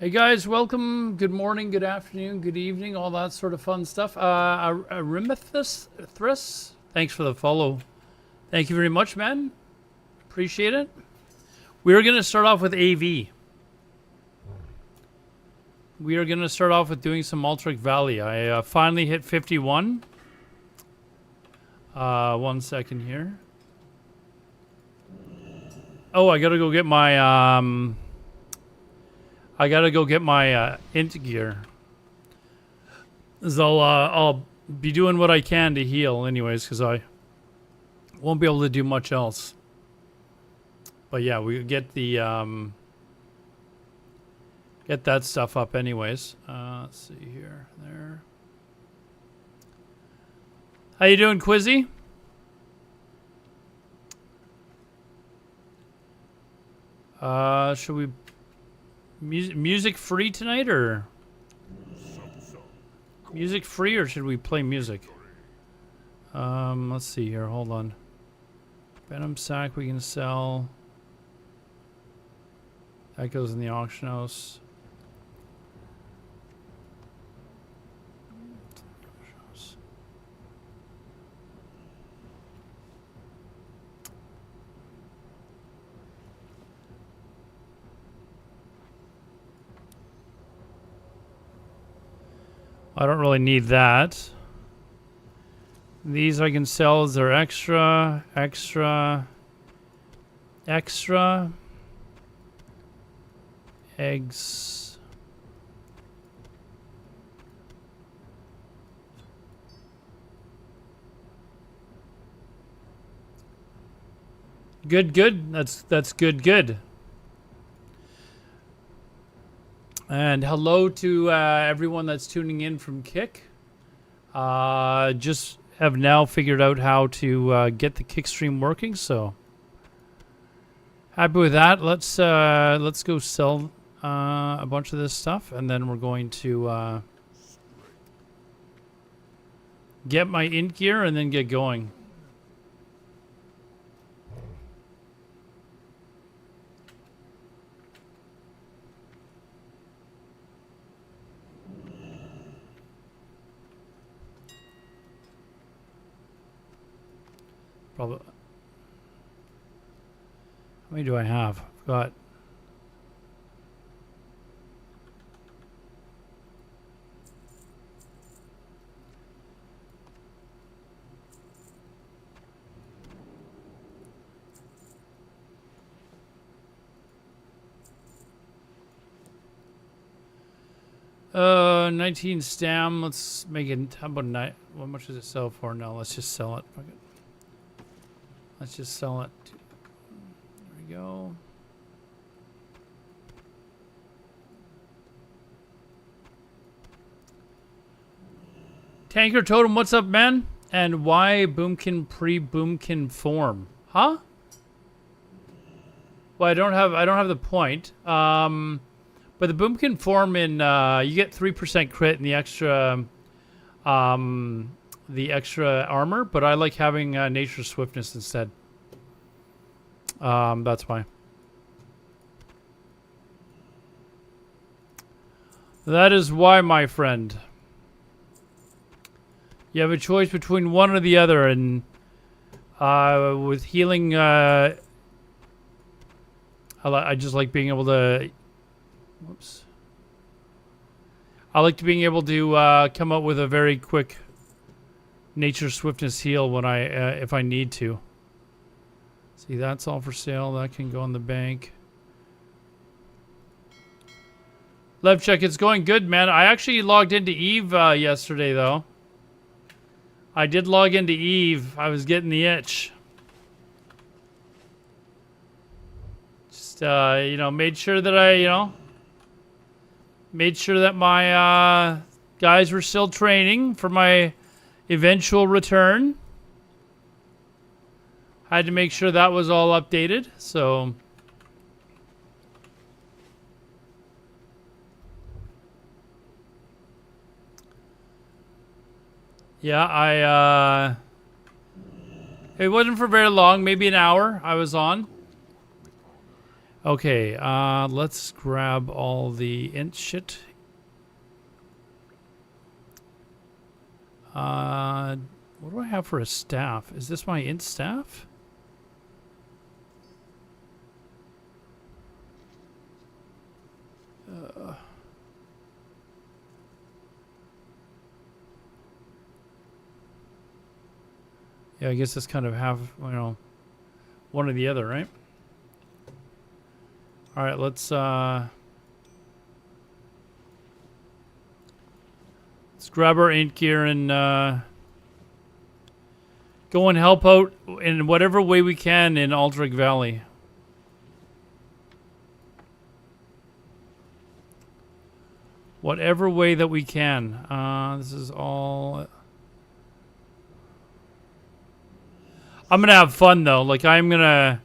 Hey guys, welcome. Good morning, good afternoon, good evening, all that sort of fun stuff. Arimethus Thris, thanks for the follow. Thank you very much, man. Appreciate it. We are going to start off with AV. We are going to start off with doing some Maltric Valley. I finally hit 51. 1 second here. Oh, I gotta go get my int gear. So I'll be doing what I can to heal anyways, because I won't be able to do much else. But yeah, we get the get that stuff up anyways. Let's see here, there. How you doing, Quizzy? Should we music free tonight, or music free, or should we play music? Let's see here. Hold on. Venom sack we can sell. That goes in the auction house. I don't really need that. These I can sell as they're extra. Eggs. Good. That's good. And hello to everyone that's tuning in from Kick. Just have now figured out how to get the Kick stream working, so happy with that. Let's go sell a bunch of this stuff, and then we're going to get my int gear and then get going. Probably. How many do I have? I've got. Uh, 19 stam. Let's make it. How about nine? How much does it sell for? No, let's just sell it. Fuck it. Let's just sell it. There we go. Tanker Totem, what's up, man? And why Boomkin pre-Boomkin form? Huh? Well, I don't have the point. But the Boomkin form in you get 3% crit and the extra armor, but I like having Nature's Swiftness instead. That's why. That is why, my friend. You have a choice between one or the other, and with healing, I just like being able to. Whoops. I like being able to come up with a very quick Nature Swiftness heal when if I need to. See, that's all for sale. That can go in the bank. Levchuk, it's going good, man. I actually logged into Eve yesterday, though. I did log into Eve. I was getting the itch. Just, made sure that made sure that my guys were still training for my eventual return. I had to make sure that was all updated, so yeah, it wasn't for very long, maybe an hour I was on. Okay, let's grab all the int shit. What do I have for a staff? Is this my int staff? Yeah, I guess it's kind of half, you know, one or the other, right? All right, let's grab our int gear and go and help out in whatever way we can in Aldrich Valley. Whatever way that we can. This is all... I'm gonna have fun though. Like I'm gonna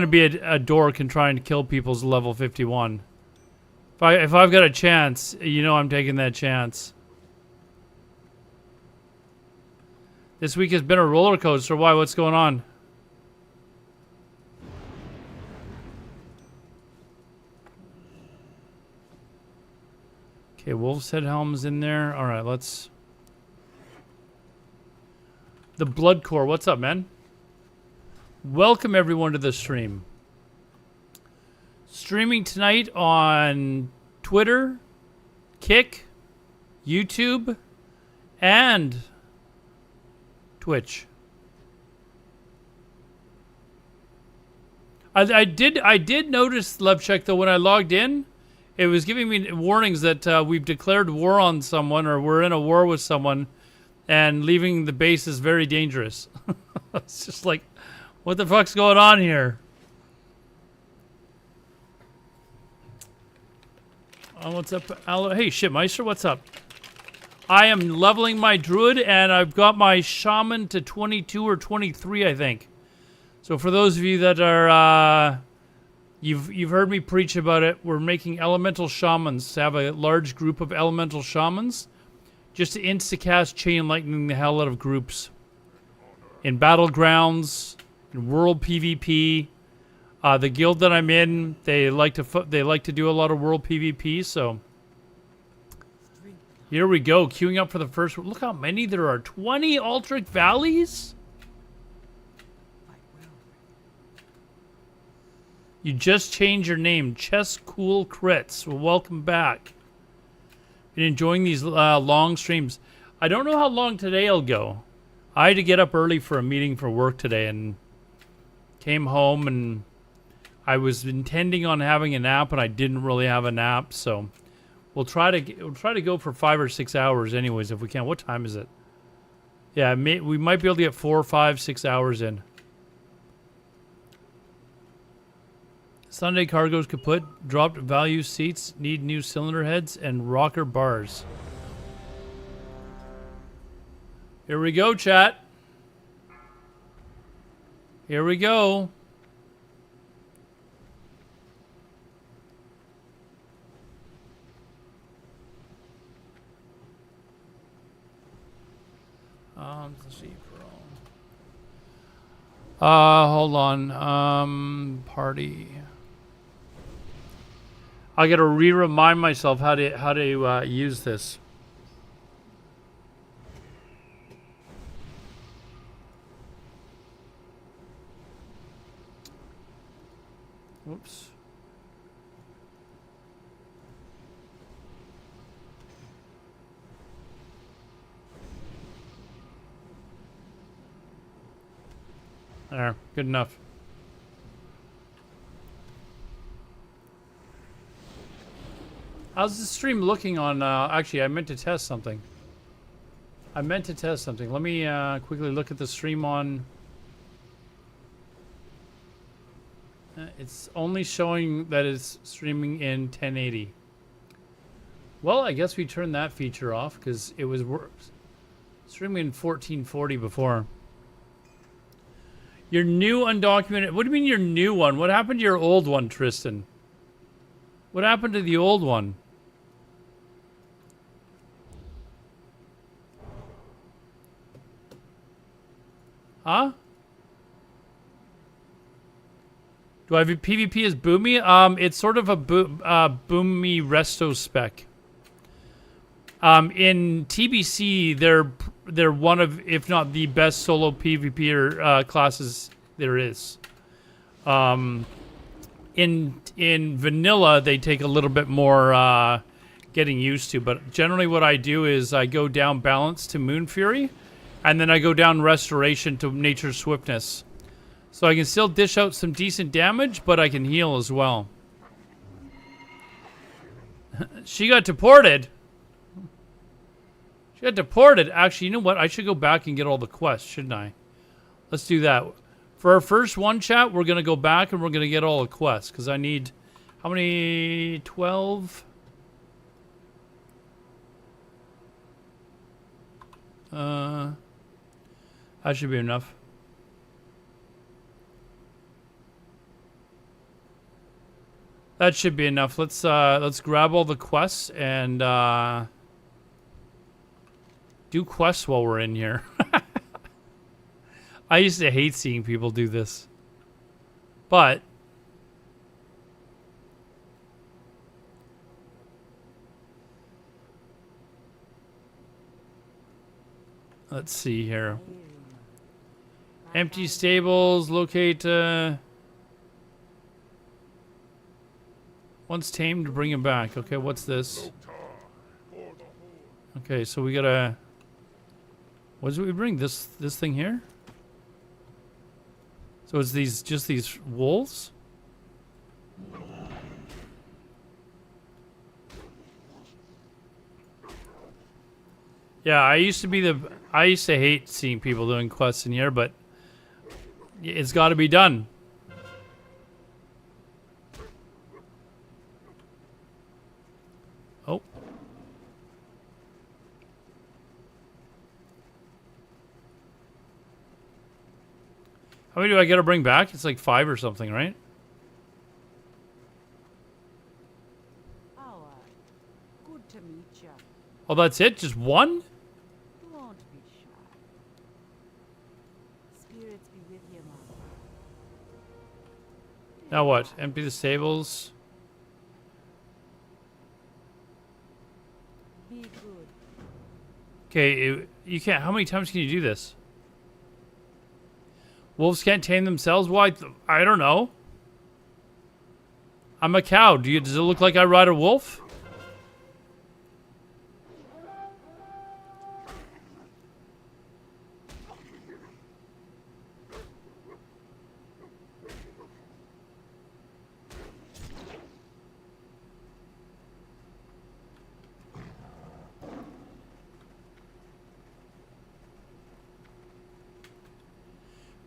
be a dork and trying to kill people's level 51. If I've got a chance, you know I'm taking that chance. This week has been a roller coaster. Why? What's going on? Okay, Wolf's Head Helm's in there. All right, let's... The Blood Core. What's up, man? Welcome everyone to the stream. Streaming tonight on Twitter, Kick, YouTube, and Twitch. I did notice, Levchek, though, when I logged in, it was giving me warnings that we've declared war on someone or we're in a war with someone, and leaving the base is very dangerous. It's just like, what the fuck's going on here? Oh, what's up? Hey, Shitmeister, what's up? I am leveling my Druid, and I've got my Shaman to 22 or 23, I think. So for those of you that are, you've heard me preach about it, we're making elemental shamans to have a large group of elemental shamans just to insta-cast chain lightning the hell out of groups. In battlegrounds, in world PvP. The guild that I'm in, they like to do a lot of world PvP, so... Here we go, queuing up for the first... Look how many there are. 20 Aldrich Valleys? You just changed your name. Chess Cool Crits. Well, welcome back. Been enjoying these long streams. I don't know how long today will go. I had to get up early for a meeting for work today and came home and I was intending on having a nap and I didn't really have a nap, so we'll try to go for 5 or 6 hours anyways if we can. What time is it? Yeah, we might be able to get 4, 5, 6 hours in. Sunday cargo's kaput. Dropped value seats. Need new cylinder heads and rocker bars. Here we go, chat. Here we go. Let's see. Hold on. Party. I gotta remind myself how to use this. Whoops. There, good enough. How's the stream looking on, actually, I meant to test something. Let me quickly look at the stream on... it's only showing that it's streaming in 1080. Well, I guess we turned that feature off because it was streaming in 1440 before. Your new undocumented... What do you mean your new one? What happened to your old one, Tristan? What happened to the old one? Huh? Do I have a PvP as Boomy? It's sort of a Boomy resto spec. In TBC, they're one of, if not the best solo PvP classes there is. In vanilla, they take a little bit more getting used to, but generally what I do is I go down balance to Moon Fury, and then I go down restoration to Nature's Swiftness. So I can still dish out some decent damage, but I can heal as well. She got deported. She got deported. Actually, you know what? I should go back and get all the quests, shouldn't I? Let's do that. For our first one, chat, we're going to go back and we're going to get all the quests. Because I need... How many? 12? That should be enough. That should be enough. Let's grab all the quests and do quests while we're in here. I used to hate seeing people do this. But let's see here. Empty stables, locate once tamed, bring him back. Okay, what's this? Okay, so we gotta... What did we bring? This thing here? So it's just these wolves? Yeah, I used to hate seeing people doing quests in here, but it's got to be done. Oh. How many do I got to bring back? It's like 5 or something, right? Good to meet you. Oh, that's it? Just one? Don't be shy. Spirits be with you, Mom. Now what? Empty the stables. Be good. Okay, you can't. How many times can you do this? Wolves can't tame themselves? Why? I don't know. I'm a cow. Does it look like I ride a wolf?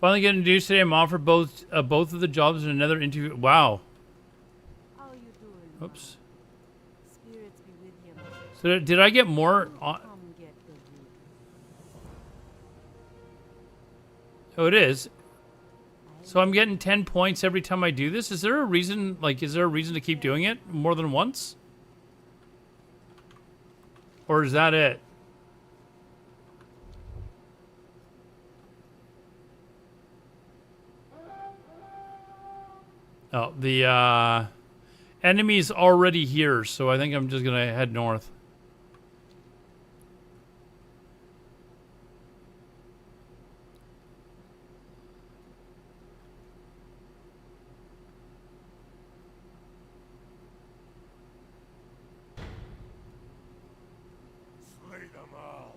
Finally getting introduced today. I'm offered both of the jobs in another interview. Wow. How you doing? Oops. Spirits be with you, Mom. So did I get more? Come get the root. Oh, it is. So I'm getting 10 points every time I do this. Is there a reason? Like, is there a reason to keep doing it more than once? Or is that it? Oh, the enemy's already here, so I think I'm just gonna head north. Slay them all.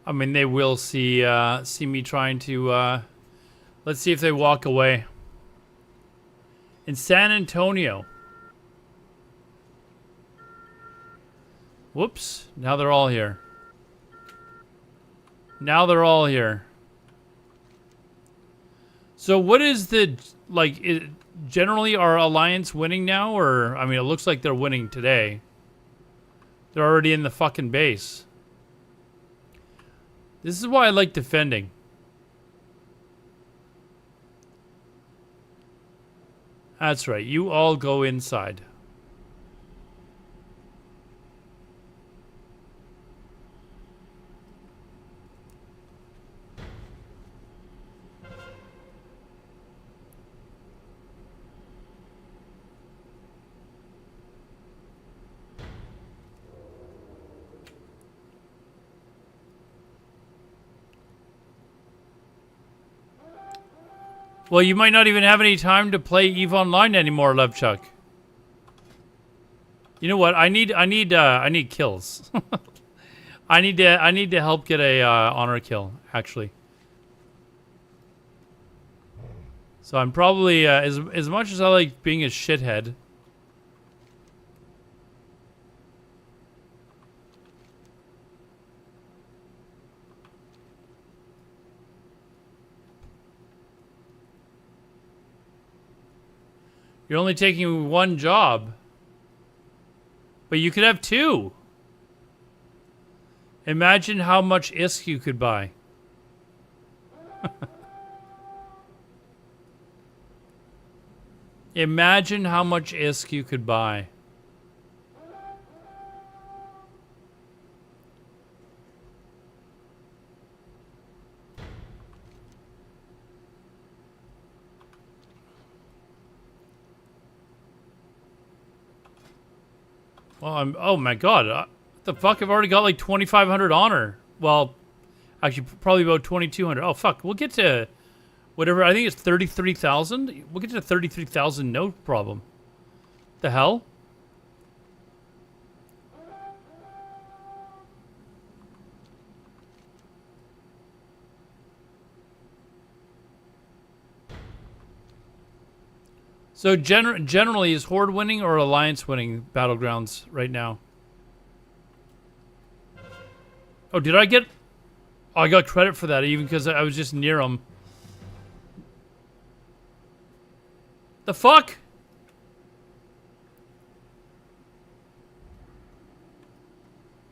I mean, they will see me trying to. Let's see if they walk away. In San Antonio. Whoops! Now they're all here. Now they're all here. So what is the like? Generally, are Alliance winning now, or I mean, it looks like they're winning today. They're already in the fucking base. This is why I like defending. That's right. You all go inside. Well, you might not even have any time to play EVE Online anymore, Levchuck. You know what? I need kills. I need to help get a honor kill, actually. So I'm probably as much as I like being a shithead. You're only taking one job. But you could have two. Imagine how much ISK you could buy. Imagine how much ISK you could buy. Well, oh my god. What the fuck? I've already got like 2,500 honor. Well, actually, probably about 2,200. Oh, fuck. We'll get to whatever. I think it's 33,000. We'll get to 33,000, no problem. The hell? So generally, is Horde winning or Alliance winning Battlegrounds right now? Oh, did I get... Oh, I got credit for that, even because I was just near them. The fuck?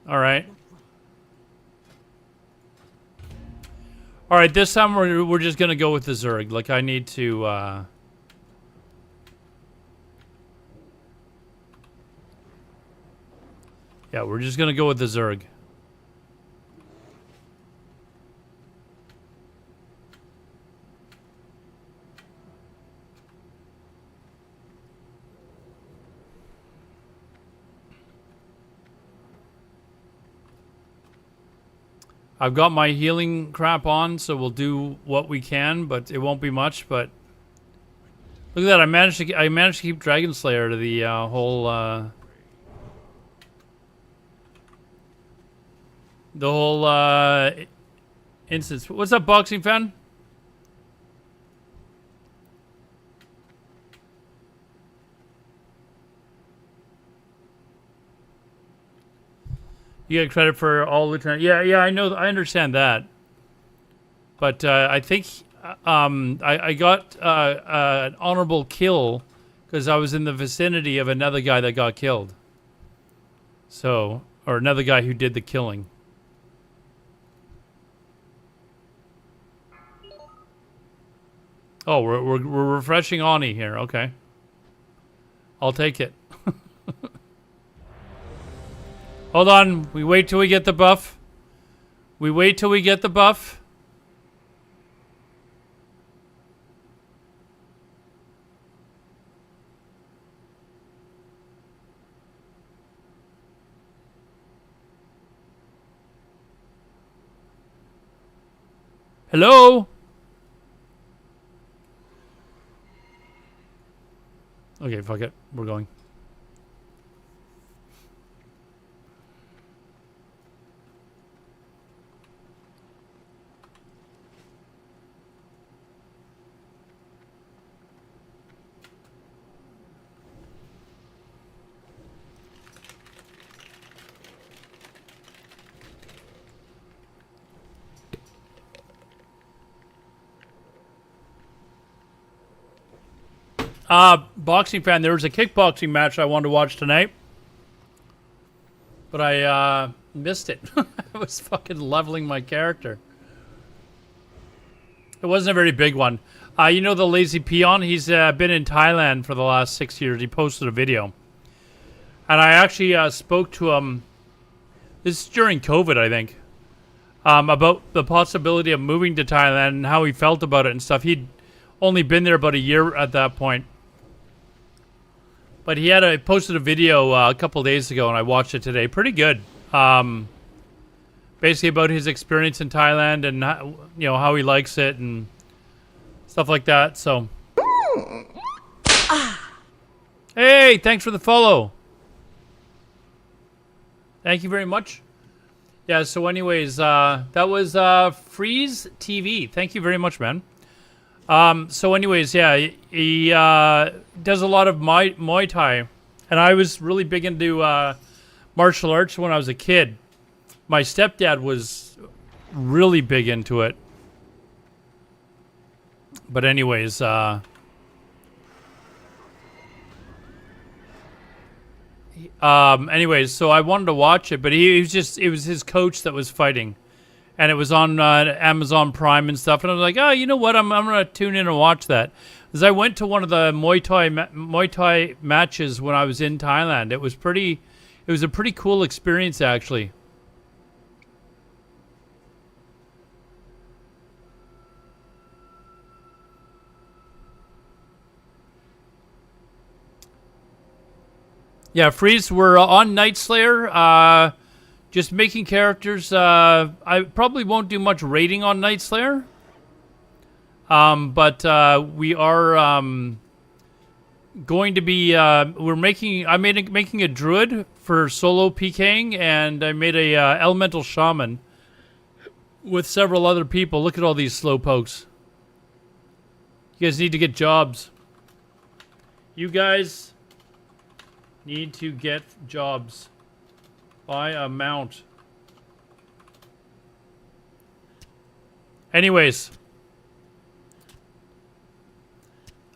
Alright. Alright, this time we're just gonna go with the Zerg. Like, I need to, yeah, we're just gonna go with the Zerg. I've got my healing crap on, so we'll do what we can, but it won't be much. But look at that! I managed to keep Dragon Slayer to the whole instance. What's up, boxing fan? You get credit for all lieutenant. Yeah, I know. I understand that. But I think I got an honorable kill because I was in the vicinity of another guy that got killed. So, or another guy who did the killing. Oh, we're refreshing Ani here. Okay, I'll take it. Hold on. We wait till we get the buff. We wait till we get the buff. Hello? Okay, fuck it. We're going. Boxing fan, there was a kickboxing match I wanted to watch tonight. But I missed it. I was fucking leveling my character. It wasn't a very big one. You know the lazy peon? He's been in Thailand for the last 6 years. He posted a video. And I actually spoke to him, this is during COVID, I think, about the possibility of moving to Thailand and how he felt about it and stuff. He'd only been there about a year at that point. But he posted a video a couple days ago, and I watched it today. Pretty good. Basically about his experience in Thailand and how he likes it and stuff like that. So, hey, thanks for the follow. Thank you very much. Yeah. So, anyways, that was Freeze TV. Thank you very much, man. So, anyways, yeah, he does a lot of Muay Thai, and I was really big into martial arts when I was a kid. My stepdad was really big into it. But anyways, anyways, so I wanted to watch it, but it was his coach that was fighting. And it was on Amazon Prime and stuff, and I was like, oh, you know what? I'm gonna tune in and watch that. Because I went to one of the Muay Thai matches when I was in Thailand. It was a pretty cool experience, actually. Yeah, Freeze, we're on Night Slayer. Just making characters. I probably won't do much raiding on Night Slayer. But we are going to be. I'm making a Druid for solo PKing, and I made a elemental Shaman with several other people. Look at all these slowpokes. You guys need to get jobs. You guys need to get jobs. Buy a mount. Anyways.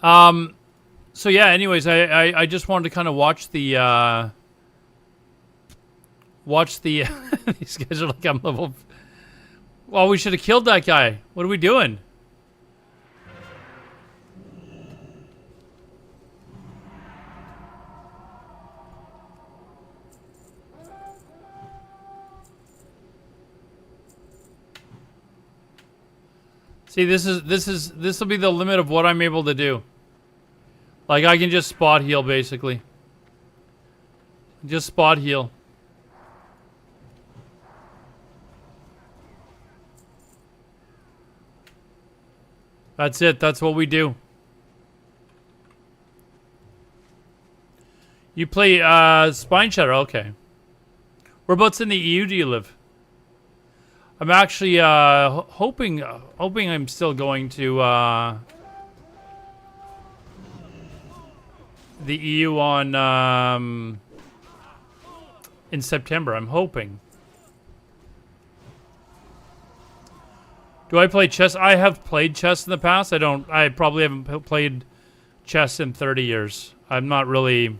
So yeah, anyways, I just wanted to kind of watch the these guys are like, I'm level. Well, we should have killed that guy. What are we doing? See, this will be the limit of what I'm able to do. Like, I can just spot heal, basically. Just spot heal. That's it. That's what we do. You play Spine Shatter? Okay. Whereabouts in the EU do you live? I'm actually hoping I'm still going to the EU on in September. I'm hoping. Do I play chess? I have played chess in the past. I probably haven't played chess in 30 years. I'm not really.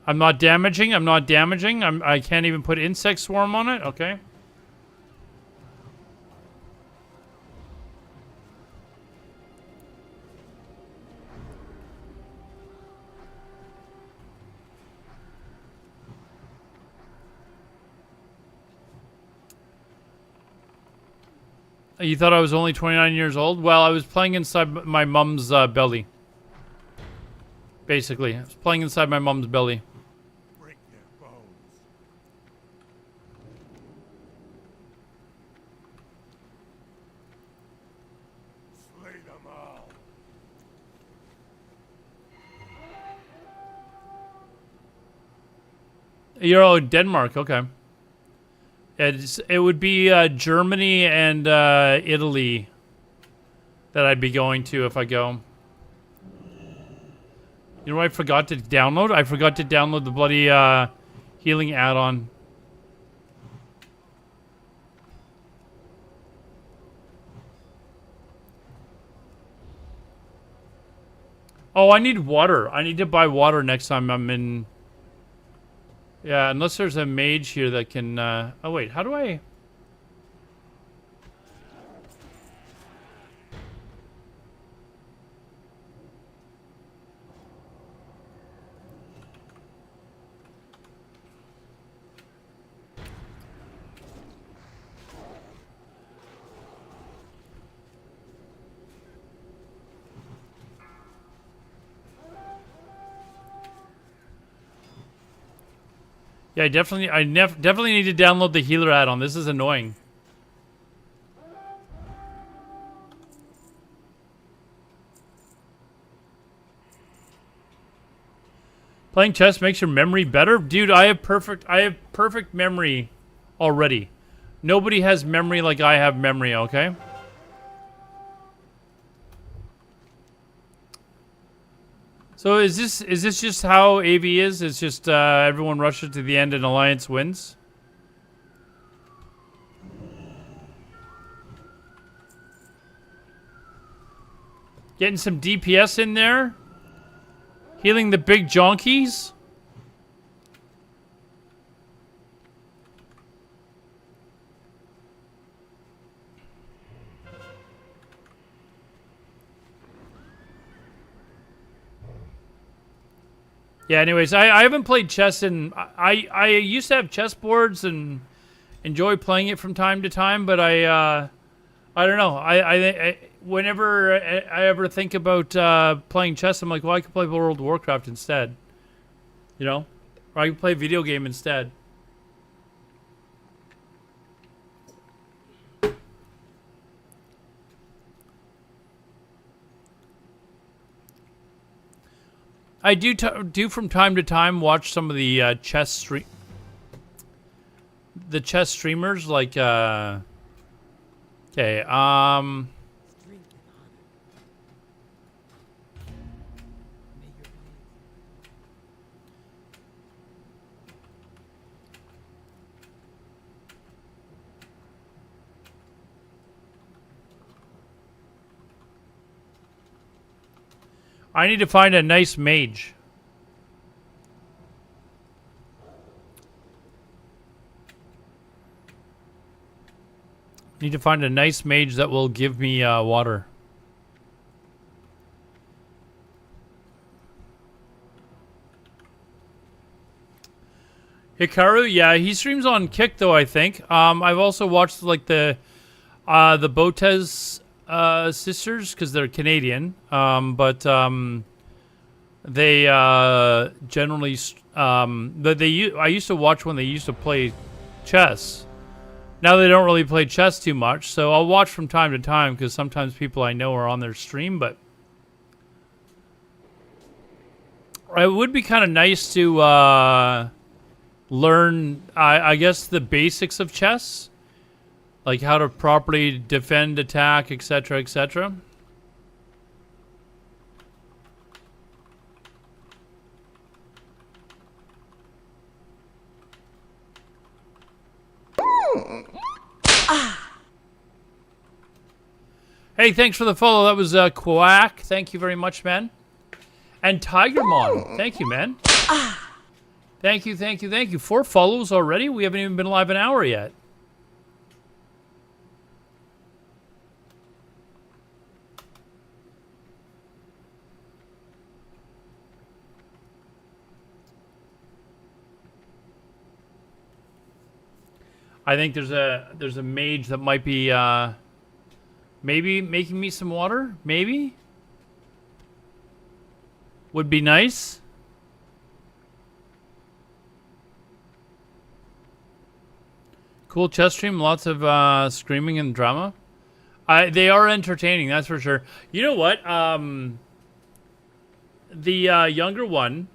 I'm not damaging. I can't even put insect swarm on it. Okay. You thought I was only 29 years old? Well, I was playing inside my mom's belly. Basically, I was playing inside my mom's belly. Break their bones. Slay them all. You're Denmark, okay. It would be Germany and Italy that I'd be going to if I go. You know what I forgot to download? I forgot to download the bloody healing add-on. Oh, I need water. I need to buy water next time I'm in Yeah, unless there's a mage here that can, oh wait, how do I... Yeah, definitely need to download the healer add-on. This is annoying. Playing chess makes your memory better? Dude, I have perfect memory already. Nobody has memory like I have memory, okay? So is this just how AV is? It's just everyone rushes to the end and Alliance wins? Getting some DPS in there? Healing the big jonkies? Yeah, anyways, I haven't played chess in... I used to have chess boards and enjoy playing it from time to time, but I don't know. Whenever I ever think about playing chess, I'm like, well, I could play World of Warcraft instead. You know? Or I could play a video game instead. I do from time to time watch some of the chess streamers like okay, I need to find a nice mage. Need to find a nice mage that will give me water. Hikaru, yeah, he streams on Kick though, I think. I've also watched like the Botez sisters because they're Canadian, but they generally I used to watch when they used to play chess. Now they don't really play chess too much, so I'll watch from time to time because sometimes people I know are on their stream, but it would be kind of nice to learn, I guess, the basics of chess. Like how to properly defend, attack, etc., etc. Hey, thanks for the follow. That was Quack. Thank you very much, man. And Tigermon. Thank you, man. Thank you, thank you, thank you. 4 follows already? We haven't even been live an hour yet. I think there's a mage that might be maybe making me some water. Maybe would be nice. Cool chess stream. Lots of screaming and drama. They are entertaining. That's for sure. You know what? The younger one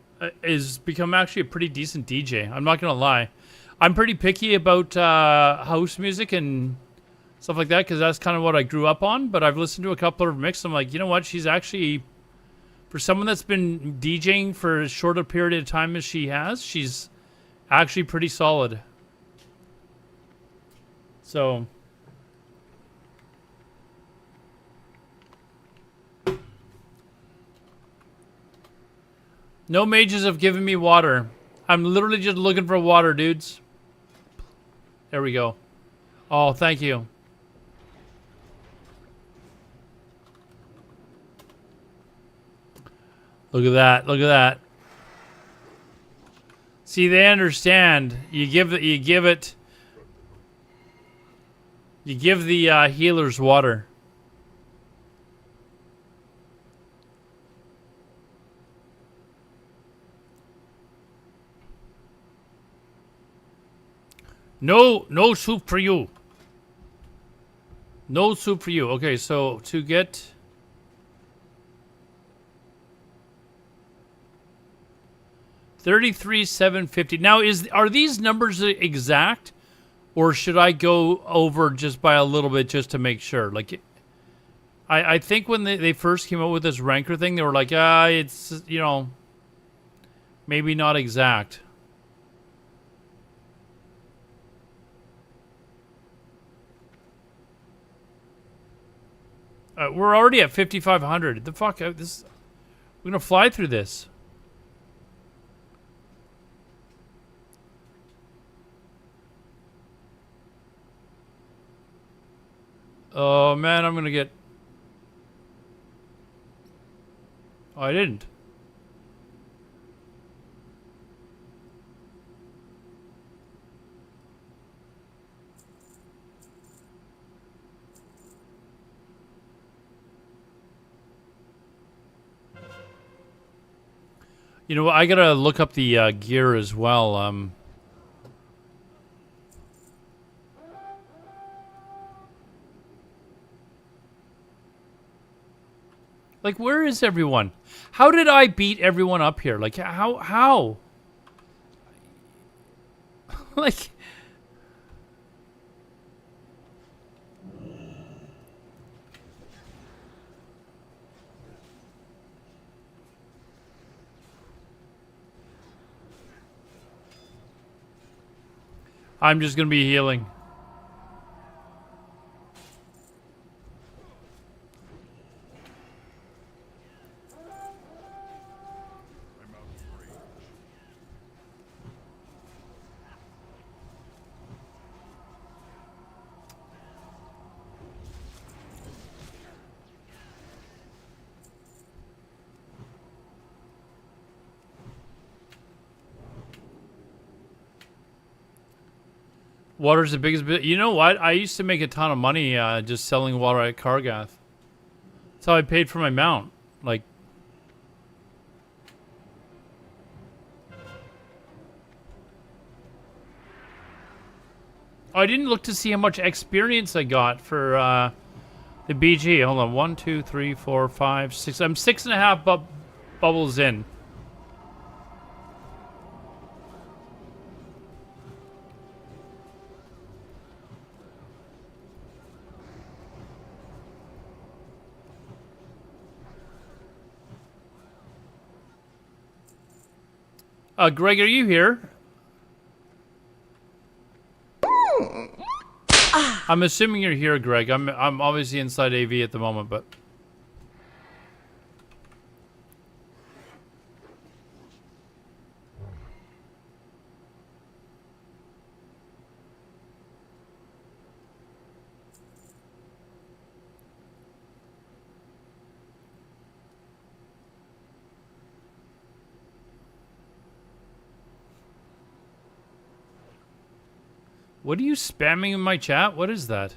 is become actually a pretty decent DJ. I'm not gonna lie. I'm pretty picky about house music and stuff like that because that's kind of what I grew up on. But I've listened to a couple of her mixes. I'm like, you know what? She's actually, for someone that's been DJing for as short a period of time as she has, she's actually pretty solid. So. No mages have given me water. I'm literally just looking for water, dudes. There we go. Oh, thank you. Look at that. Look at that. See, they understand. You give the healers water. No soup for you. No soup for you. Okay, so to get 33,750. Now, are these numbers exact, or should I go over just by a little bit just to make sure? Like, I think when they first came out with this ranker thing, they were like, it's, you know, maybe not exact. We're already at 5,500. The fuck? We're gonna fly through this. Oh man, I'm gonna get. Oh, I didn't. You know, I gotta look up the gear as well. Like, where is everyone? How did I beat everyone up here? Like, how? Like, I'm just gonna be healing. Water's the biggest bit. You know what? I used to make a ton of money just selling water at Kargath. That's how I paid for my mount. Like, oh, I didn't look to see how much experience I got for the BG. Hold on. 1, 2, 3, 4, 5, 6. I'm 6.5 bubbles in. Greg, are you here? I'm assuming you're here, Greg. I'm obviously inside AV at the moment, but what are you spamming in my chat? What is that?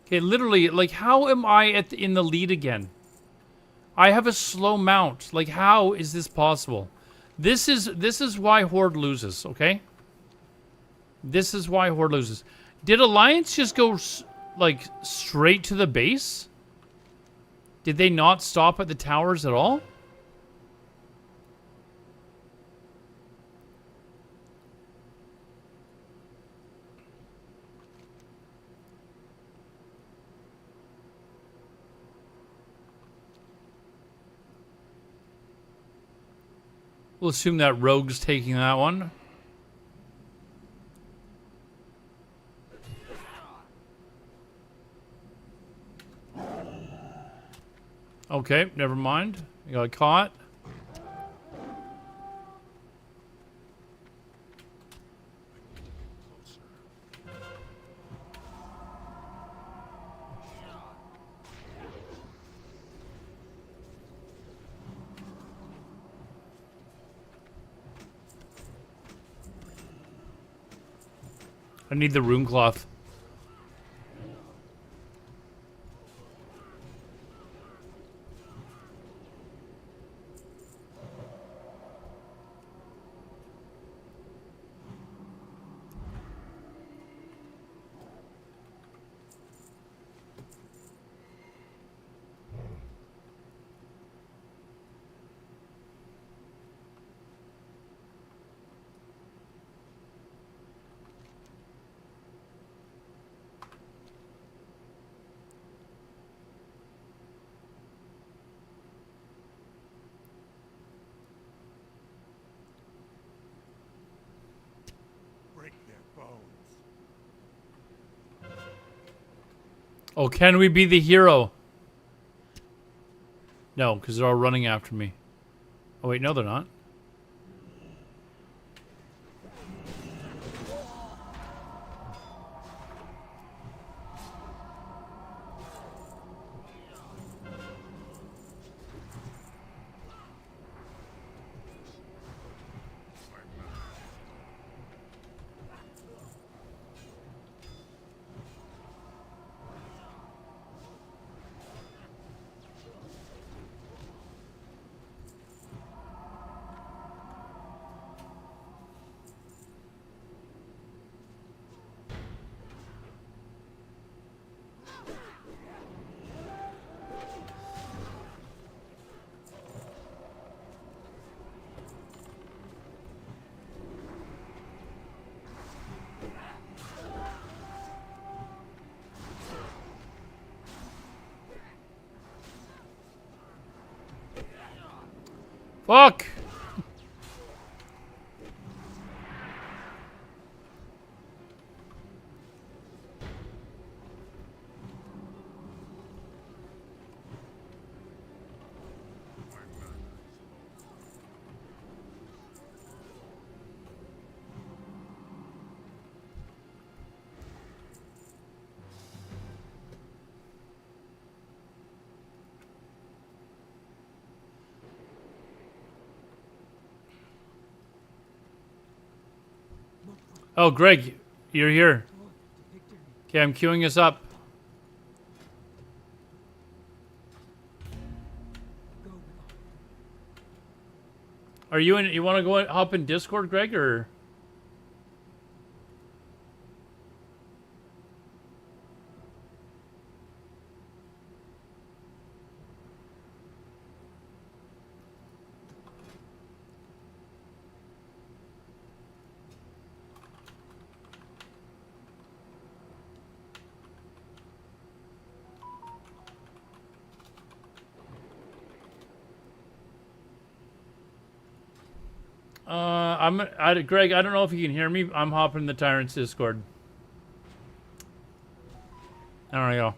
Okay, literally, like, how am I in the lead again? I have a slow mount. Like, how is this possible? This is why Horde loses, okay? This is why Horde loses. Did Alliance just go, like, straight to the base? Did they not stop at the towers at all? We'll assume that Rogue's taking that one. Okay, never mind. You got caught. I need the rune cloth. Break their bones. Oh, can we be the hero? No, because they're all running after me. Oh, wait, no, they're not. Fuck! Oh, Greg, you're here. Okay, I'm queuing us up. Are you in? You want to go hop in Discord, Greg, or? Greg, I don't know if you can hear me. I'm hopping in the Tyrant's Discord. There we go.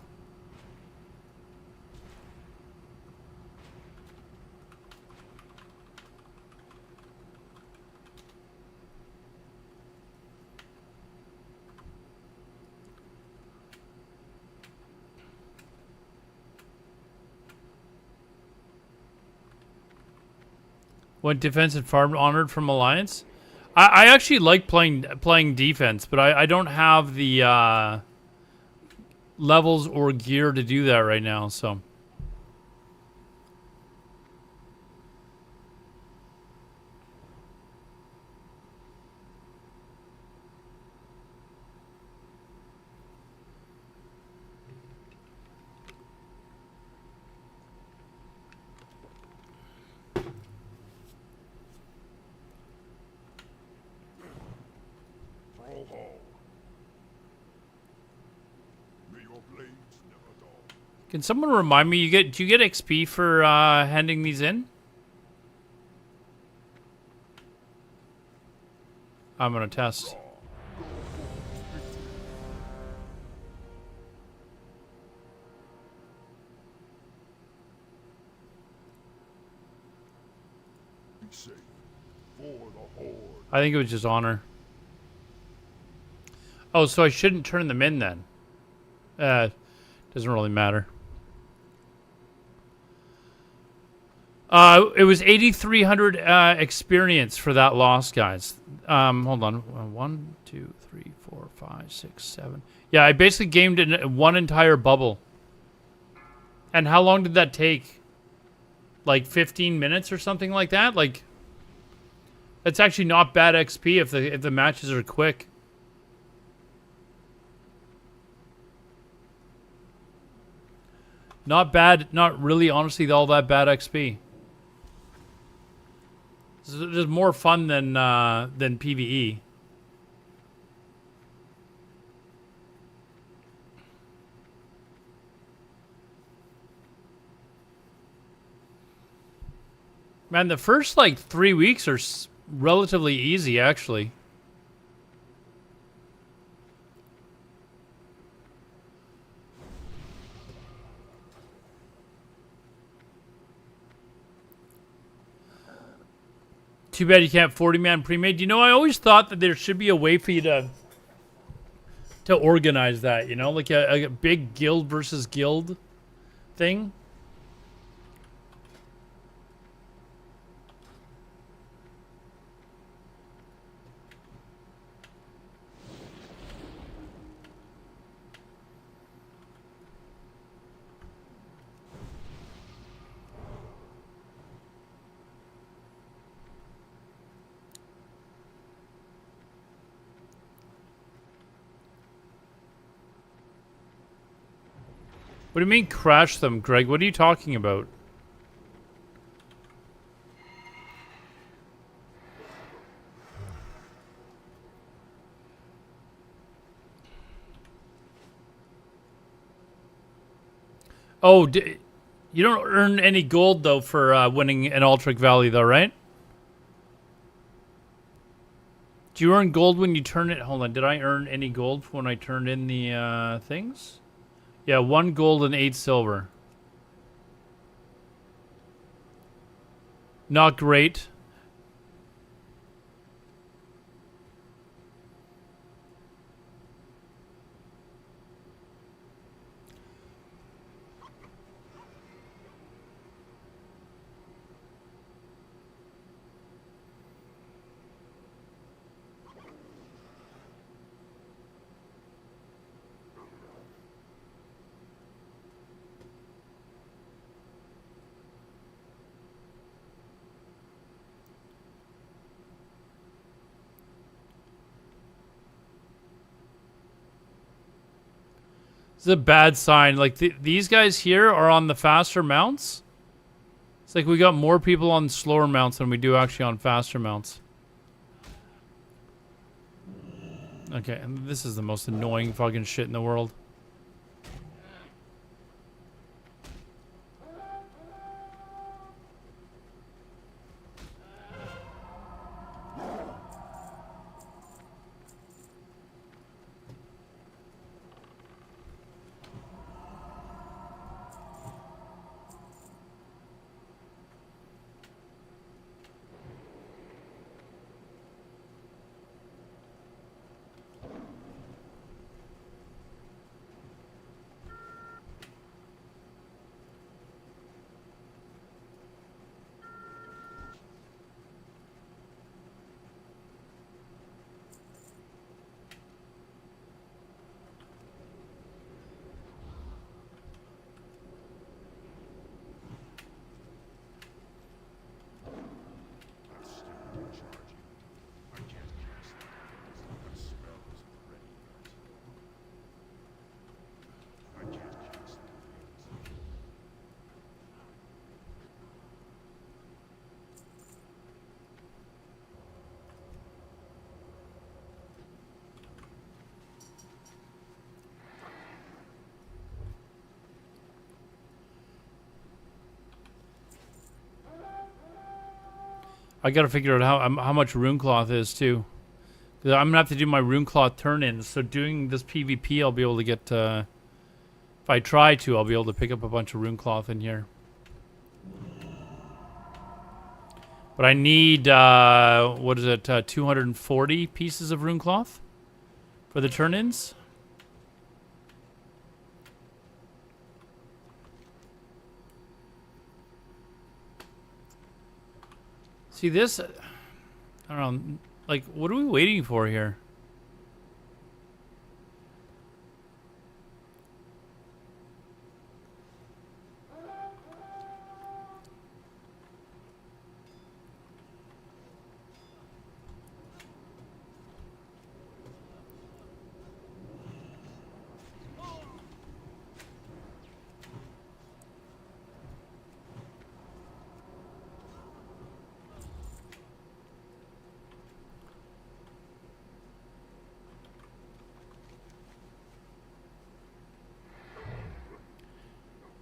What defense and farm honored from Alliance? I actually like playing defense, but I don't have the levels or gear to do that right now, so. May your blades never dull. Can someone remind me? Do you get XP for handing these in? I'm gonna test. Be safe. For the Horde. I think it was just honor. Oh, so I shouldn't turn them in then. Doesn't really matter. It was 8,300 experience for that loss, guys. Hold on. 1, 2, 3, 4, 5, 6, 7. Yeah, I basically gamed in one entire bubble. And how long did that take? Like 15 minutes or something like that? Like, that's actually not bad XP if the matches are quick. Not bad. Not really, honestly, all that bad XP. There's more fun than PvE. Man, the first like 3 weeks are relatively easy, actually. Too bad you can't 40-man pre-made. You know, I always thought that there should be a way for you to organize that, you know? Like a big guild versus guild thing. What do you mean crash them, Greg? What are you talking about? Oh, you don't earn any gold, though, for winning an Altric Valley, though, right? Do you earn gold when you turn it? Hold on, did I earn any gold when I turned in the things? Yeah, 1 gold and 8 silver. Not great. It's a bad sign. Like, these guys here are on the faster mounts. It's like we got more people on slower mounts than we do actually on faster mounts. Okay, and this is the most annoying fucking shit in the world. I gotta figure out how much rune cloth is too. 'Cause I'm gonna have to do my rune cloth turn-ins. So doing this PvP, I'll be able to get. If I try to, I'll be able to pick up a bunch of rune cloth in here. But I need what is it? 240 pieces of rune cloth for the turn-ins. See this? I don't know. Like, what are we waiting for here?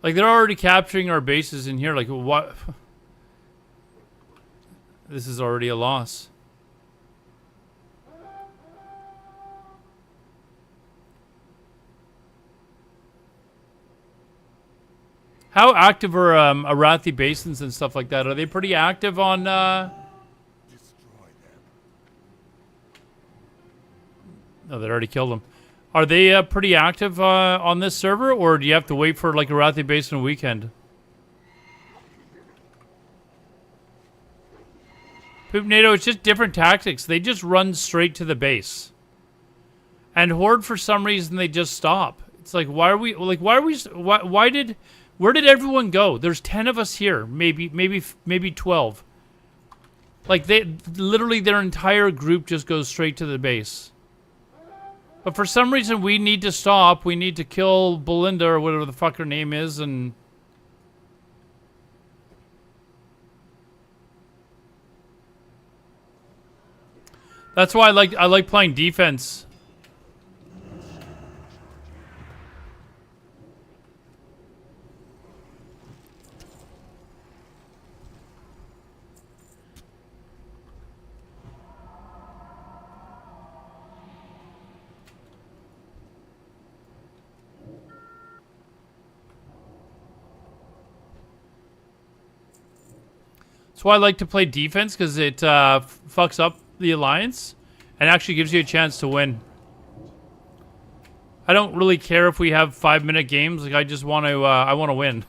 Like, they're already capturing our bases in here. Like, what? This is already a loss. How active are Arathi Basins and stuff like that? Are they pretty active on... Destroy them. No, they already killed them. Are they pretty active on this server, or do you have to wait for like Arathi Basin weekend? Poop NATO, it's just different tactics. They just run straight to the base. And Horde, for some reason, they just stop. It's like, why are we... Like, why did... Where did everyone go? There's 10 of us here. Maybe 12. Like, they... Literally, their entire group just goes straight to the base. But for some reason, we need to stop. We need to kill Belinda, or whatever the fuck her name is, and... That's why I like playing defense. That's why I like to play defense, because it fucks up the alliance and actually gives you a chance to win. I don't really care if we have 5-minute games. Like, I just want to I want to win.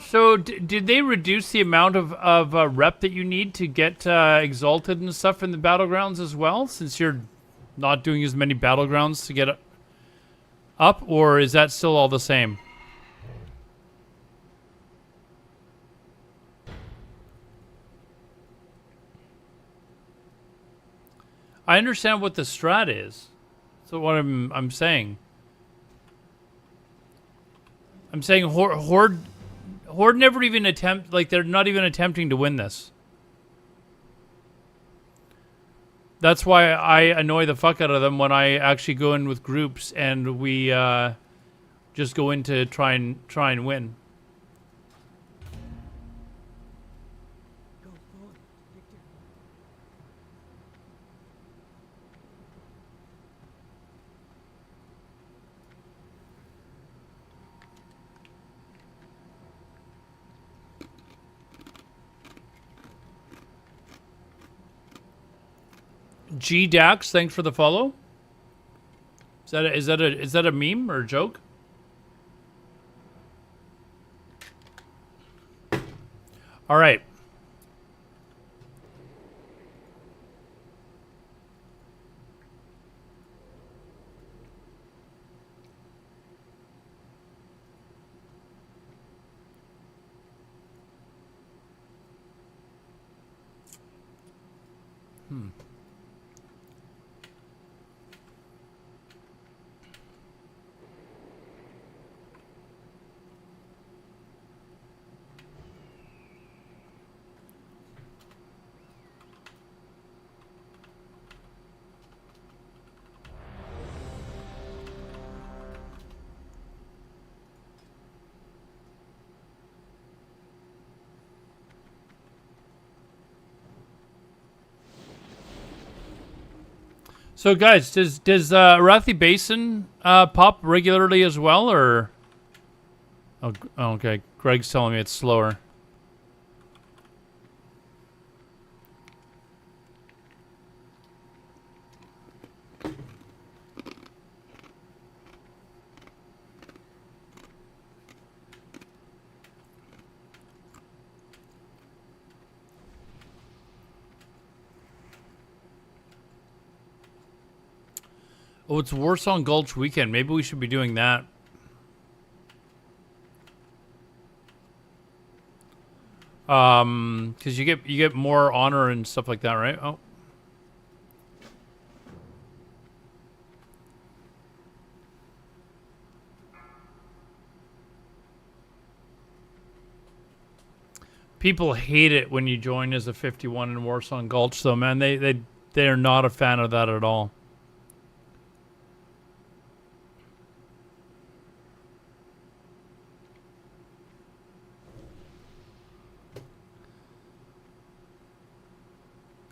So, did they reduce the amount of rep that you need to get exalted and stuff in the battlegrounds as well, since you're not doing as many battlegrounds to get up, or is that still all the same? I understand what the strat is. So what I'm saying. I'm saying Horde never even attempt, like, they're not even attempting to win this. That's why I annoy the fuck out of them when I actually go in with groups and we just go in to try and win. G Dax, thanks for the follow. Is that a meme or a joke? All right. So, guys, does Arathi Basin pop regularly as well, or? Oh, okay. Greg's telling me it's slower. Oh, it's Warsong Gulch weekend. Maybe we should be doing that. Because you get more honor and stuff like that, right? Oh. People hate it when you join as a 51 in Warsong Gulch, though, man. They are not a fan of that at all.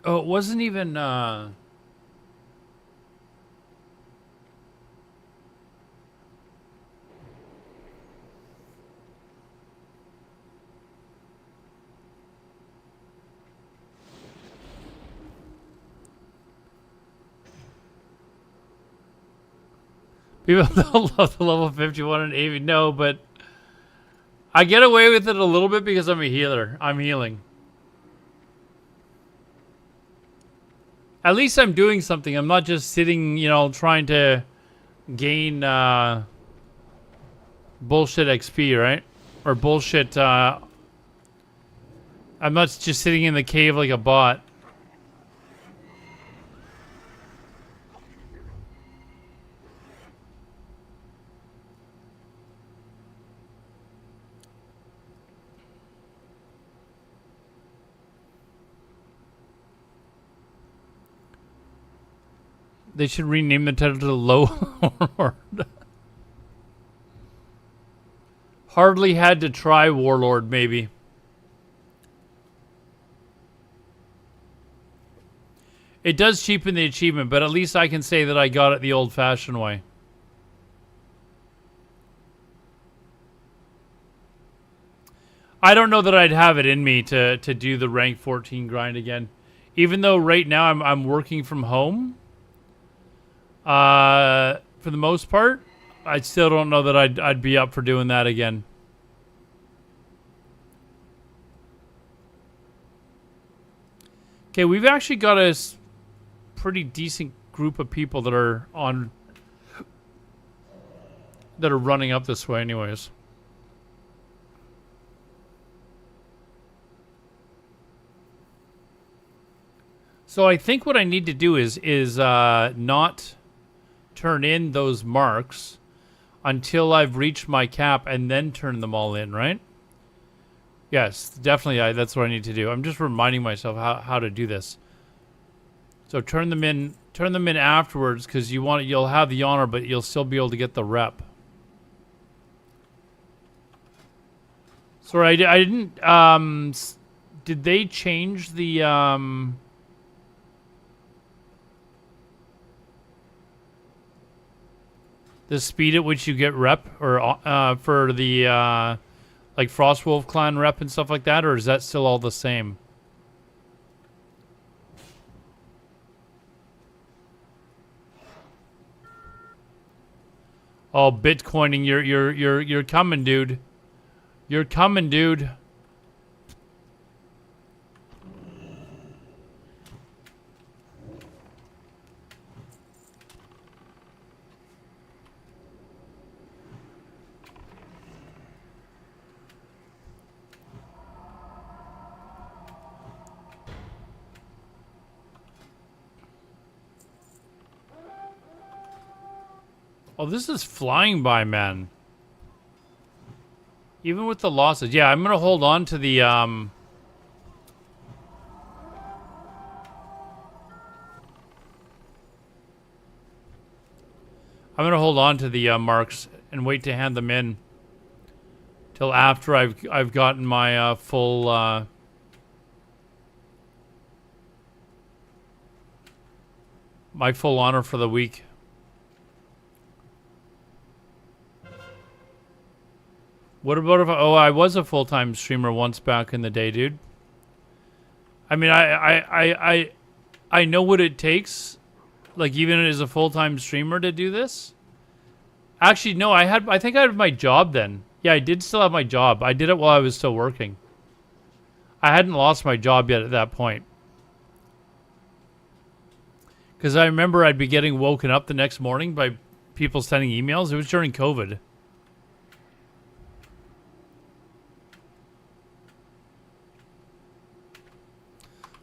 Oh, it wasn't even, people don't love the level 51 in AV. No, but I get away with it a little bit because I'm a healer. I'm healing. At least I'm doing something. I'm not just sitting, you know, trying to gain bullshit XP, right? Or bullshit. I'm not just sitting in the cave like a bot. They should rename the title to Low Warlord. Hardly had to try Warlord, maybe. It does cheapen the achievement, but at least I can say that I got it the old-fashioned way. I don't know that I'd have it in me to do the rank 14 grind again. Even though right now I'm working from home. For the most part, I still don't know that I'd be up for doing that again. Okay, we've actually got a pretty decent group of people that are running up this way anyways. So I think what I need to do is not turn in those marks until I've reached my cap and then turn them all in, right? Yes, definitely. That's what I need to do. I'm just reminding myself how to do this. So turn them in afterwards because you'll have the honor, but you'll still be able to get the rep. Sorry, I didn't. Did they change the speed at which you get rep, or for the like Frostwolf clan rep and stuff like that, or is that still all the same? Oh, Bitcoining, you're coming, dude. You're coming, dude. Oh, this is flying by, man. Even with the losses. Yeah, I'm going to hold on to the... I'm going to hold on to the marks and wait to hand them in till after I've gotten my full... my full honor for the week. What about if I was a full-time streamer once back in the day, dude? I mean, I know what it takes, like even as a full-time streamer to do this. Actually, no, I think I had my job then. Yeah, I did still have my job. I did it while I was still working. I hadn't lost my job yet at that point. Because I remember I'd be getting woken up the next morning by people sending emails. It was during COVID.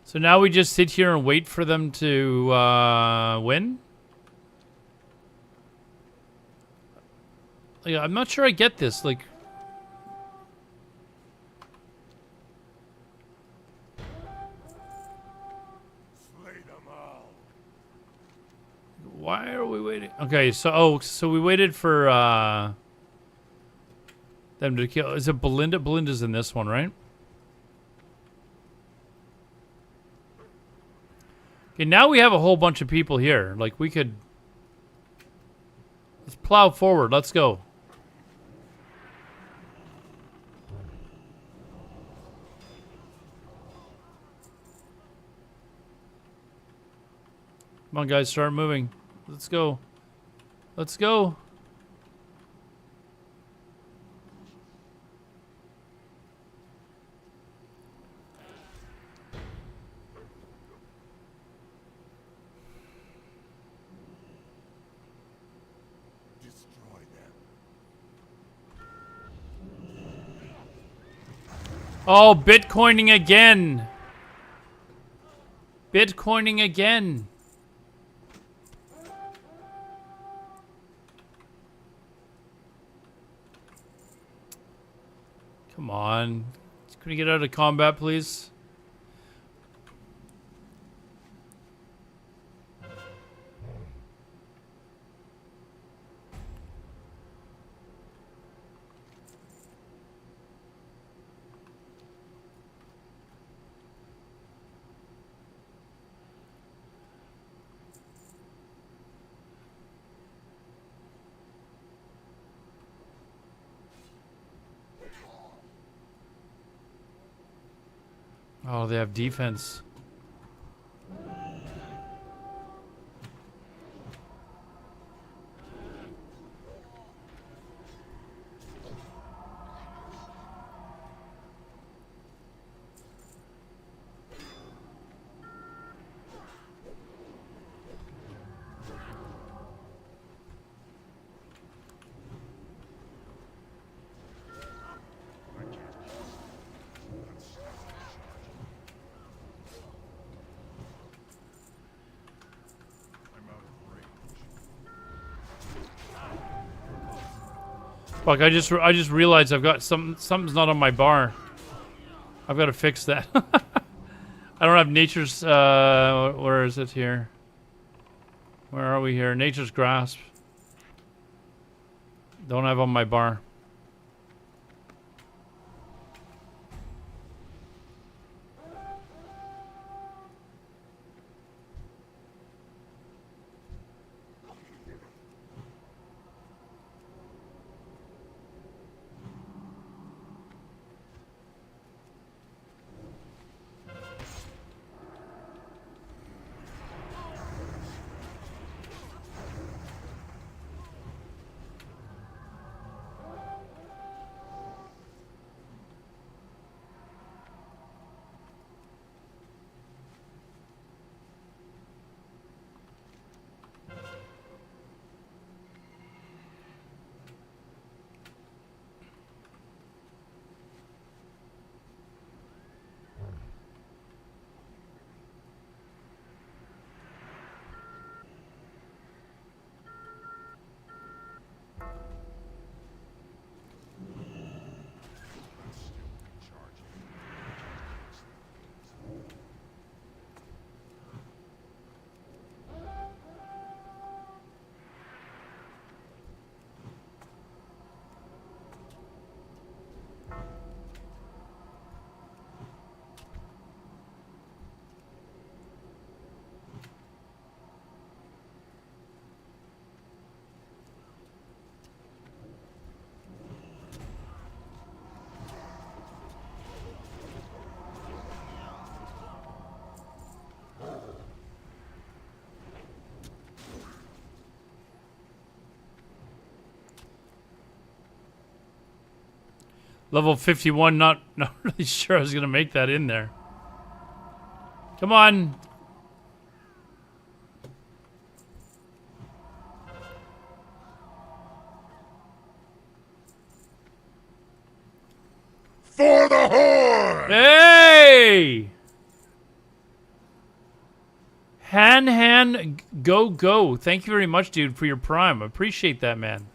So now we just sit here and wait for them to win? Like, I'm not sure I get this. Like, why are we waiting? Okay, so so we waited for them to kill. Is it Belinda? Belinda's in this one, right? Okay, now we have a whole bunch of people here. Like, we could... Let's plow forward. Let's go. Come on, guys. Start moving. Let's go. Let's go. Oh, Bitcoining again. Bitcoining again. Come on. Can we get out of combat, please? Oh, they have defense. Fuck, I just realized I've got something's not on my bar. I've got to fix that. I don't have nature's where is it here? Where are we here? Nature's grasp. Don't have on my bar. Level 51, not really sure I was going to make that in there. Come on. For the Horde! Hey! Han, go. Thank you very much, dude, for your prime. Appreciate that, man.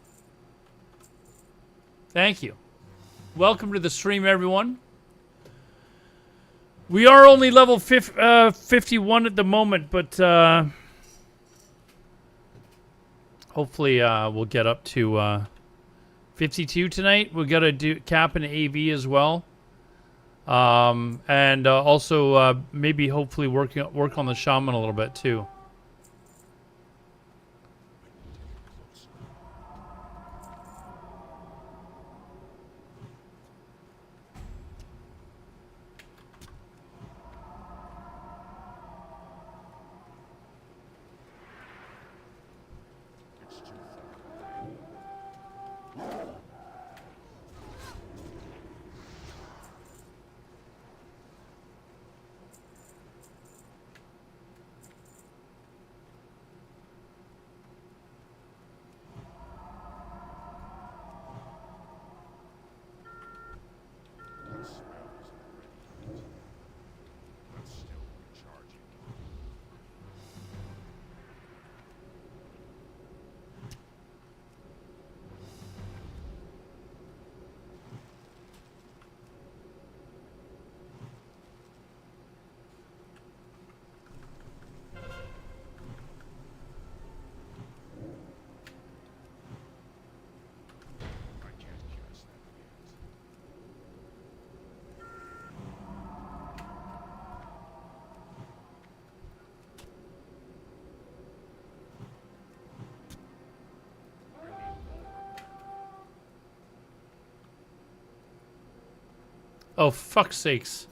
Thank you. Welcome to the stream, everyone. We are only level 51 at the moment, but hopefully we'll get up to 52 tonight. We got to do cap an AV as well, and also maybe hopefully work on the Shaman a little bit too. Oh, fuck's sakes.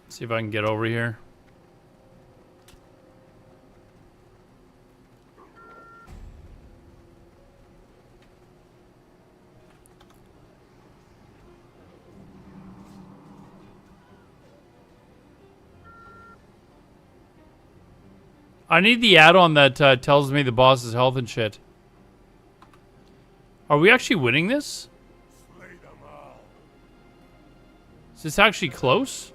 See if I can get over here. I need the add-on that tells me the boss's health and shit. Are we actually winning this? Is this actually close?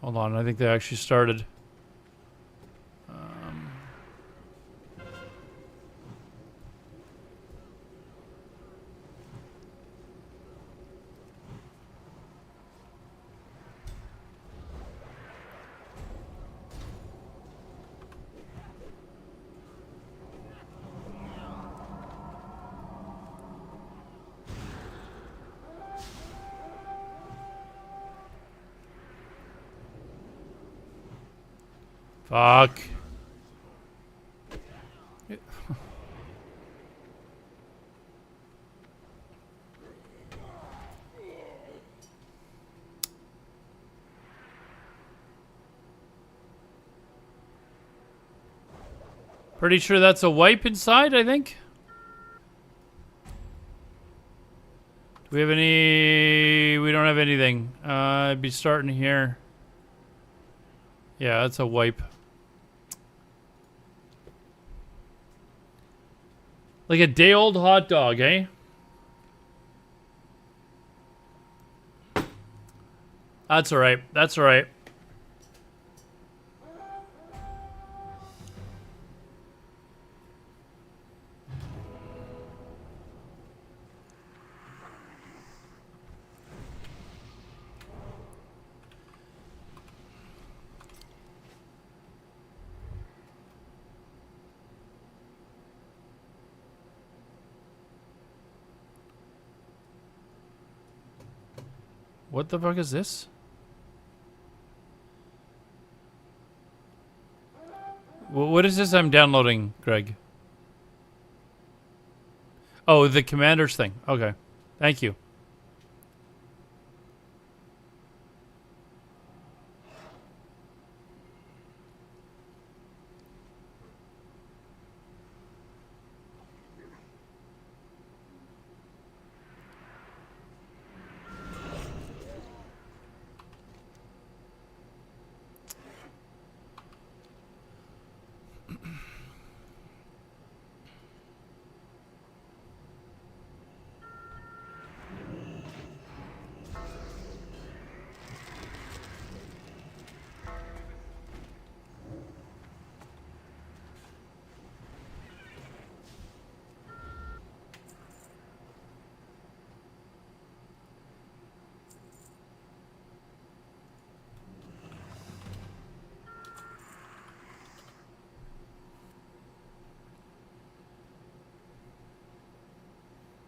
Hold on, I think they actually started. Fuck. Pretty sure that's a wipe inside, I think. Do we have any... We don't have anything. I'd be starting here. Yeah, that's a wipe. Like a day-old hot dog, eh? That's alright. That's alright. What the fuck is this? What is this I'm downloading, Greg? Oh, the commander's thing. Okay. Thank you.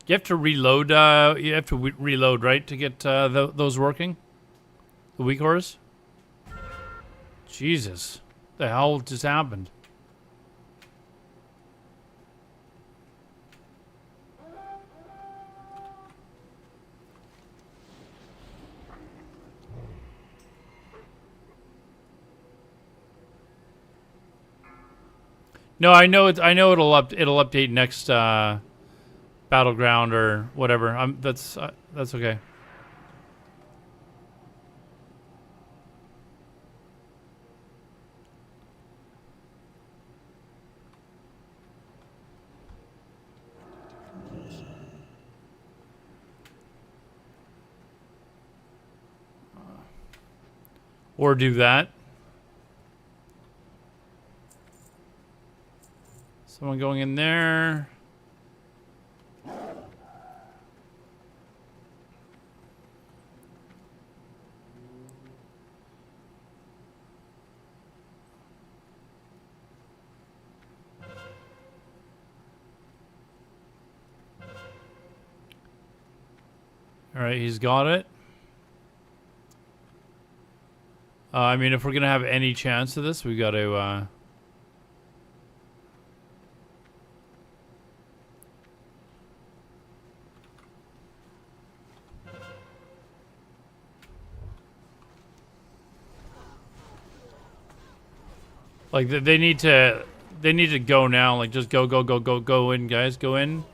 You have to reload. You have to reload, right, to get those working. The weak ores. Jesus, the hell just happened? No, I know it. I know it'll update next battleground or whatever. That's okay. Or do that. Someone going in there. All right, he's got it. I mean, if we're gonna have any chance of this, we got to. Like they need to go now. Like just go in, guys, go in.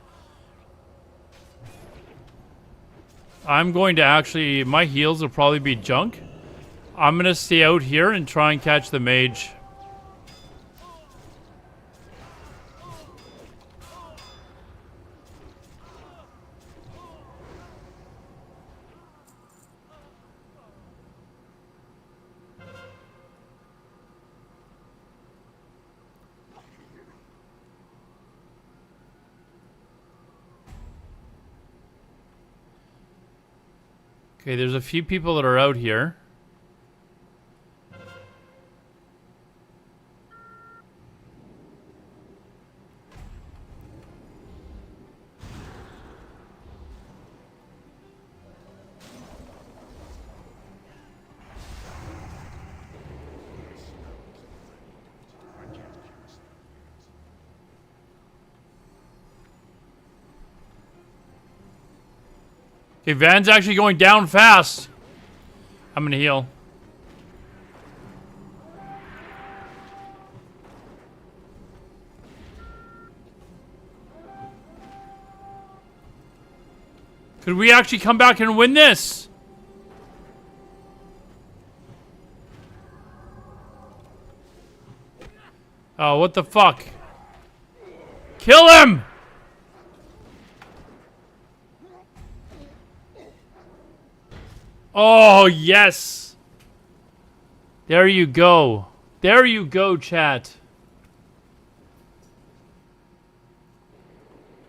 I'm going to actually. My heals will probably be junk. I'm gonna stay out here and try and catch the mage. Okay, there's a few people that are out here. Okay, Van's actually going down fast. I'm gonna heal. Could we actually come back and win this? Oh, what the fuck? Kill him! Oh, yes. There you go. There you go, chat.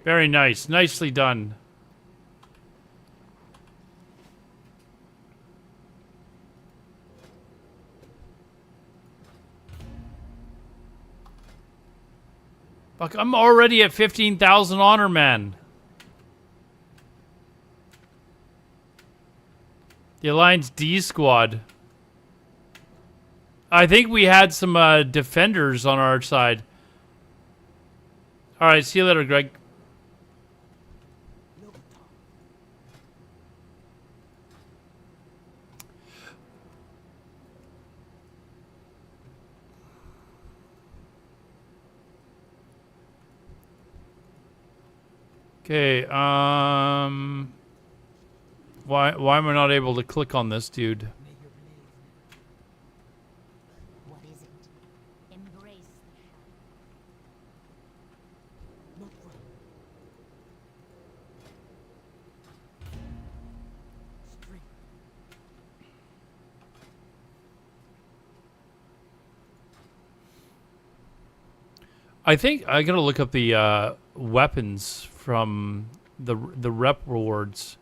Very nice. Nicely done. Fuck, I'm already at 15,000 honor, man. The Alliance D squad. I think we had some defenders on our side. Alright, see you later, Greg. Okay, why am I not able to click on this dude? What is it? Embrace the shadow. Not well. Strength. I think I gotta look up the weapons from the rep rewards.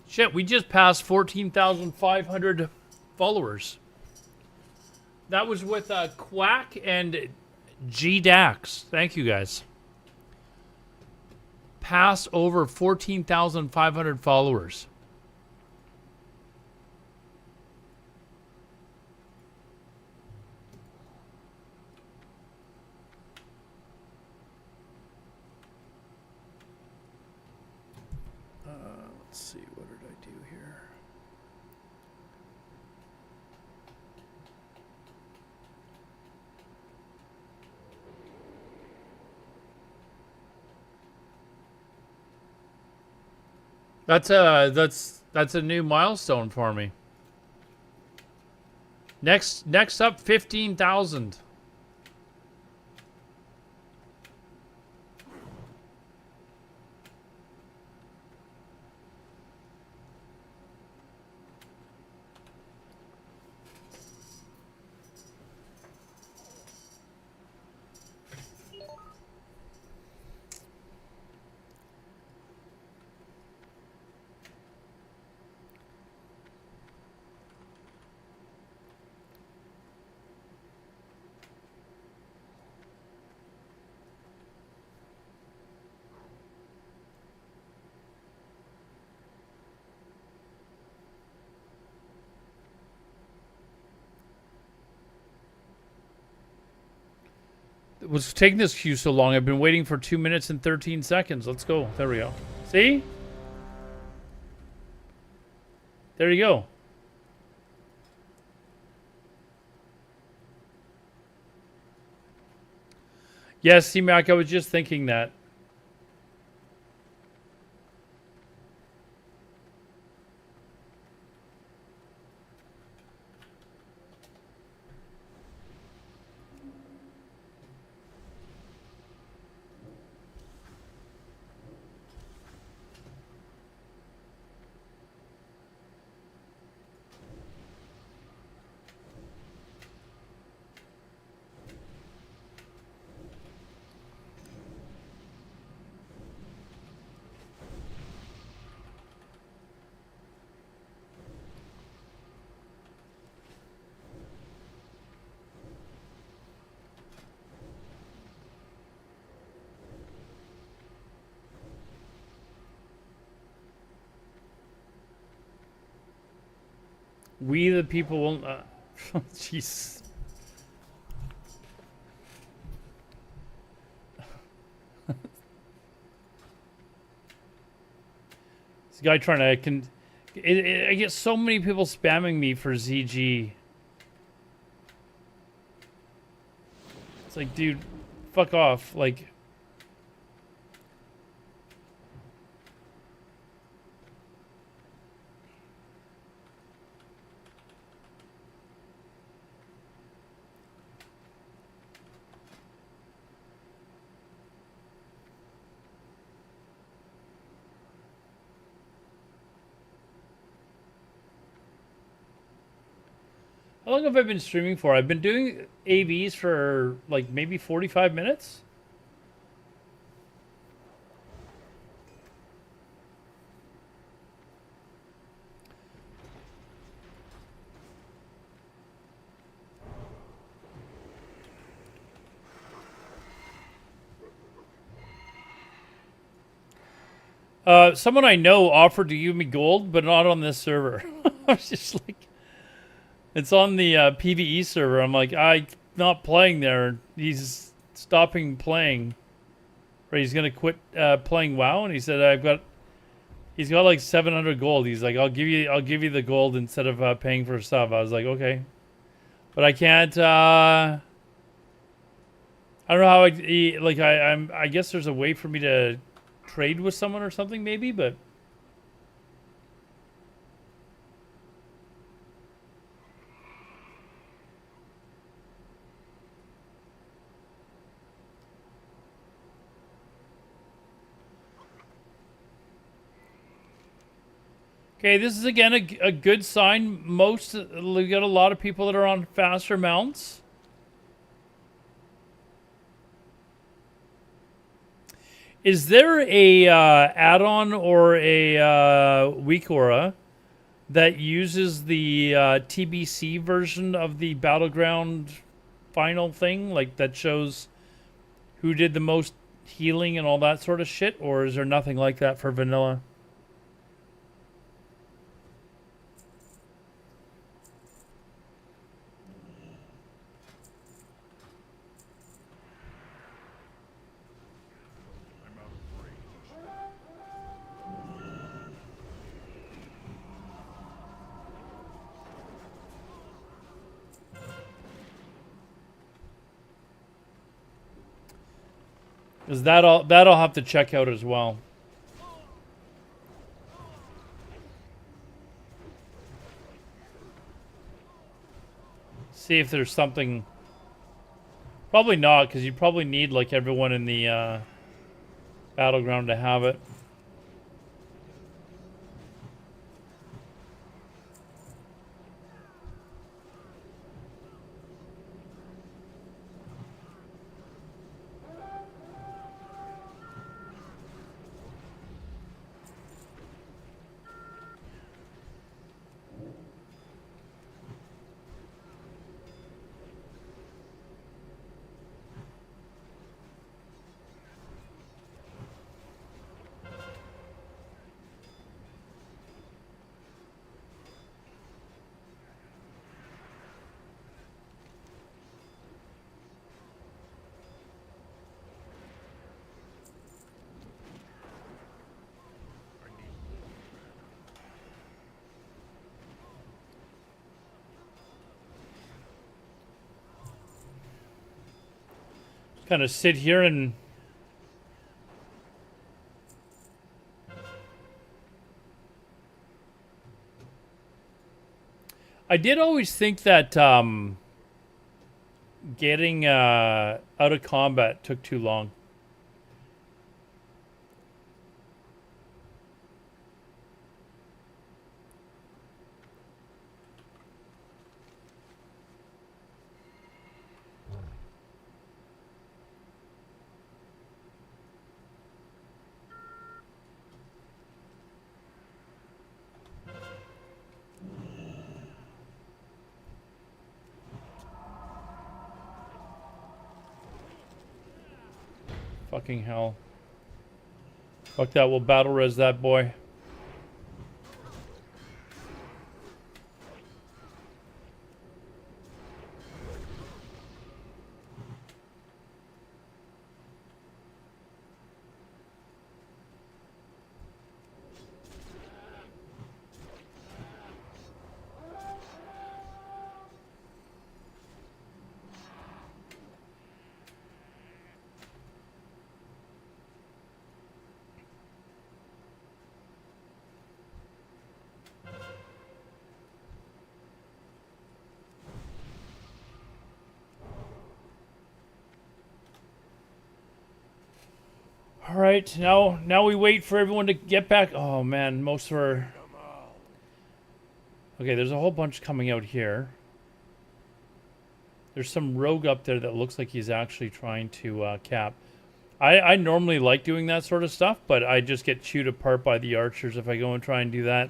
Shit, we just passed 14,500 followers. That was with Quack and G Dax. Thank you guys. Passed over 14,500 followers. Let's see, what did I do here? That's a new milestone for me. Next up, 15,000. What's taking this queue so long? I've been waiting for 2 minutes and 13 seconds. Let's go. There we go. See? There you go. Yes, C-Mac, I was just thinking that. We the people won't. Jeez. This guy trying to I get so many people spamming me for ZG. It's like, dude, fuck off. Like. How long have I been streaming for? I've been doing AVs for like maybe 45 minutes. Someone I know offered to give me gold, but not on this server. I was just like, it's on the PvE server. I'm like, I'm not playing there. He's stopping playing. Right, he's gonna quit playing WoW, and he said he's got like 700 gold. He's like, I'll give you the gold instead of paying for stuff. I was like, okay, but I can't. I don't know how I guess there's a way for me to trade with someone or something maybe, but. Okay, this is again a good sign. We got a lot of people that are on faster mounts. Is there a add-on or a weak aura that uses the TBC version of the battleground final thing, like that shows who did the most healing and all that sort of shit, or is there nothing like that for vanilla? I'm out of range. 'Cause that'll have to check out as well. See if there's something. Probably not, because you probably need like everyone in the battleground to have it. Kind of sit here and I did always think that getting out of combat took too long. Fucking hell. Fuck that, we'll battle res that boy. All right, now we wait for everyone to get back. Oh man, most of our. Okay, there's a whole bunch coming out here. There's some rogue up there that looks like he's actually trying to cap. I normally like doing that sort of stuff, but I just get chewed apart by the archers if I go and try and do that.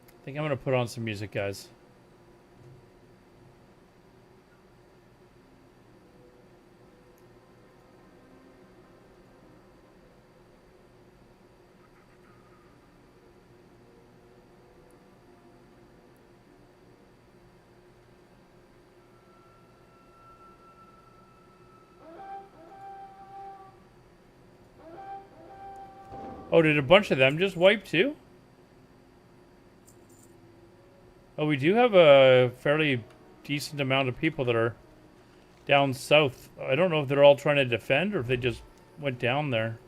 I think I'm gonna put on some music, guys. Oh, did a bunch of them just wipe too? Oh, we do have a fairly decent amount of people that are down south. I don't know if they're all trying to defend or if they just went down there.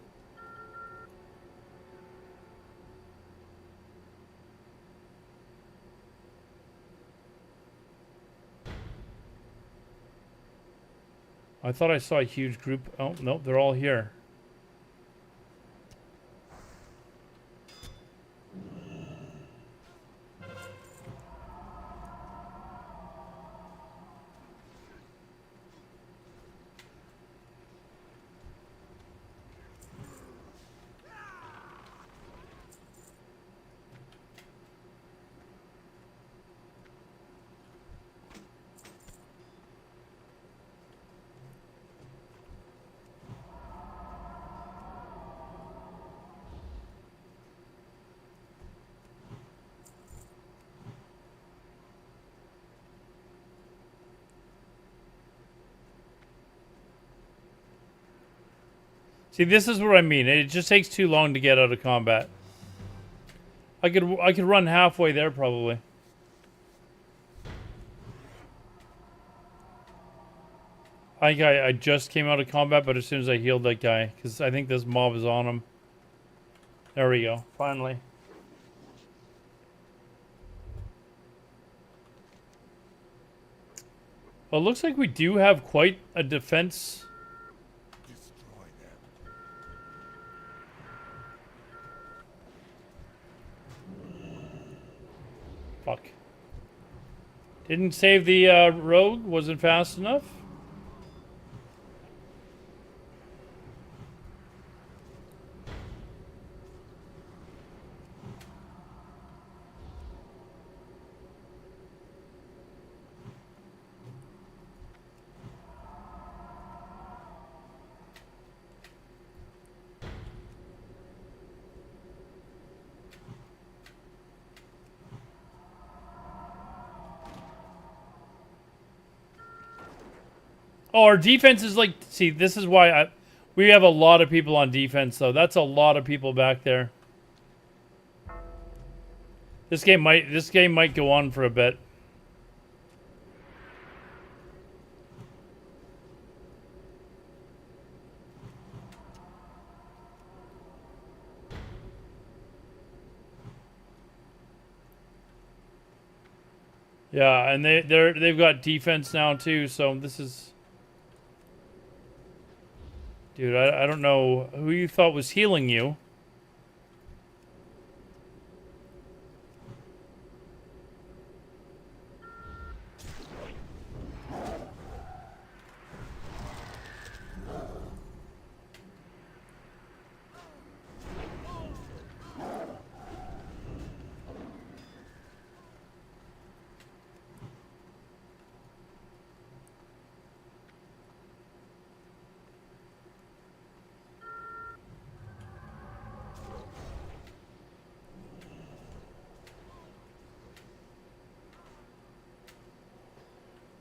I thought I saw a huge group. Oh, no, they're all here. See, this is what I mean. It just takes too long to get out of combat. I could run halfway there probably. I just came out of combat, but as soon as I healed that guy, because I think this mob is on him. There we go. Finally. Well, it looks like we do have quite a defense. Destroy them. Fuck. Didn't save the rogue. Wasn't fast enough. Oh, our defense is like, see, this is why we have a lot of people on defense, though. That's a lot of people back there. This game might go on for a bit. Yeah, and they've got defense now too, so this is. Dude, I don't know who you thought was healing you.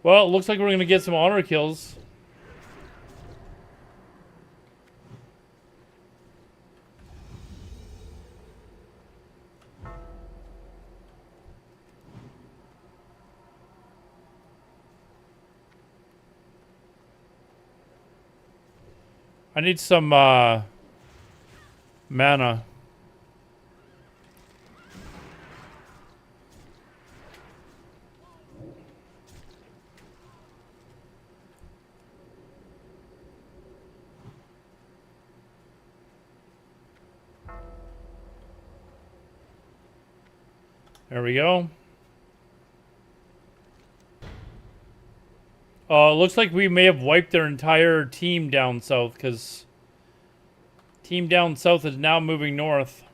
Well, it looks like we're gonna get some honor kills. I need some mana. There we go. Looks like we may have wiped their entire team down south, because team down south is now moving north.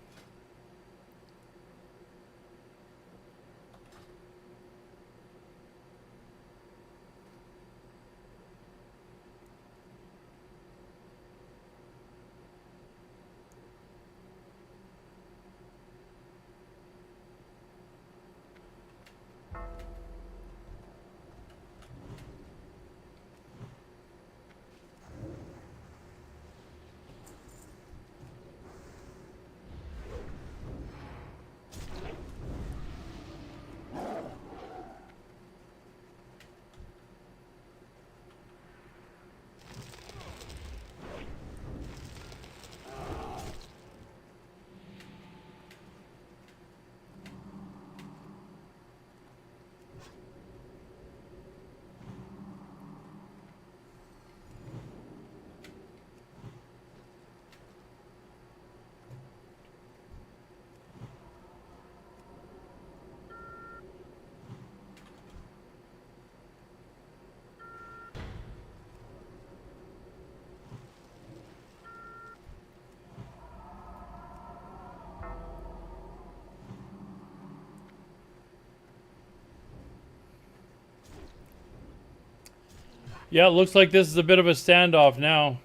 Yeah, it looks like this is a bit of a standoff now.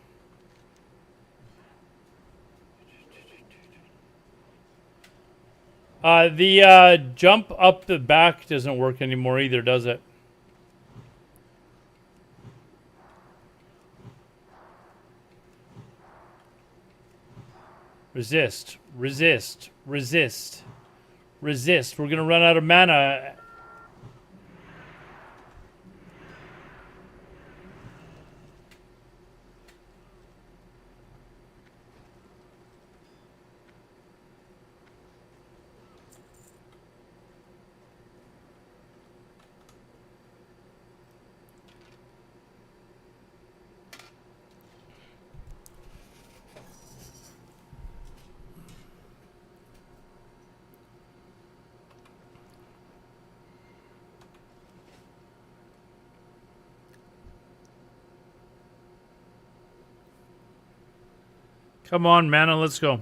The jump up the back doesn't work anymore either, does it? Resist, resist, resist, resist. We're gonna run out of mana. Come on, mana, let's go.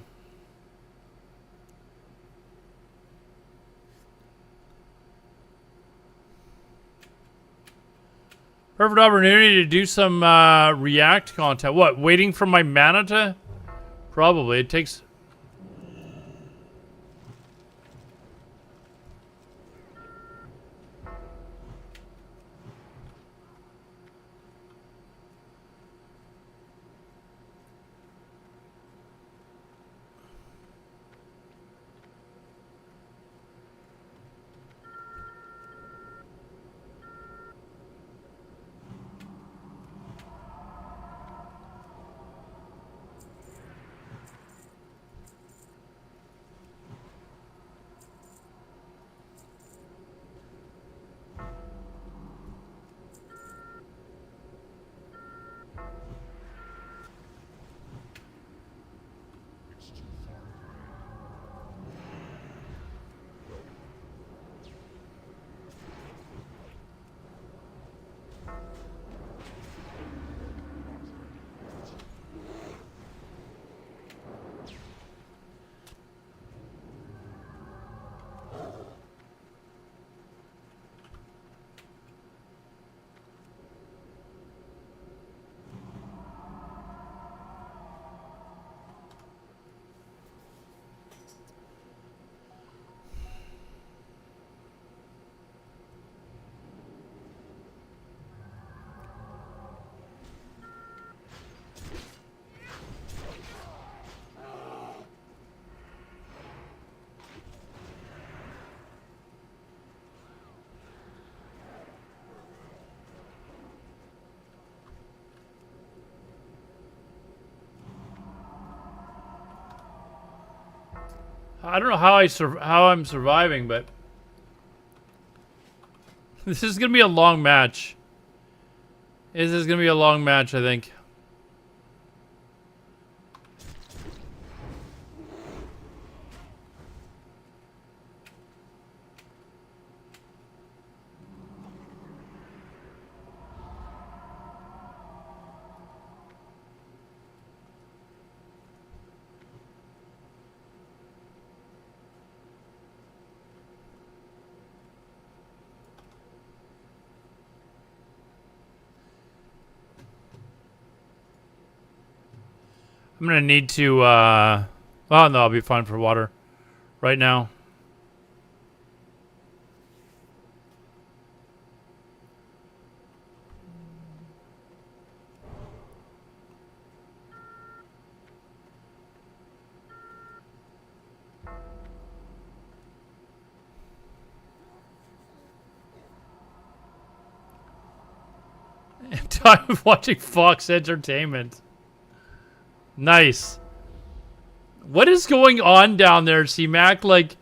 Perfect opportunity to do some React content. What, waiting for my mana to? Probably. It takes... It's too far away. I don't know how how I'm surviving, but this is gonna be a long match. This is gonna be a long match, I think. I'm gonna need to, well, no, I'll be fine for water right now. Time of watching Fox Entertainment. Nice. What is going on down there, C-Mac? Like,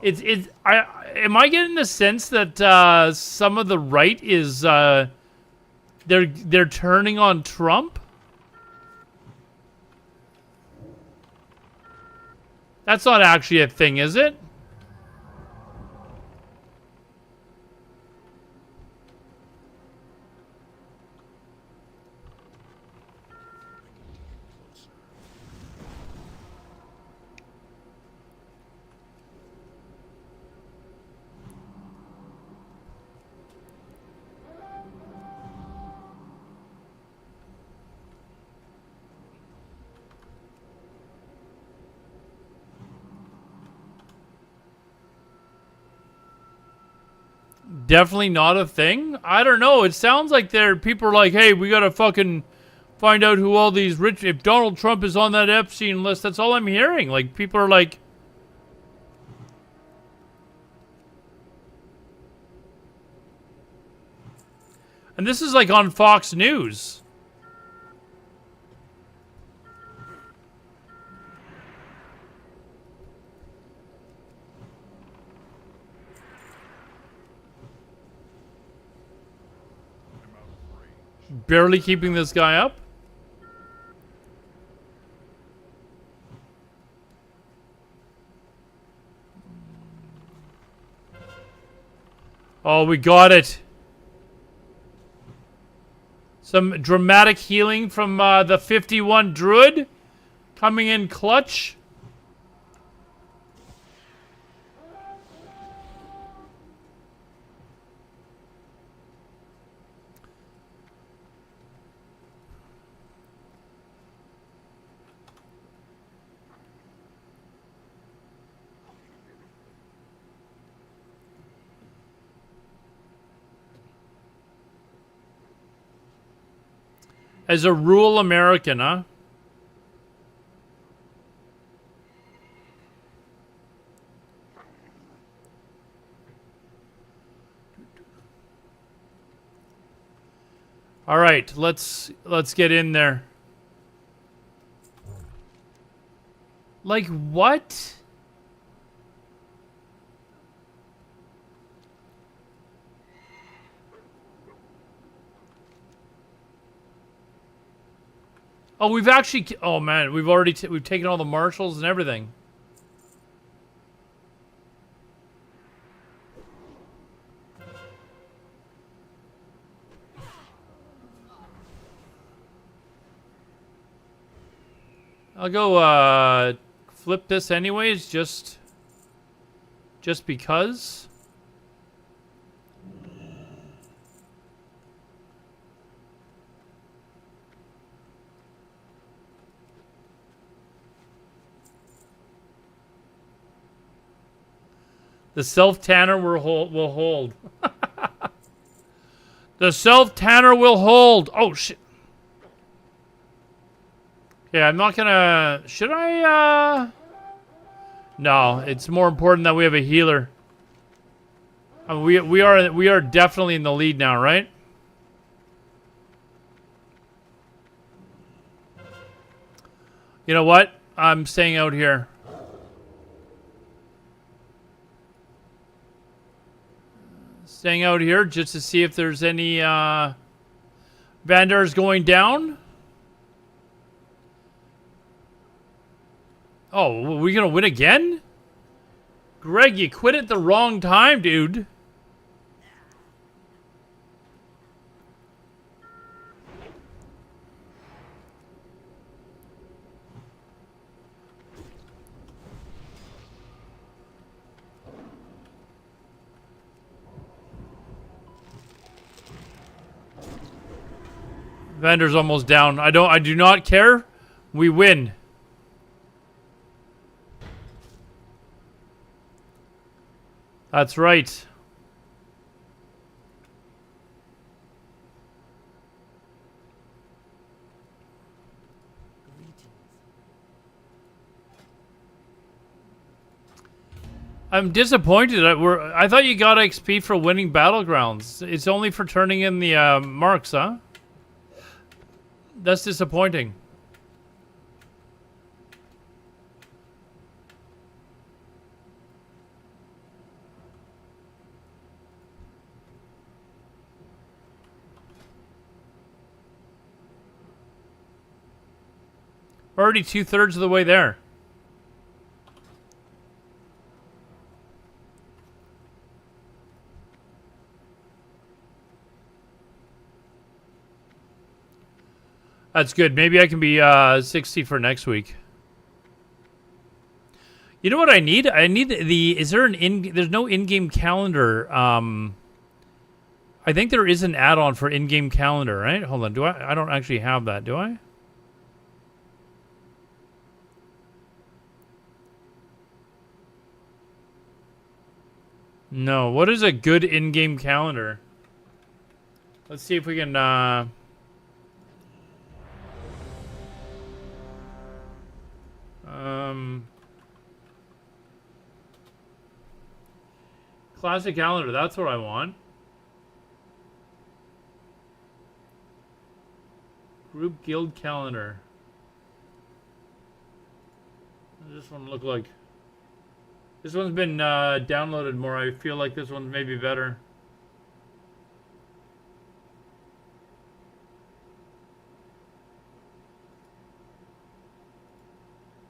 am I getting the sense that some of the right is they're turning on Trump? That's not actually a thing, is it? definitely not a thing? I don't know. It sounds like people are like, hey, we gotta fucking find out who all these rich... If Donald Trump is on that Epstein list, that's all I'm hearing. Like, people are like... And this is like on Fox News. Barely keeping this guy up. Oh, we got it. Some dramatic healing from the 51 Druid. Coming in clutch. As a rural American, huh? All right, let's get in there. Like what? Oh, we've actually... Oh, man. We've already... we've taken all the marshals and everything. I'll go, flip this anyways, just because. The self-tanner will hold. The self-tanner will hold. Oh, shit. Yeah, I'm not gonna... Should I, No, it's more important that we have a healer. I mean, we are definitely in the lead now, right? You know what? I'm staying out here. Staying out here just to see if there's any Vandars going down. Oh, are we gonna win again? Greg, you quit at the wrong time, dude. Vander's almost down. I do not care. We win. That's right. I'm disappointed. I thought you got XP for winning battlegrounds. It's only for turning in the marks, huh? That's disappointing. We're already 2/3 of the way there. That's good. Maybe I can be 60 for next week. You know what I need? I need the... Is there an there's no in-game calendar. I think there is an add-on for in-game calendar, right? Hold on. I don't actually have that, do I? No. What is a good in-game calendar? Let's see if we can, classic calendar, that's what I want. Group guild calendar. What does this one look like? This one's been downloaded more. I feel like this one's maybe better.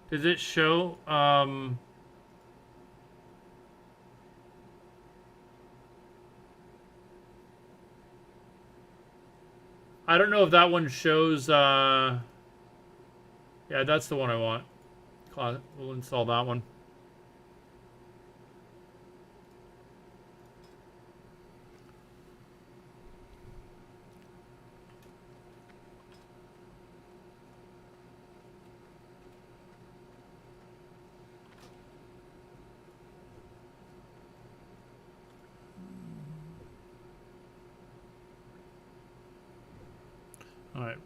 Does it show I don't know if that one shows yeah, that's the one I want. We'll install that one. All right.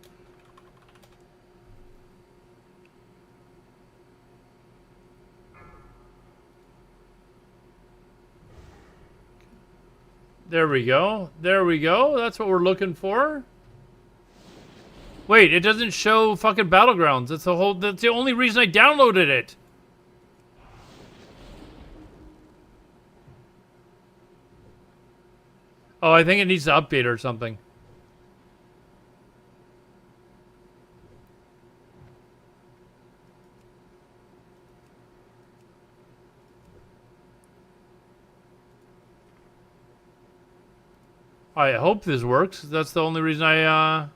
There we go. There we go. That's what we're looking for. Wait, it doesn't show fucking Battlegrounds. That's the only reason I downloaded it. Oh, I think it needs to update or something. I hope this works. That's the only reason I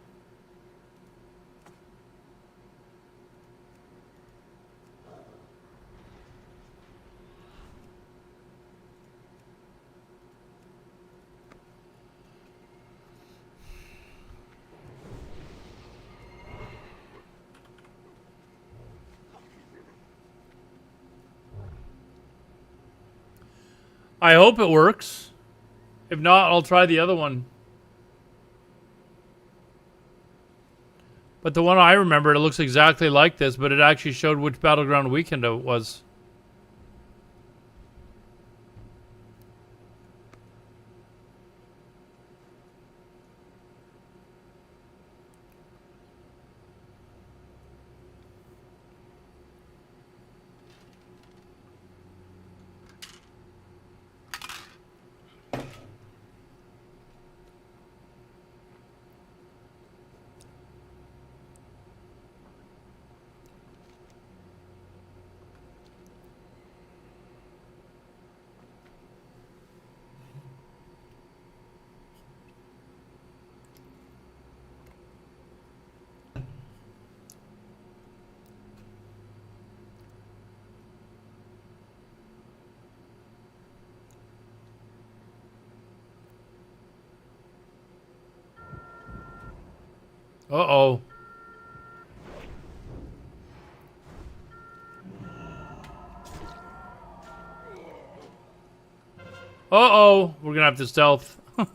hope it works. If not, I'll try the other one. But the one I remember, it looks exactly like this, but it actually showed which Battleground weekend it was. Uh-oh. Uh-oh. We're gonna have to stealth. We're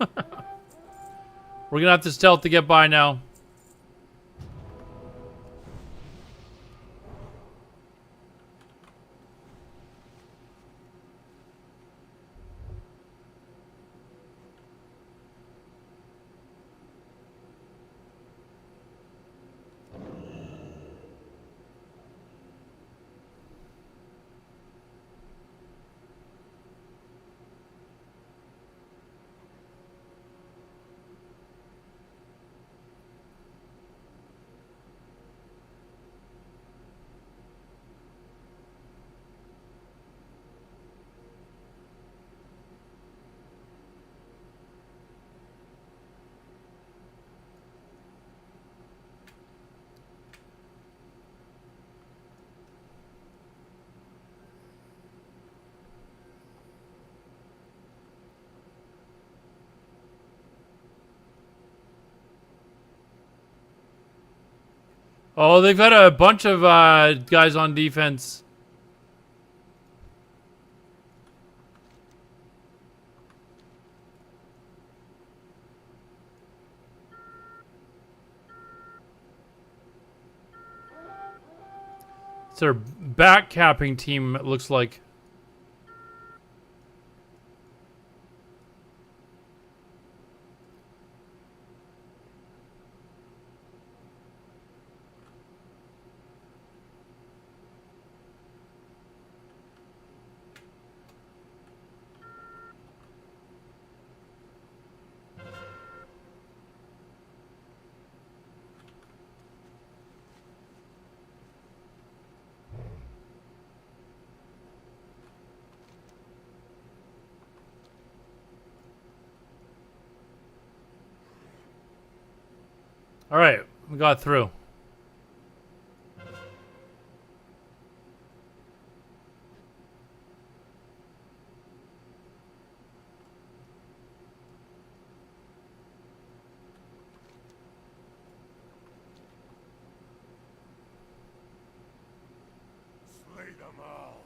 gonna have to stealth to get by now. Oh, they've got a bunch of guys on defense. their back capping team, it looks like. All right, we got through. Slay them all.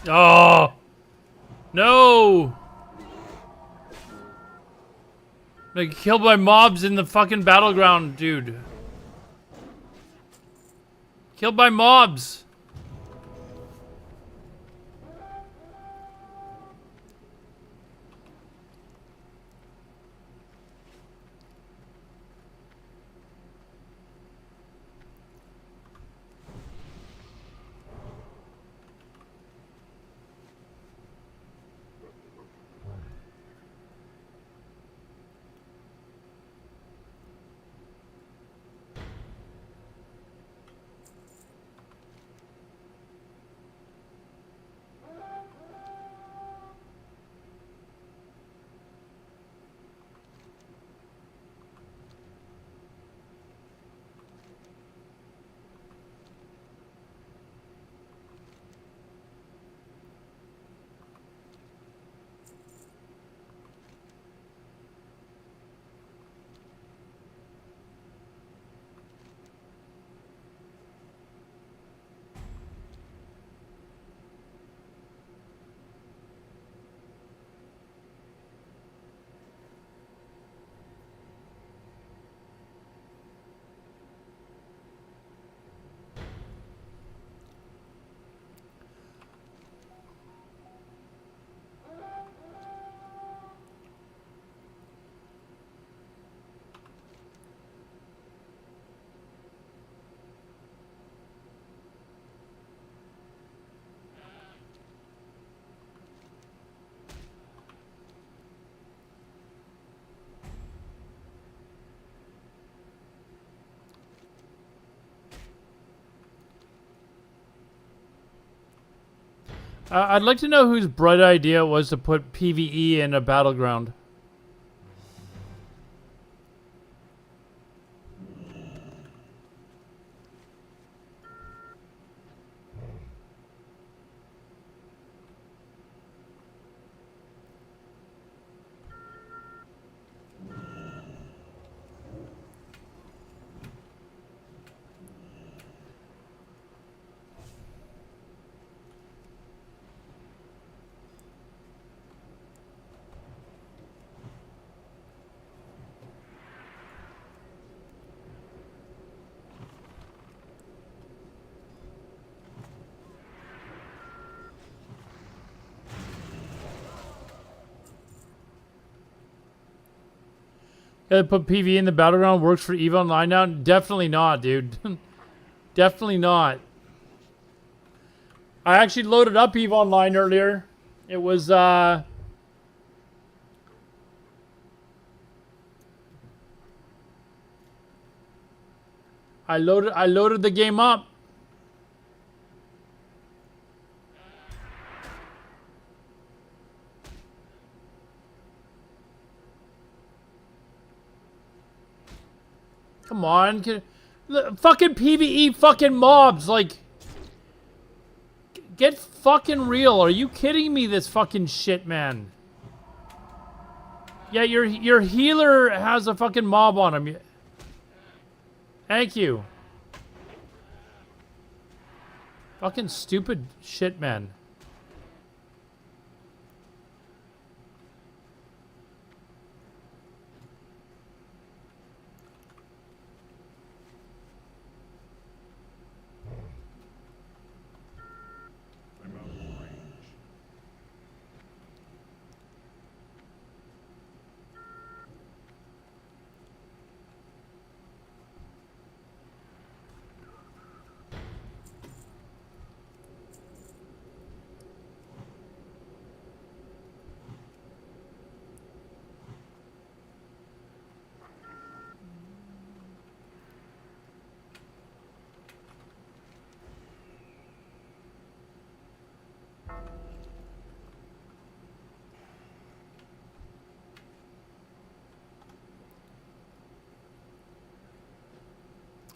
Oh no! Like killed by mobs in the fucking battleground, dude. Killed by mobs. I'd like to know whose bright idea it was to put PvE in a battleground. Put PvE in the battleground works for EVE Online now? Definitely not, dude. Definitely not. I actually loaded up EVE Online earlier. It was I loaded the game up. Come on. Fucking PvE fucking mobs. Like, get fucking real. Are you kidding me, this fucking shit, man? Yeah, your healer has a fucking mob on him. Thank you. Fucking stupid shit, man. I'm out of range.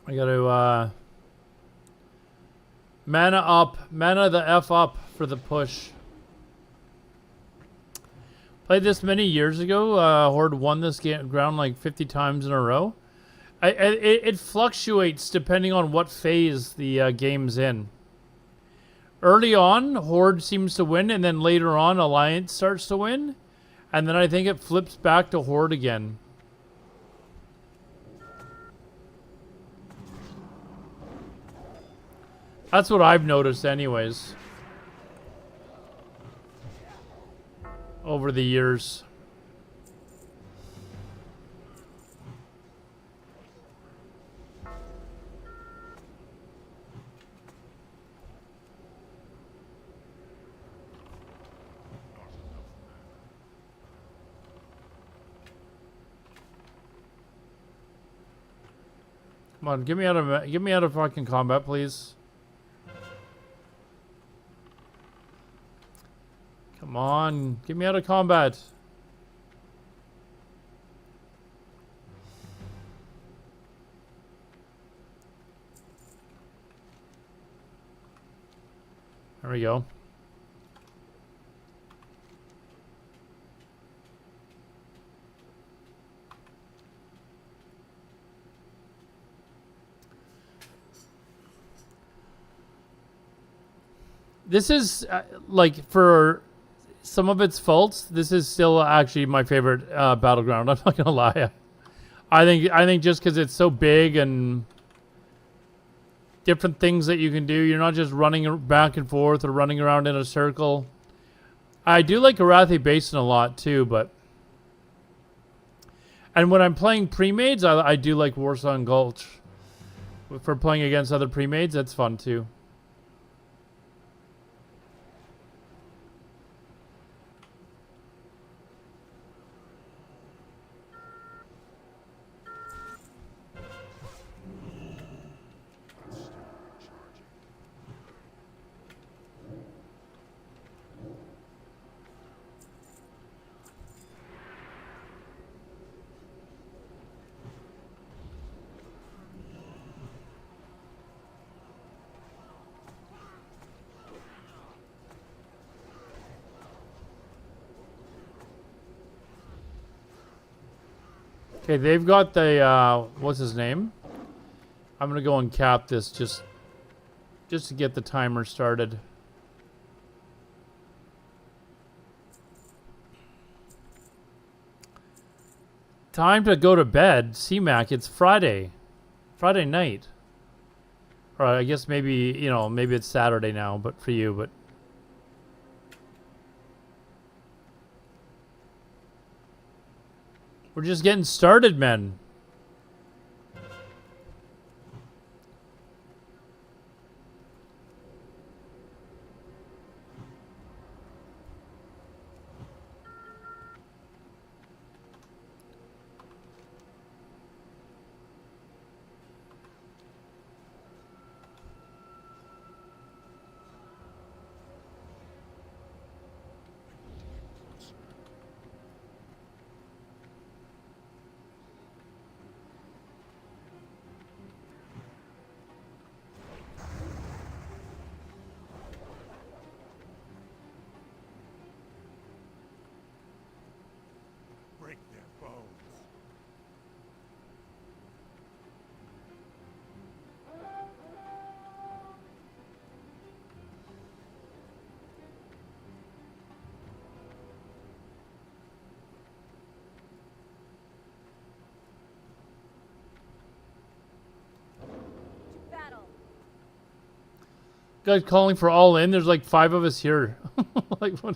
I gotta, mana up. Mana the F up for the push. Played this many years ago. Horde won this ground like 50 times in a row. It fluctuates depending on what phase the game's in. Early on, Horde seems to win, and then later on, Alliance starts to win. And then I think it flips back to Horde again. That's what I've noticed anyways. Over the years. Come on, get me out of fucking combat, please. Come on, get me out of combat. There we go. This is like, for some of its faults, this is still actually my favorite battleground. I'm not gonna lie. I think just because it's so big and different things that you can do, you're not just running back and forth or running around in a circle. I do like Arathi Basin a lot too, and when I'm playing pre-mades, I do like Warsong Gulch. For playing against other pre-mades, that's fun too. Okay, they've got the, what's his name? I'm gonna go and cap this just to get the timer started. Time to go to bed. C-Mac, it's Friday. Friday night. Or I guess maybe, you know, maybe it's Saturday now, but for you, but... We're just getting started, men. Guys calling for all in. There's like 5 of us here. Like what?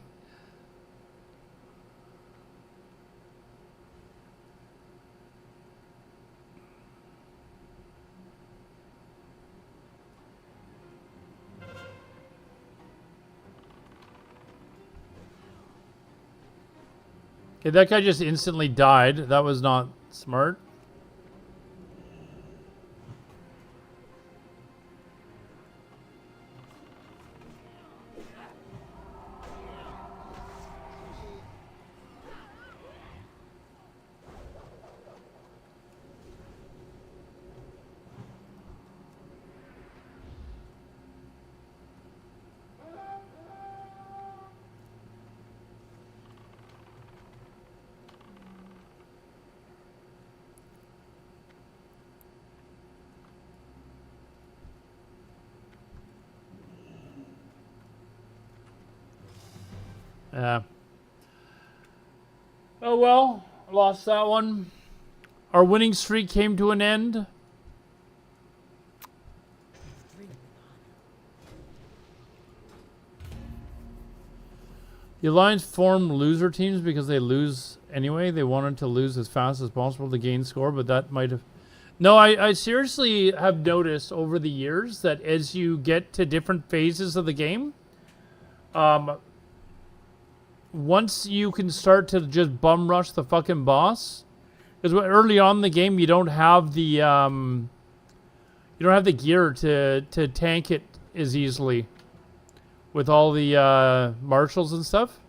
Okay, that guy just instantly died. That was not smart. Yeah. Oh well, lost that one. Our winning streak came to an end. The Alliance formed loser teams because they lose anyway. They wanted to lose as fast as possible to gain score, but that might have... No, I seriously have noticed over the years that as you get to different phases of the game, once you can start to just bum rush the fucking boss, because early on in the game you don't have the gear to tank it as easily with all the marshals and stuff.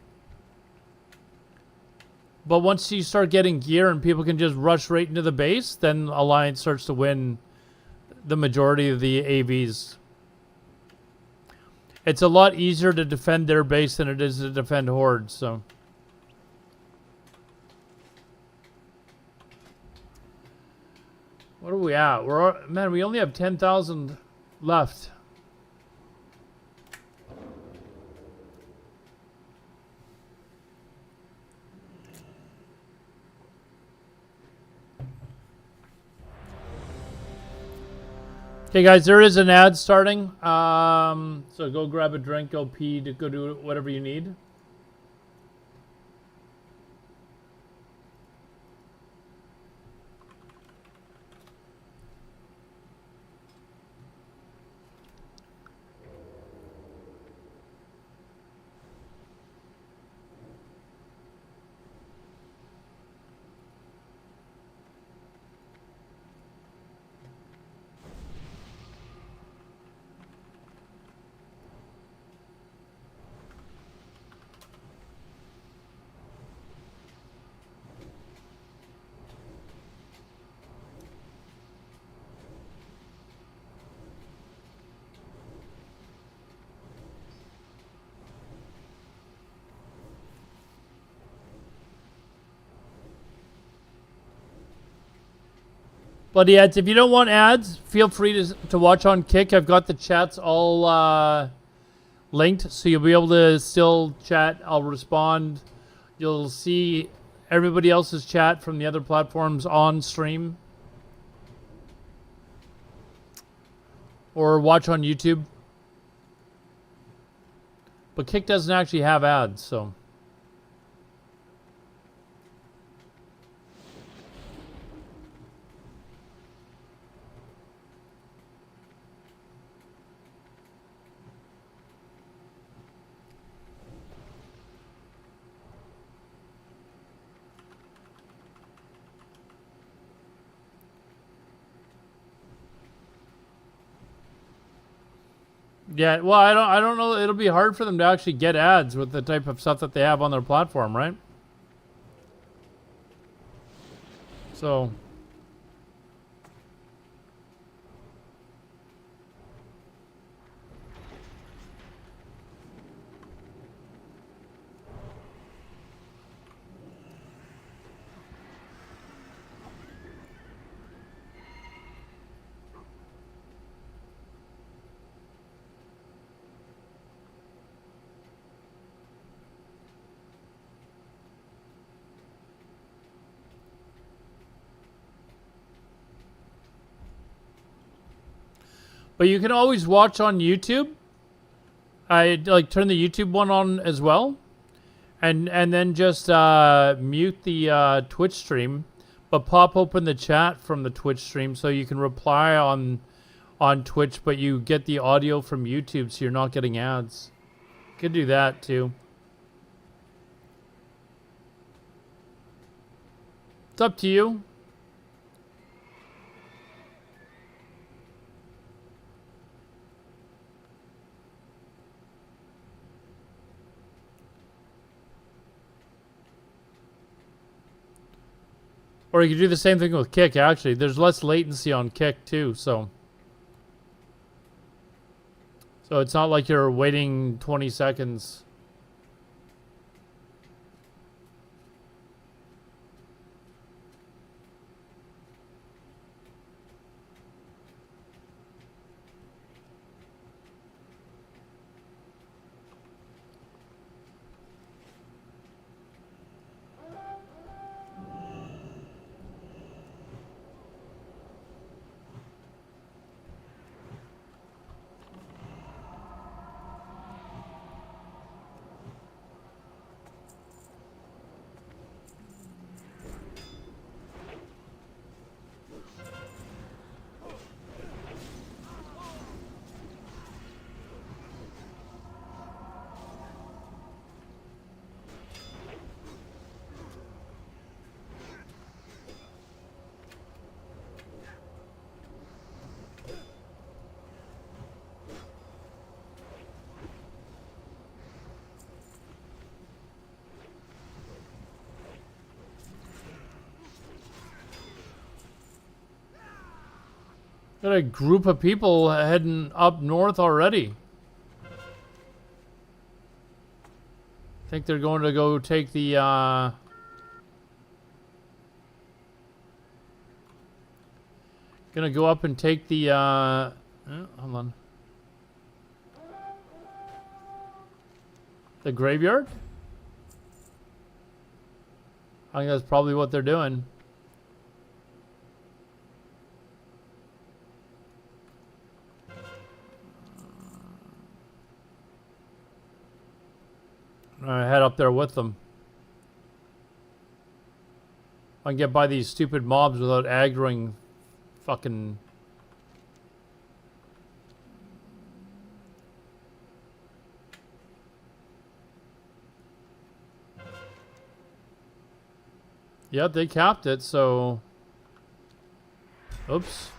But once you start getting gear and people can just rush right into the base, then Alliance starts to win the majority of the AVs. It's a lot easier to defend their base than it is to defend hordes, so. What are we at? Man, we only have 10,000 left. Okay, guys, there is an ad starting. So go grab a drink, go pee, go do whatever you need. Bloody ads. If you don't want ads, feel free to watch on Kick. I've got the chats all linked, so you'll be able to still chat. I'll respond. You'll see everybody else's chat from the other platforms on stream. Or watch on YouTube. But Kick doesn't actually have ads, so... Yeah, well, I don't know. It'll be hard for them to actually get ads with the type of stuff that they have on their platform, right? So... But you can always watch on YouTube. I like turn the YouTube one on as well, and then just mute the Twitch stream, but pop open the chat from the Twitch stream so you can reply on Twitch, but you get the audio from YouTube, so you're not getting ads. Could do that too. It's up to you. Or you could do the same thing with Kick, actually. There's less latency on Kick, too, so... So it's not like you're waiting 20 seconds. Got a group of people heading up north already. Think they're going to go take the gonna go up and take the oh, hold on. The graveyard? I think that's probably what they're doing. I head up there with them. I can get by these stupid mobs without aggroing fucking... Yeah, they capped it, so... Oops.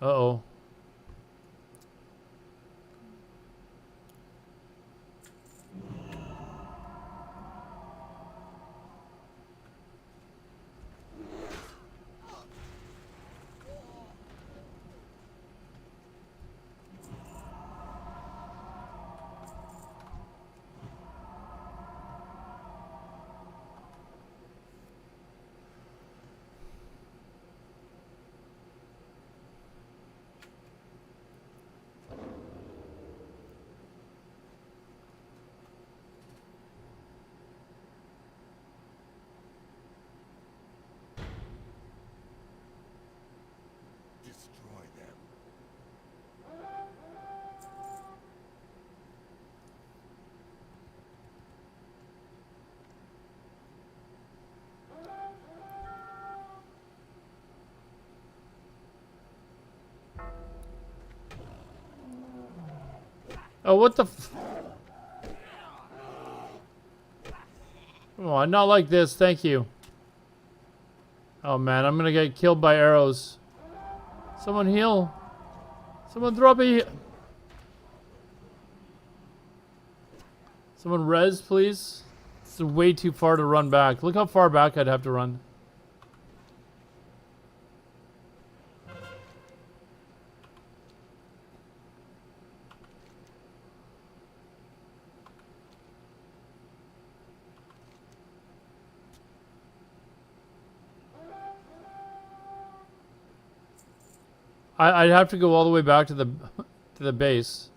Uh-oh. Destroy them. Oh, what the f... Come on, not like this, thank you. Oh man, I'm gonna get killed by arrows. Someone heal. Someone throw up a... Someone res, please. It's way too far to run back. Look how far back I'd have to run. I'd have to go all the way back to the base.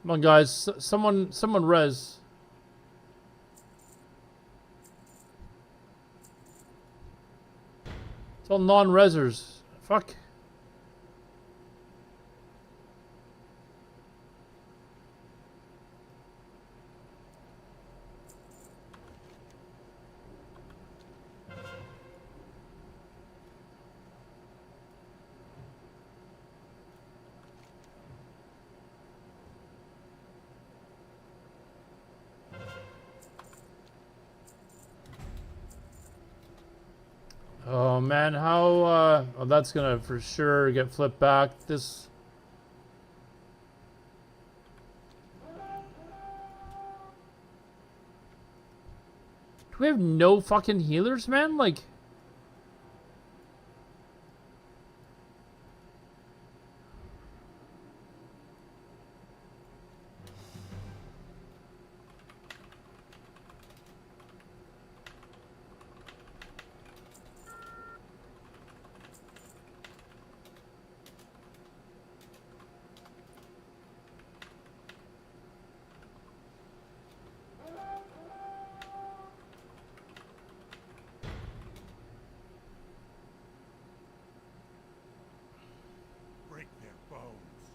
Come on, guys. Someone res. It's all non-resers. Fuck. Oh man, how oh, that's gonna for sure get flipped back. This do we have no fucking healers, man? Like Break their bones.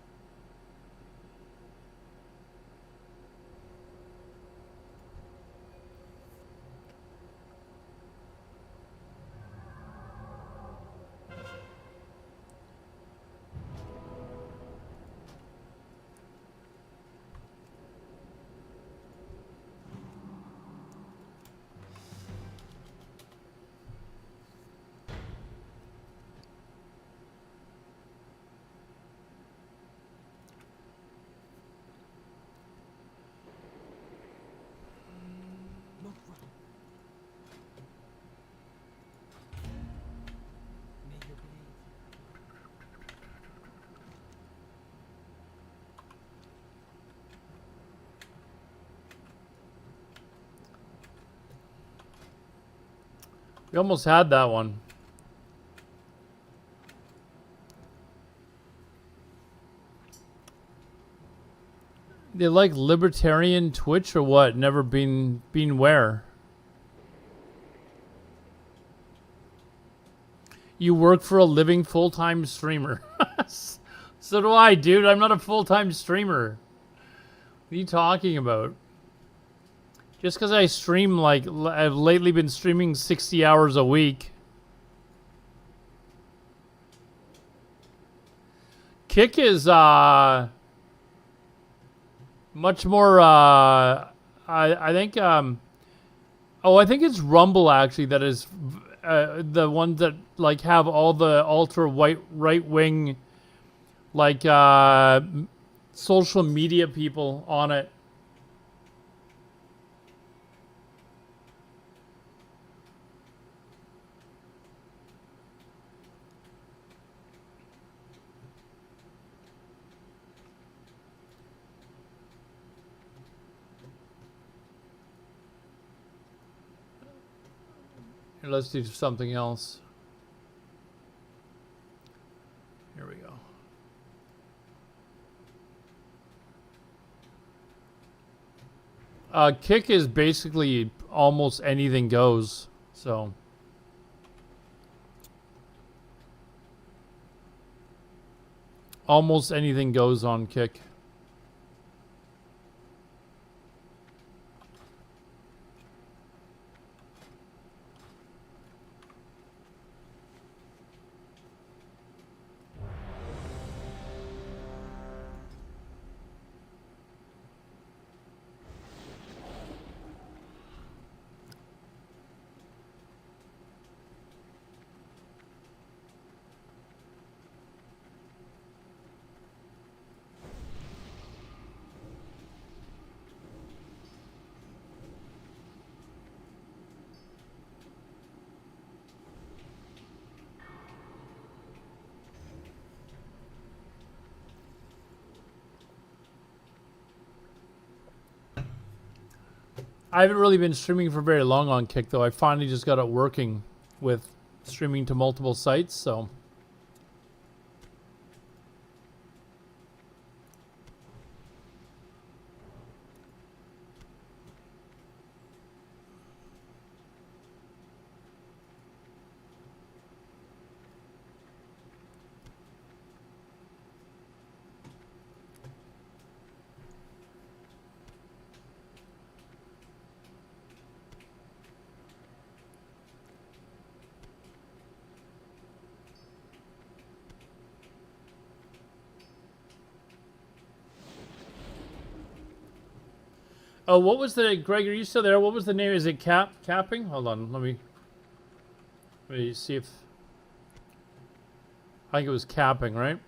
we almost had that one. They like libertarian Twitch or what? Never been where? You work for a living full-time streamer. So do I, dude. I'm not a full-time streamer. What are you talking about? Just because I stream, like, I've lately been streaming 60 hours a week. Kick is, much more, I think, oh, I think it's Rumble, actually, that is, the ones that, like, have all the ultra-white, right-wing, like, social media people on it. Here, let's do something else. Here we go. Kick is basically almost anything goes, so. Almost anything goes on Kick. I haven't really been streaming for very long on Kick, though. I finally just got it working with streaming to multiple sites, so. Oh, what was the Greg? Are you still there? What was the name? Is it capping? Hold on, let me see if I think it was capping, right?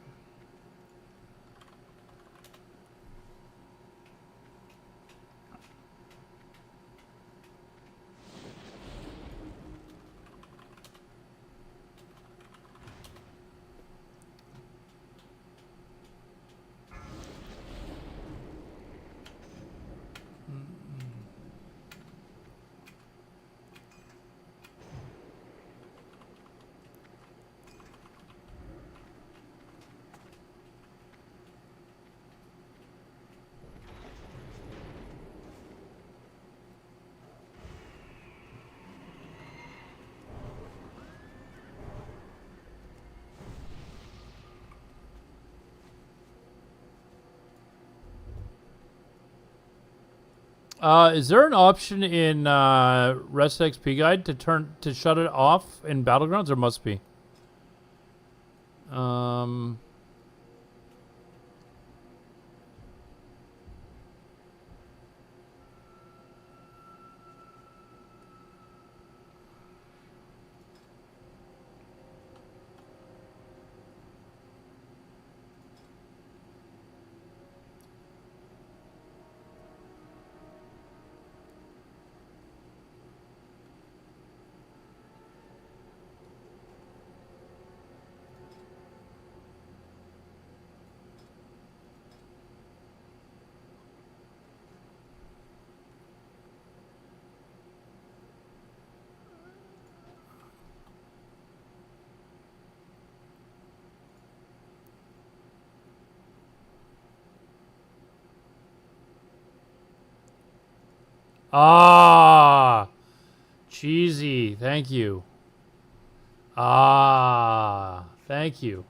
Is there an option in Rest XP Guide to shut it off in Battlegrounds? There must be. Ah, cheesy. Thank you. Ah, thank you.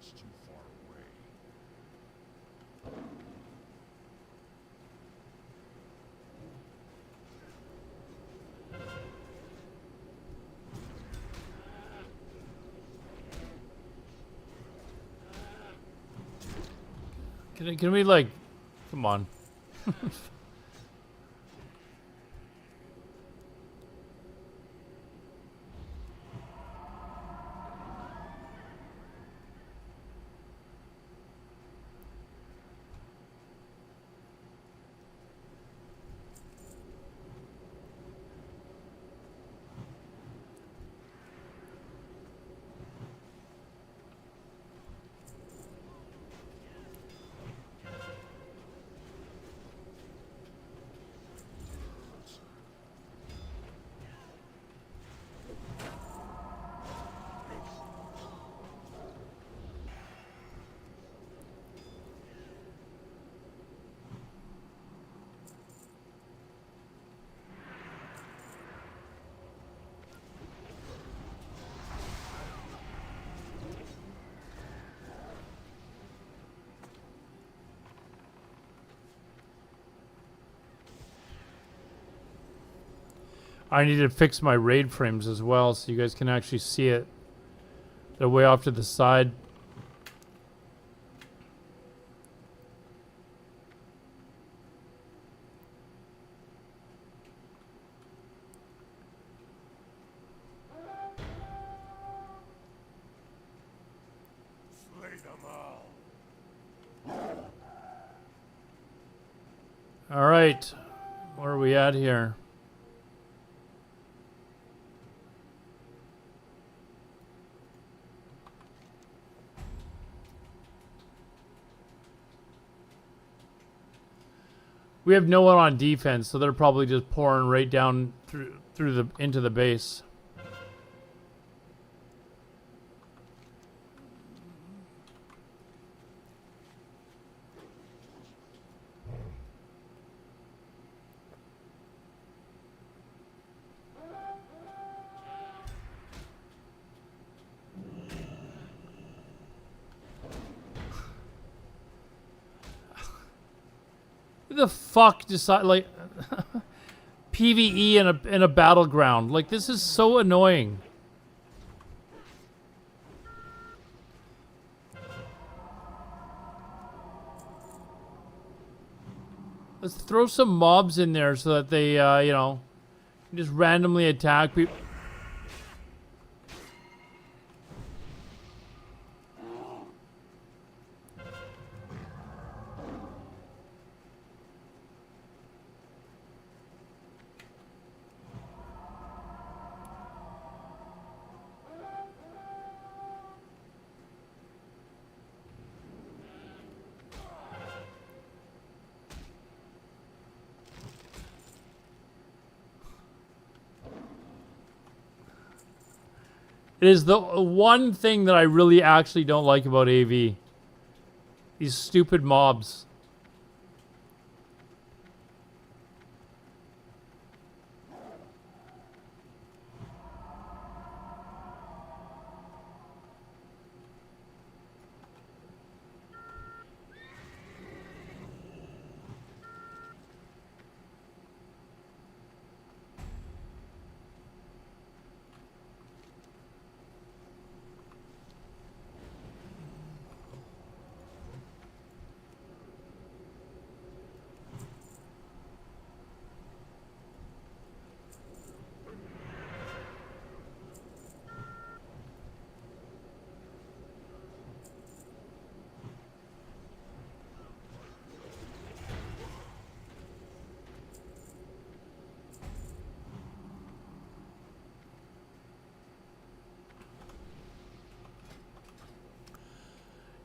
It's too far away. Can we like, come on. I need to fix my raid frames as well so you guys can actually see it. They're way off to the side. Slay them all. All right. Where are we at here? We have no one on defense, so they're probably just pouring right down through the into the base. the fuck decide like PvE in a battleground? Like this is so annoying. Let's throw some mobs in there so that they, you know, just randomly attack people. It is the one thing that I really actually don't like about AV. These stupid mobs.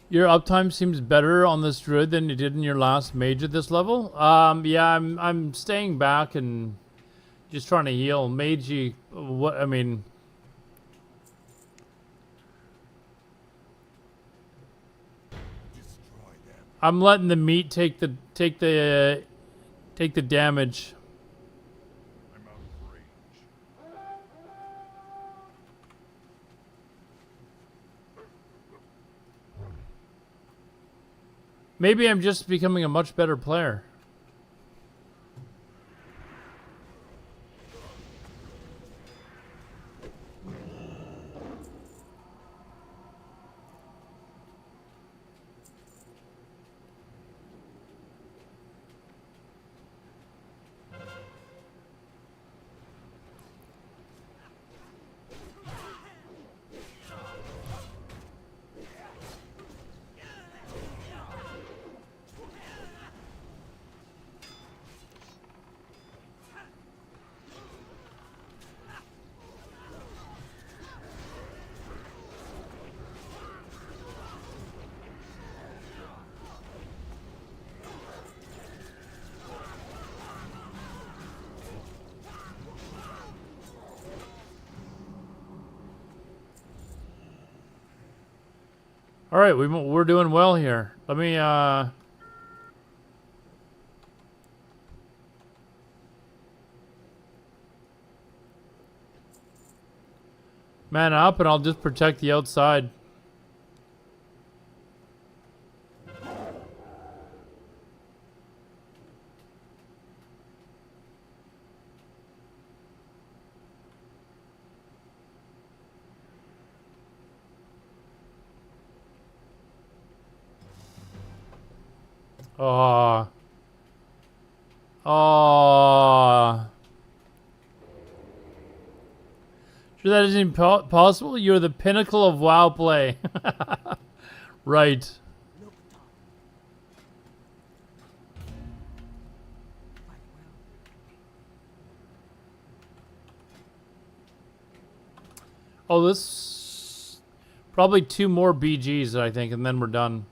Your uptime seems better on this druid than you did in your last mage at this level. Yeah, I'm staying back and just trying to heal. Mage, what I mean. I'm letting the meat take the damage. I'm out of range. Maybe I'm just becoming a much better player. All right, we're doing well here. Let me man up, and I'll just protect the outside. Oh. Oh. Sure that isn't possible? You're the pinnacle of WoW play. Right. Oh, this... Probably 2 more BGs, I think, and then we're done.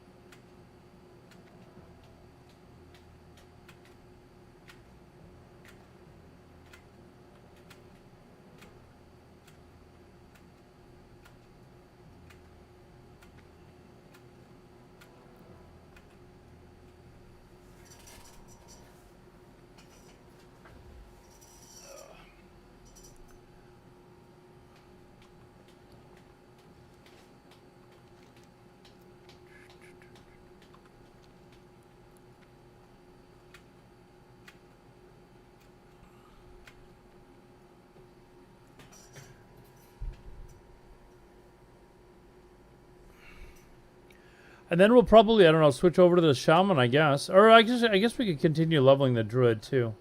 And then we'll probably, I don't know, switch over to the Shaman, I guess. Or I guess we could continue leveling the Druid too.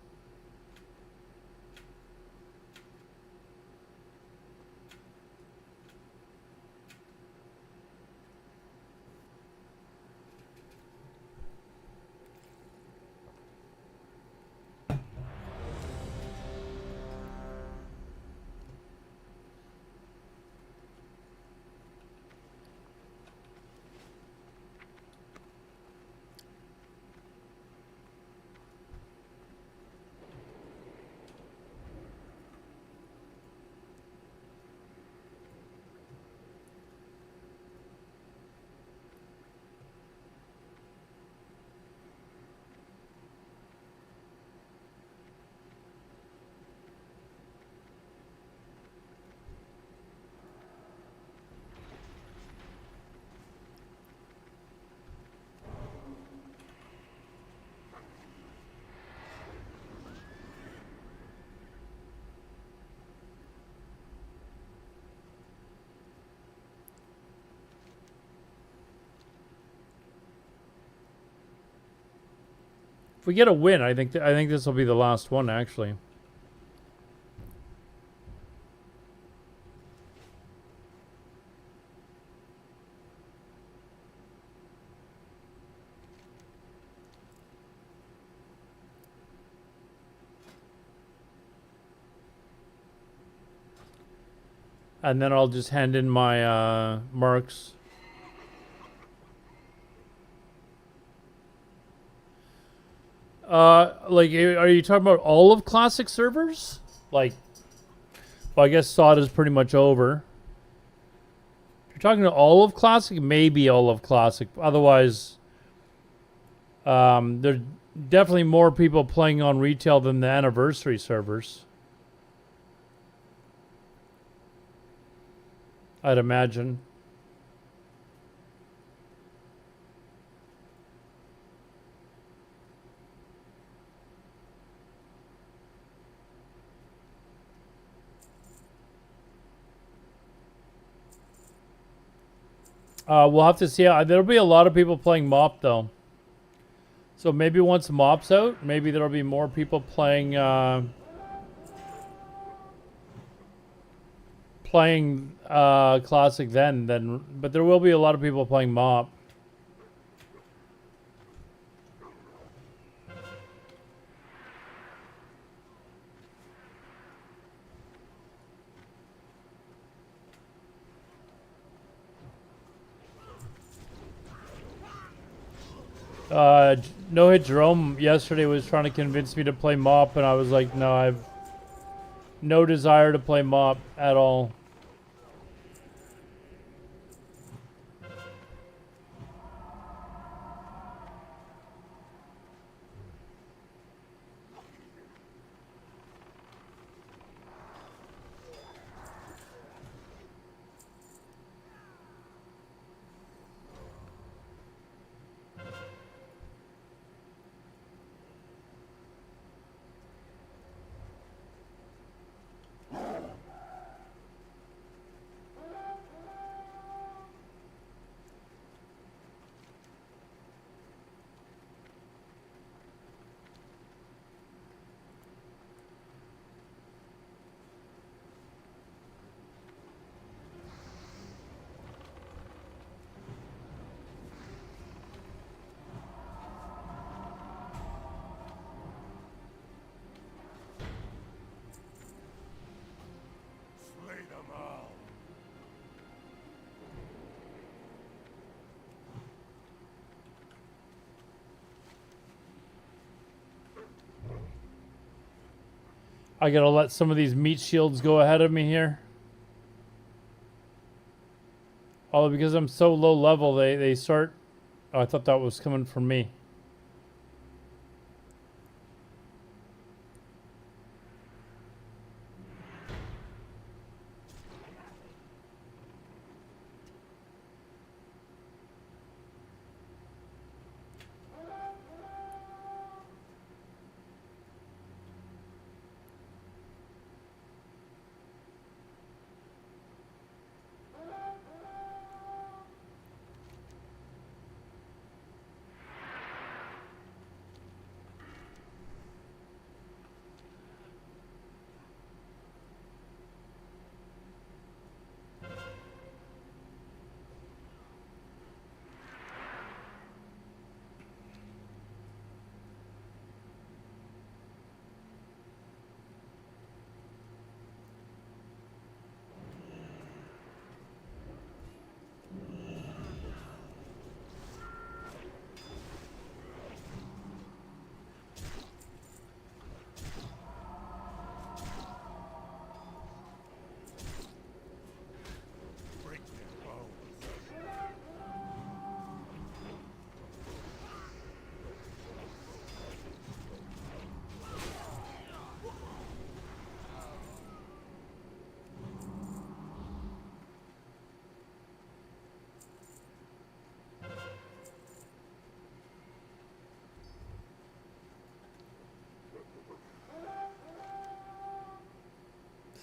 If we get a win, I think this will be the last one, actually. And then I'll just hand in my marks. Like, are you talking about all of Classic servers? Like, well, I guess SOD is pretty much over. If you're talking to all of Classic, maybe all of Classic. Otherwise, there's definitely more people playing on retail than the anniversary servers, I'd imagine. We'll have to see. There'll be a lot of people playing MOP, though. So maybe once MOP's out, maybe there'll be more people playing Classic then. But there will be a lot of people playing MOP. No Hit Jerome yesterday was trying to convince me to play MOP, and I was like, no, I've no desire to play MOP at all. Slay them all. I gotta let some of these meat shields go ahead of me here. Although because I'm so low level, they start... Oh, I thought that was coming from me.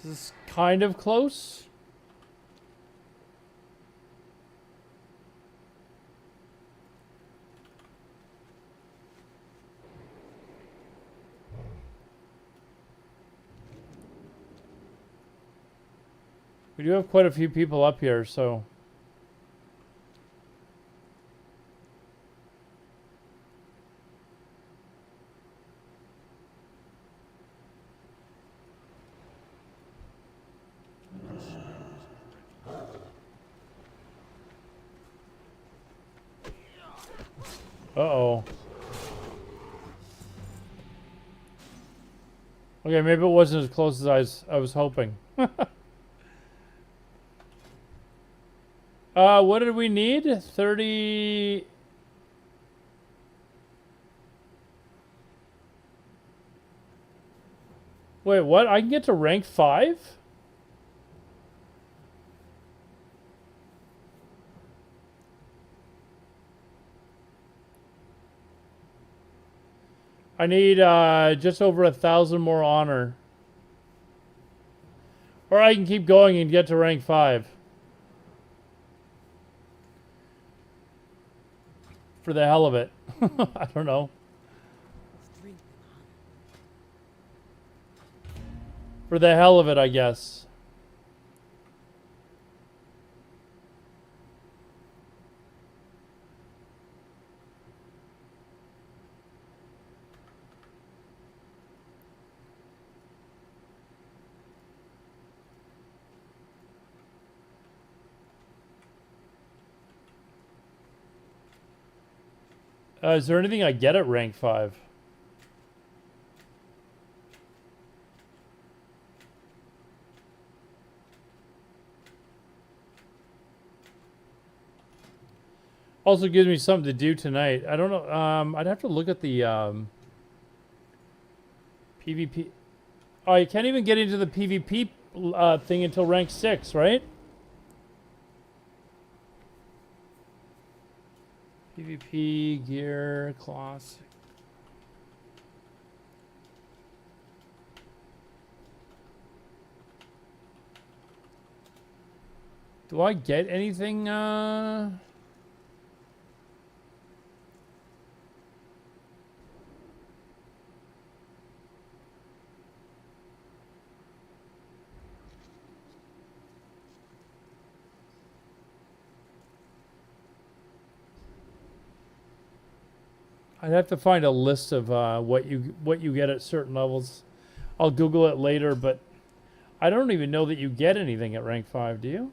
This is kind of close. We do have quite a few people up here, so... Uh-oh. Okay, maybe it wasn't as close as I was hoping. What did we need? 30... Wait, what? I can get to rank 5? I need just over 1,000 more honor. Or I can keep going and get to rank 5. For the hell of it. I don't know. For the hell of it, I guess. Is there anything I get at rank 5? Also gives me something to do tonight. I don't know. I'd have to look at the PvP. Oh, you can't even get into the PvP thing until rank 6, right? PvP gear classic. Do I get anything? I'd have to find a list of what you get at certain levels. I'll Google it later, but I don't even know that you get anything at rank 5, do you?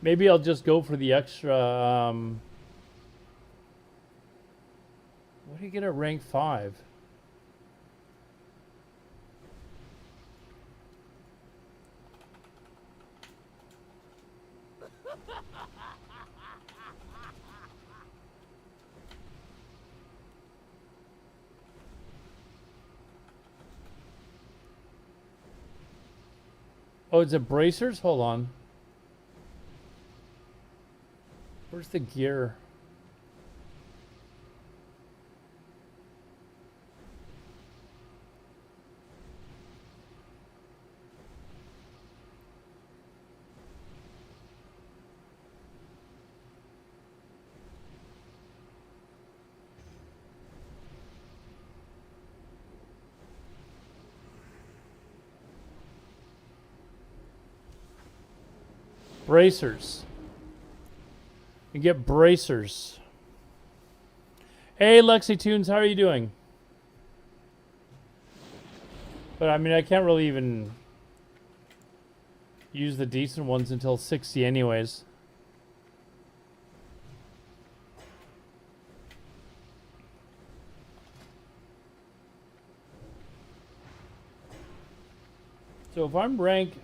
Maybe I'll just go for the extra. What do you get at rank 5? Oh, it's a bracers? Hold on. Where's the gear? Bracers. You get bracers. Hey, Lexi Tunes, how are you doing? But I mean, I can't really even use the decent ones until 60 anyways. So if I'm rank...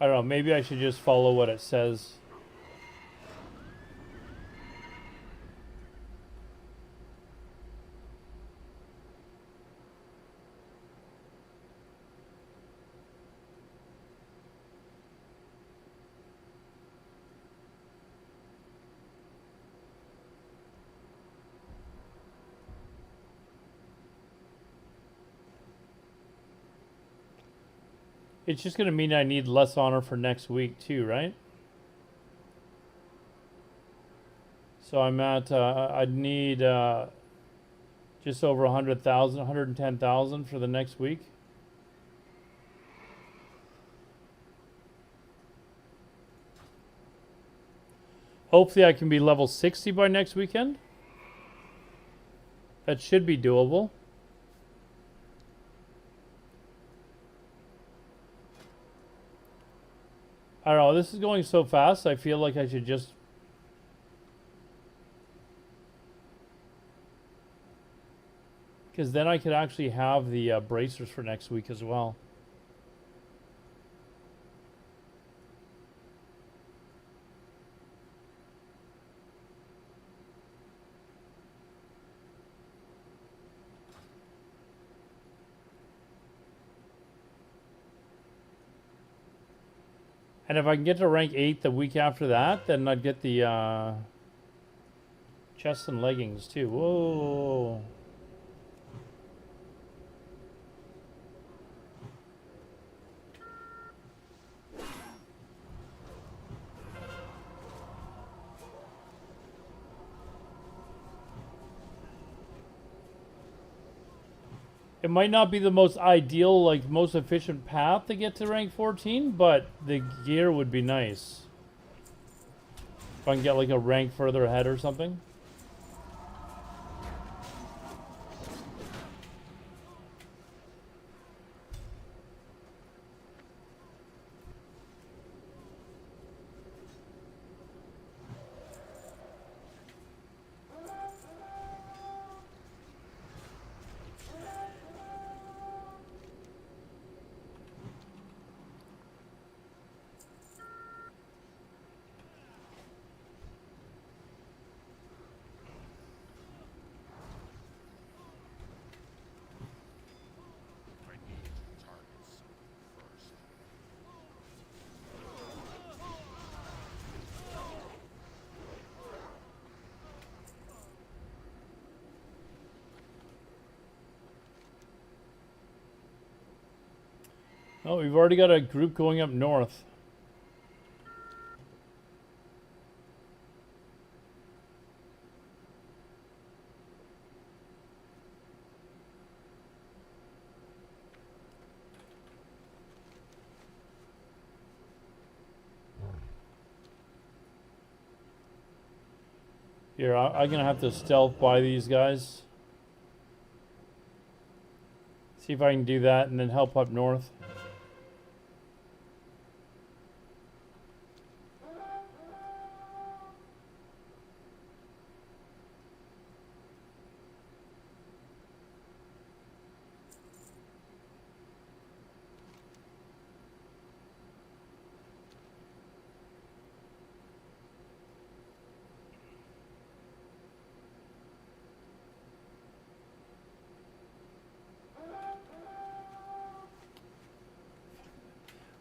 I don't know, maybe I should just follow what it says. It's just going to mean I need less honor for next week too, right? So I'm at, I'd need just over 100,000, 110,000 for the next week. Hopefully I can be level 60 by next weekend. That should be doable. I don't know, this is going so fast, I feel like I should just... Because then I could actually have the bracers for next week as well. And if I can get to rank 8 the week after that, then I'd get the chest and leggings too. Whoa. It might not be the most ideal, like most efficient path to get to rank 14, but the gear would be nice. If I can get like a rank further ahead or something. Oh, we've already got a group going up north. Here, I'm gonna have to stealth by these guys. See if I can do that and then help up north.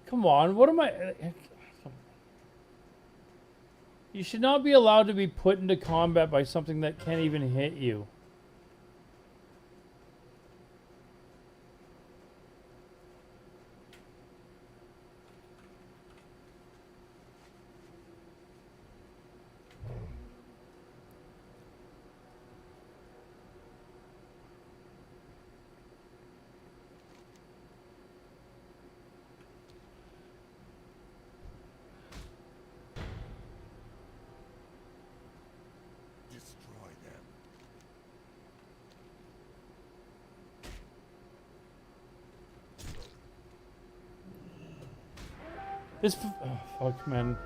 Come on, what am I... You should not be allowed to be put into combat by something that can't even hit you. Destroy them. This... Oh, fuck, man.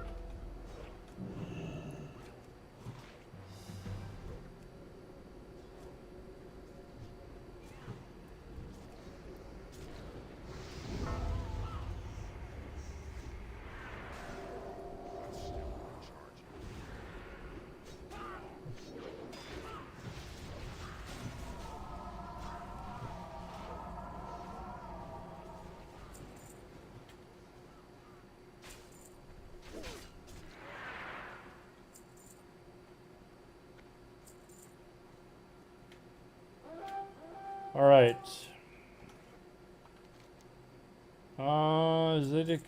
All right.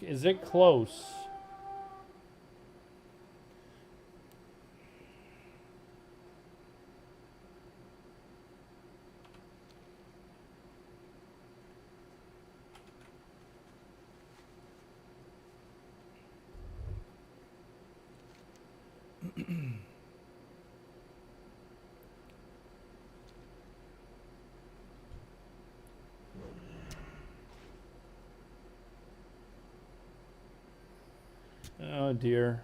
Is it close? Oh dear.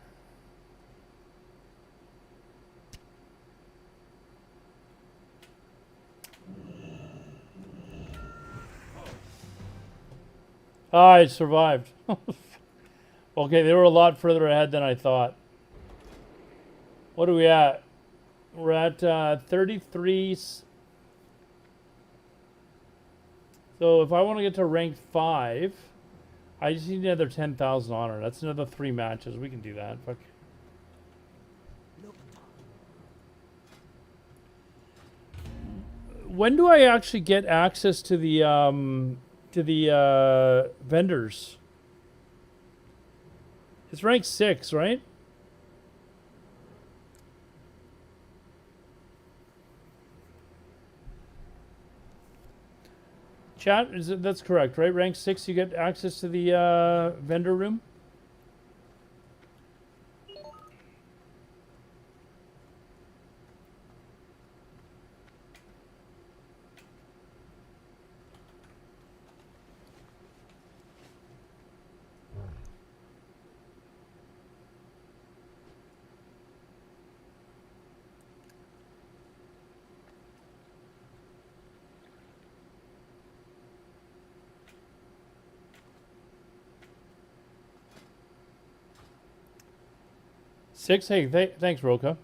Ah, I survived. Okay, they were a lot further ahead than I thought. What are we at? We're at 33. So if I want to get to rank 5, I just need another 10,000 honor. That's another 3 matches. We can do that. Fuck. When do I actually get access to the vendors? It's rank 6, right? Chat, that's correct, right? Rank 6, you get access to the vendor room? Six? Hey, thanks, Roka.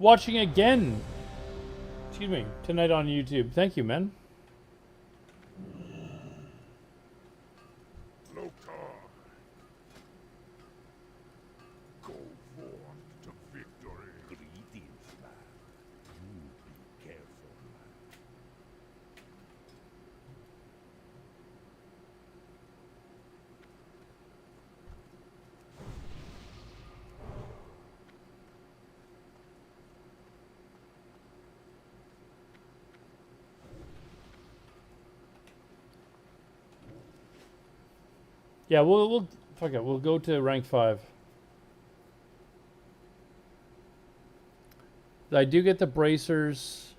Watching again. Excuse me. Tonight on YouTube. Thank you, man. Lokar. Go forth to victory. Greetings, man. You be careful, man. Yeah, we'll fuck it. We'll go to rank 5. I do get the bracers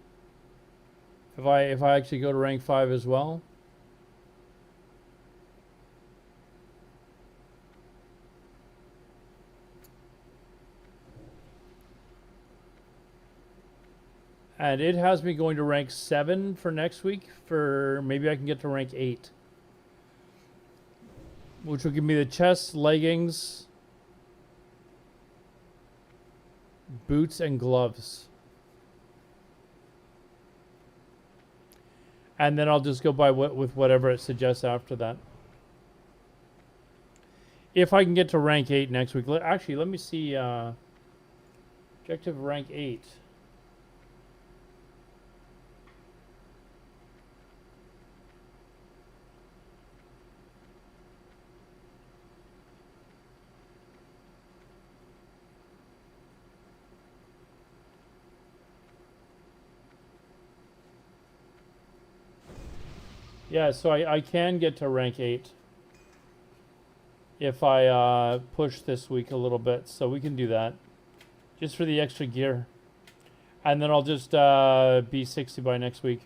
if I actually go to rank 5 as well. And it has me going to rank 7 for next week. For maybe I can get to rank 8. Which will give me the chest, leggings, boots, and gloves. And then I'll just go by with whatever it suggests after that. If I can get to rank 8 next week. Actually, let me see. Objective rank 8. Yeah, so I can get to rank 8 if I push this week a little bit. So we can do that just for the extra gear. And then I'll just be 60 by next week.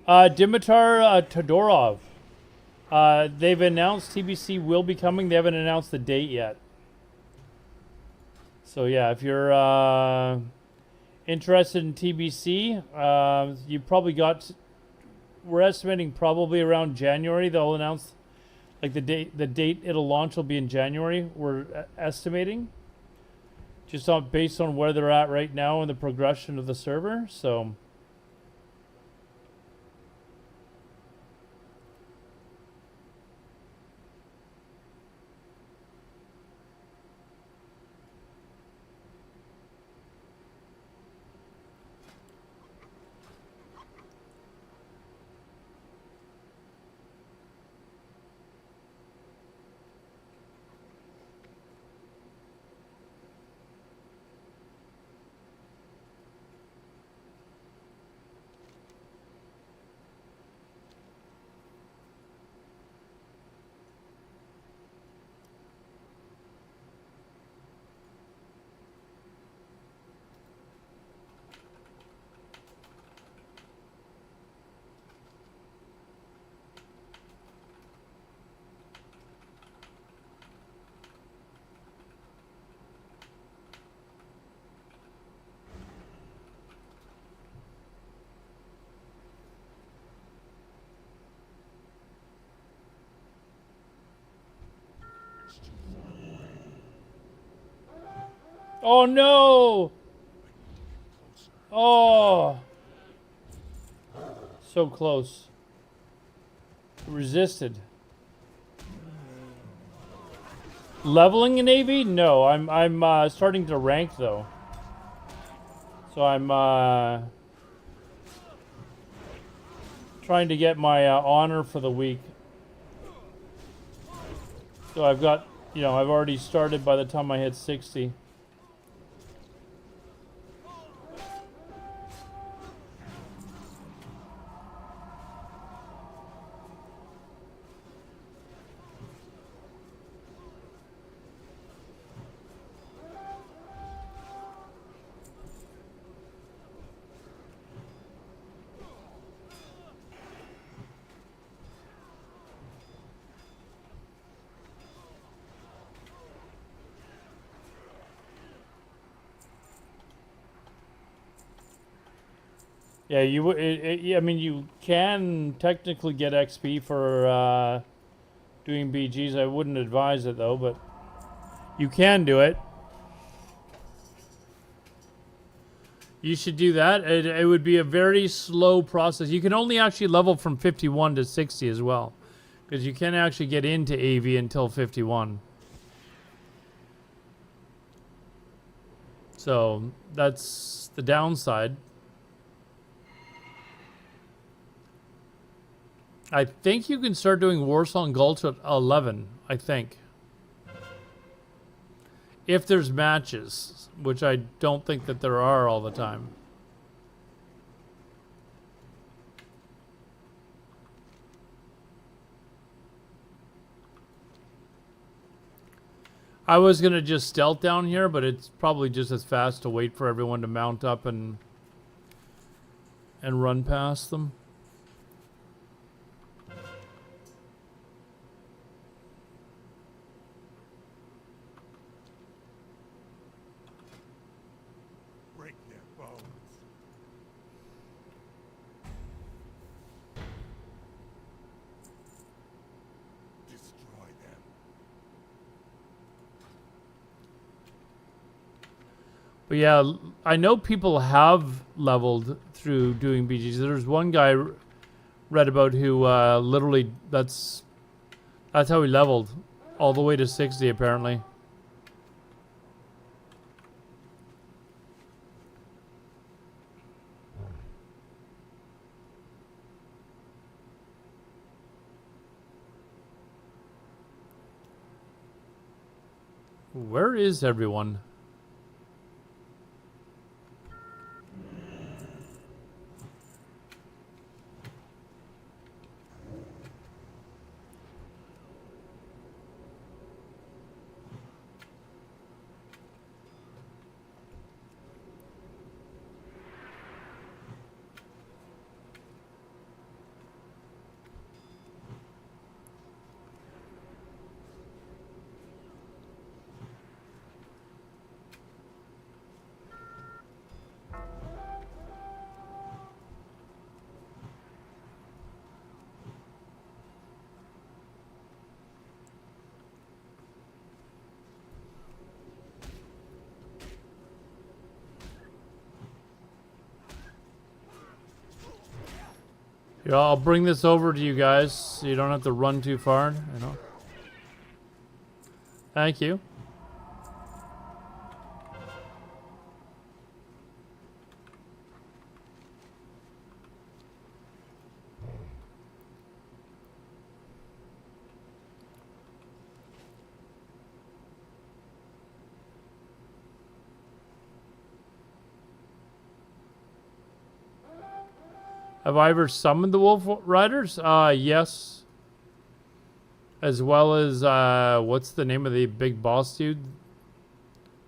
Dimitar Todorov. They've announced TBC will be coming. They haven't announced the date yet. So yeah, if you're interested in TBC, you probably got. We're estimating probably around January they'll announce, like the date it'll launch will be in January. We're estimating, just based on where they're at right now and the progression of the server. So. Oh no! Oh! So close. Resisted. Leveling in AV? No, I'm starting to rank though. So I'm trying to get my honor for the week. So I've got, you know, I've already started by the time I hit 60. Yeah, I mean, you can technically get XP for doing BGs. I wouldn't advise it though, but you can do it. You should do that. It would be a very slow process. You can only actually level from 51 to 60 as well, because you can't actually get into AV until 51. So that's the downside. I think you can start doing Warsong Gulch at 11, I think. If there's matches, which I don't think that there are all the time. I was going to just stealth down here, but it's probably just as fast to wait for everyone to mount up and run past them. Break their bones. Destroy them. But yeah, I know people have leveled through doing BGs. There's one guy read about who literally that's how he leveled all the way to 60 apparently. Where is everyone? Here, I'll bring this over to you guys so you don't have to run too far, you know. Thank you. Have I ever summoned the Wolf Riders? Yes. As well as, what's the name of the big boss dude?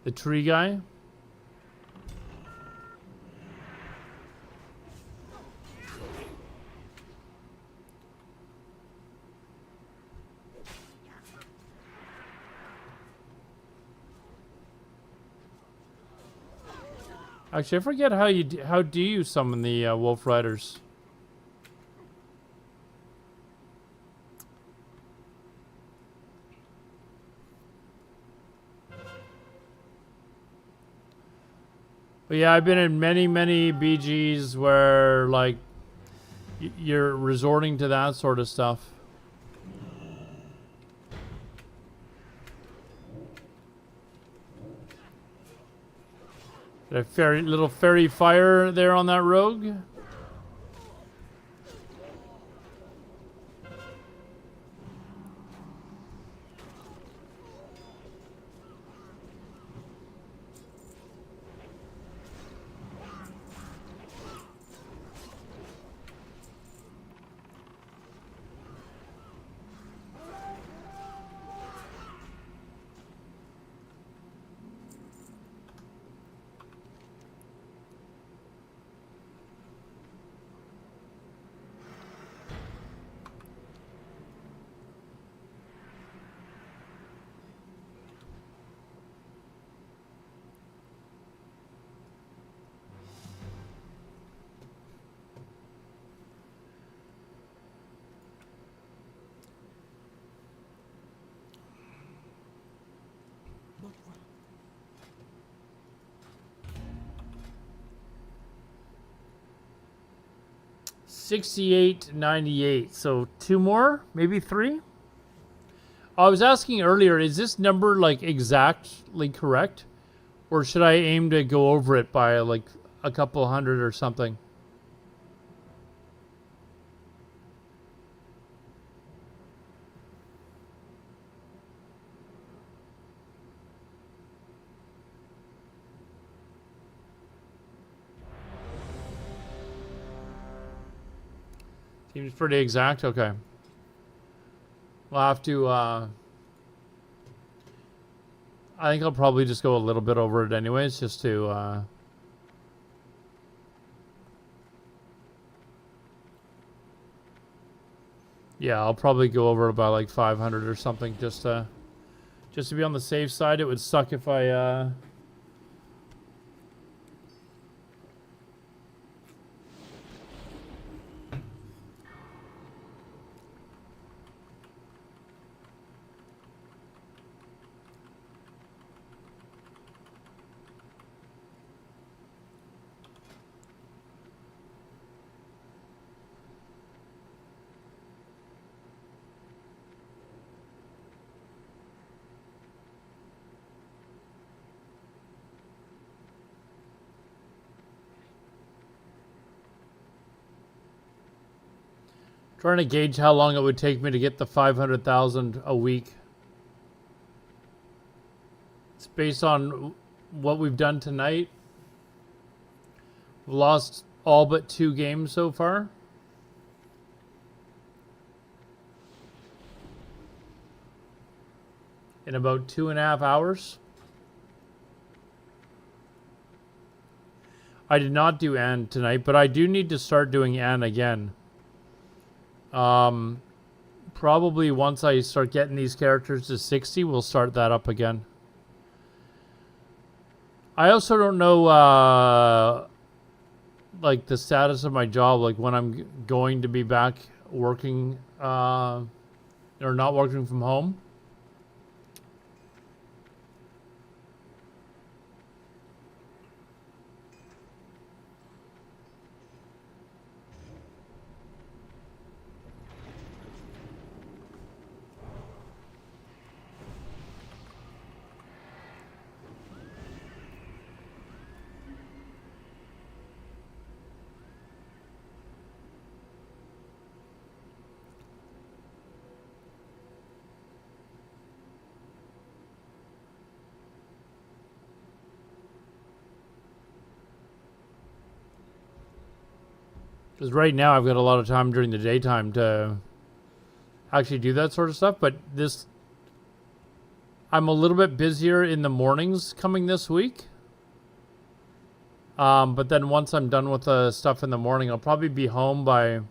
The tree guy? Actually, I forget how do you summon the Wolf Riders? But yeah, I've been in many BGs where like you're resorting to that sort of stuff. A little fairy fire there on that rogue. 68.98. So 2 more, maybe 3. I was asking earlier, is this number like exactly correct, or should I aim to go over it by like a couple hundred or something? Seems pretty exact. Okay. We'll have to, I think I'll probably just go a little bit over it anyways, just to, yeah, I'll probably go over it by like 500 or something, just to be on the safe side. It would suck if I, trying to gauge how long it would take me to get the 500,000 a week. It's based on what we've done tonight. We've lost all but 2 games so far. In about 2.5 hours. I did not do Anne tonight, but I do need to start doing Anne again. Probably once I start getting these characters to 60, we'll start that up again. I also don't know, like the status of my job, like when I'm going to be back working, or not working from home. Because right now I've got a lot of time during the daytime to actually do that sort of stuff. But I'm a little bit busier in the mornings coming this week. But then once I'm done with the stuff in the morning, I'll probably be home by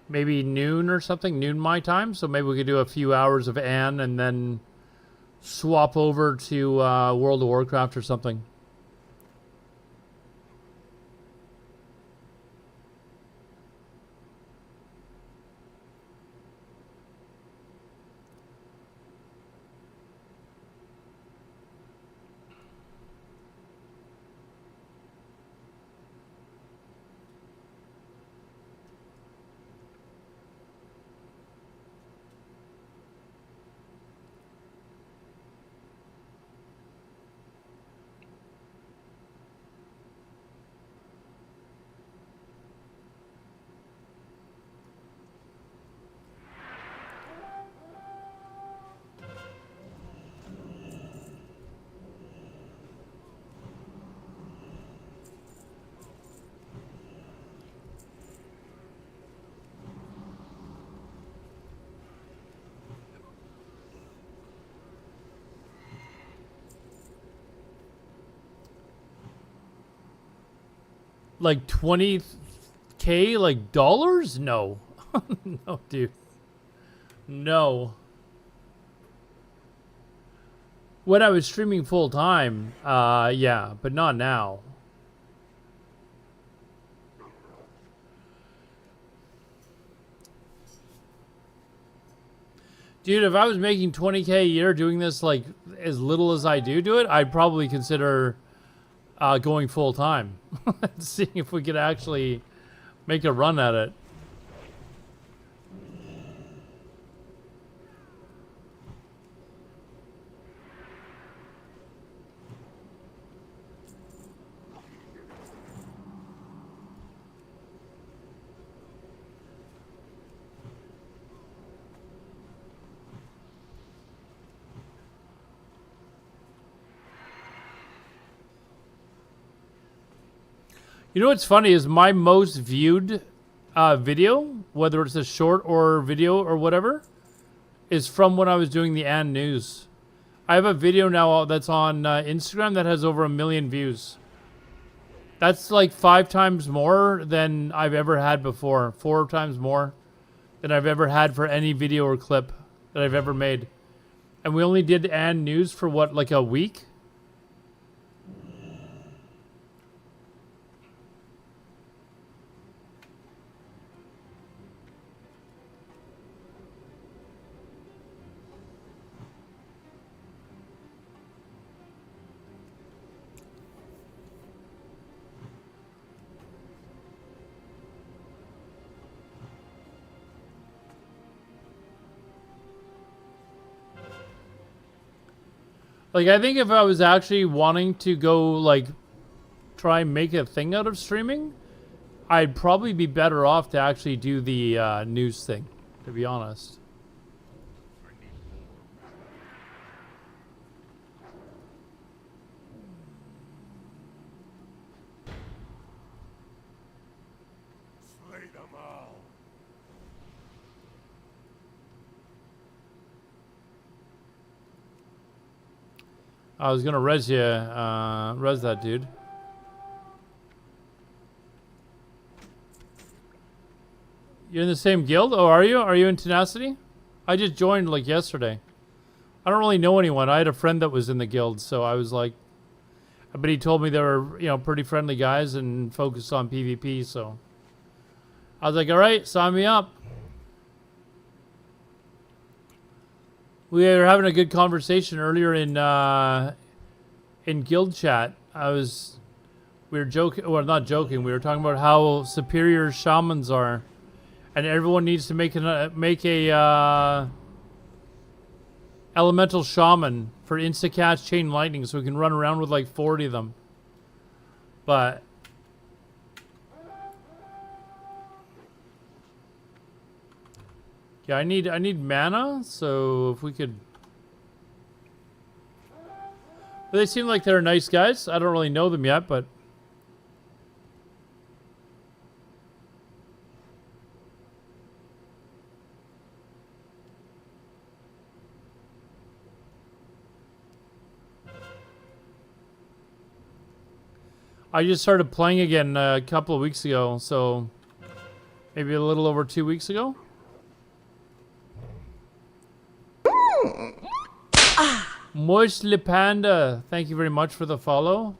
maybe noon or something, noon my time. So maybe we could do a few hours of Anne and then swap over to World of Warcraft or something. Like 20K, like dollars? No. No, dude. No. When I was streaming full time, yeah, but not now. Dude, if I was making 20K a year doing this, like, as little as I do it, I'd probably consider going full time. Seeing if we could actually make a run at it. You know what's funny is my most viewed video, whether it's a short or video or whatever, is from when I was doing the And News. I have a video now that's on Instagram that has over 1 million views. That's like 5 times more than I've ever had before. 4 times more than I've ever had for any video or clip that I've ever made. And we only did And News for what, like a week? Like, I think if I was actually wanting to go, like, try and make a thing out of streaming, I'd probably be better off to actually do the news thing, to be honest. Slay them all. I was gonna res you, res that dude. You're in the same guild? Oh, are you? Are you in Tenacity? I just joined like yesterday. I don't really know anyone. I had a friend that was in the guild, so I was like, but he told me they were, you know, pretty friendly guys and focused on PvP, so I was like, all right, sign me up. We were having a good conversation earlier in guild chat. We were joking, well, not joking. We were talking about how superior shamans are, and everyone needs to make a elemental shaman for insta-cast chain lightning, so we can run around with like 40 of them. But yeah, I need mana, so if we could. They seem like they're nice guys. I don't really know them yet, but I just started playing again a couple of weeks ago, so maybe a little over 2 weeks ago. Moisle Panda, thank you very much for the follow.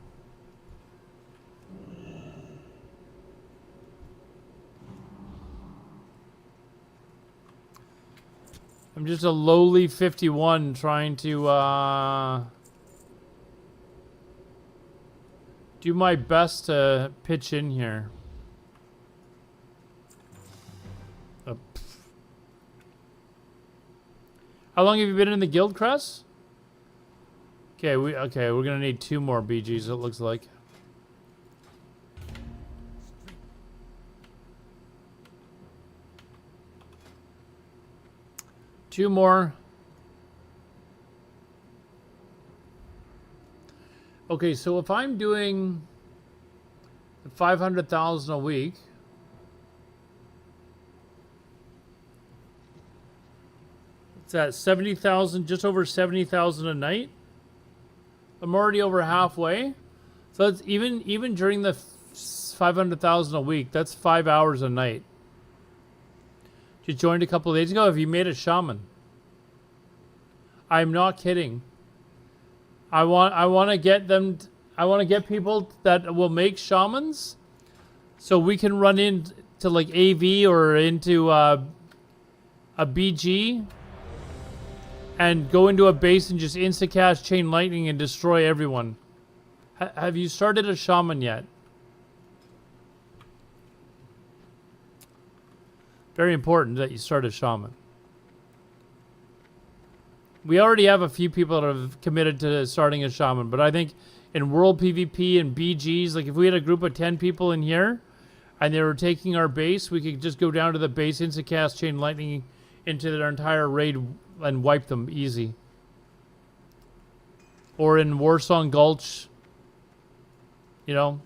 I'm just a lowly 51 trying to do my best to pitch in here. How long have you been in the guild, Cress? Okay, we're gonna need 2 more BGs, it looks like. Two more. Okay, so if I'm doing 500,000 a week, it's at 70,000, just over 70,000 a night. I'm already over halfway. So it's even during the 500,000 a week. That's 5 hours a night. Just joined a couple of days ago. Have you made a shaman? I'm not kidding. I want to get them. I want to get people that will make shamans, so we can run into like AV or into a BG, and go into a base and just insta-cast chain lightning and destroy everyone. Have you started a shaman yet? Very important that you start a shaman. We already have a few people that have committed to starting a shaman, but I think in world PvP and BGs, like if we had a group of 10 people in here and they were taking our base, we could just go down to the base, insta-cast chain lightning into their entire raid and wipe them easy. Or in Warsong Gulch, you know,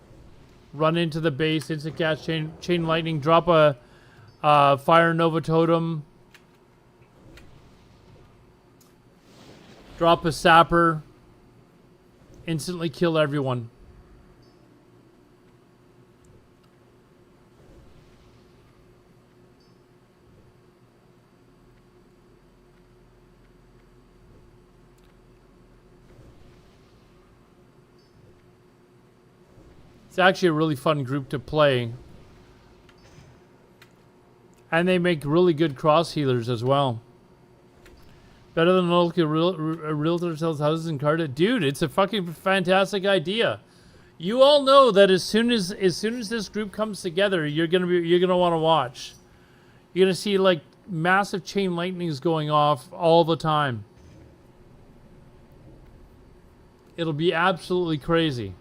run into the base, insta-cast chain lightning, drop a Fire Nova Totem, drop a Sapper, instantly kill everyone. It's actually a really fun group to play. And they make really good cross healers as well. Better than a local realtor sells houses in Cardiff. Dude, it's a fucking fantastic idea. You all know that as soon as this group comes together, you're gonna want to watch. You're gonna see like massive chain lightnings going off all the time. It'll be absolutely crazy.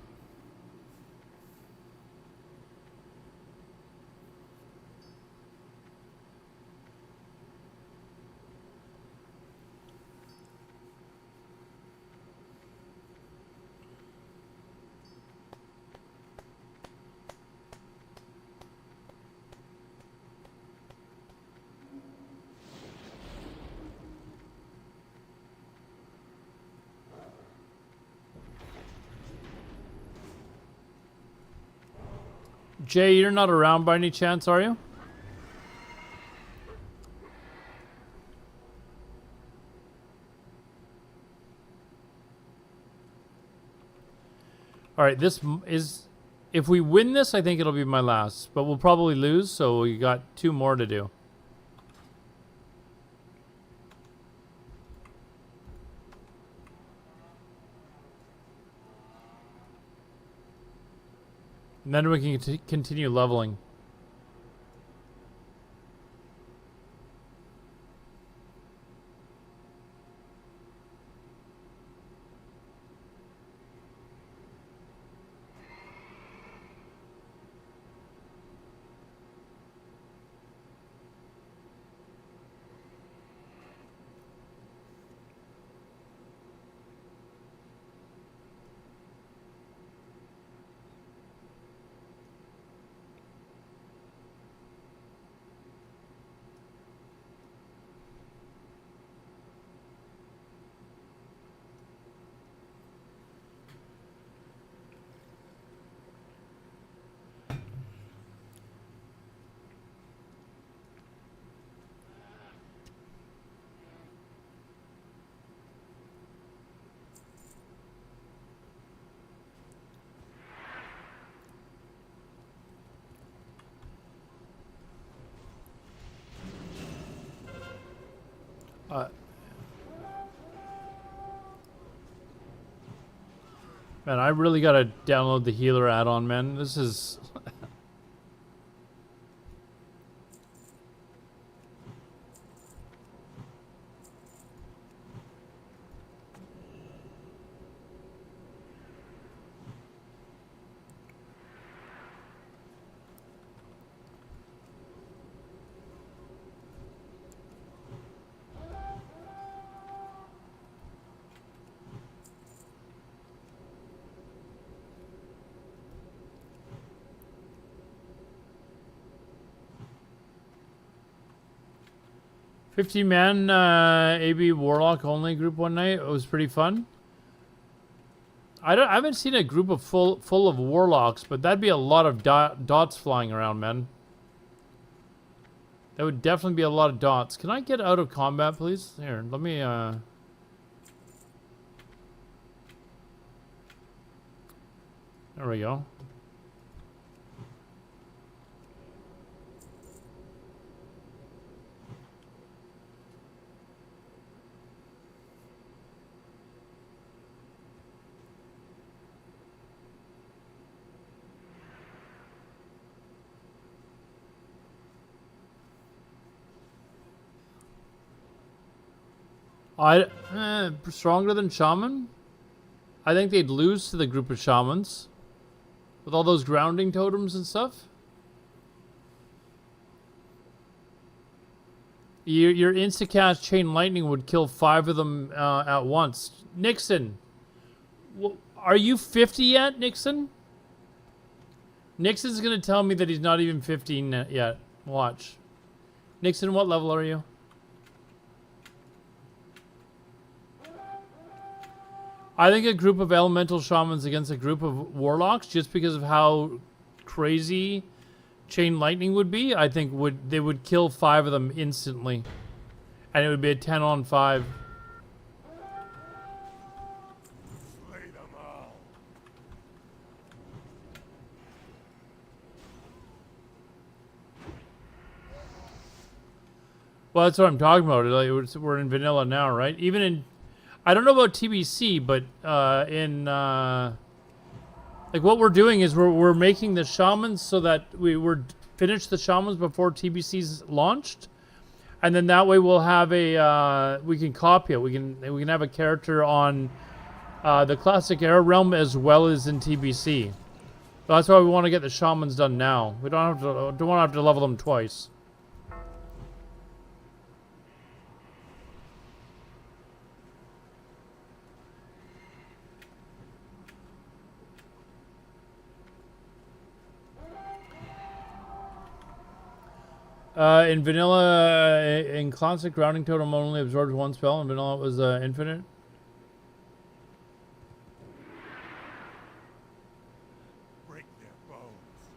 Jay, you're not around by any chance, are you? All right, this is... If we win this, I think it'll be my last. But we'll probably lose, so we got 2 more to do. And then we can continue leveling. Man, I really gotta download the healer add-on, man. This is... $50-man AB Warlock only group one night. It was pretty fun. I haven't seen a group of full of warlocks, but that'd be a lot of dots flying around, man. That would definitely be a lot of dots. Can I get out of combat, please? Here, let me, there we go. Stronger than Shaman? I think they'd lose to the group of Shamans. With all those grounding totems and stuff. Your instacast chain lightning would kill 5 of them at once. Nixon! Are you 50 yet, Nixon? Nixon's gonna tell me that he's not even 15 yet. Watch. Nixon, what level are you? I think a group of elemental shamans against a group of warlocks, just because of how crazy chain lightning would be, I think they would kill 5 of them instantly. And it would be a 10 on 5. Slay them all. Well, that's what I'm talking about. Like, we're in vanilla now, right? Even in... I don't know about TBC, but like what we're doing is we're making the shamans so that we're finish the shamans before TBC's launched, and then that way we'll have a we can copy it. We can have a character on the classic era realm as well as in TBC. So that's why we want to get the shamans done now. We don't want to have to level them twice. In vanilla, in classic, grounding totem only absorbs 1 spell. In vanilla, it was infinite. Break their bones.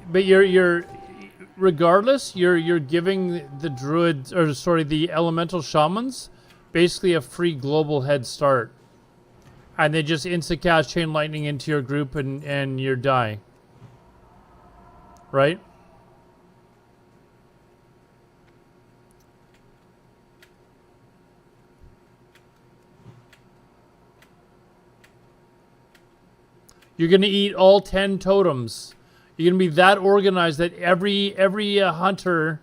But you're regardless, you're giving the druids, or sorry, the elemental shamans, basically a free global head start, and they just insta-cast chain lightning into your group and you die. Right? You're gonna eat all 10 totems. You're gonna be that organized that every hunter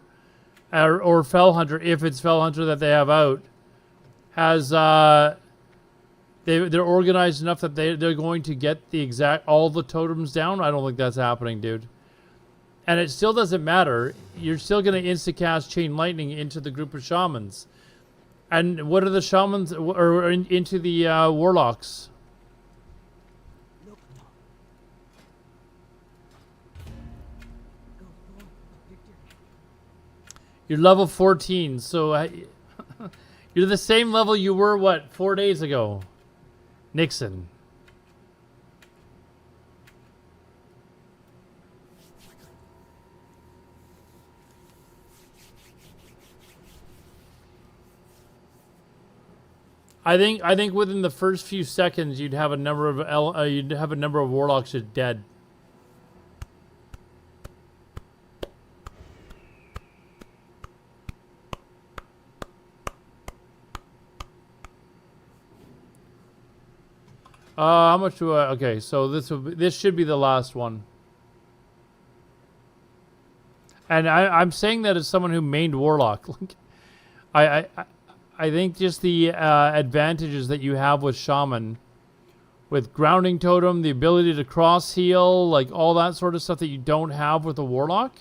or fell hunter, if it's fell hunter that they have out, has they're organized enough that they're going to get all the totems down. I don't think that's happening, dude. And it still doesn't matter. You're still gonna insta-cast chain lightning into the group of shamans. And what are the shamans or into the warlocks? You're level 14, so you're the same level you were, what, 4 days ago? Nixon. I think within the first few seconds you'd have a number of warlocks just dead. How much do I... Okay, so this should be the last one. And I'm saying that as someone who mained Warlock. I think just the advantages that you have with Shaman, with Grounding Totem, the ability to cross heal, like all that sort of stuff that you don't have with a Warlock.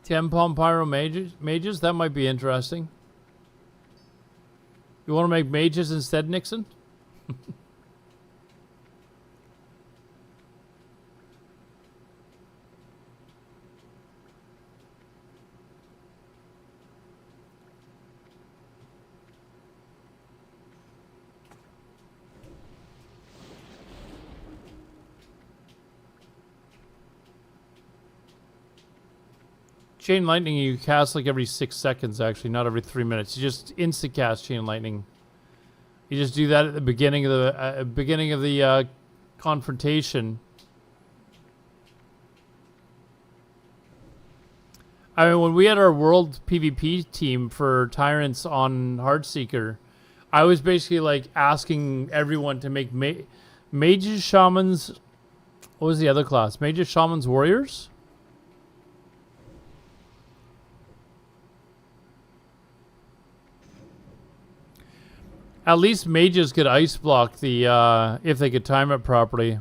10 Palm Pyro mages? That might be interesting. You want to make mages instead, Nixon? Chain lightning you cast like every 6 seconds, actually, not every 3 minutes. You just instant cast chain lightning. You just do that at the beginning of the confrontation. I mean, when we had our world PvP team for Tyrants on Heartseeker, I was basically like asking everyone to make mages, shamans. What was the other class? Mages, shamans, warriors. At least mages could ice block the, if they could time it properly.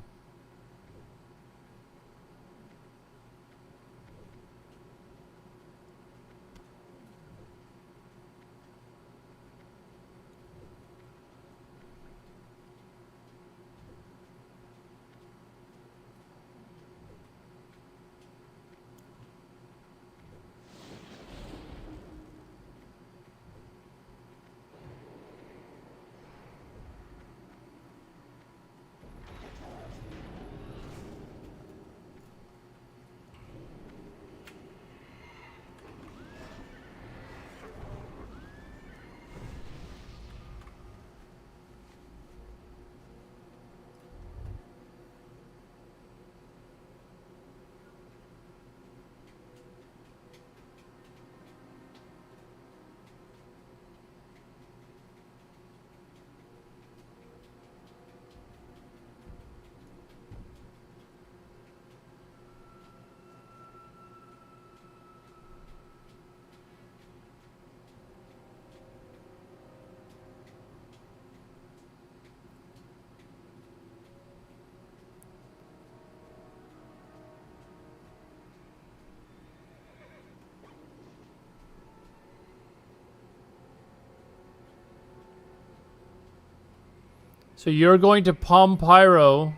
So you're going to Palm Pyro.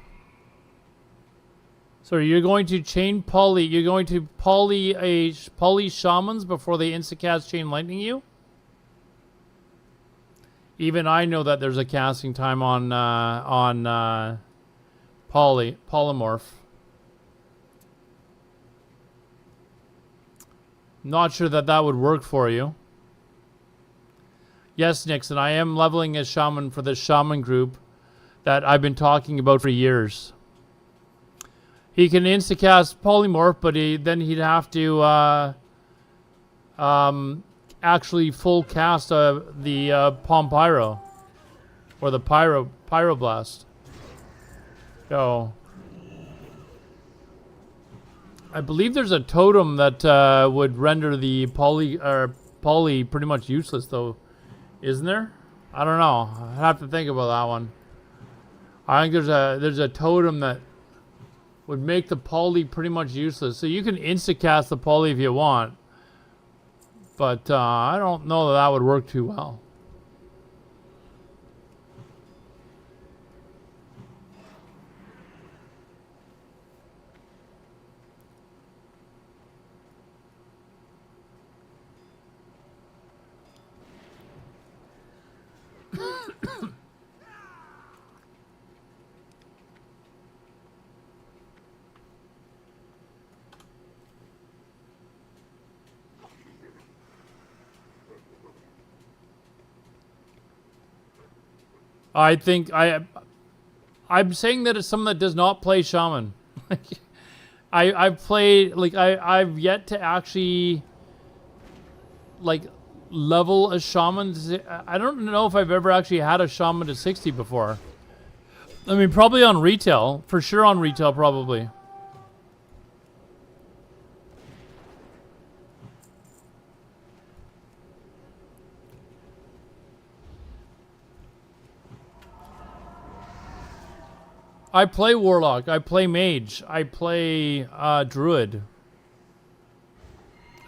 So you're going to chain poly. You're going to poly shamans before they instacast chain lightning you. Even I know that there's a casting time on polymorph. Not sure that would work for you. Yes, Nixon, I am leveling as shaman for this shaman group that I've been talking about for years. He can instacast polymorph, but then he'd have to actually full cast the Palm Pyro or the Pyroblast. So I believe there's a totem that would render the poly pretty much useless, though, isn't there? I don't know. I have to think about that one. I think there's a totem that would make the poly pretty much useless. So you can instacast the poly if you want, but I don't know that would work too well. I think I'm saying that it's someone that does not play shaman. I've played, like, I've yet to actually like level a shaman. I don't know if I've ever actually had a shaman to 60 before. I mean, probably on retail, for sure on retail, probably. I play Warlock, I play Mage, I play Druid.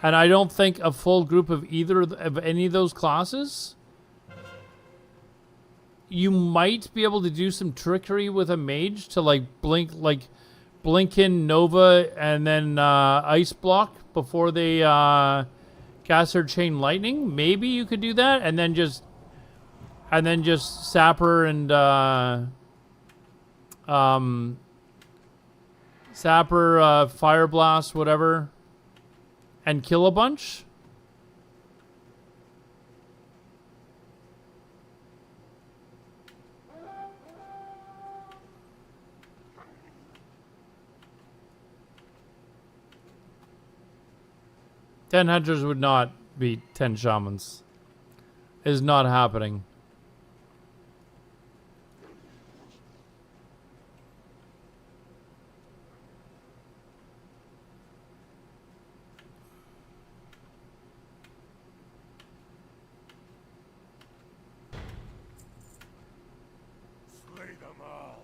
And I don't think a full group of either of any of those classes. You might be able to do some trickery with a mage to like blink in Nova and then Ice Block before they cast their Chain Lightning. Maybe you could do that, and then just Sapper and Fire Blast, whatever, and kill a bunch. Ten hunters would not beat 10 shamans. It is not happening. Slay them all.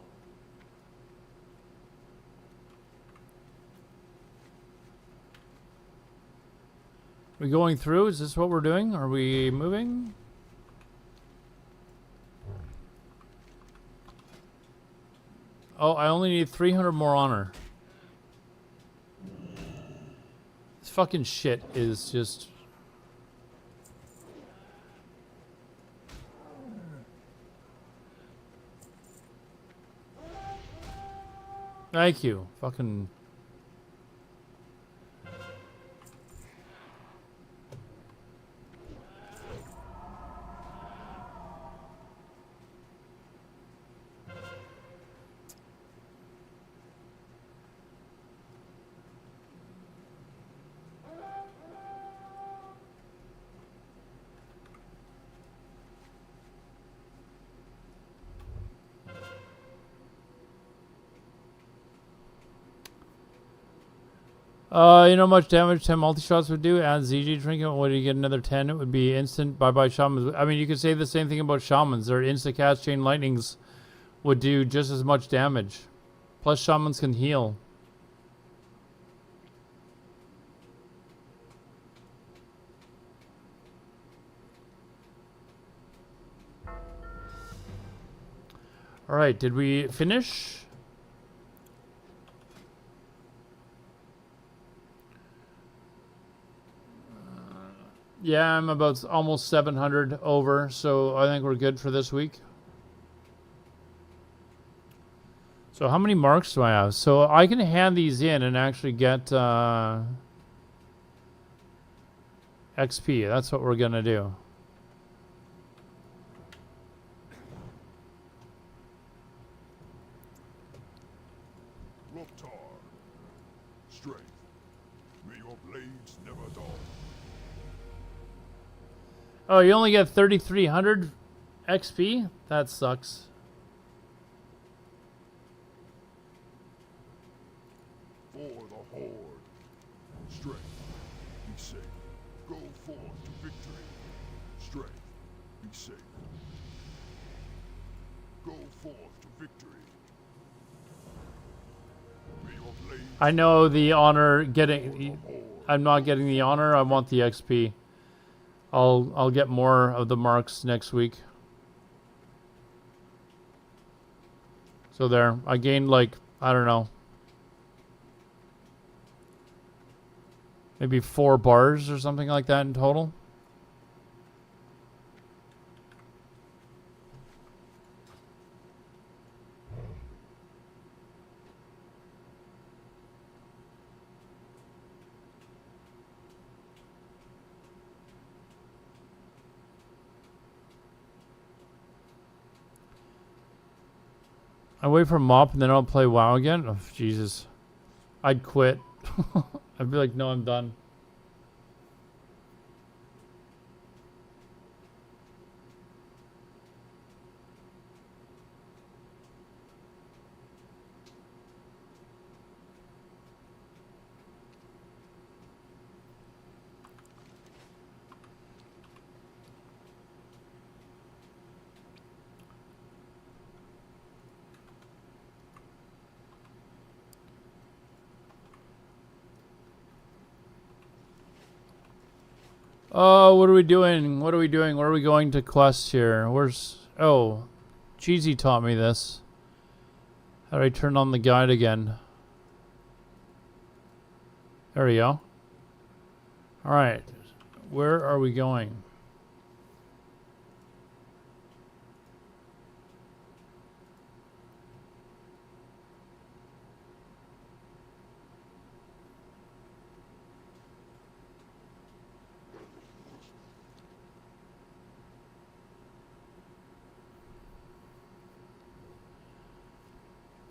We going through? Is this what we're doing? Are we moving? Oh, I only need 300 more honor. This fucking shit is just... Thank you. Fucking... you know how much damage 10 multi-shots would do? Add ZG trinket, what do you get another 10? It would be instant bye-bye shamans. I mean, you could say the same thing about shamans. Their insta-cast chain lightnings would do just as much damage. Plus shamans can heal. Alright, did we finish? Yeah, I'm about almost 700 over, so I think we're good for this week. So how many marks do I have? So I can hand these in and actually get XP. That's what we're going to do. Loktar. Strength. May your blades never dull. Oh, you only get 3,300 XP? That sucks. For the Horde. Strength. Be safe. Go forth to victory. Strength. Be safe. Go forth to victory. May your blades I know the honor getting... I'm not getting the honor. I want the XP. I'll get more of the marks next week. So there, I gained like, I don't know, maybe 4 bars or something like that in total. I wait for mop and then I'll play WoW again? Oh, Jesus. I'd quit. I'd be like, no, I'm done. Oh, what are we doing? What are we doing? Where are we going to quest here? Where's... Oh, Cheesy taught me this. How do I turn on the guide again? There we go. Alright. Where are we going?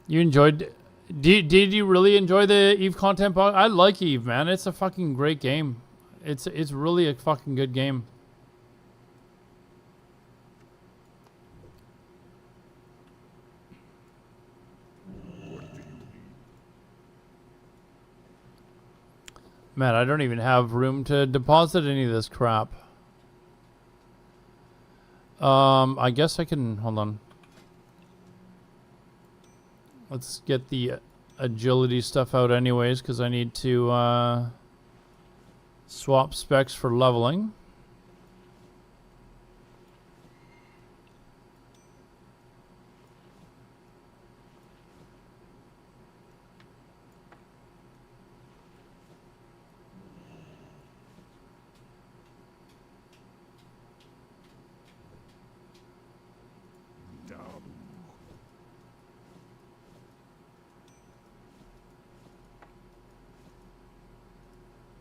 You enjoyed... Did you really enjoy the Eve content box? I like Eve, man. It's a fucking great game. It's really a fucking good game. Man, I don't even have room to deposit any of this crap. I guess I can... Hold on. Let's get the agility stuff out anyways, because I need to swap specs for leveling.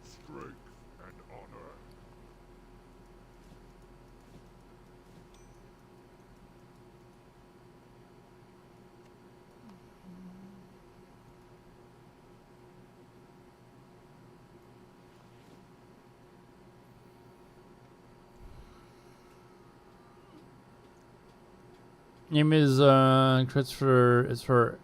Strength and honor. Name is Christopher. It's for...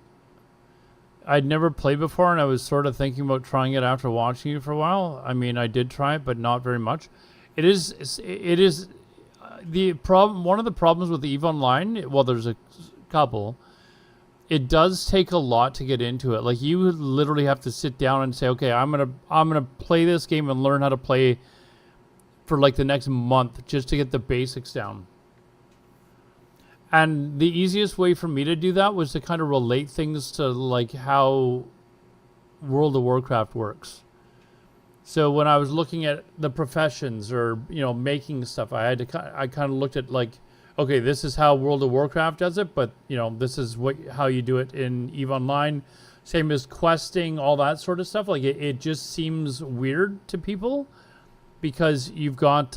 I'd never played before, and I was sort of thinking about trying it after watching you for a while. I mean, I did try it, but not very much. It is the problem. One of the problems with EVE Online, well, there's a couple. It does take a lot to get into it. Like, you literally have to sit down and say, okay, I'm gonna play this game and learn how to play for like the next month just to get the basics down. And the easiest way for me to do that was to kind of relate things to like how World of Warcraft works. So when I was looking at the professions or, you know, making stuff, I kind of looked at like, okay, this is how World of Warcraft does it, but you know, this is how you do it in EVE Online. Same as questing, all that sort of stuff. Like it just seems weird to people because you've got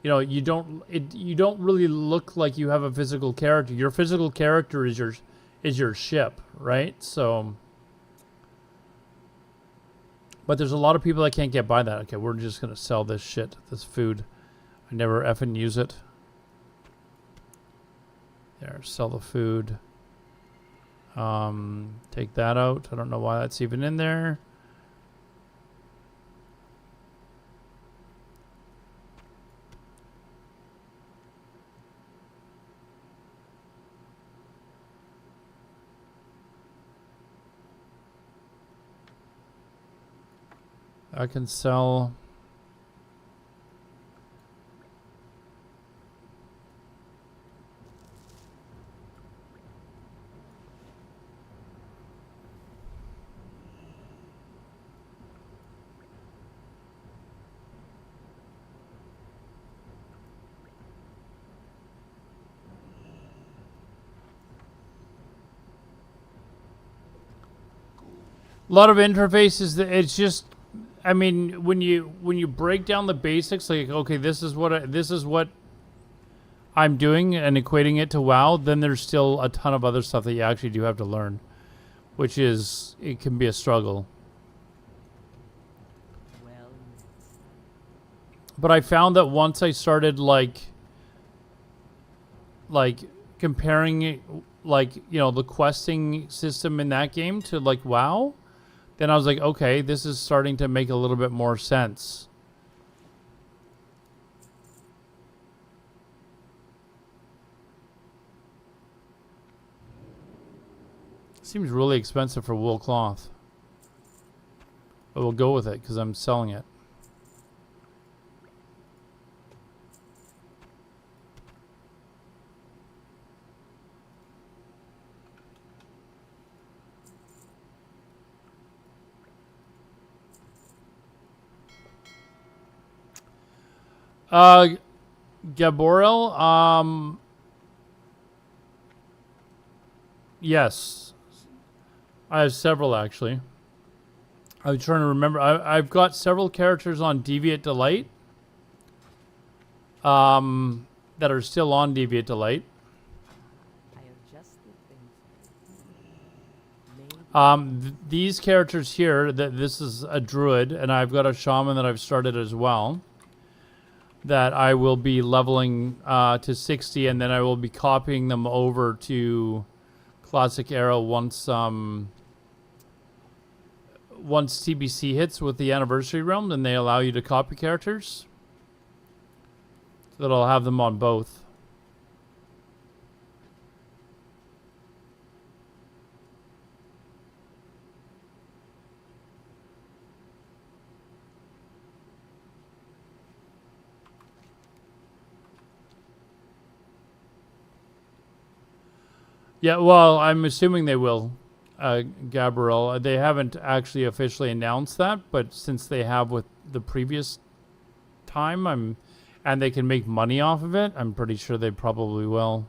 you know, you don't really look like you have a physical character. Your physical character is your ship, right? So, but there's a lot of people that can't get by that. Okay, we're just gonna sell this shit, this food. I never effing use it. There, sell the food. Take that out. I don't know why that's even in there. I can sell... A lot of interfaces that it's just... I mean, when you break down the basics, like, okay, this is what I'm doing and equating it to WoW, then there's still a ton of other stuff that you actually do have to learn, which is, it can be a struggle. Well, But I found that once I started like comparing it, like, you know, the questing system in that game to like WoW, then I was like, okay, this is starting to make a little bit more sense. Seems really expensive for wool cloth. But we'll go with it because I'm selling it. Gaborel, yes. I have several, actually. I was trying to remember. I've got several characters on Deviate Delight. That are still on Deviate Delight. I adjusted things. These characters here, this is a Druid, and I've got a Shaman that I've started as well. That I will be leveling to 60, and then I will be copying them over to Classic Arrow once TBC hits with the Anniversary Realm, then they allow you to copy characters. So that I'll have them on both. Yeah, well, I'm assuming they will, Gabriel. They haven't actually officially announced that, but since they have with the previous time, and they can make money off of it, I'm pretty sure they probably will.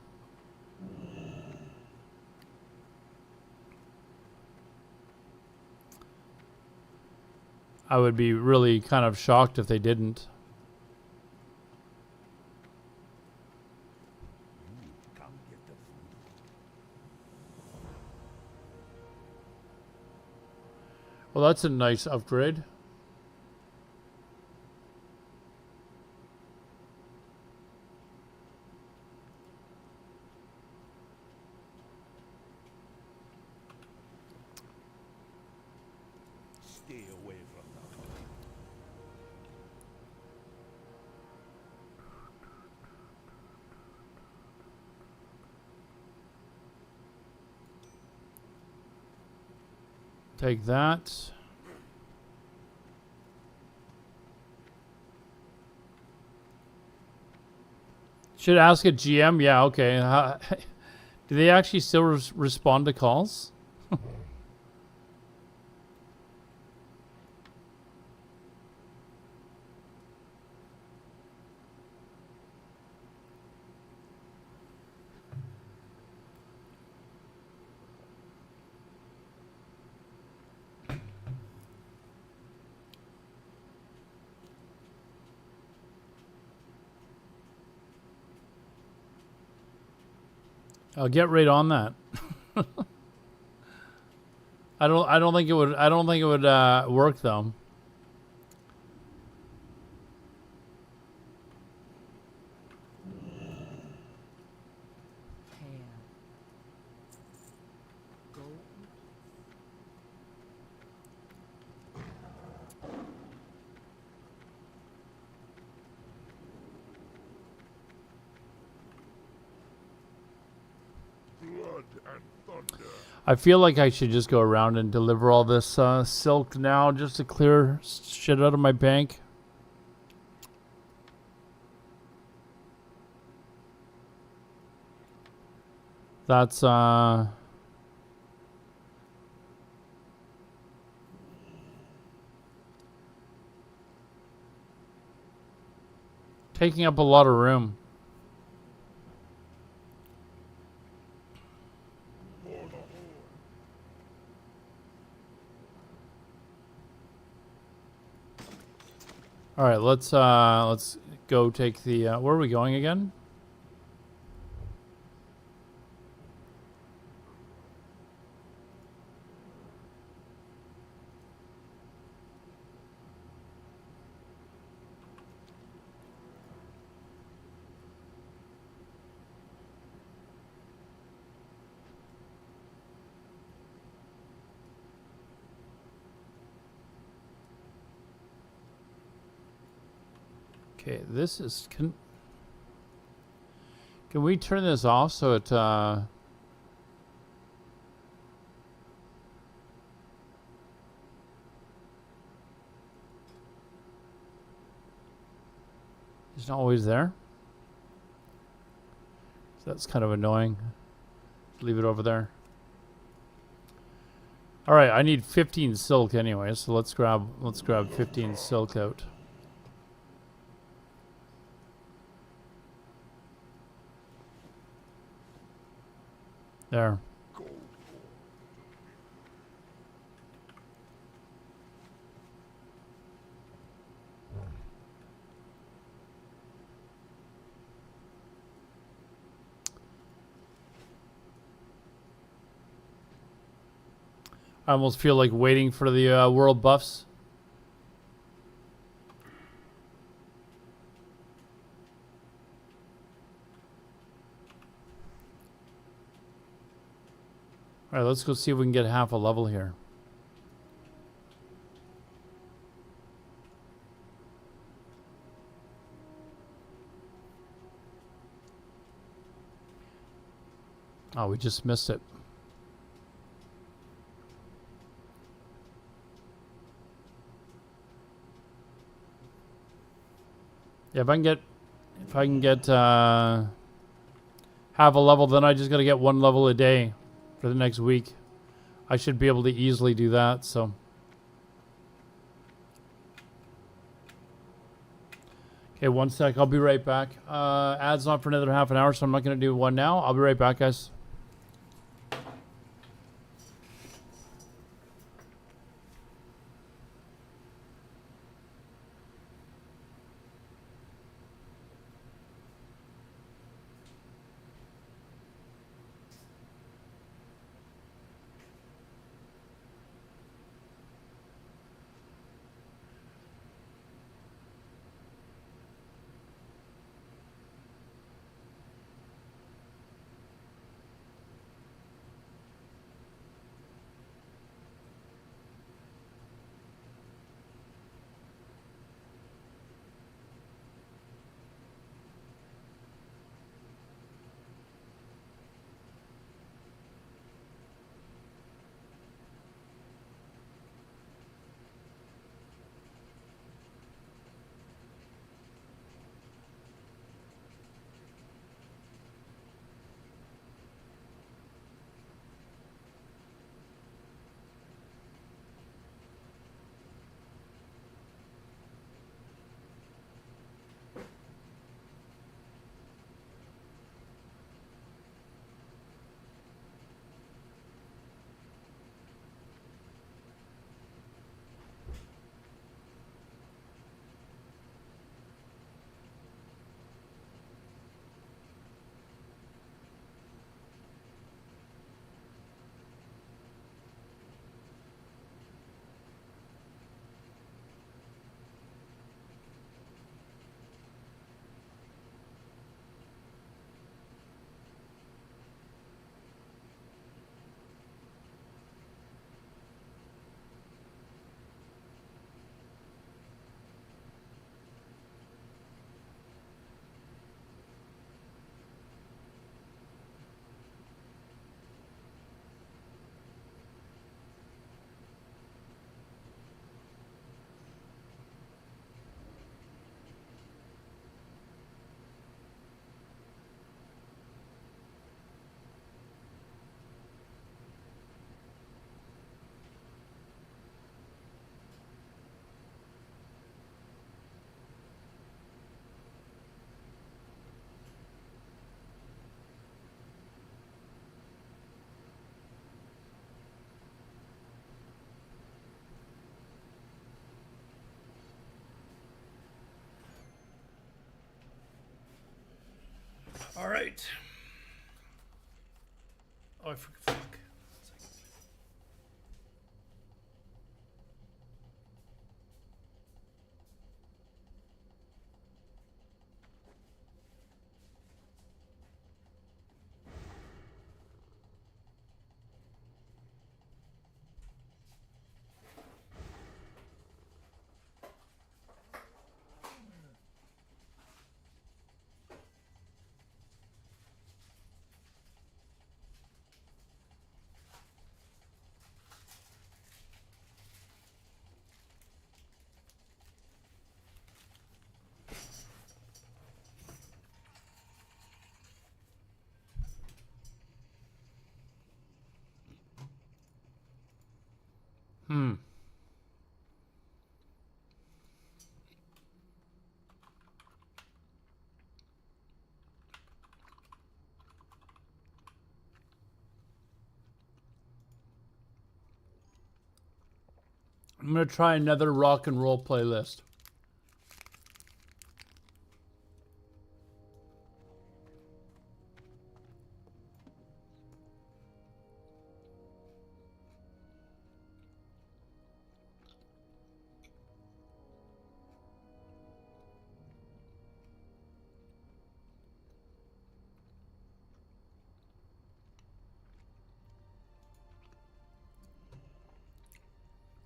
I would be really kind of shocked if they didn't. Come get the food. Well, that's a nice upgrade. Stay away from them. Take that. Should ask a GM. Yeah, okay. Do they actually still respond to calls? I'll get right on that. I don't think it would work though. Hair. Go. Blood and thunder. I feel like I should just go around and deliver all this silk now just to clear shit out of my bank. That's taking up a lot of room. All right, let's go take the where are we going again? Okay, this is can we turn this off so it it's not always there? So that's kind of annoying. Leave it over there. All right, I need 15 silk anyway, so let's grab 15 silk out. There. Go forth. I almost feel like waiting for the world buffs. All right, let's go see if we can get half a level here. Oh, we just missed it. Yeah, if I can get half a level, then I just got to get 1 level a day for the next week. I should be able to easily do that, so. Okay, 1 sec. I'll be right back. Ad's not for another half an hour, so I'm not going to do one now. I'll be right back, guys. All right. Oh, I forgot. Fuck. Hmm. I'm gonna try another rock and roll playlist.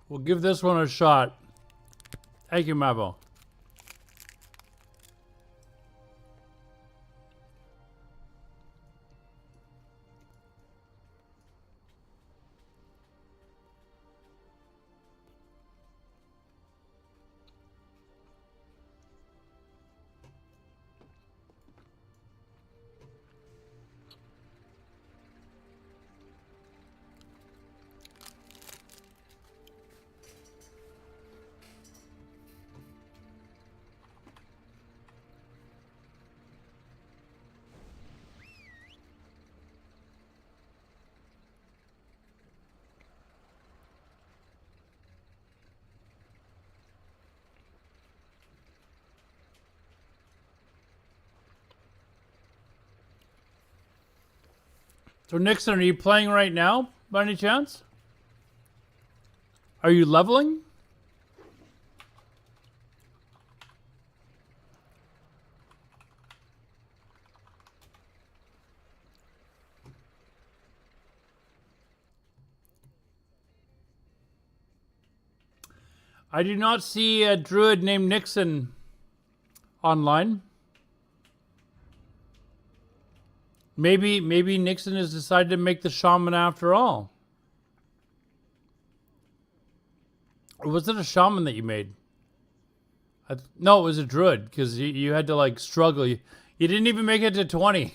We'll give this one a shot. Thank you, Mabo. So Nixon, are you playing right now, by any chance? Are you leveling? I do not see a druid named Nixon online. Maybe Nixon has decided to make the shaman after all. Or was it a shaman that you made? No, it was a druid, because you had to like struggle. You didn't even make it to 20.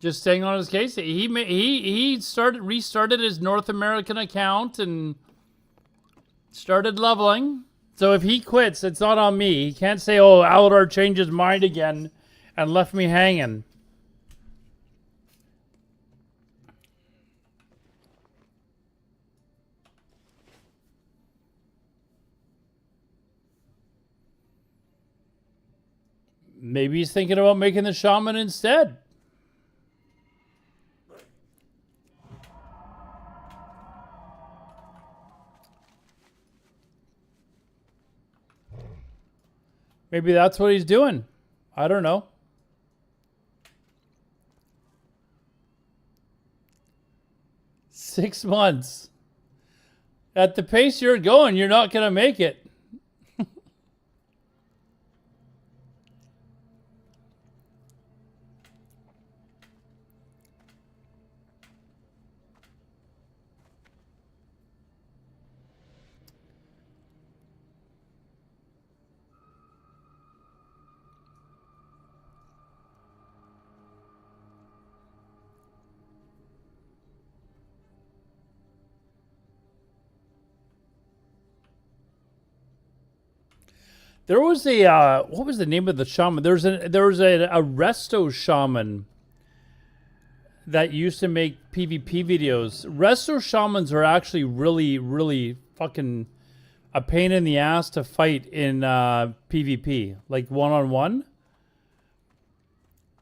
Just staying on his case. He restarted his North American account and started leveling. So if he quits, it's not on me. He can't say, "Oh, Aladar changed his mind again and left me hanging." Maybe he's thinking about making the shaman instead. Maybe that's what he's doing. I don't know. Six months. At the pace you're going, you're not going to make it. There was a what was the name of the shaman? There was a resto shaman that used to make PvP videos. Resto shamans are actually really fucking a pain in the ass to fight in PvP, like one-on-one.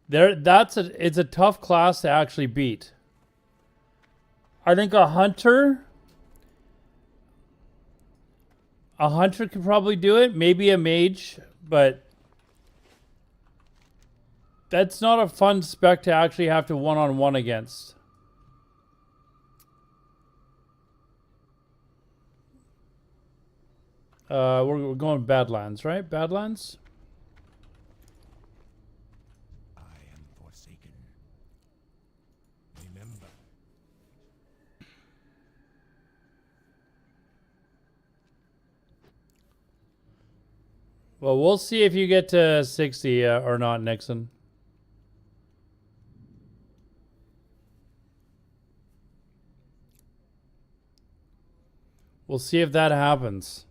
It's a tough class to actually beat. I think a hunter could probably do it. Maybe a mage, but that's not a fun spec to actually have to one-on-one against. We're going Badlands, right? Badlands? I am forsaken. Remember. Well, we'll see if you get to 60 or not, Nixon. We'll see if that happens.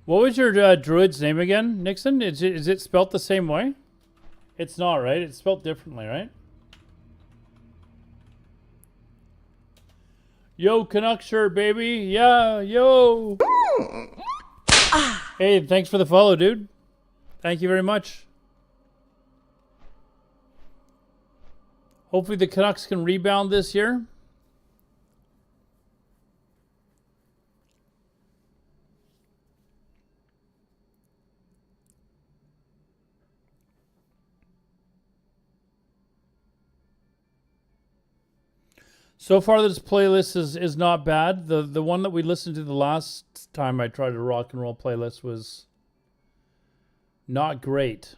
What was your druid's name again, Nixon? Is it spelt the same way? It's not, right? It's spelt differently, right? Yo, Canuck shirt, baby. Yeah, yo. Hey, thanks for the follow, dude. Thank you very much. Hopefully the Canucks can rebound this year. So far, this playlist is not bad. The one that we listened to the last time I tried a rock and roll playlist was not great.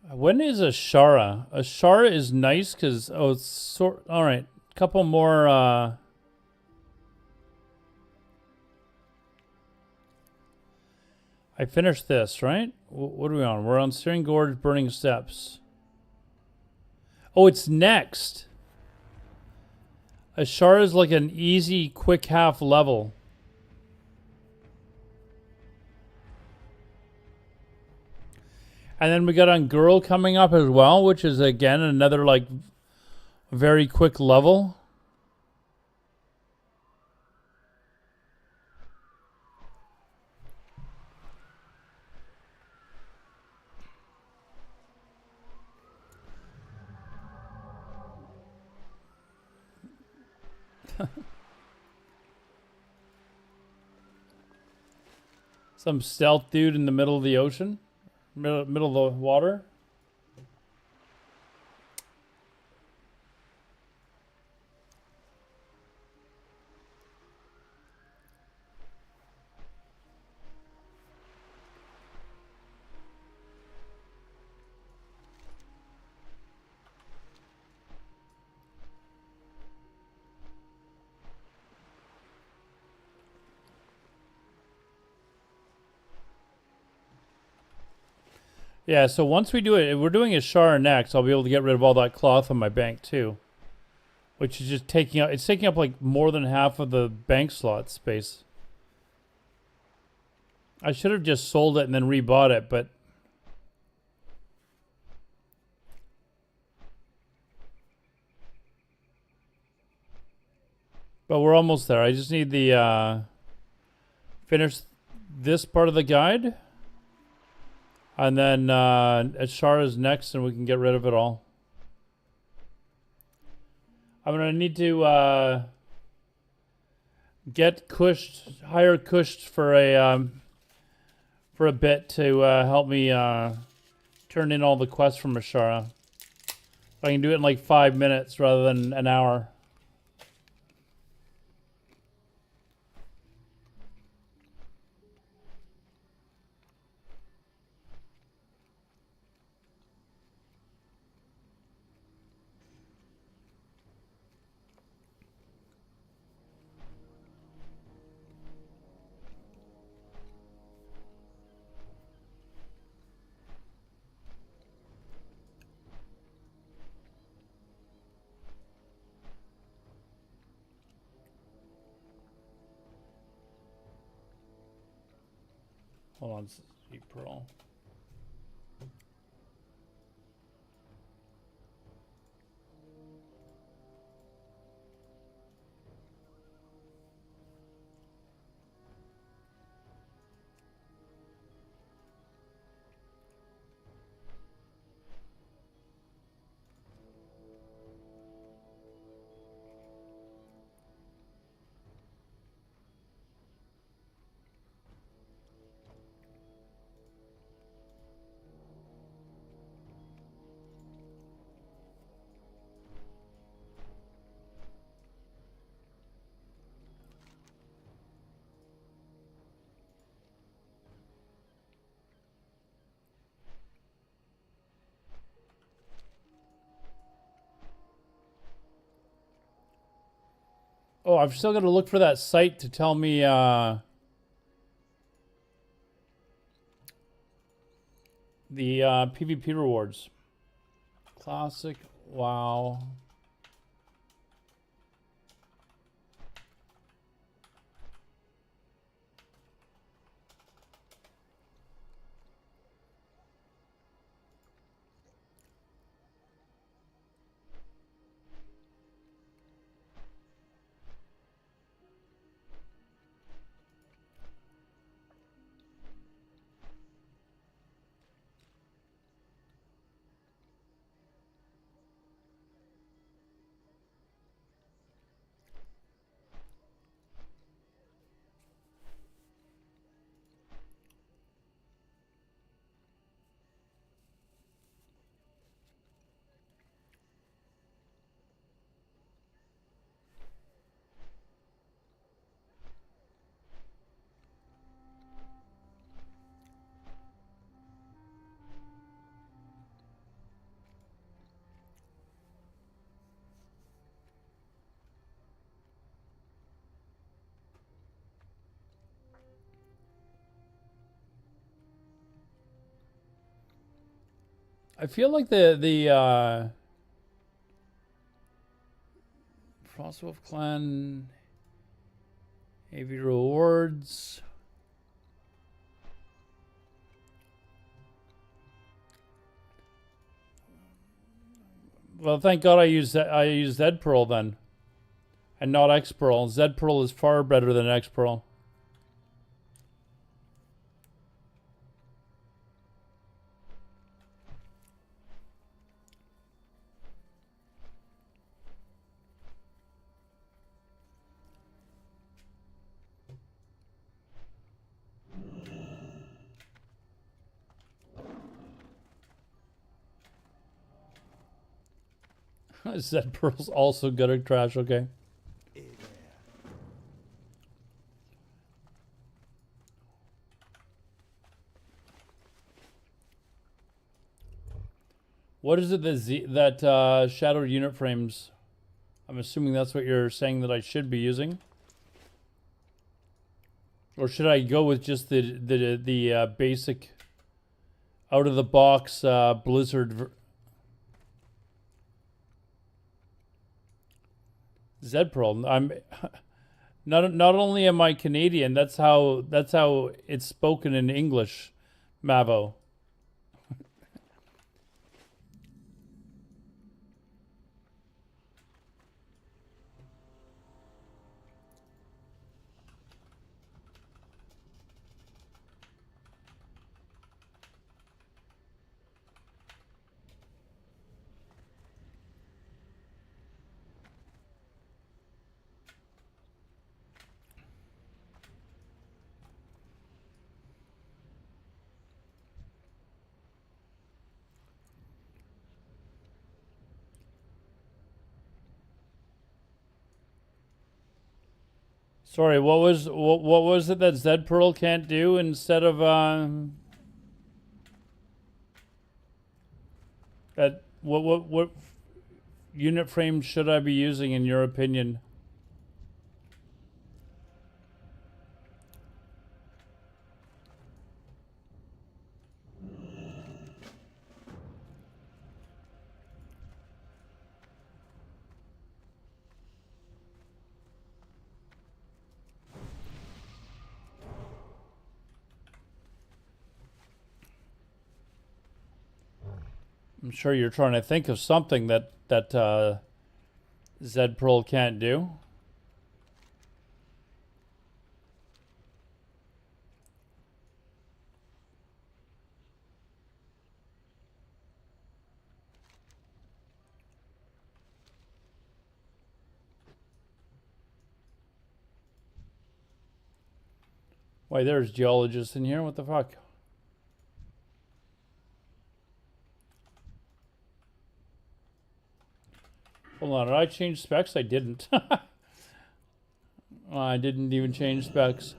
When is Ashara? Ashara is nice because it's sort. All right, couple more. I finished this right. What are we on? We're on Searing Gorge, Burning Steps. Oh, it's next. Ashara is like an easy, quick half level. And then we got Ungurl coming up as well, which is again another like very quick level. Some stealth dude in the middle of the ocean. Middle of the water. Yeah, so once we do it, if we're doing a Shara next, I'll be able to get rid of all that cloth on my bank too. Which is just taking up, it's taking up like more than half of the bank slot space. I should have just sold it and then rebought it, but we're almost there. I just need the finish this part of the guide. And then Ashara's next, and we can get rid of it all. I'm gonna need to get cushed, hire cushed for a bit to help me turn in all the quests from Ashara. I can do it in like 5 minutes rather than an hour. Hold on, April. Oh, I've still got to look for that site to tell me the PvP rewards. Classic. Wow. I feel like the Frostwolf Clan AV rewards. Well, thank God I use Zed Pearl then, and not X Pearl. Zed Pearl is far better than X Pearl. Zed Pearl's also good at trash. Okay. What is it that shadowed unit frames? I'm assuming that's what you're saying that I should be using, or should I go with just the basic, out of the box Blizzard? Zed Pearl. I'm not only am I Canadian. That's how it's spoken in English, Mavo. Sorry, what was it that Zed Pearl can't do instead of that what unit frame should I be using in your opinion? I'm sure you're trying to think of something that Zed Pearl can't do. Why, there's geologists in here. What the fuck? Hold on, did I change specs? I didn't. I didn't even change specs.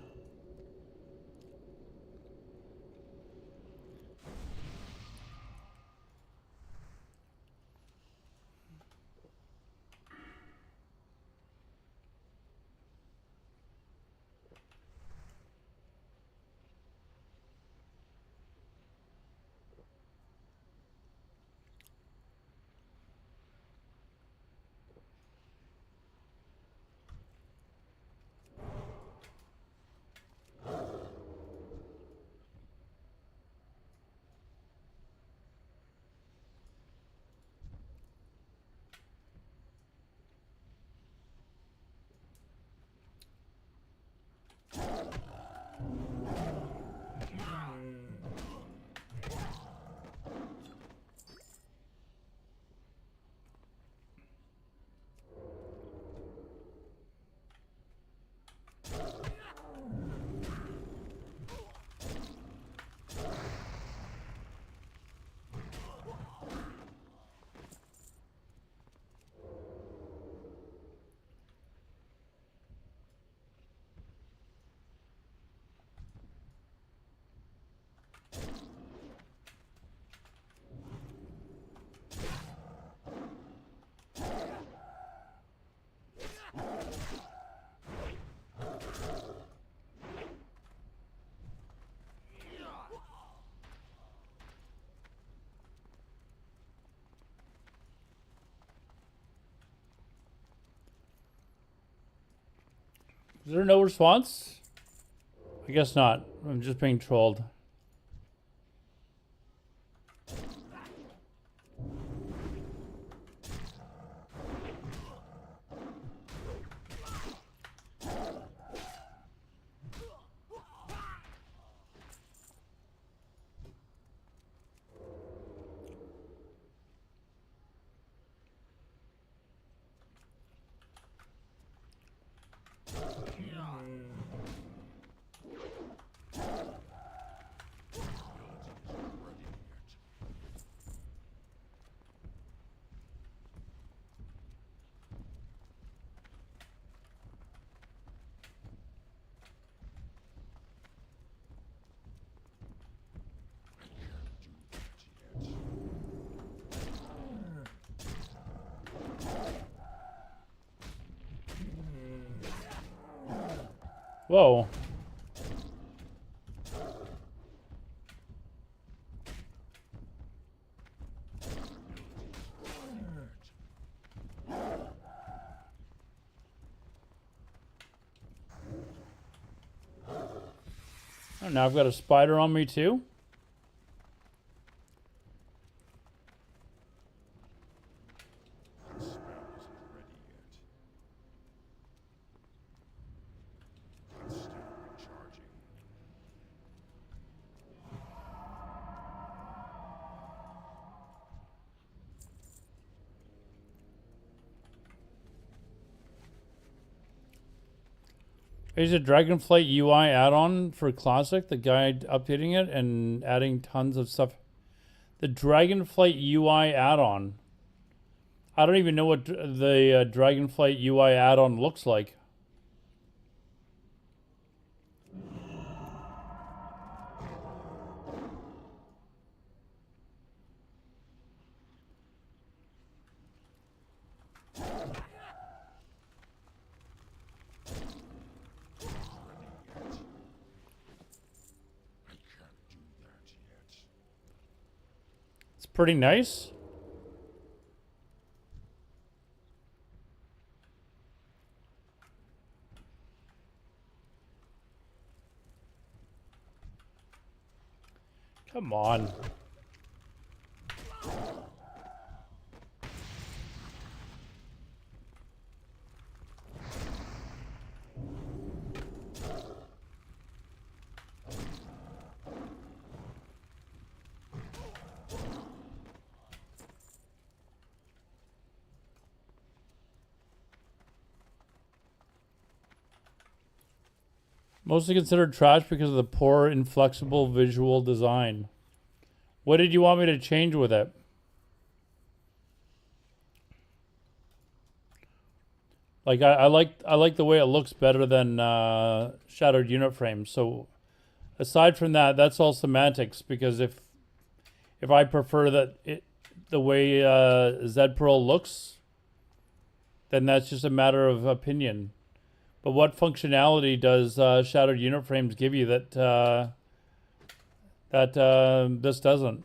Is there no response? I guess not. I'm just being trolled. Whoa. Oh, now I've got a spider on me too. The spell isn't ready yet. It's still recharging. There's a Dragonflight UI add-on for Classic. The guy updating it and adding tons of stuff. The Dragonflight UI add-on. I don't even know what the Dragonflight UI add-on looks like. It's pretty nice. Come on. Mostly considered trash because of the poor, inflexible visual design. What did you want me to change with it? Like I like the way it looks better than shadowed unit frames. So aside from that, that's all semantics. Because if I prefer the way Zed Pearl looks, then that's just a matter of opinion. But what functionality does shadowed unit frames give you that this doesn't?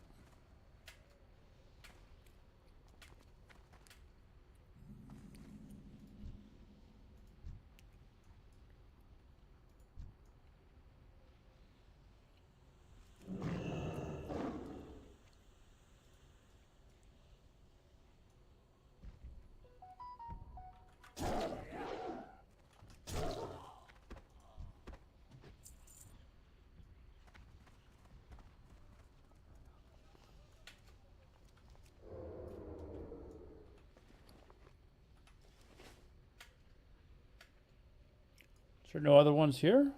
Is there no other ones here?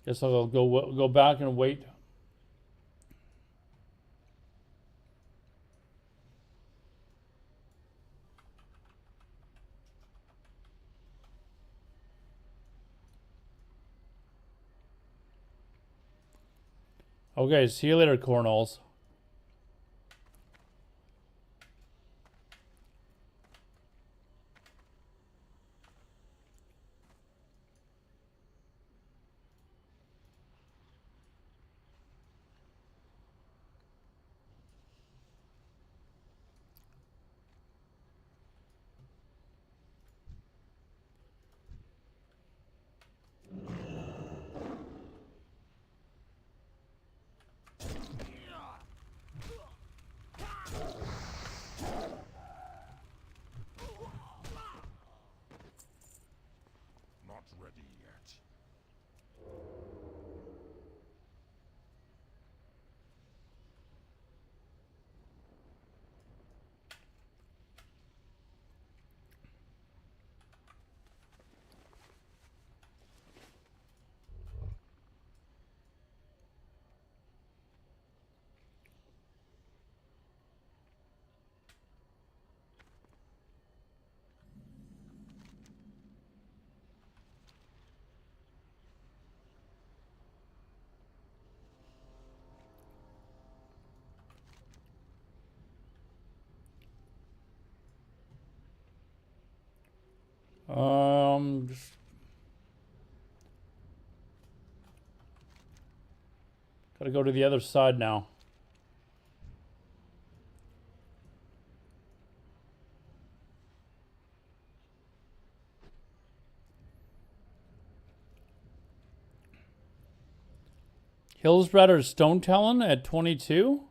Guess I'll go back and wait. Okay, see you later, Cornels. Just gotta go to the other side now. Hillsbred or Stone Talon at 22?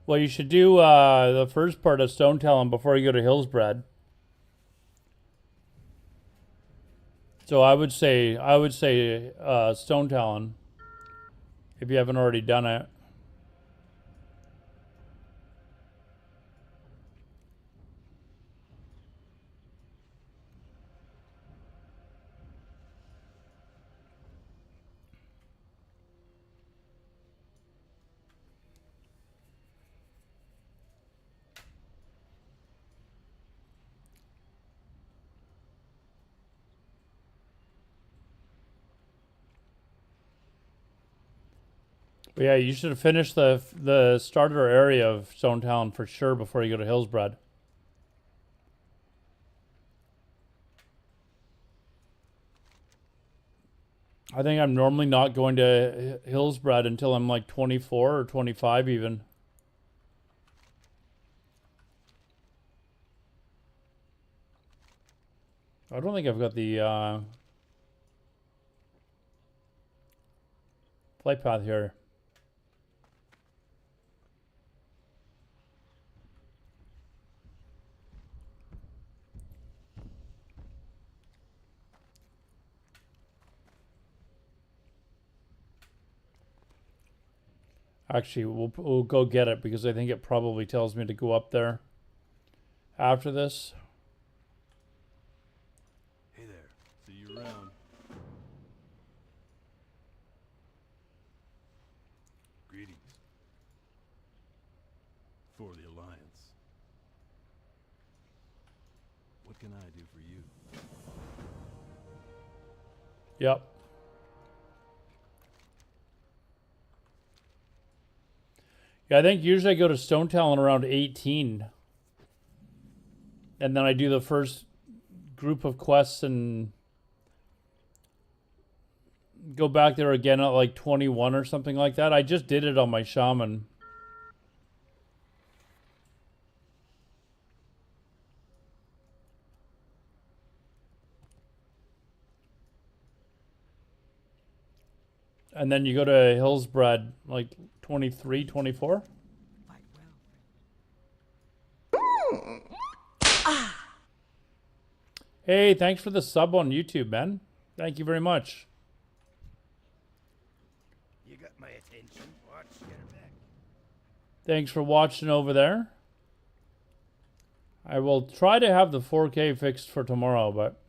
Well, you should do the first part of Stone Talon before you go to Hillsbred. So I would say Stone Talon if you haven't already done it. But yeah, you should have finished the starter area of Stone Talon for sure before you go to Hillsbred. I think I'm normally not going to Hillsbred until I'm like 24 or 25 even. I don't think I've got the flight path here. Actually, we'll go get it because I think it probably tells me to go up there after this. Hey there. See you around. Greetings. For the Alliance. What can I do for you? Yep. Yeah, I think usually I go to Stone Talon around 18. And then I do the first group of quests and go back there again at like 21 or something like that. I just did it on my Shaman. And then you go to Hillsbred like 23, 24. Quite well. Hey, thanks for the sub on YouTube, man. Thank you very much. You got my attention. Watch your back. Thanks for watching over there. I will try to have the 4K fixed for tomorrow, but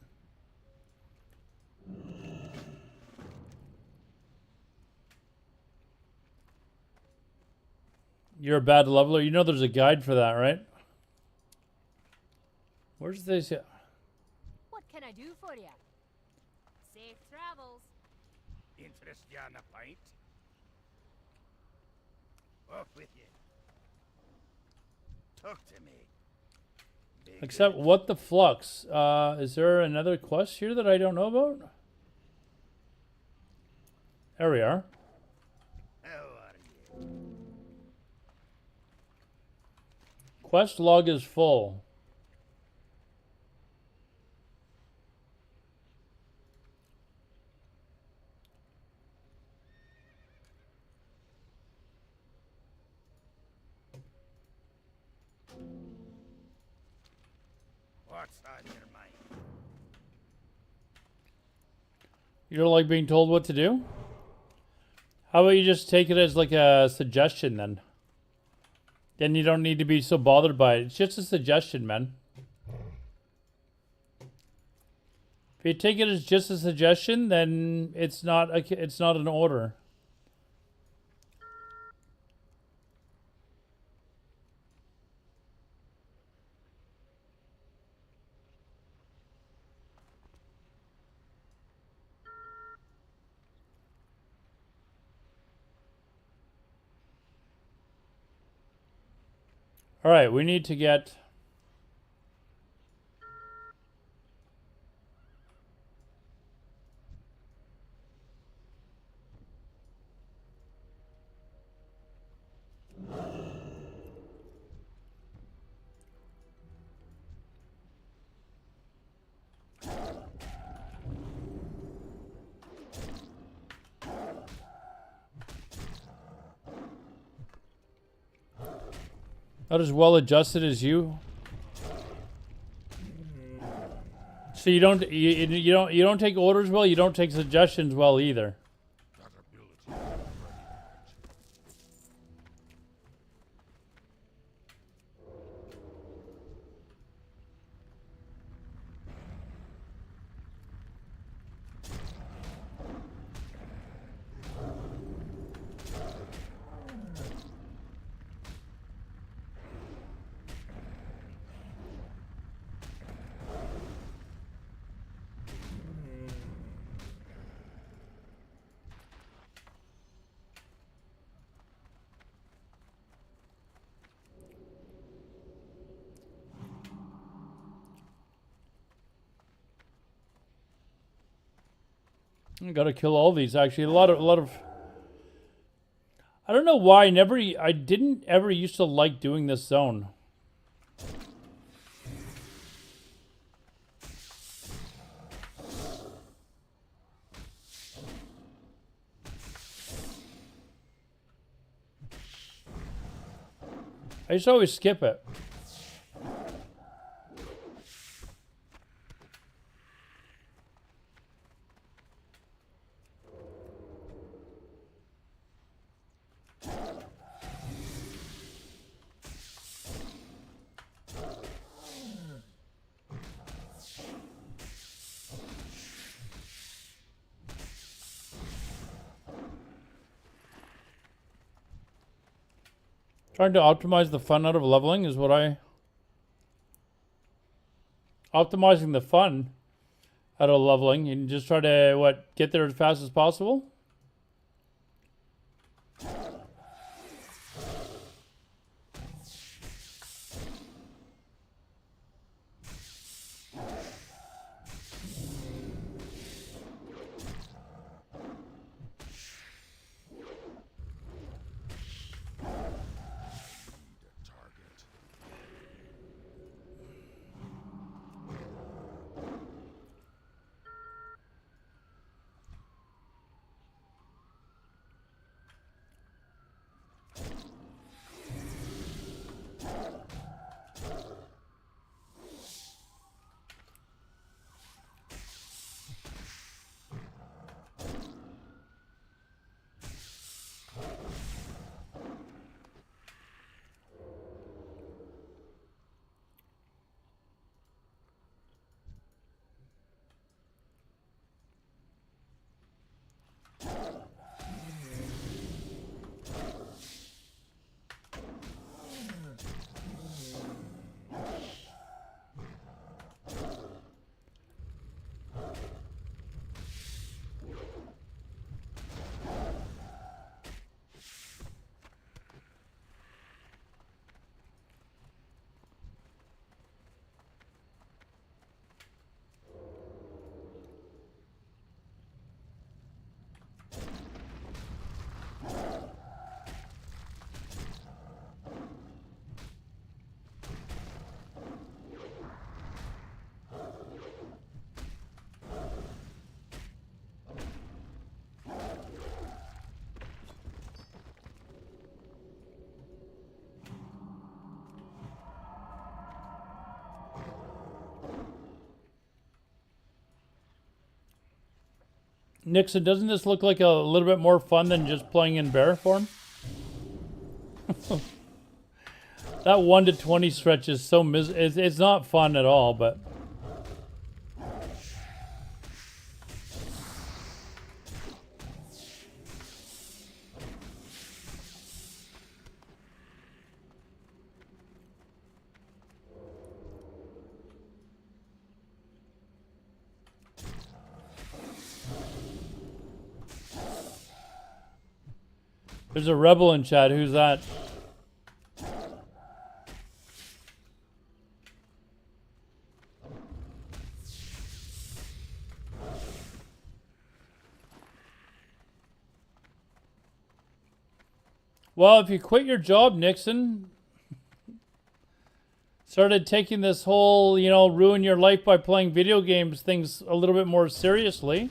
you're a bad leveler. You know there's a guide for that, right? Where's this? What can I do for you? Safe travels. Interest you on a pint? Off with you. Talk to me. Big Except what the flux? Is there another quest here that I don't know about? There we are. How are you? Quest log is full. What's on your mind? You don't like being told what to do? How about you just take it as like a suggestion then? Then you don't need to be so bothered by it. It's just a suggestion, man. If you take it as just a suggestion, then it's not an order. All right, we need to get Not as well adjusted as you. So you don't take orders well. You don't take suggestions well either. That ability is ready. I gotta kill all these actually. A lot of. I don't know why I didn't ever used to like doing this zone. I used to always skip it. Trying to optimize the fun out of leveling is what I... Optimizing the fun out of leveling and just try to, what, get there as fast as possible? Nixon, doesn't this look like a little bit more fun than just playing in bear form? That 1 to 20 stretch is so it's not fun at all, but... There's a rebel in chat. Who's that? Well, if you quit your job, Nixon, started taking this whole, ruin your life by playing video games things a little bit more seriously,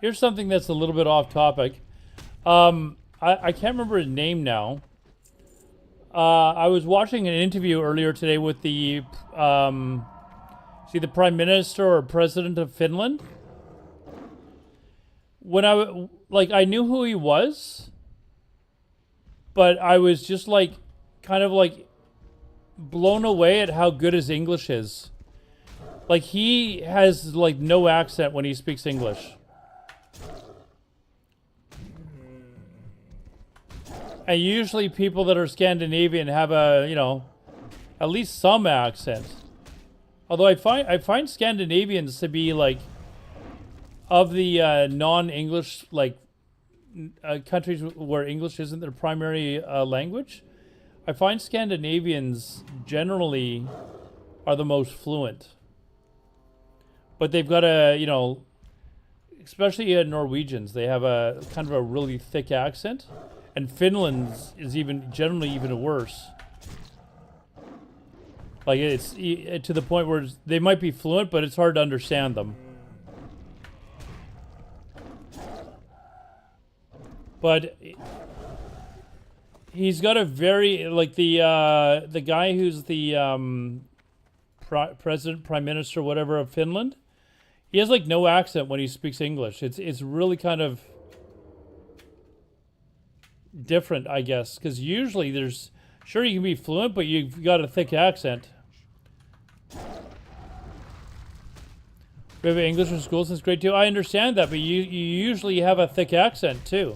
Here's something that's a little bit off topic. I can't remember his name now. I was watching an interview earlier today with the the Prime Minister or President of Finland. When I knew who he was, but I was just like kind of like blown away at how good his English is. Like he has like no accent when he speaks English. And usually people that are Scandinavian have a, at least some accent. Although I find Scandinavians to be like of the non-English countries where English isn't their primary language, I find Scandinavians generally are the most fluent. But they've got especially Norwegians, they have a kind of a really thick accent. And Finland's is generally even worse. Like it's to the point where they might be fluent, but it's hard to understand them. But he's got a very the guy who's the president, prime minister, whatever of Finland. He has like no accent when he speaks English. It's really kind of different, I guess, because usually you can be fluent, but you've got a thick accent. We have English in school since grade 2. I understand that, but you usually have a thick accent too.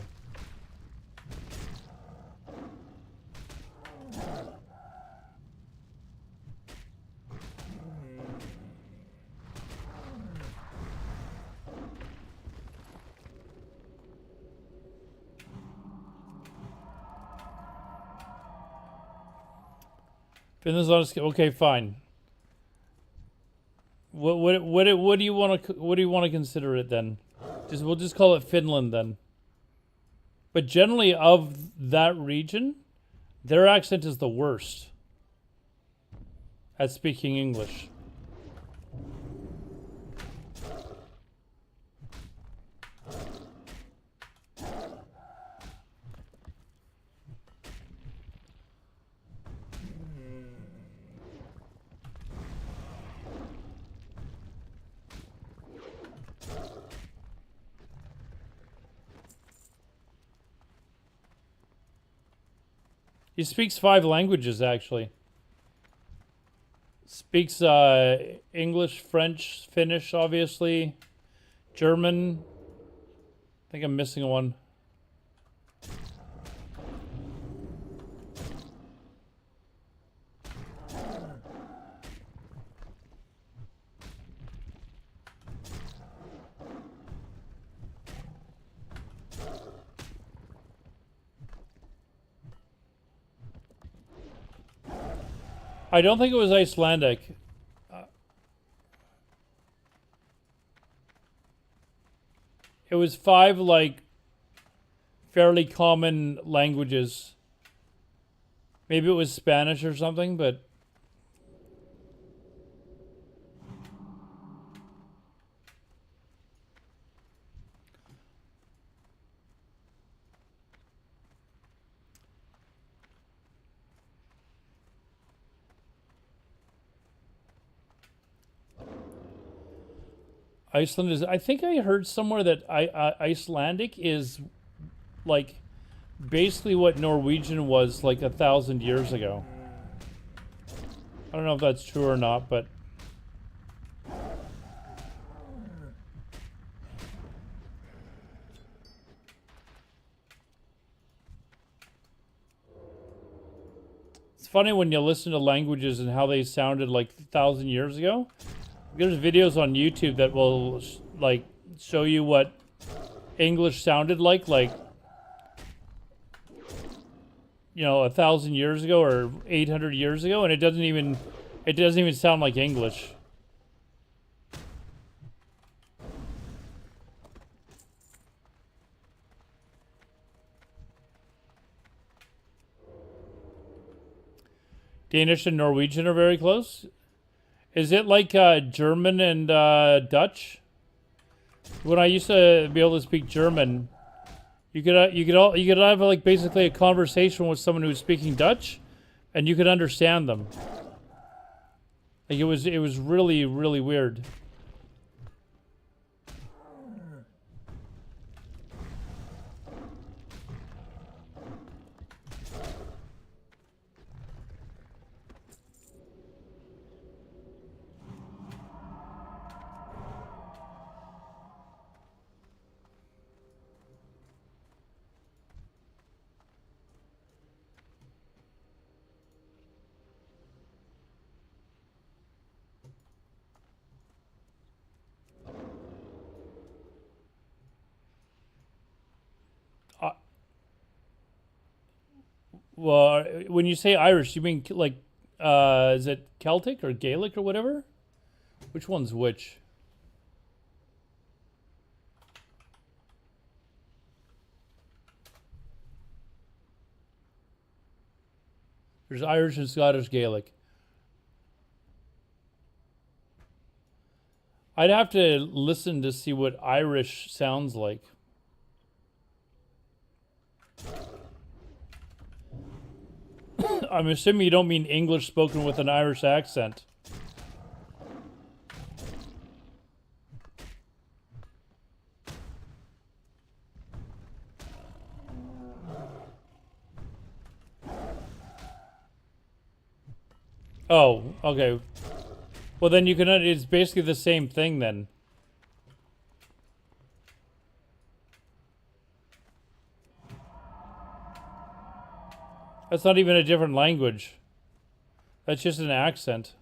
Finland's on a scale. Okay, fine. What do you want to consider it then? We'll just call it Finland then. But generally of that region, their accent is the worst at speaking English. He speaks 5 languages, actually. Speaks English, French, Finnish, obviously. German. I think I'm missing one. I don't think it was Icelandic. It was 5 fairly common languages. Maybe it was Spanish or something, but Iceland is. I think I heard somewhere that Icelandic is basically what Norwegian was 1,000 years ago. I don't know if that's true or not, but it's funny when you listen to languages and how they sounded 1,000 years ago. There's videos on YouTube that will show you what English sounded like 1,000 years ago or 800 years ago, and it doesn't even sound like English. Danish and Norwegian are very close. Is it like German and Dutch? When I used to be able to speak German, you could have like basically a conversation with someone who was speaking Dutch, and you could understand them. Like it was really really weird. Well, when you say Irish, you mean like, is it Celtic or Gaelic or whatever? Which one's which? There's Irish and Scottish Gaelic. I'd have to listen to see what Irish sounds like. I'm assuming you don't mean English spoken with an Irish accent. Oh, okay. Well, then you can. It's basically the same thing then. That's not even a different language. That's just an accent.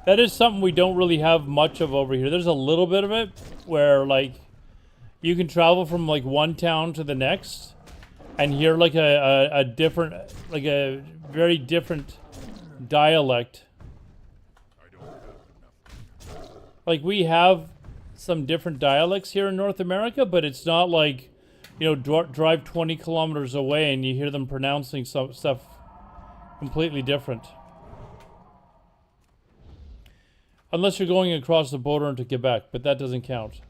That is something we don't really have much of over here. There's a little bit of it where, like, you can travel from, like, one town to the next and hear, like, a different, like, a very different dialect. Like, we have some different dialects here in North America, but it's not like, you know, drive 20 kilometers away and you hear them pronouncing some stuff completely different. Unless you're going across the border into Quebec, but that doesn't count.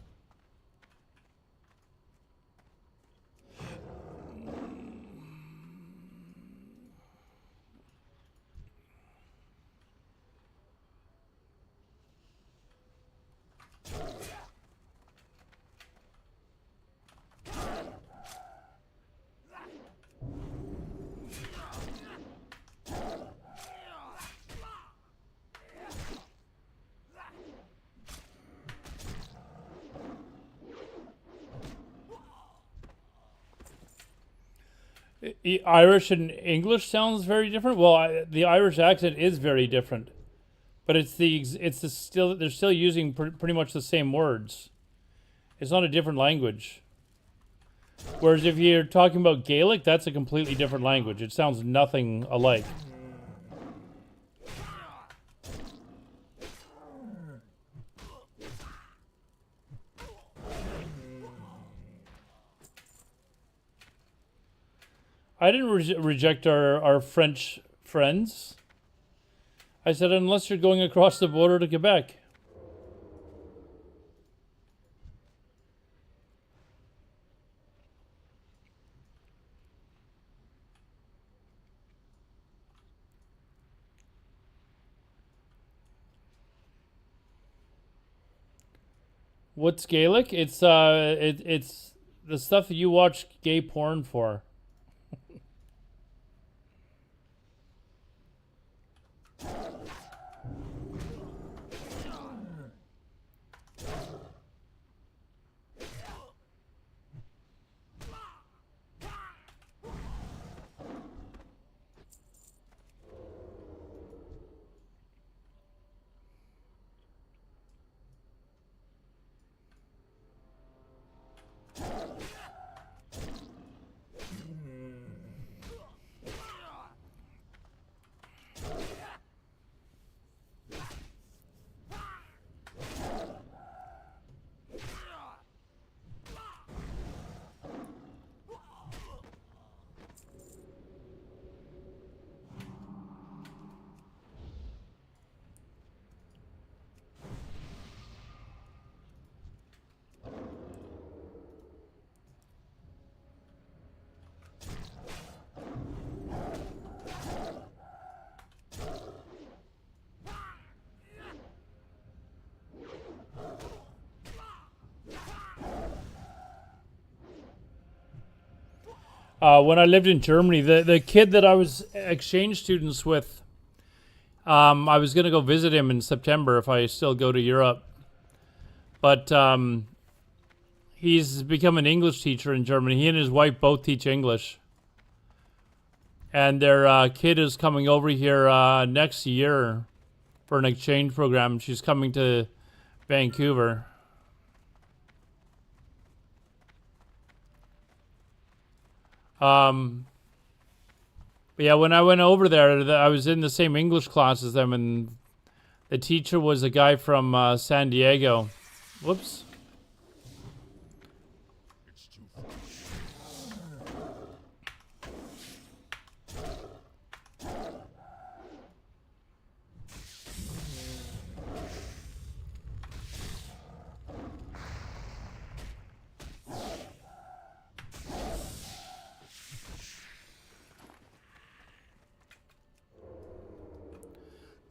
Irish and English sounds very different. Well, the Irish accent is very different, but still they're still using pretty much the same words. It's not a different language. Whereas if you're talking about Gaelic, that's a completely different language. It sounds nothing alike. I didn't reject our French friends. I said, unless you're going across the border to Quebec. What's Gaelic? It's it's the stuff that you watch gay porn for. When I lived in Germany, the kid that I was exchange students with, I was gonna go visit him in September if I still go to Europe. But he's become an English teacher in Germany. He and his wife both teach English. And their kid is coming over here next year for an exchange program. She's coming to Vancouver. But yeah, when I went over there, I was in the same English class as them, and the teacher was a guy from San Diego. Whoops. It's too far.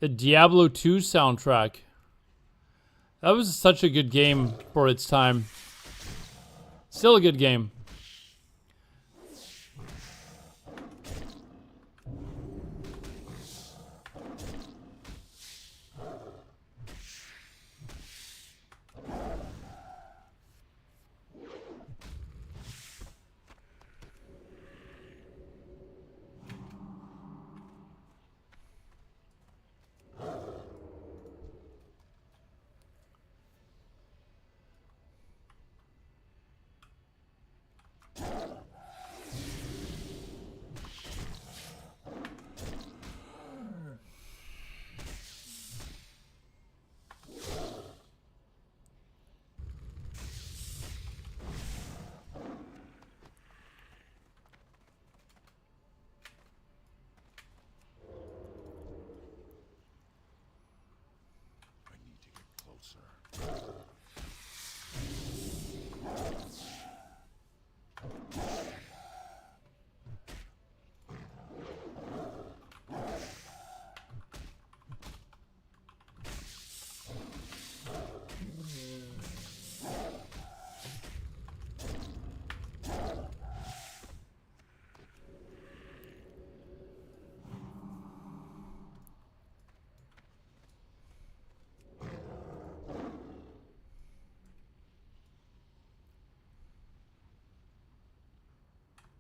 The Diablo 2 soundtrack. That was such a good game for its time. Still a good game. I need to get closer.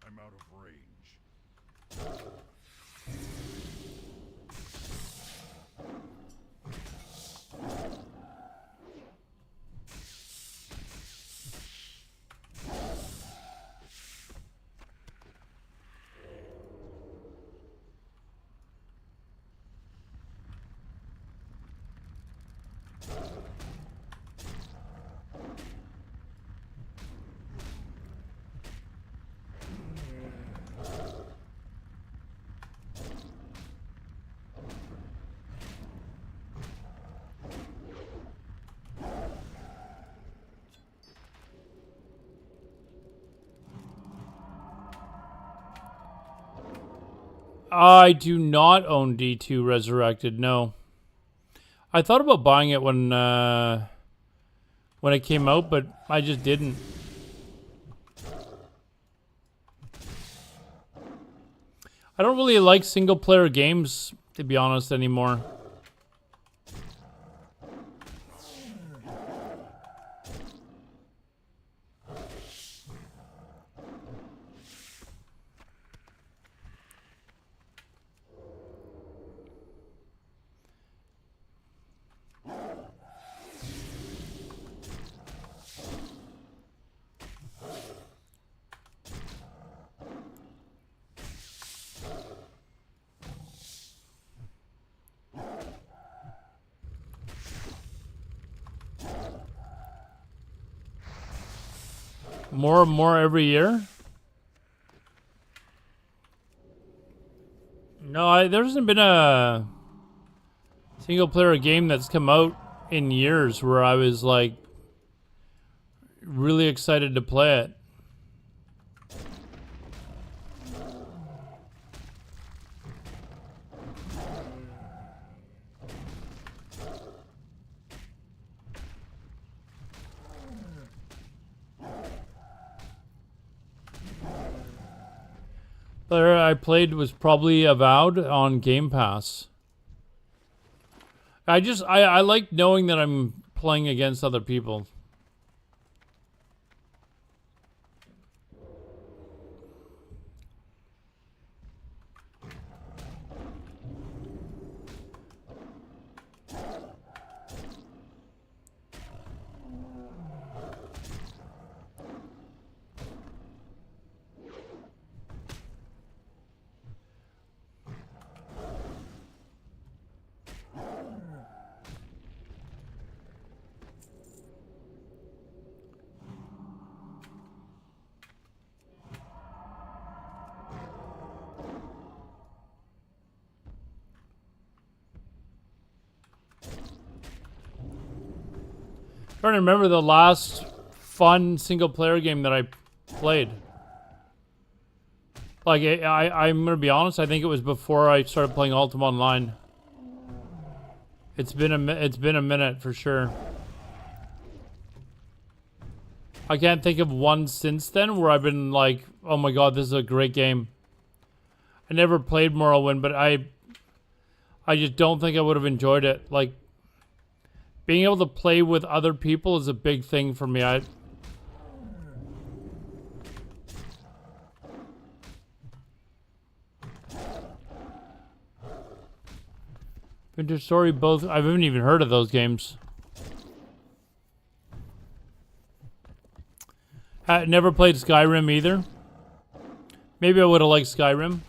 I'm out of range. I do not own D2 Resurrected, no. I thought about buying it when it came out, but I just didn't. I don't really like single player games, to be honest, anymore. More and more every year? No, there hasn't been a single player game that's come out in years where I was like really excited to play it. player I played was probably Avowed on Game Pass. I like knowing that I'm playing against other people. Trying to remember the last fun single player game that I played. Like I'm gonna be honest. I think it was before I started playing Ultima Online. It's been a minute for sure. I can't think of one since then where I've been like, oh my god, this is a great game. I never played Morrowind, but I just don't think I would have enjoyed it. Like, being able to play with other people is a big thing for me. Vintage Story, both. I haven't even heard of those games. Never played Skyrim either. Maybe I would have liked Skyrim.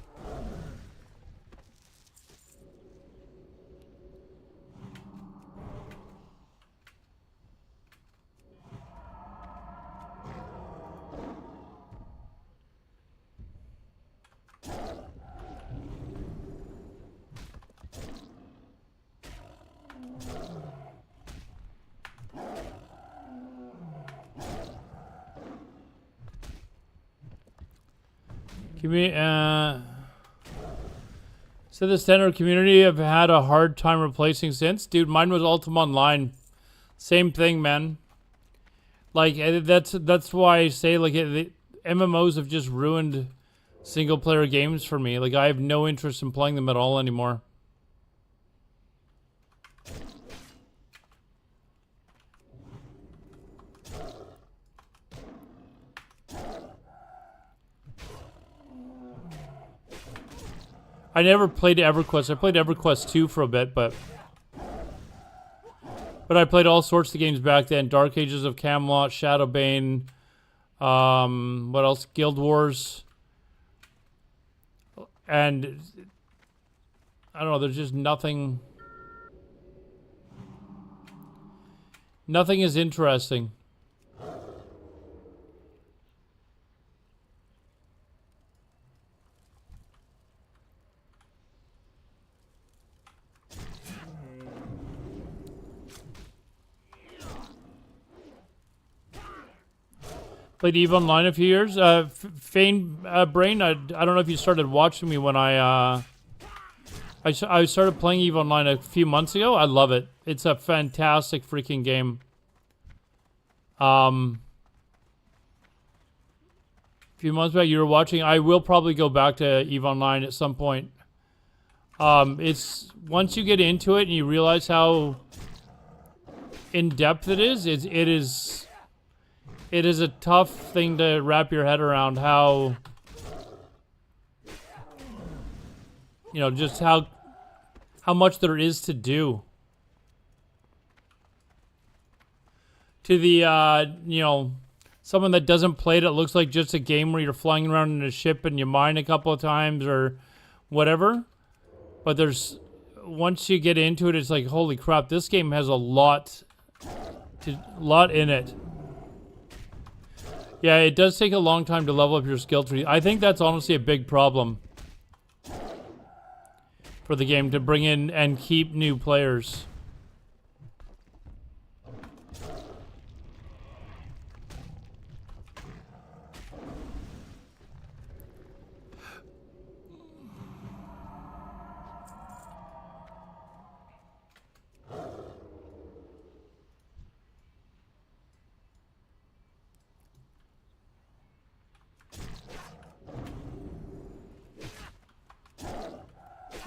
So the standard community have had a hard time replacing since. Dude, mine was Ultima Online. Same thing, man. Like, that's why I say, like, the MMOs have just ruined single player games for me. Like, I have no interest in playing them at all anymore. I never played EverQuest. I played EverQuest 2 for a bit, but I played all sorts of games back then. Dark Ages of Camelot, Shadowbane, what else? Guild Wars. And I don't know, there's just nothing is interesting. Played EVE Online a few years. Fane Brain, I don't know if you started watching me when I started playing EVE Online a few months ago. I love it. It's a fantastic freaking game. A few months back you were watching. I will probably go back to EVE Online at some point. It's once you get into it and you realize how in-depth it is a tough thing to wrap your head around. How, you know, just how much there is to do. To the, you know, someone that doesn't play it, it looks like just a game where you're flying around in a ship and you mine a couple of times or whatever. But once you get into it, it's like, holy crap, this game has a lot in it. Yeah, it does take a long time to level up your skill tree. I think that's honestly a big problem for the game, to bring in and keep new players.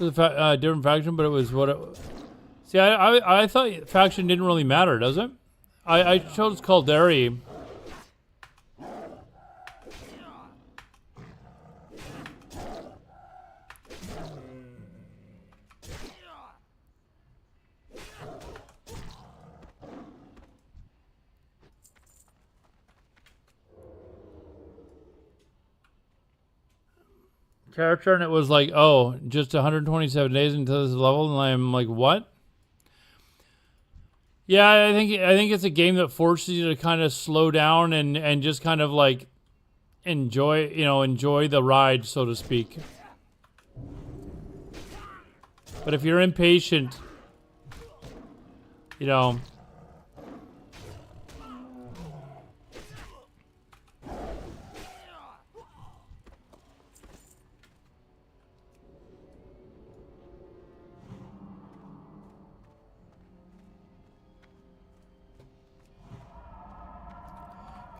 It was a different faction, but it was what it. See, I thought faction didn't really matter, does it? I chose Caldari. Character, and it was like, oh, just 127 days until this level, and I'm like, what? Yeah, I think it's a game that forces you to kind of slow down and just kind of like enjoy the ride, so to speak. But if you're impatient, you know.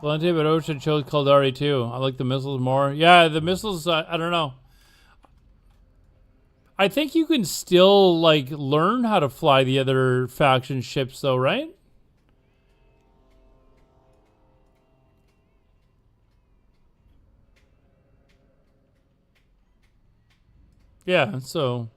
Valente, but Ocean chose Caldari too. I like the missiles more. Yeah, the missiles, I don't know. I think you can still, like, learn how to fly the other faction ships, though, right? Yeah, so...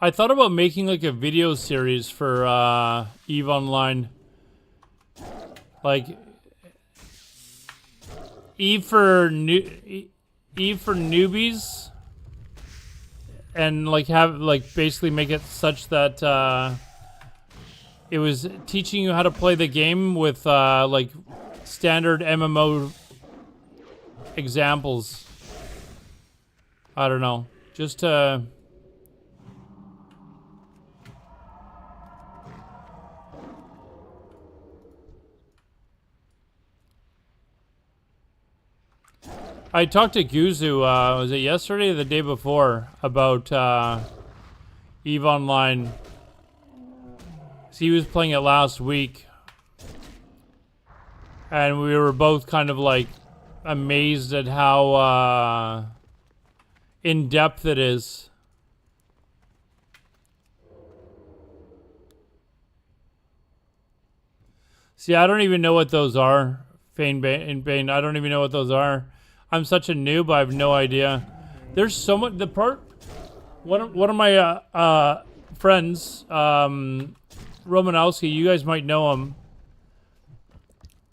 I thought about making like a video series for EVE Online. Like EVE for newbies, and like have like basically make it such that it was teaching you how to play the game with like standard MMO examples. I don't know, just I talked to Guzu, was it yesterday or the day before, about EVE Online. So he was playing it last week. And we were both kind of like amazed at how in-depth it is. See, I don't even know what those are. Bane, I don't even know what those are. I'm such a noob, I have no idea. There's so much. One of my friends, Romanowski, you guys might know him,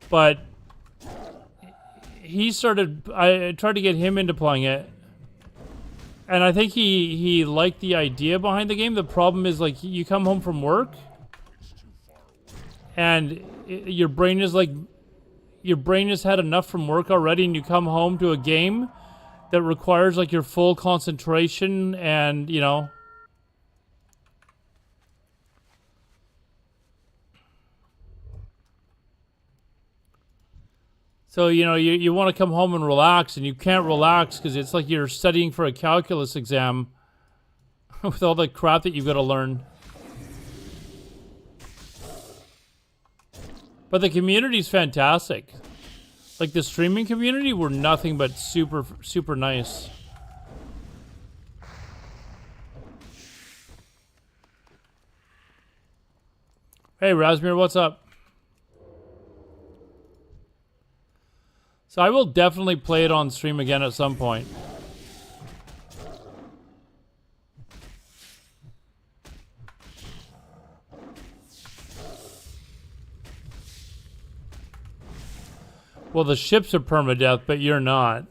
but he started. I tried to get him into playing it, and I think he liked the idea behind the game. The problem is, like, you come home from work, and your brain is like. Your brain has had enough from work already, and you come home to a game that requires like your full concentration, and you know. So, you know, you want to come home and relax, and you can't relax because it's like you're studying for a calculus exam with all the crap that you've got to learn. But the community's fantastic. Like, the streaming community were nothing but super, super nice. Hey, Rasmir, what's up? So I will definitely play it on stream again at some point. Well, the ships are permadeath, but you're not.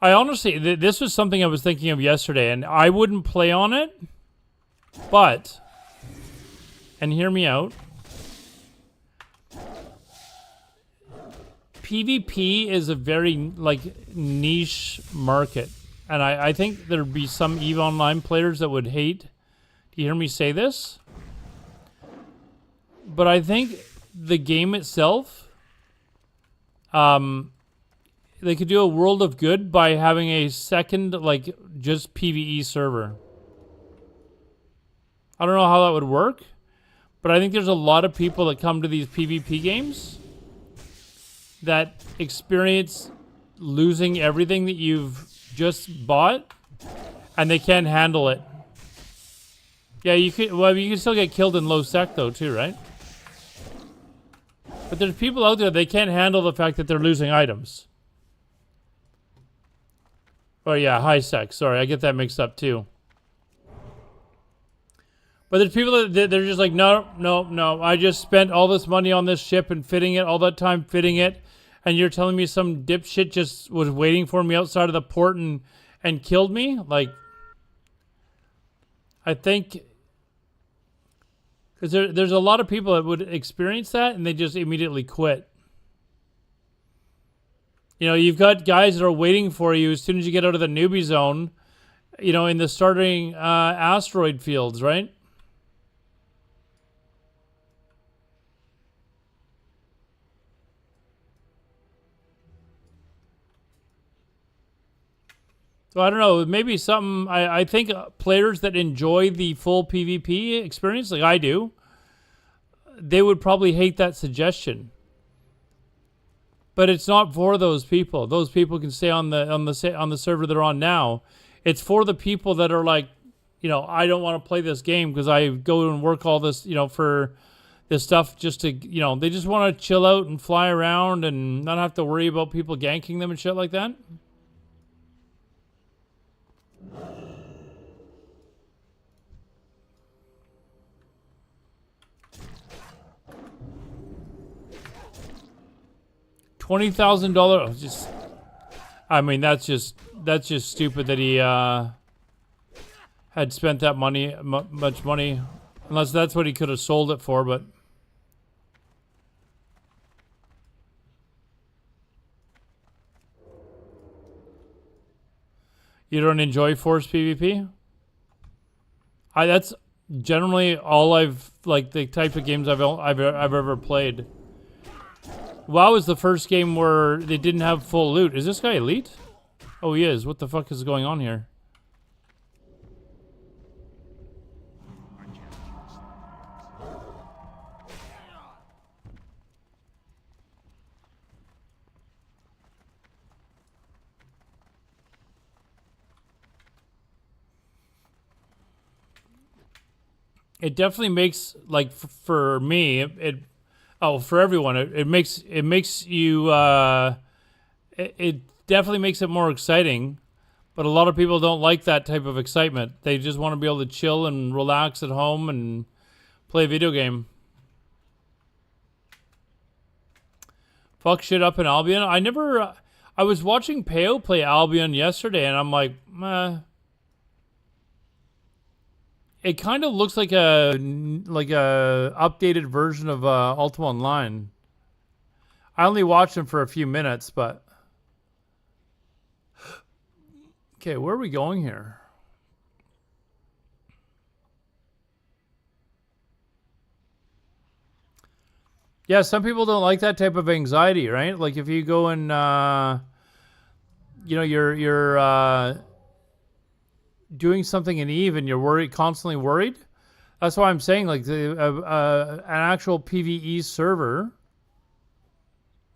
I honestly, this was something I was thinking of yesterday, and I wouldn't play on it, but, and hear me out, PvP is a very, like, niche market, and I think there'd be some EVE Online players that would hate to hear me say this, but I think the game itself, they could do a world of good by having a second, like, just PvE server. I don't know how that would work, but I think there's a lot of people that come to these PvP games that experience losing everything that you've just bought, and they can't handle it. Yeah, you could. Well, you can still get killed in low sec though, too, right? But there's people out there, they can't handle the fact that they're losing items. Oh yeah, high sec. Sorry, I get that mixed up too. But there's people that they're just like, no. I just spent all this money on this ship and fitting it, all that time fitting it, and you're telling me some dipshit just was waiting for me outside of the port and killed me? Like, I think, because there's a lot of people that would experience that and they just immediately quit. You know, you've got guys that are waiting for you as soon as you get out of the newbie zone, you know, in the starting asteroid fields, right? So I don't know, maybe something, I think players that enjoy the full PvP experience, like I do, they would probably hate that suggestion. But it's not for those people. Those people can stay on the server they're on now. It's for the people that are like, you know, I don't want to play this game because I go and work all this, you know, for this stuff just to, you know, they just want to chill out and fly around and not have to worry about people ganking them and shit like that. $20,000. Just, I mean, that's just stupid that he had spent that money, much money, unless that's what he could have sold it for. But you don't enjoy forced PvP? That's generally all I've, like, the type of games I've ever played. WoW is the first game where they didn't have full loot. Is this guy elite? Oh, he is. What the fuck is going on here? It definitely makes, like, for me, for everyone, it makes you, it definitely makes it more exciting, but a lot of people don't like that type of excitement. They just want to be able to chill and relax at home and play a video game. Fuck shit up in Albion. I was watching Peo play Albion yesterday, and I'm like, meh. It kind of looks like a updated version of Ultima Online. I only watched him for a few minutes, but okay, where are we going here? Yeah, some people don't like that type of anxiety, right? Like if you go and you know, you're doing something in EVE and you're constantly worried. That's why I'm saying, like, an actual PvE server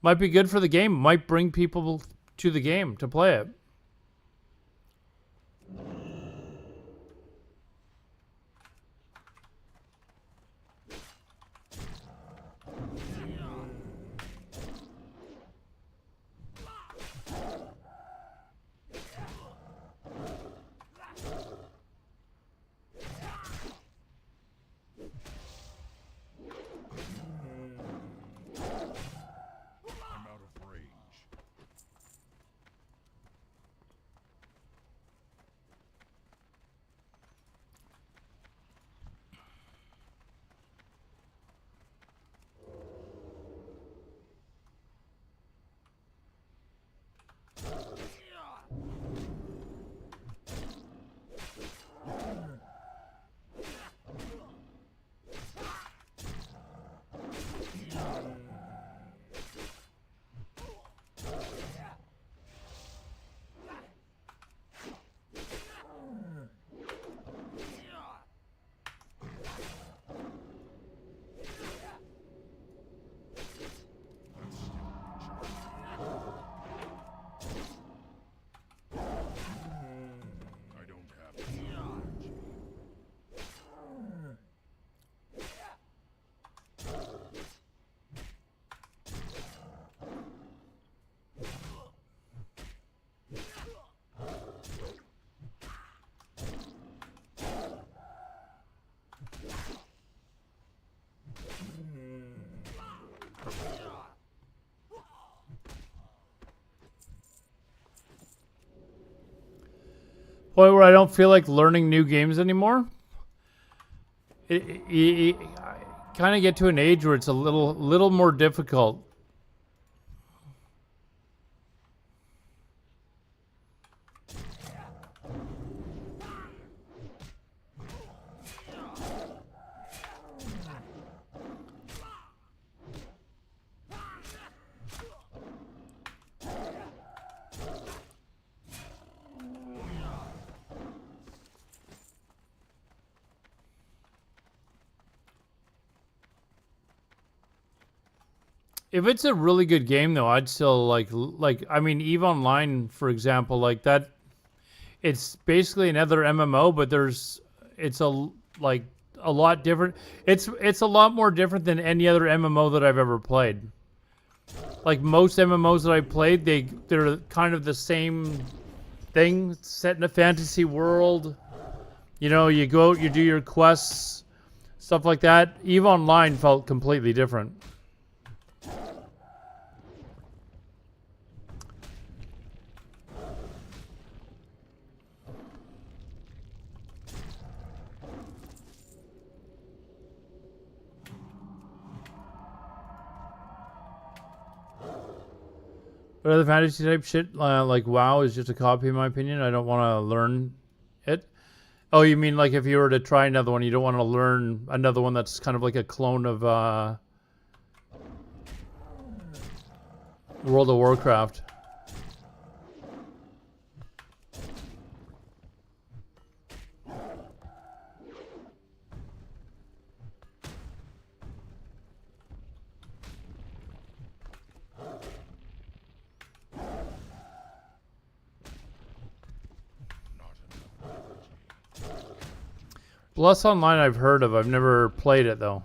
might be good for the game. Might bring people to the game to play it. point where I don't feel like learning new games anymore. I kind of get to an age where it's a little more difficult. If it's a really good game, though, I'd still like I mean, EVE Online, for example, like that. It's basically another MMO, but it's a lot different. It's a lot more different than any other MMO that I've ever played. Like most MMOs that I played, they're kind of the same thing, set in a fantasy world. You know, you go out, you do your quests, stuff like that. EVE Online felt completely different. But other fantasy type shit, like WoW, is just a copy, in my opinion. I don't want to learn it. Oh, you mean like if you were to try another one, you don't want to learn another one that's kind of like a clone of World of Warcraft. Bless Online I've heard of. I've never played it, though.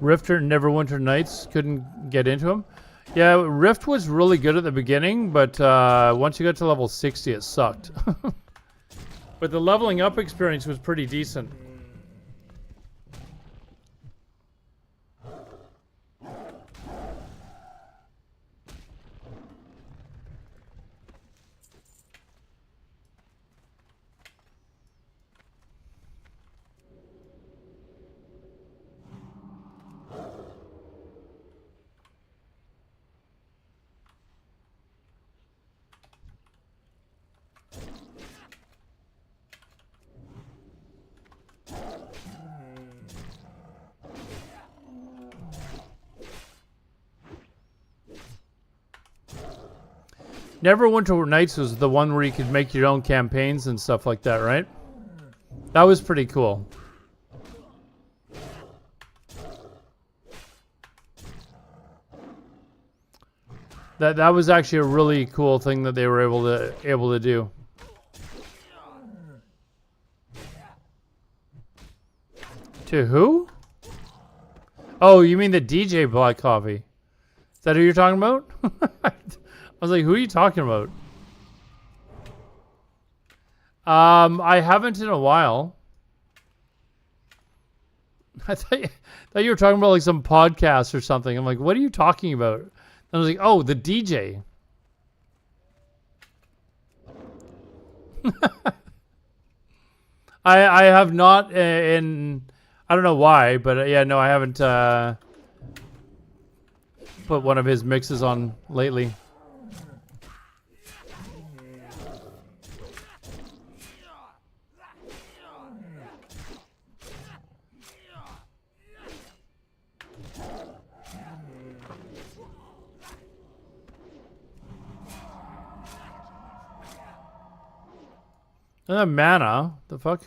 Rifter Neverwinter Nights, couldn't get into them. Yeah, Rift was really good at the beginning, but once you got to level 60, it sucked. But the leveling up experience was pretty decent. Neverwinter Nights was the one where you could make your own campaigns and stuff like that, right? That was pretty cool. That was actually a really cool thing that they were able to do. To who? Oh, you mean the DJ Black Coffee? Is that who you're talking about? I was like, who are you talking about? I haven't in a while. I thought you were talking about like some podcast or something. I'm like, what are you talking about? And I was like, oh, the DJ. I have not in I don't know why, but yeah, no, I haven't put one of his mixes on lately. Mana? The fuck?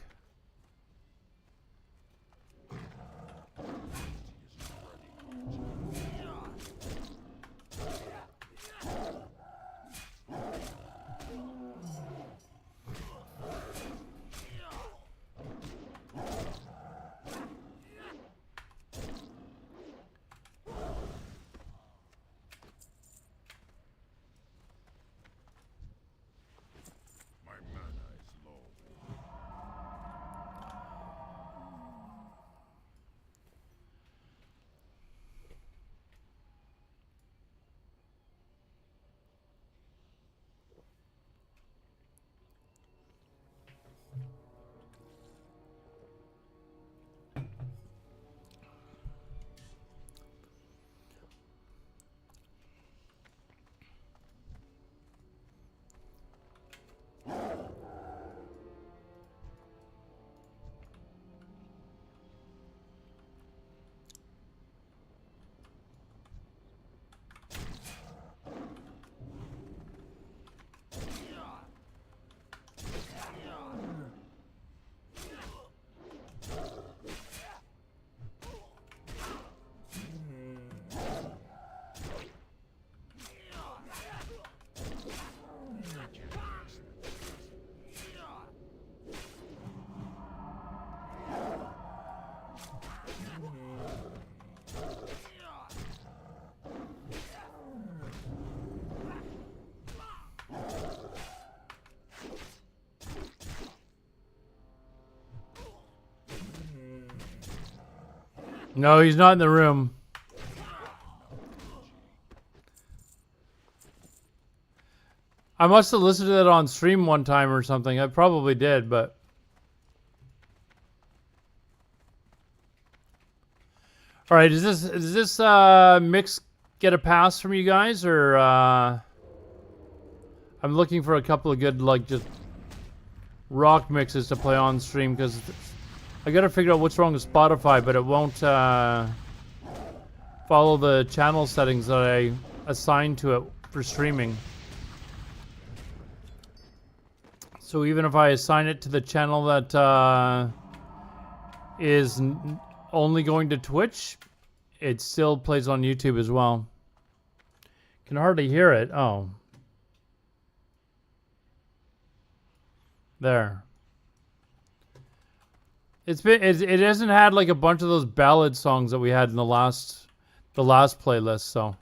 No, he's not in the room. I must have listened to that on stream one time or something. I probably did, but... Alright, does this mix get a pass from you guys, or I'm looking for a couple of good, like, just rock mixes to play on stream, because I gotta figure out what's wrong with Spotify, but it won't follow the channel settings that I assigned to it for streaming. So even if I assign it to the channel that is only going to Twitch, it still plays on YouTube as well. Can hardly hear it. Oh. There. It hasn't had like a bunch of those ballad songs that we had in the last playlist, so.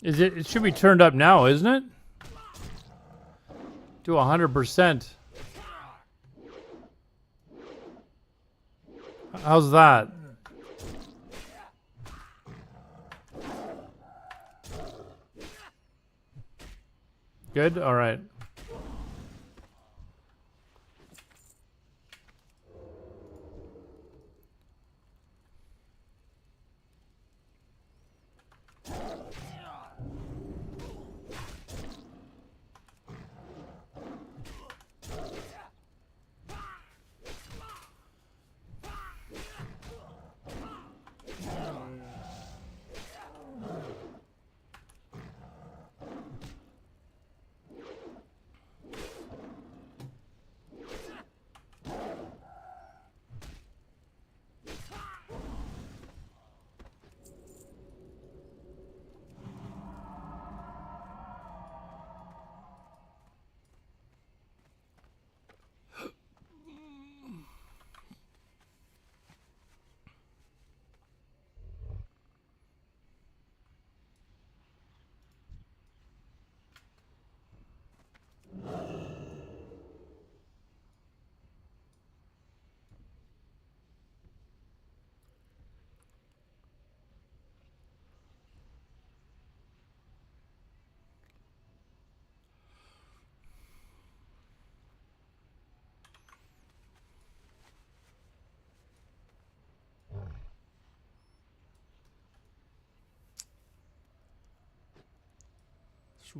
It should be turned up now, isn't it? To 100%. How's that? Good? All right.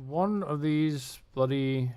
One of these bloody...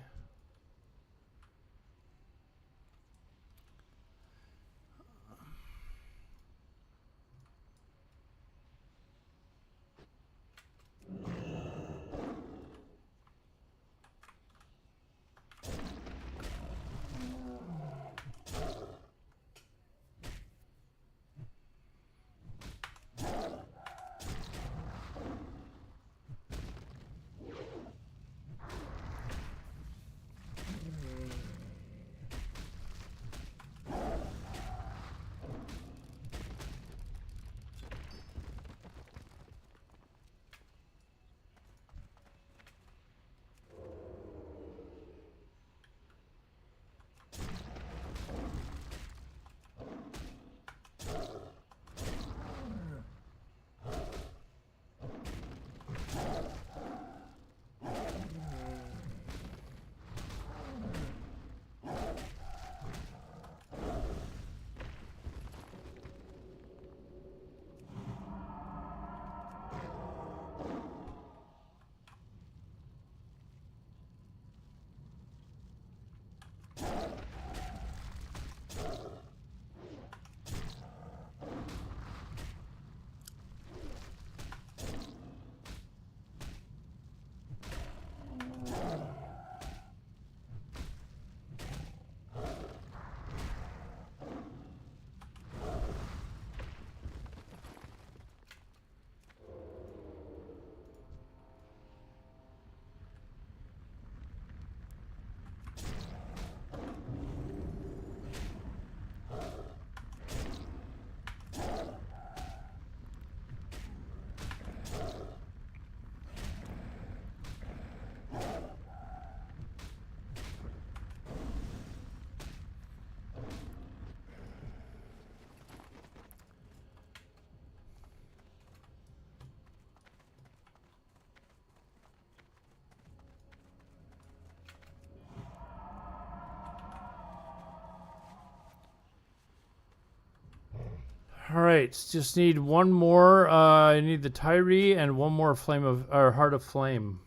All right, just need one more. I need the Tyree and one more flame of or heart of flame.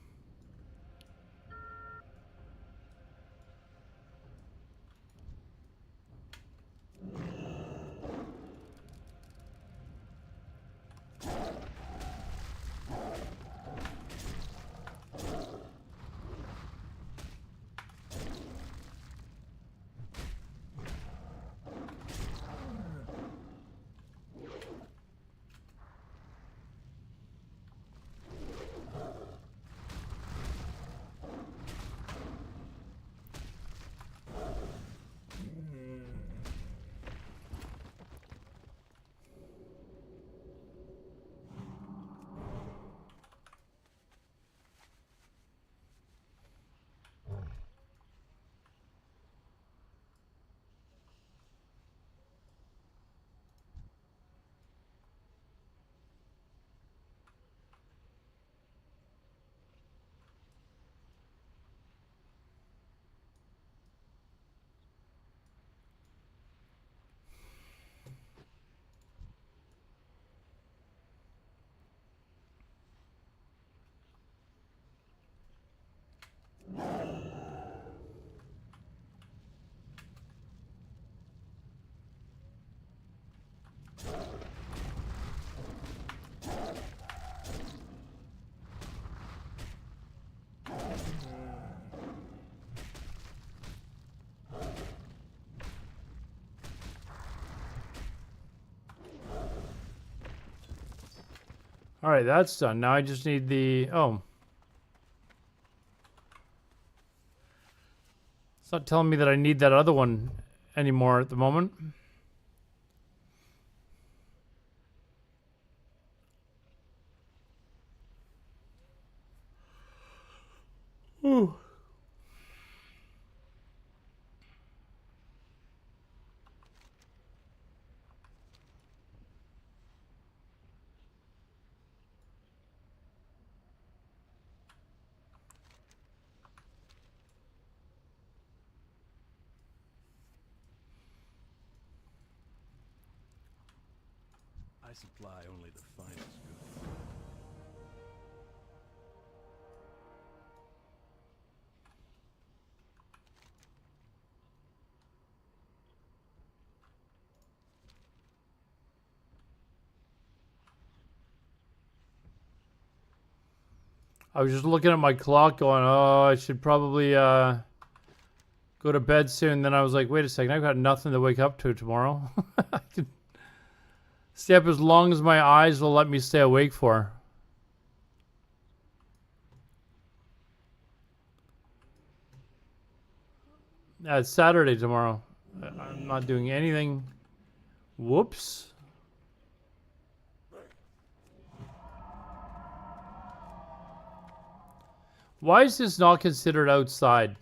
All right, that's done. Now I just need the... Oh. It's not telling me that I need that other one anymore at the moment. Ooh. I supply only the finest goods. I was just looking at my clock going, oh, I should probably go to bed soon. Then I was like, wait a second, I've got nothing to wake up to tomorrow. I can stay up as long as my eyes will let me stay awake for. Yeah, it's Saturday tomorrow. I'm not doing anything. Whoops. Why is this not considered outside?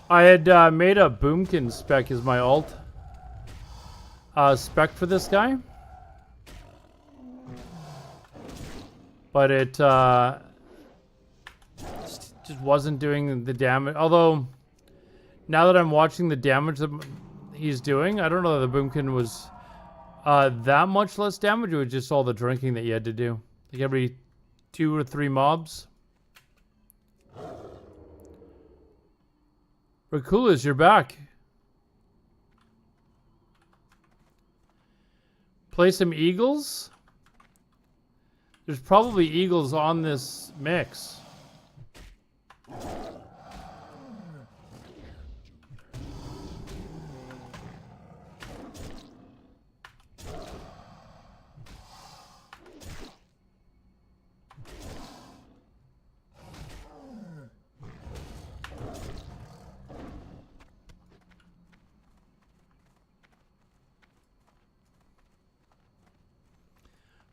I had made a Boomkin spec as my alt spec for this guy. But it just wasn't doing the damage. Although, now that I'm watching the damage that he's doing, I don't know that the Boomkin was that much less damage. It was just all the drinking that you had to do. Like every 2 or 3 mobs. Rakulas, you're back. Play some eagles? There's probably eagles on this mix.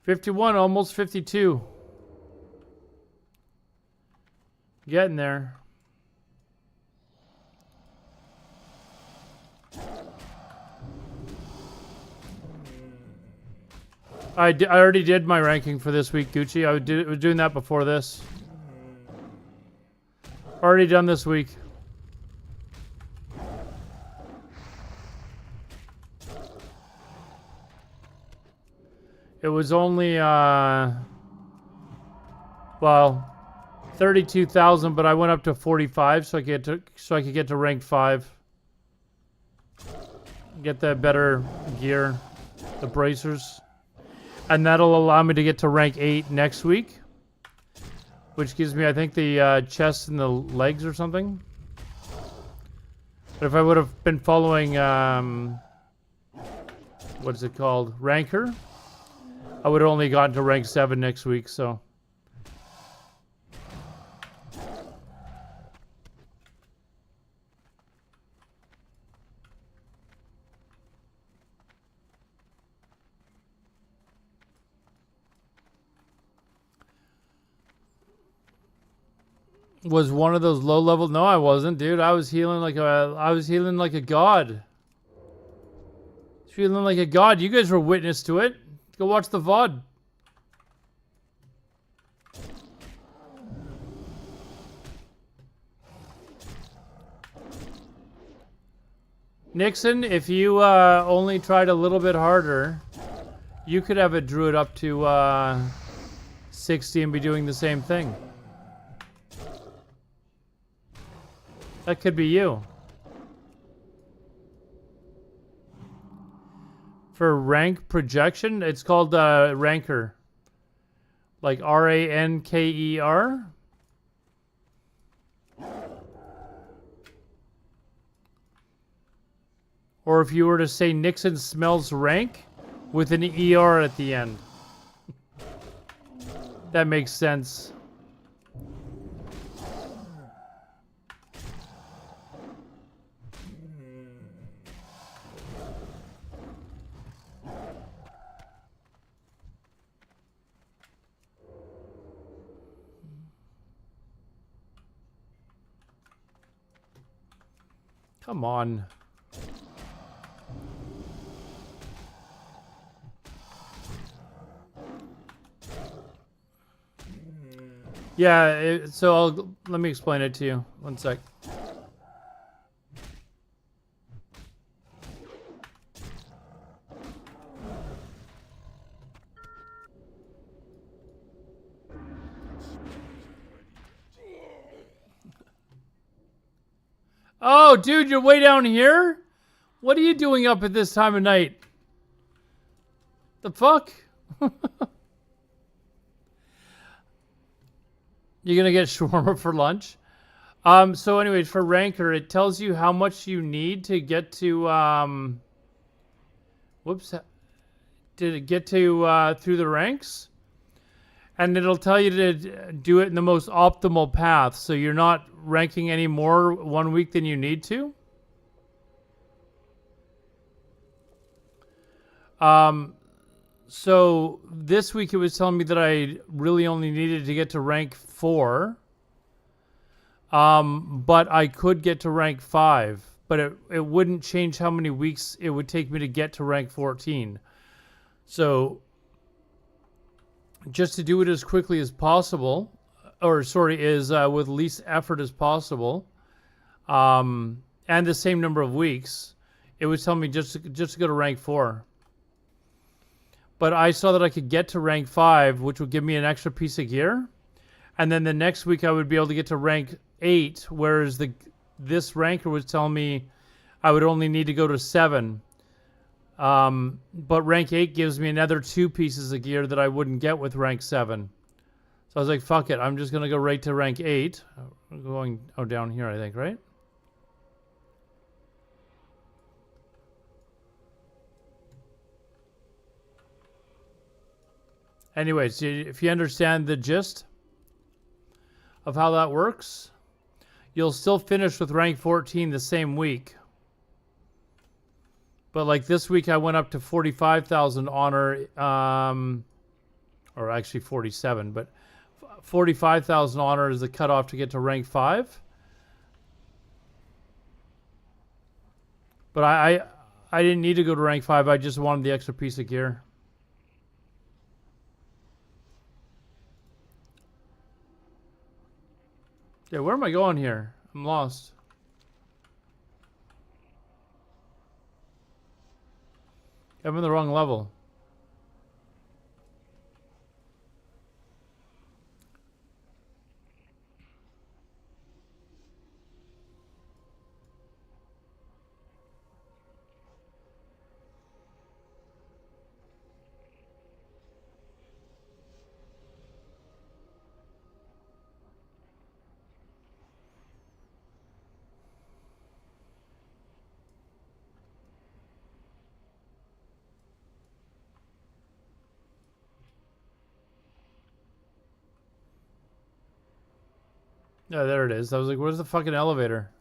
$51, almost 52. Getting there. I already did my ranking for this week, Gucci. I was doing that before this. Already done this week. It was only, well, 32,000, but I went up to 45 so I could get to rank 5. Get the better gear, the bracers. And that'll allow me to get to rank 8 next week. Which gives me, I think, the chest and the legs or something. But if I would have been following, what is it called? Ranker. I would have only gotten to rank 7 next week, so. Was one of those low level? No, I wasn't, dude. I was healing like a god. Feeling like a god. You guys were witness to it. Go watch the VOD. Nixon, if you only tried a little bit harder, you could have a druid up to 60 and be doing the same thing. That could be you. For rank projection, it's called ranker. Like R-A-N-K-E-R. Or if you were to say Nixon smells rank with an ER at the end. That makes sense. Come on. Yeah, so let me explain it to you. One sec. Oh, dude, you're way down here? What are you doing up at this time of night? The fuck? You're gonna get shawarma for lunch? So anyways, for Ranker, it tells you how much you need to get to, whoops. To get to, through the ranks. And it'll tell you to do it in the most optimal path, so you're not ranking any more one week than you need to. So this week it was telling me that I really only needed to get to rank 4. But I could get to rank 5, but it wouldn't change how many weeks it would take me to get to rank 14. So just to do it as quickly as possible, or sorry, is with least effort as possible, and the same number of weeks, it would tell me just to go to rank 4. But I saw that I could get to rank 5, which would give me an extra piece of gear. And then the next week I would be able to get to rank 8, whereas this ranker was telling me I would only need to go to 7. But rank 8 gives me another 2 pieces of gear that I wouldn't get with rank 7. So I was like, fuck it, I'm just going to go right to rank 8. I'm going down here, I think, right? Anyways, if you understand the gist of how that works, you'll still finish with rank 14 the same week. But like this week I went up to 45,000 honor, or actually 47, but 45,000 honor is the cutoff to get to rank 5. But I didn't need to go to rank 5, I just wanted the extra piece of gear. Yeah, where am I going here? I'm lost. I'm in the wrong level. Yeah, there it is. I was like, where's the fucking elevator?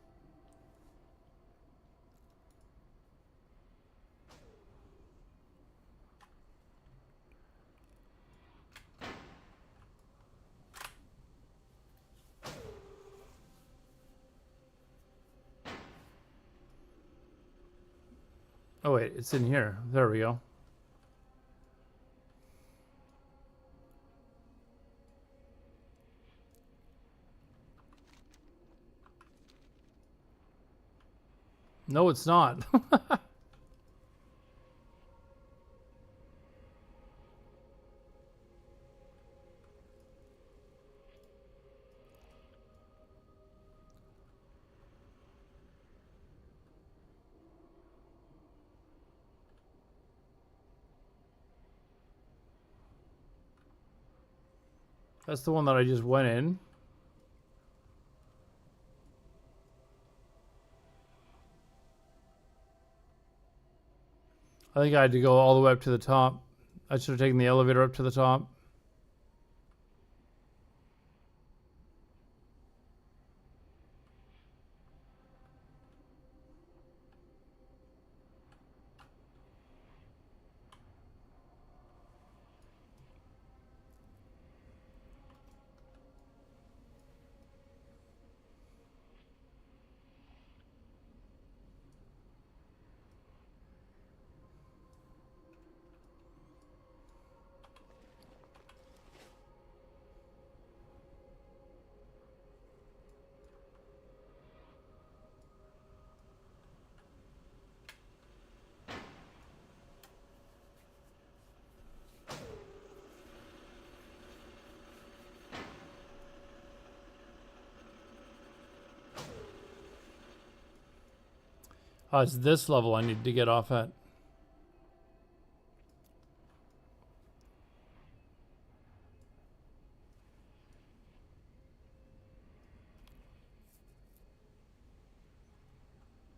Oh wait, it's in here. There we go. No, it's not. That's the one that I just went in. I think I had to go all the way up to the top. I should have taken the elevator up to the top. Oh, it's this level I need to get off at.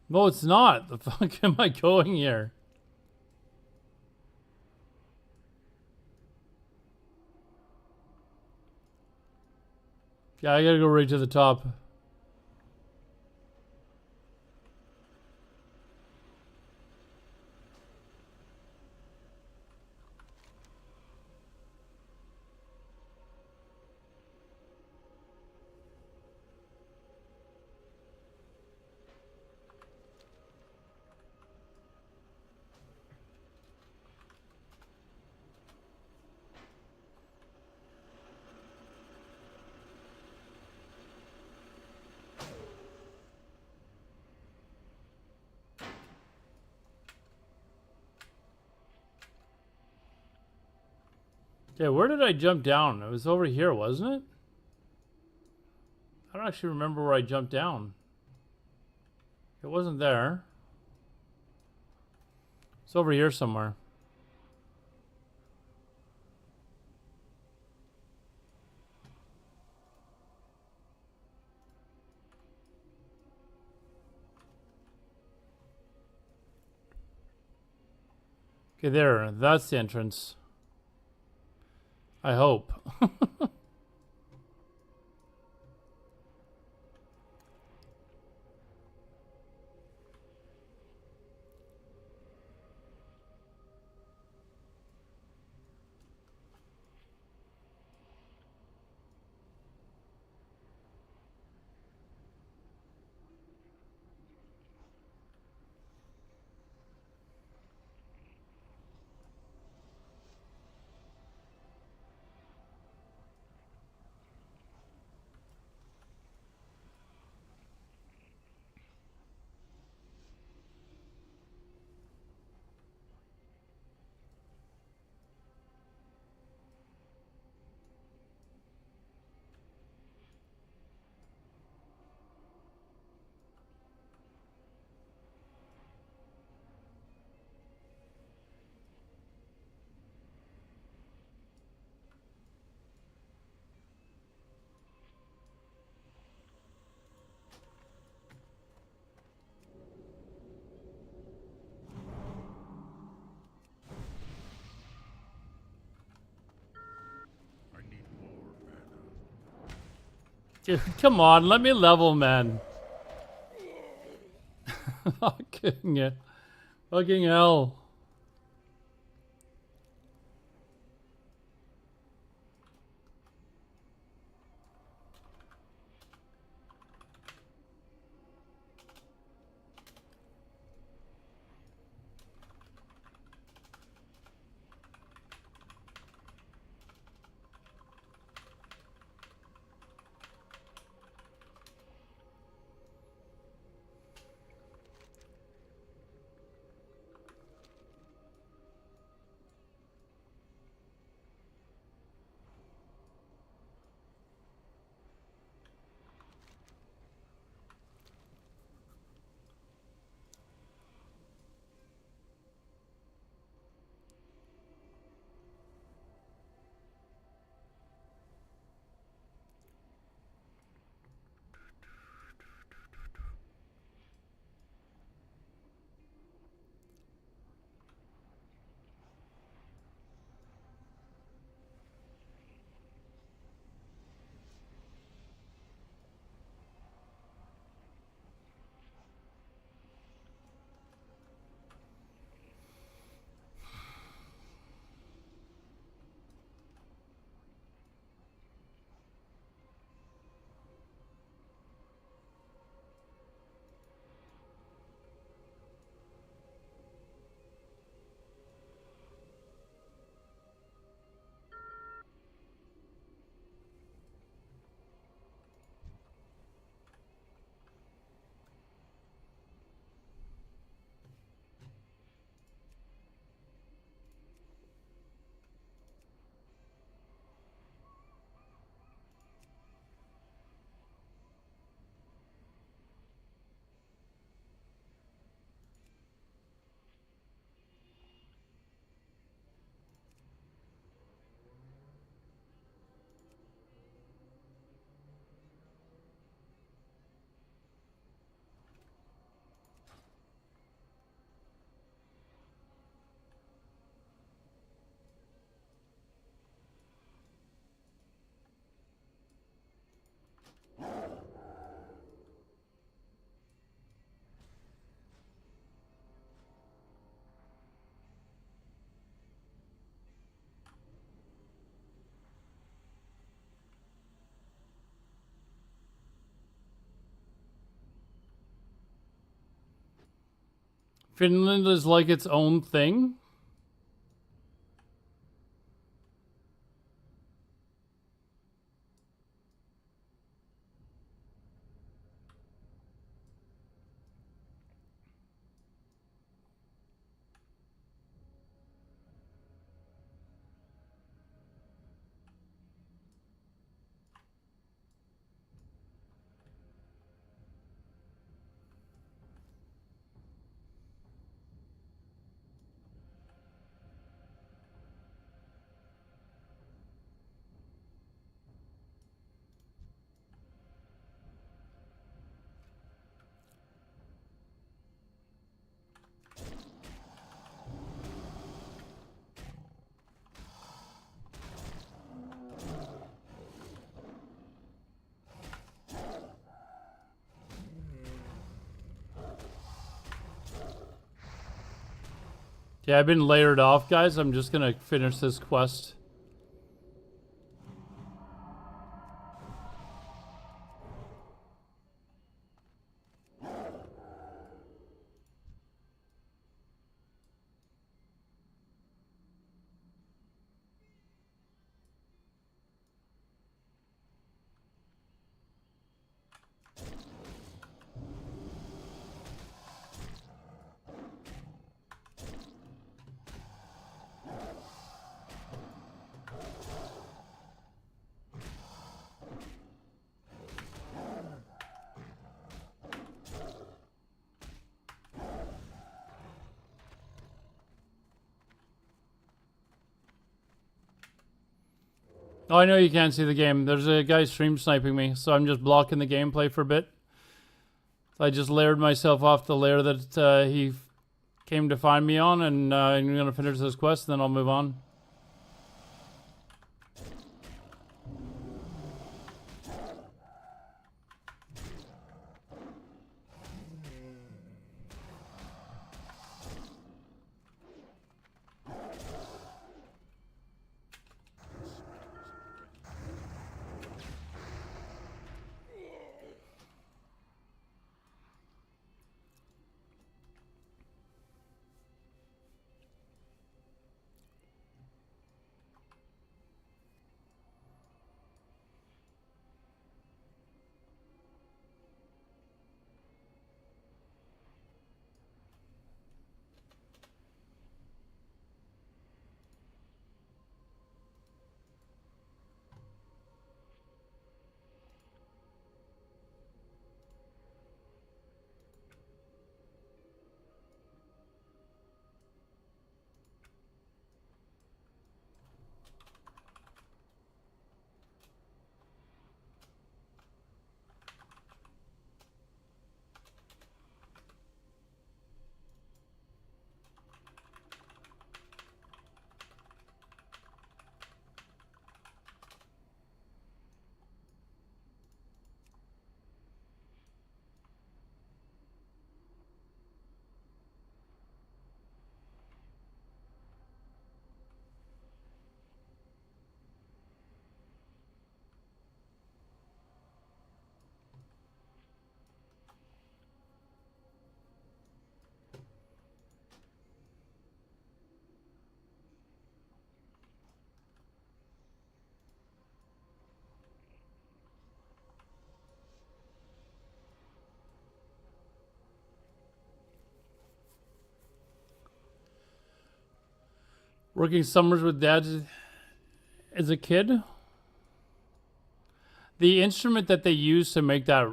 No, it's not. The fuck am I going here? Yeah, I gotta go right to the top. Okay, where did I jump down? It was over here, wasn't it? I don't actually remember where I jumped down. It wasn't there. It's over here somewhere. Okay, there. That's the entrance. I hope. I need more mana. Dude, come on, let me level, man. Fucking hell. Finland is like its own thing? Yeah, I've been layered off, guys. I'm just gonna finish this quest. Oh, I know you can't see the game. There's a guy stream sniping me, so I'm just blocking the gameplay for a bit. I just layered myself off the layer that he came to find me on, and I'm going to finish this quest, and then I'll move on. Working summers with dad as a kid. The instrument that they use to make that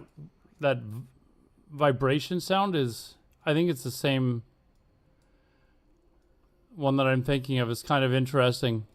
vibration sound is, I think it's the same one that I'm thinking of. It's kind of interesting.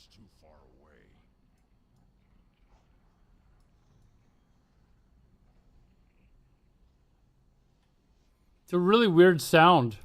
It's too far away. It's a really weird sound.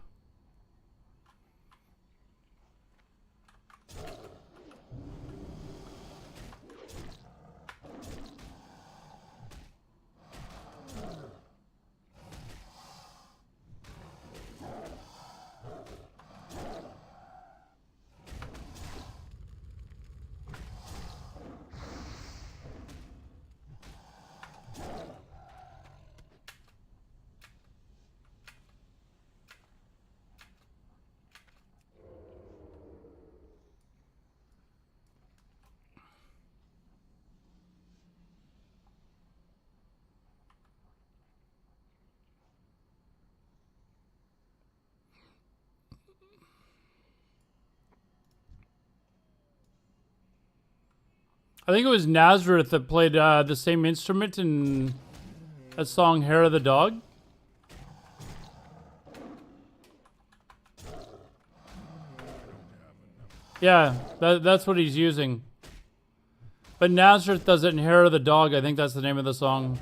I think it was Nazareth that played the same instrument in a song, Hair of the Dog. Yeah, that's what he's using. But Nazareth does it in Hair of the Dog. I think that's the name of the song.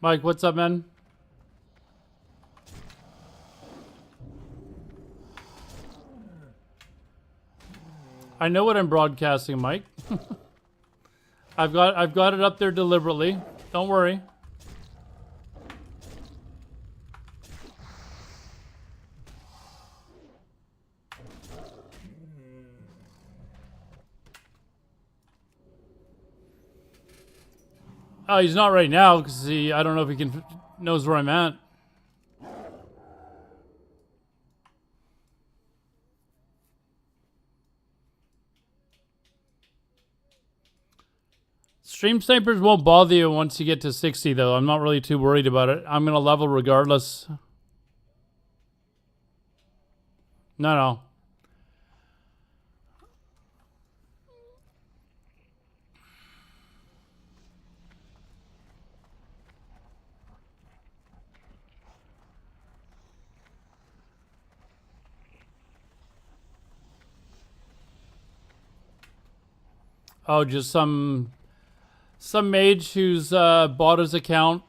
Mike, what's up, man? I know what I'm broadcasting, Mike. I've got it up there deliberately. Don't worry. Oh, he's not right now because I don't know if he knows where I'm at. Stream snipers won't bother you once you get to 60, though. I'm not really too worried about it. I'm gonna level regardless. No. Oh, just some mage who's bought his account.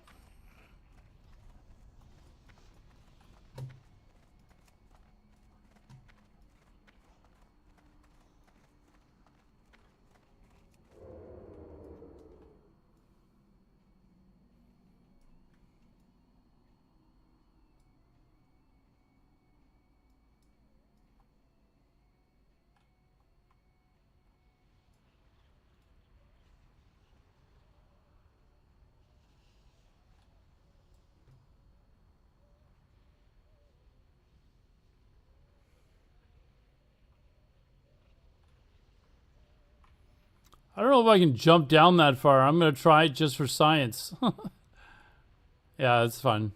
I don't know if I can jump down that far. I'm gonna try it just for science. Yeah, that's fun.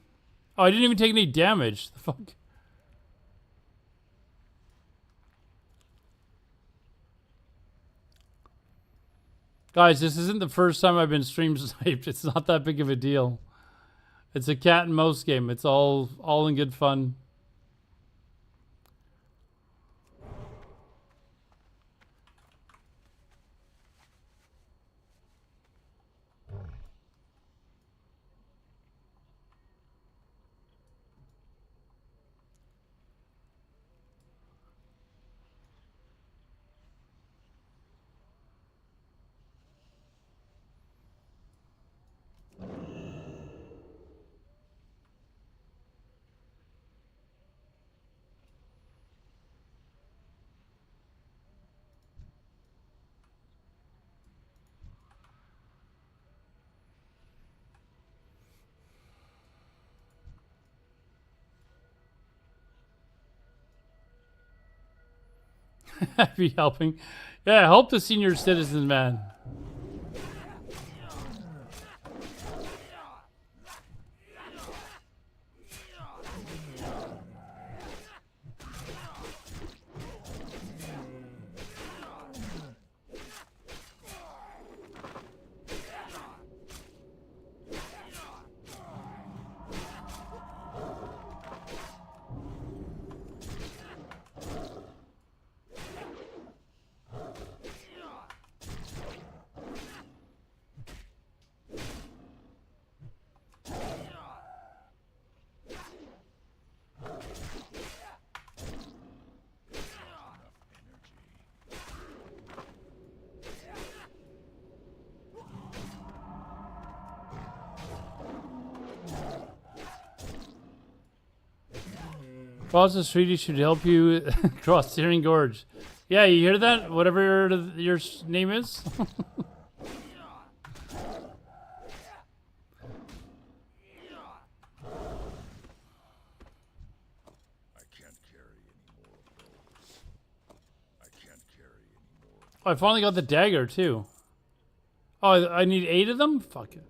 Oh, I didn't even take any damage. The fuck? Guys, this isn't the first time I've been stream sniped. It's not that big of a deal. It's a cat and mouse game. It's all in good fun. Happy helping. Yeah, help the senior citizens, man. Cross Street should help you cross Searing Gorge. Yeah, you hear that? Whatever your name is. Oh, I finally got the dagger too. Oh, I need 8 of them? Fuck it.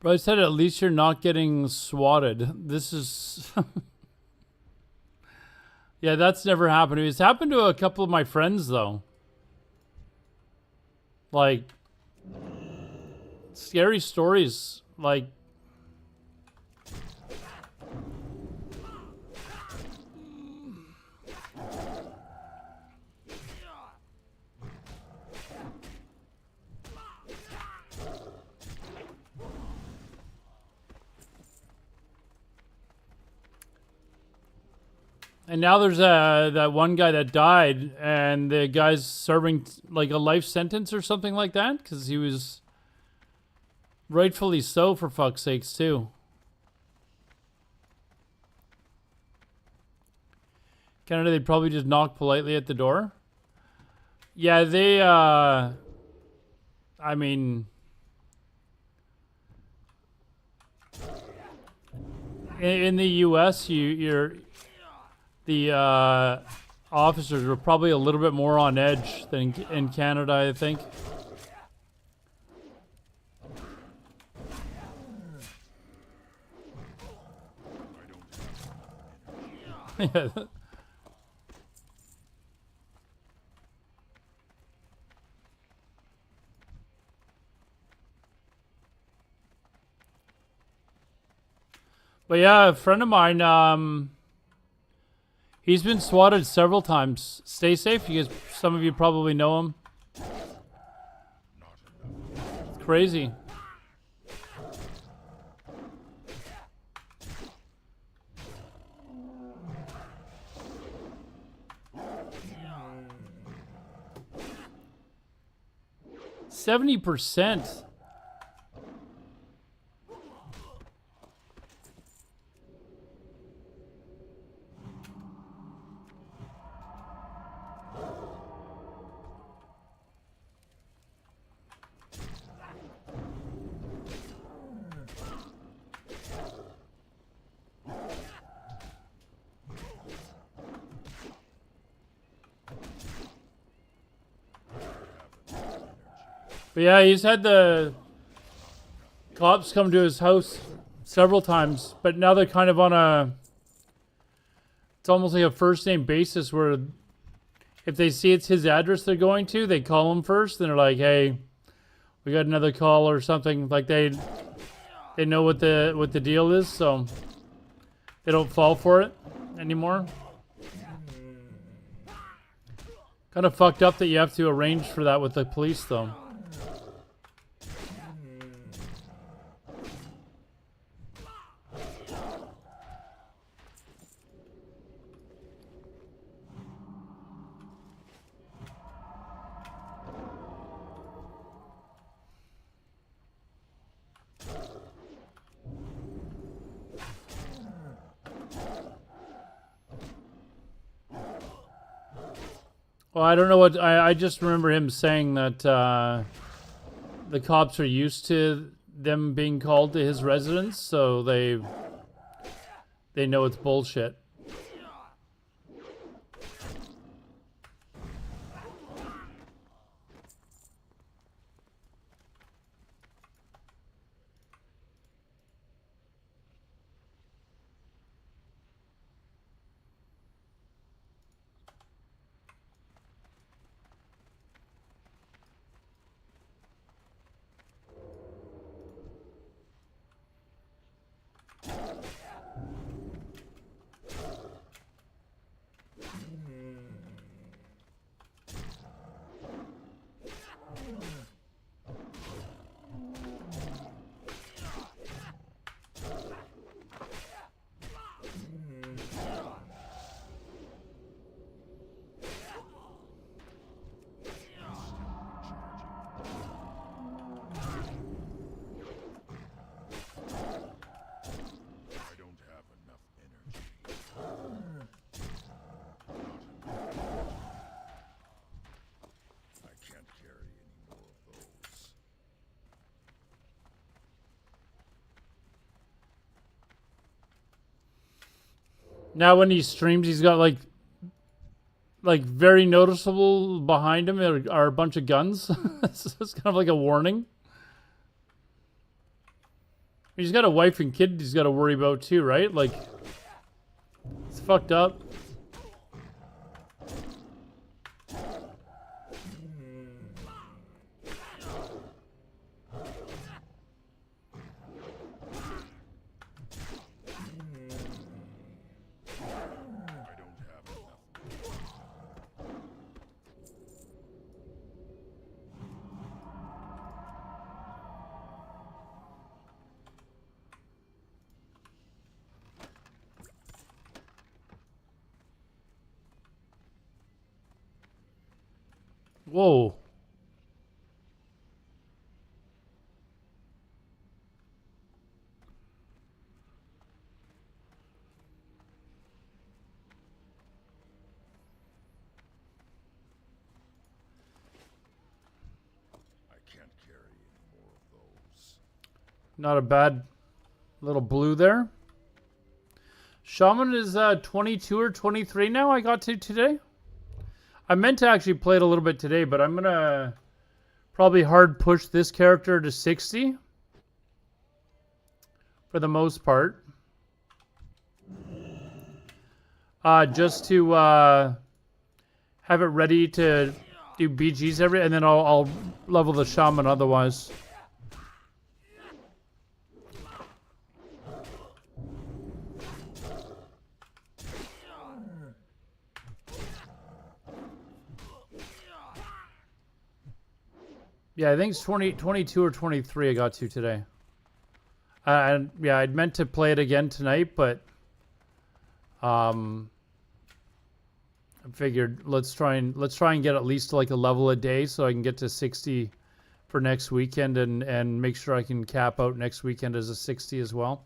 But I said at least you're not getting swatted. This is... Yeah, that's never happened to me. It's happened to a couple of my friends, though. Like, scary stories. Like, and now there's that one guy that died, and the guy's serving like a life sentence or something like that, because he was rightfully so, for fuck's sakes, too. Canada, they'd probably just knock politely at the door. Yeah, they, I mean, in the U.S., the officers were probably a little bit more on edge than in Canada, I think. Yeah. But yeah, a friend of mine, he's been swatted several times. Stay safe. You guys, some of you probably know him. It's crazy. %70%. But yeah, he's had the cops come to his house several times, but now they're kind of on it's almost like a first name basis where if they see it's his address they're going to, they call him first, and they're like, hey, we got another call or something. Like they know what the deal is, so they don't fall for it anymore. Kind of fucked up that you have to arrange for that with the police, though. Well, I don't know what... I just remember him saying that the cops are used to them being called to his residence, so they know it's bullshit. Now when he streams, he's got like very noticeable behind him are a bunch of guns. So it's kind of like a warning. He's got a wife and kid he's got to worry about too, right? Like, it's fucked up. Whoa. I can't carry any more of those. Not a bad little blue there. Shaman is 22 or 23 now, I got to today. I meant to actually play it a little bit today, but I'm going to probably hard push this character to 60 for the most part. Just to have it ready to do BGs and then I'll level the Shaman otherwise. Yeah, I think it's 22 or 23 I got to today. And yeah, I'd meant to play it again tonight, but I figured let's try and get at least like a level a day so I can get to 60 for next weekend and make sure I can cap out next weekend as a 60 as well.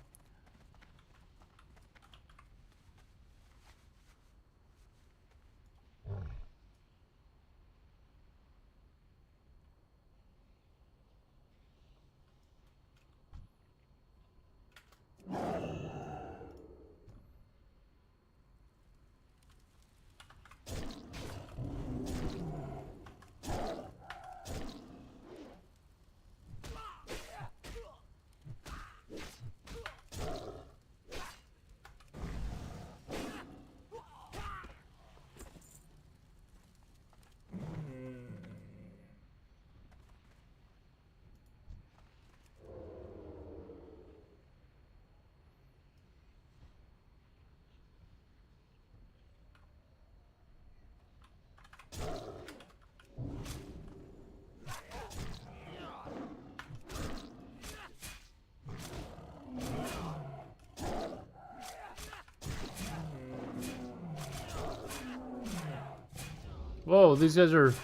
Whoa, these guys are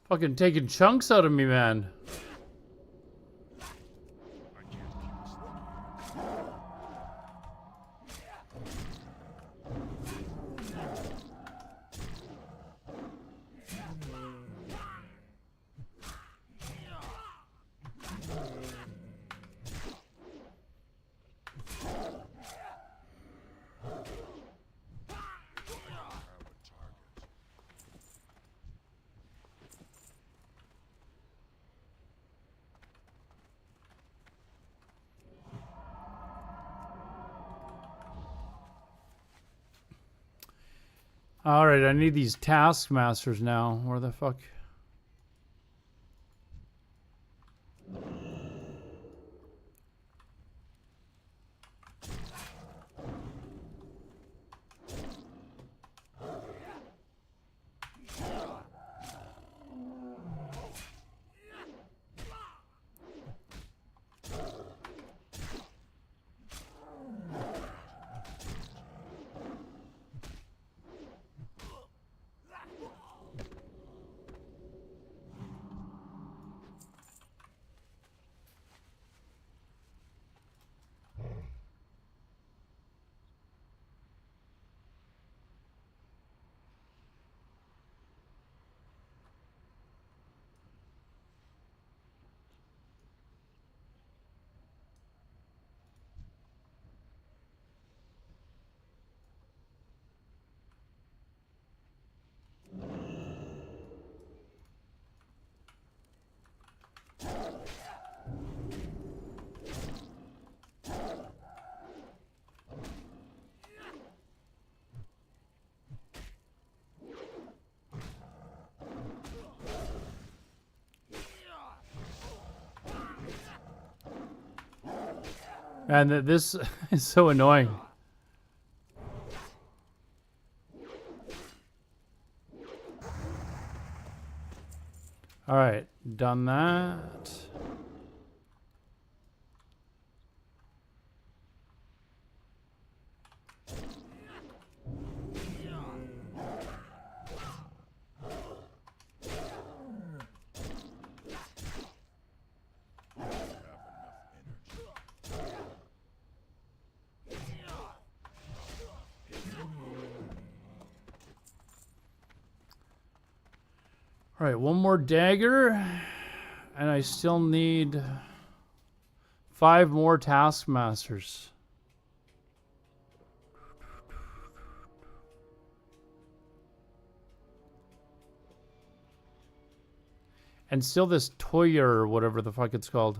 fucking taking chunks out of me, man. Alright, I need these taskmasters now. Where the fuck? And this is so annoying. All right, done that. All right, one more dagger, and I still need 5 more taskmasters. And still this Toyer or whatever the fuck it's called.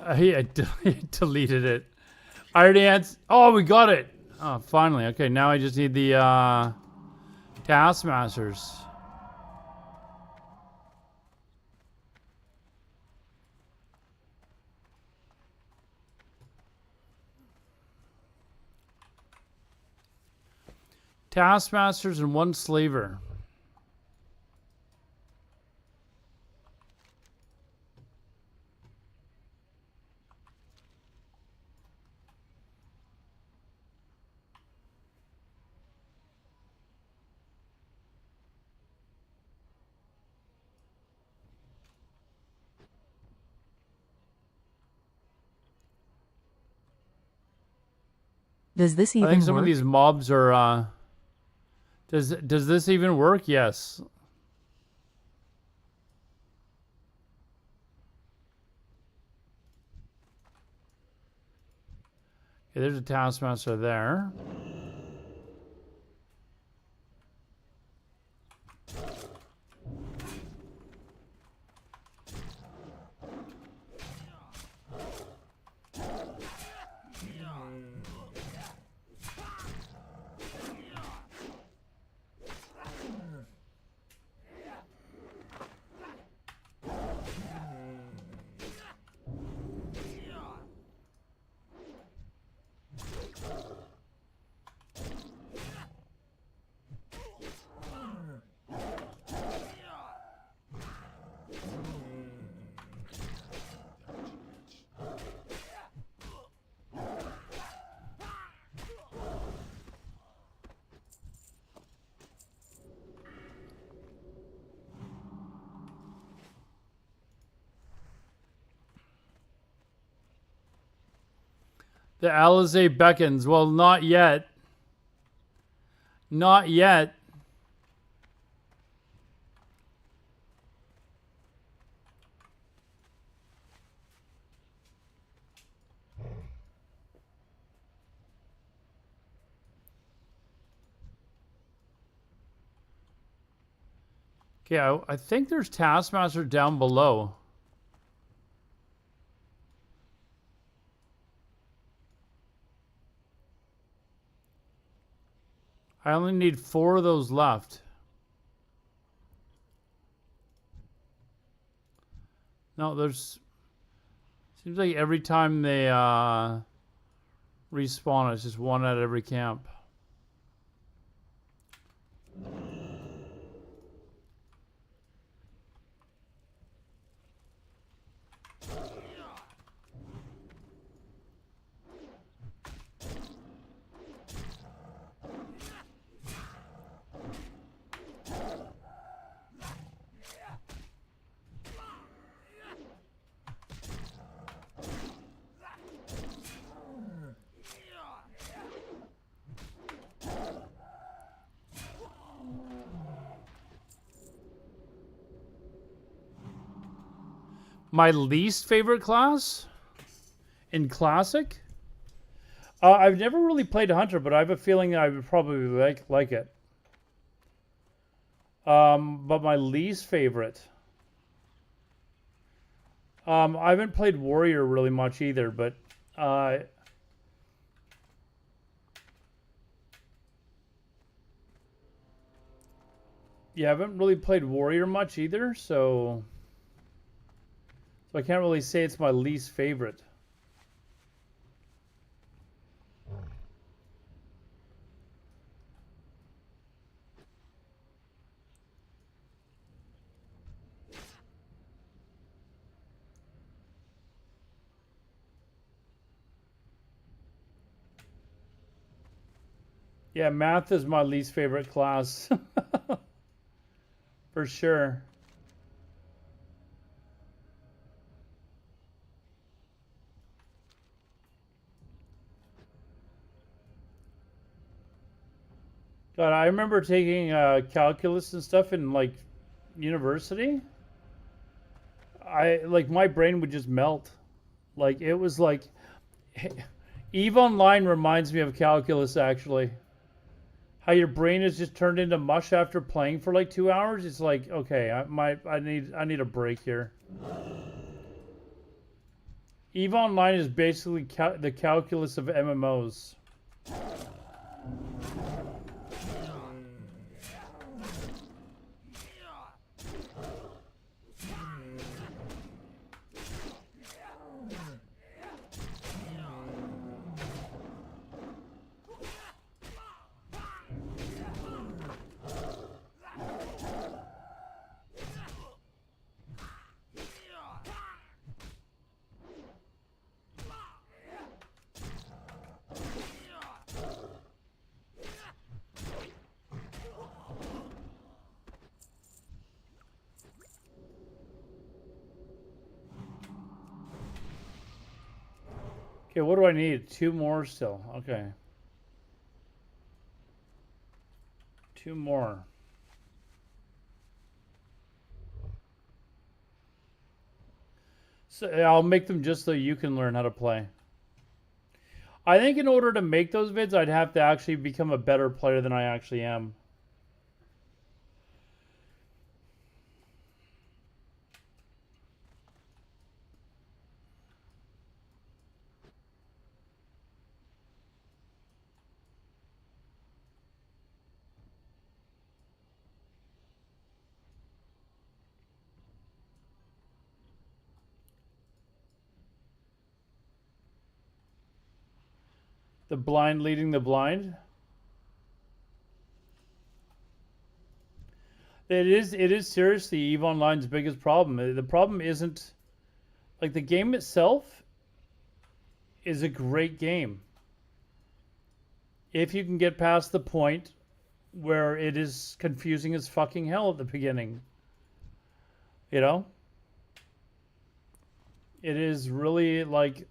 I deleted it. I already had. Oh, we got it. Oh, finally. Okay, now I just need the taskmasters. Taskmasters and 1 slaver. Does this even I think some work? of these mobs are. Does this even work? Yes. Okay, there's a taskmaster there. The Alizé beckons. Well, not yet. Not yet. Okay, I think there's Taskmaster down below. I only need 4 of those left. No, there's... Seems like every time they respawn, it's just 1 at every camp. My least favorite class in Classic? I've never really played Hunter, but I have a feeling I would probably like it. But my least favorite... I haven't played Warrior really much either, but... yeah, I haven't really played Warrior much either, so I can't really say it's my least favorite. Yeah, math is my least favorite class. For sure. God, I remember taking calculus and stuff in like university. My brain would just melt. Like it was like EVE Online reminds me of calculus actually. How your brain is just turned into mush after playing for like 2 hours. It's like, okay, I need a break here. EVE Online is basically the calculus of MMOs. Okay, what do I need? 2 more still. Okay. 2 more. So I'll make them just so you can learn how to play. I think in order to make those vids, I'd have to actually become a better player than I actually am. The blind leading the blind. It is seriously EVE Online's biggest problem. The problem isn't like the game itself is a great game. If you can get past the point where it is confusing as fucking hell at the beginning. You know? It is really like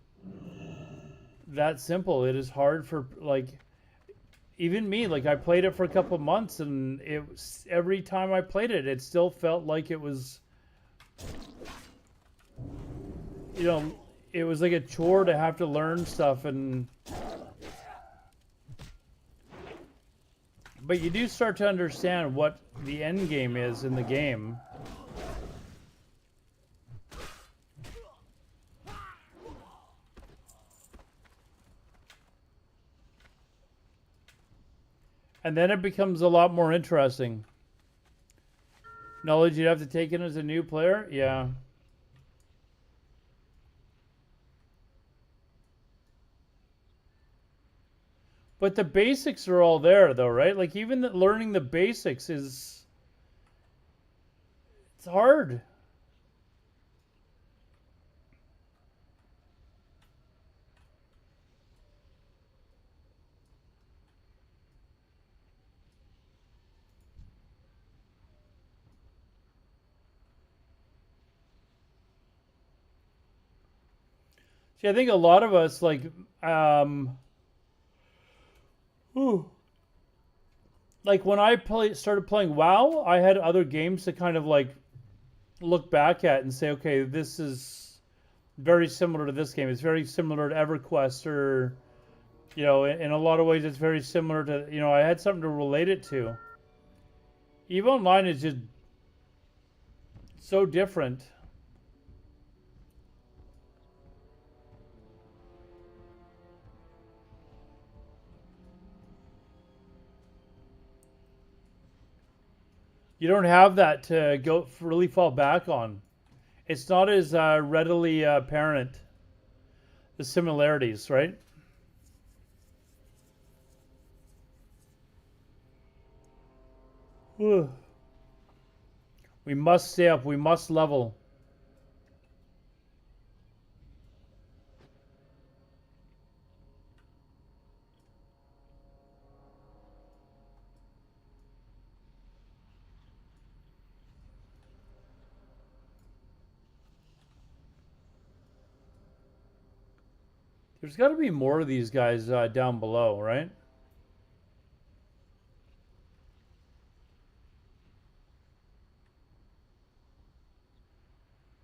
that simple. It is hard for like even me, like I played it for a couple months and it was, every time I played it, it still felt like it was, you know, it was like a chore to have to learn stuff. And but you do start to understand what the end game is in the game. And then it becomes a lot more interesting. Knowledge you'd have to take in as a new player? Yeah. But the basics are all there, though, right? Like, even learning the basics is... It's hard. See, I think a lot of us, like, like when I started playing WoW, I had other games to kind of like look back at and say, okay, this is very similar to this game. It's very similar to EverQuest, or in a lot of ways, it's very similar to. I had something to relate it to. EVE Online is just so different. You don't have that to really fall back on. It's not as readily apparent, the similarities, right? Whew. We must stay up. We must level. There's got to be more of these guys down below, right?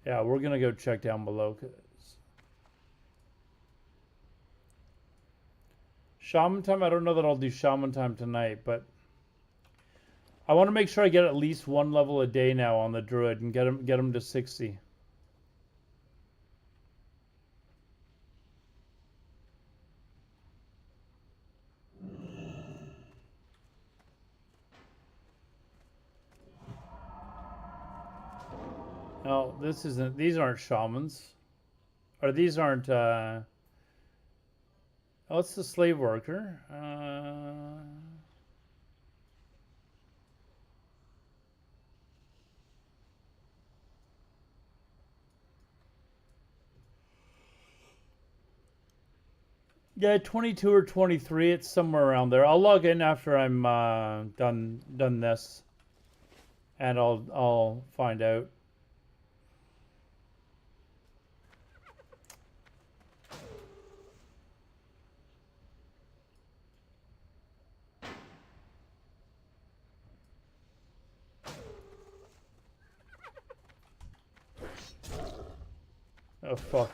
Yeah, we're going to go check down below. Shaman time? I don't know that I'll do Shaman time tonight, but I want to make sure I get at least one level a day now on the Druid and get him to 60. No, this isn't. These aren't shamans, or these aren't. Oh, it's the slave worker. Yeah, 22 or 23. It's somewhere around there. I'll log in after I'm done this, and I'll find out. Oh fuck.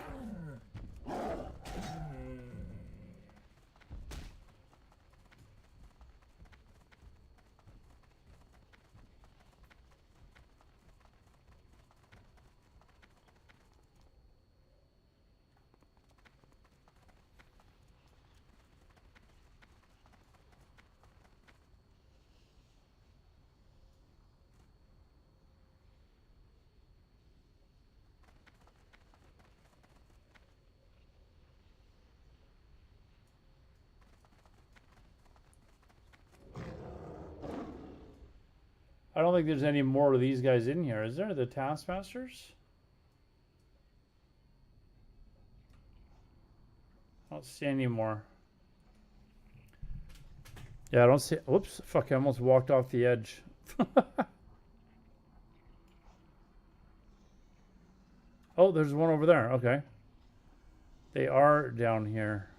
I don't think there's any more of these guys in here. Is there? The Taskmasters? I don't see any more. Yeah, I don't see. Whoops. Fuck, I almost walked off the edge. Oh, there's one over there. Okay. They are down here.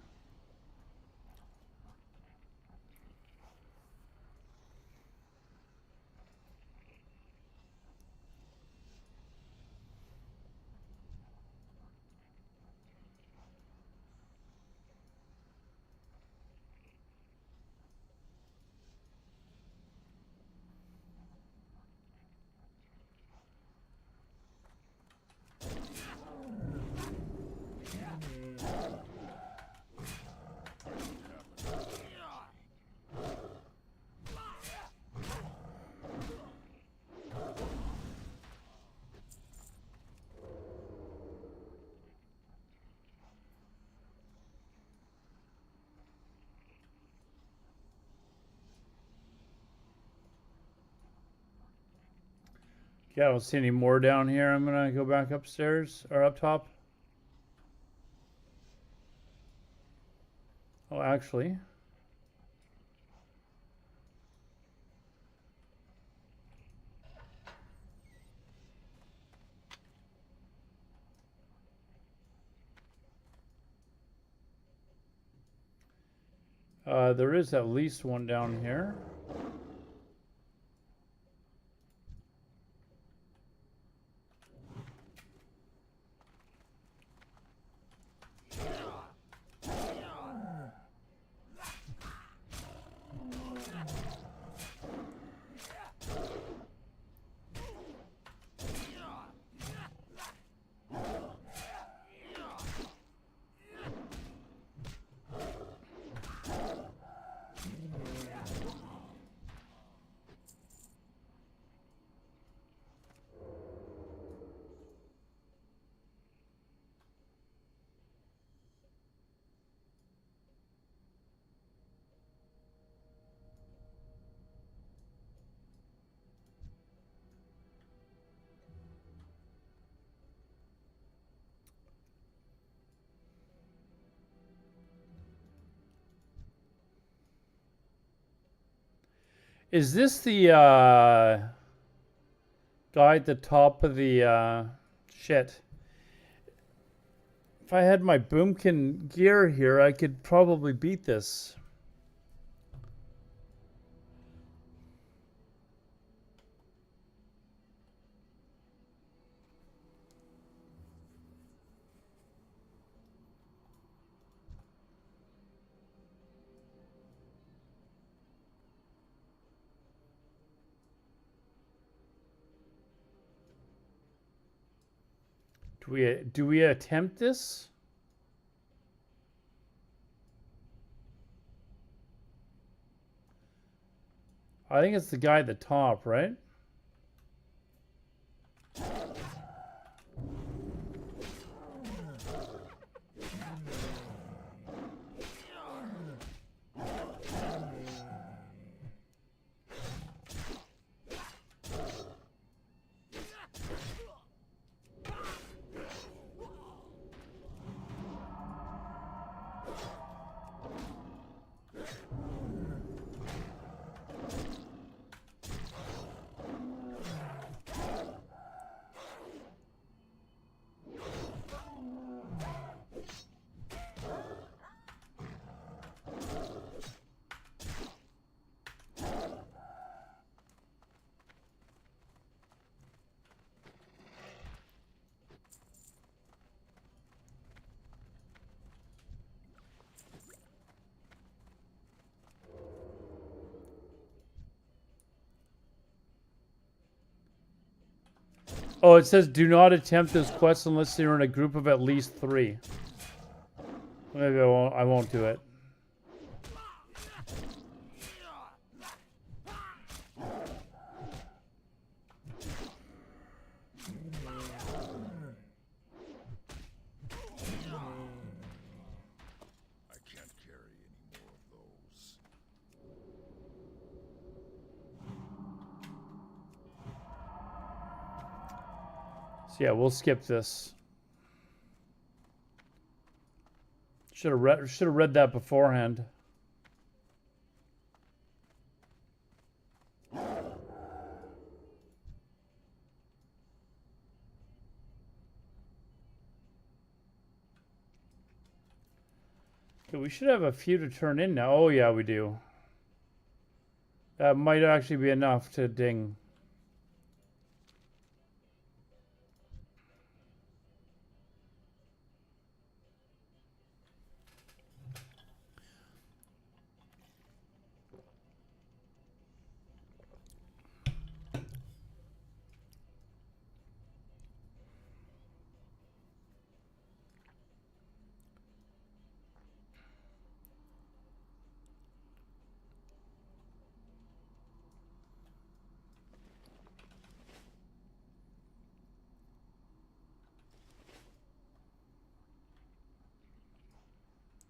Yeah, I don't see any more down here. I'm gonna go back upstairs or up top. Oh, actually. There is at least one down here. Is this the guy at the top of the shit? If I had my boomkin gear here, I could probably beat this. Do we attempt this? I think it's the guy at the top, right? Oh, it says do not attempt this quest unless you're in a group of at least 3. Maybe I won't do it. I can't carry any more of those. So yeah, we'll skip this. Should have read that beforehand. Okay, we should have a few to turn in now. Oh yeah, we do. That might actually be enough to ding.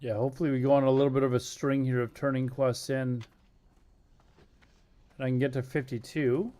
Yeah, hopefully we go on a little bit of a string here of turning quests in. And I can get to 52.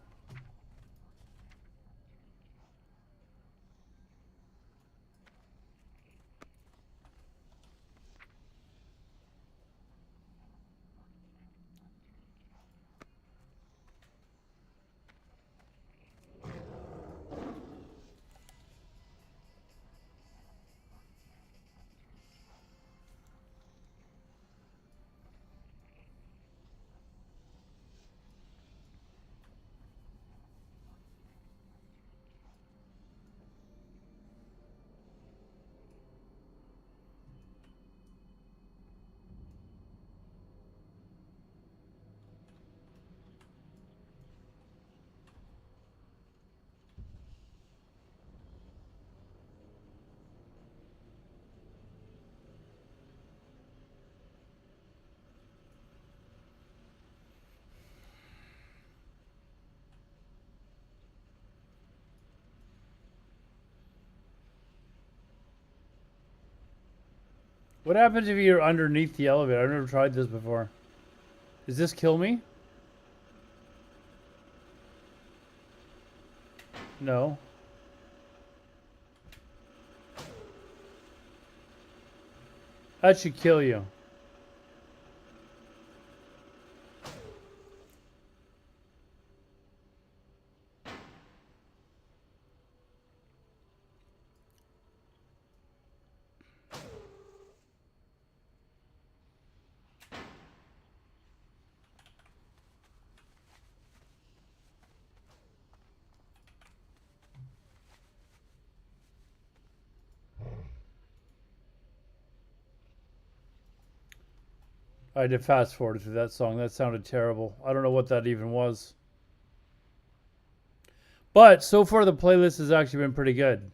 What happens if you're underneath the elevator? I've never tried this before. Does this kill me? No. That should kill you. I did fast forward through that song. That sounded terrible. I don't know what that even was. But so far the playlist has actually been pretty good.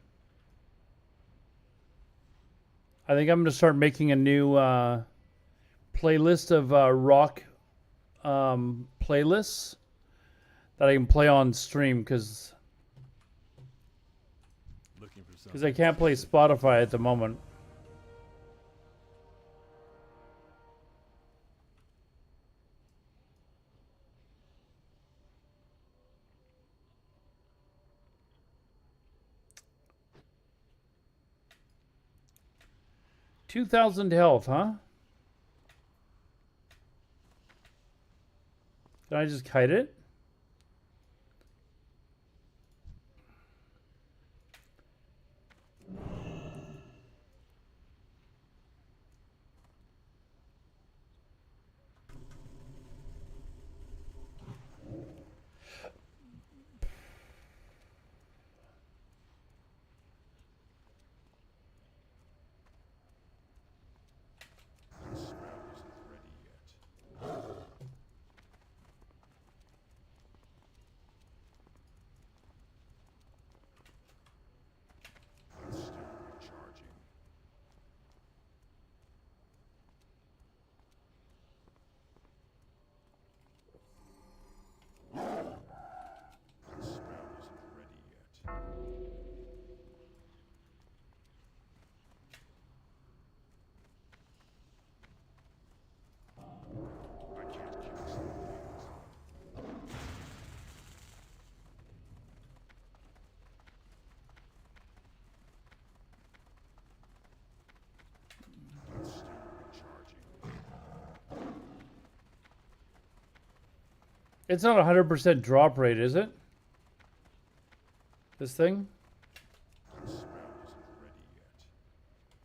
I think I'm going to start making a new playlist of rock playlists that I can play on stream because Looking for something. I can't play Spotify at the moment. $2,000 health, huh? Did I just kite it? The spell isn't ready yet. It's still recharging. The spell isn't ready yet. I can't kill some things. It's still recharging. It's not 100% drop rate, is it? This thing? The spell isn't ready yet. I need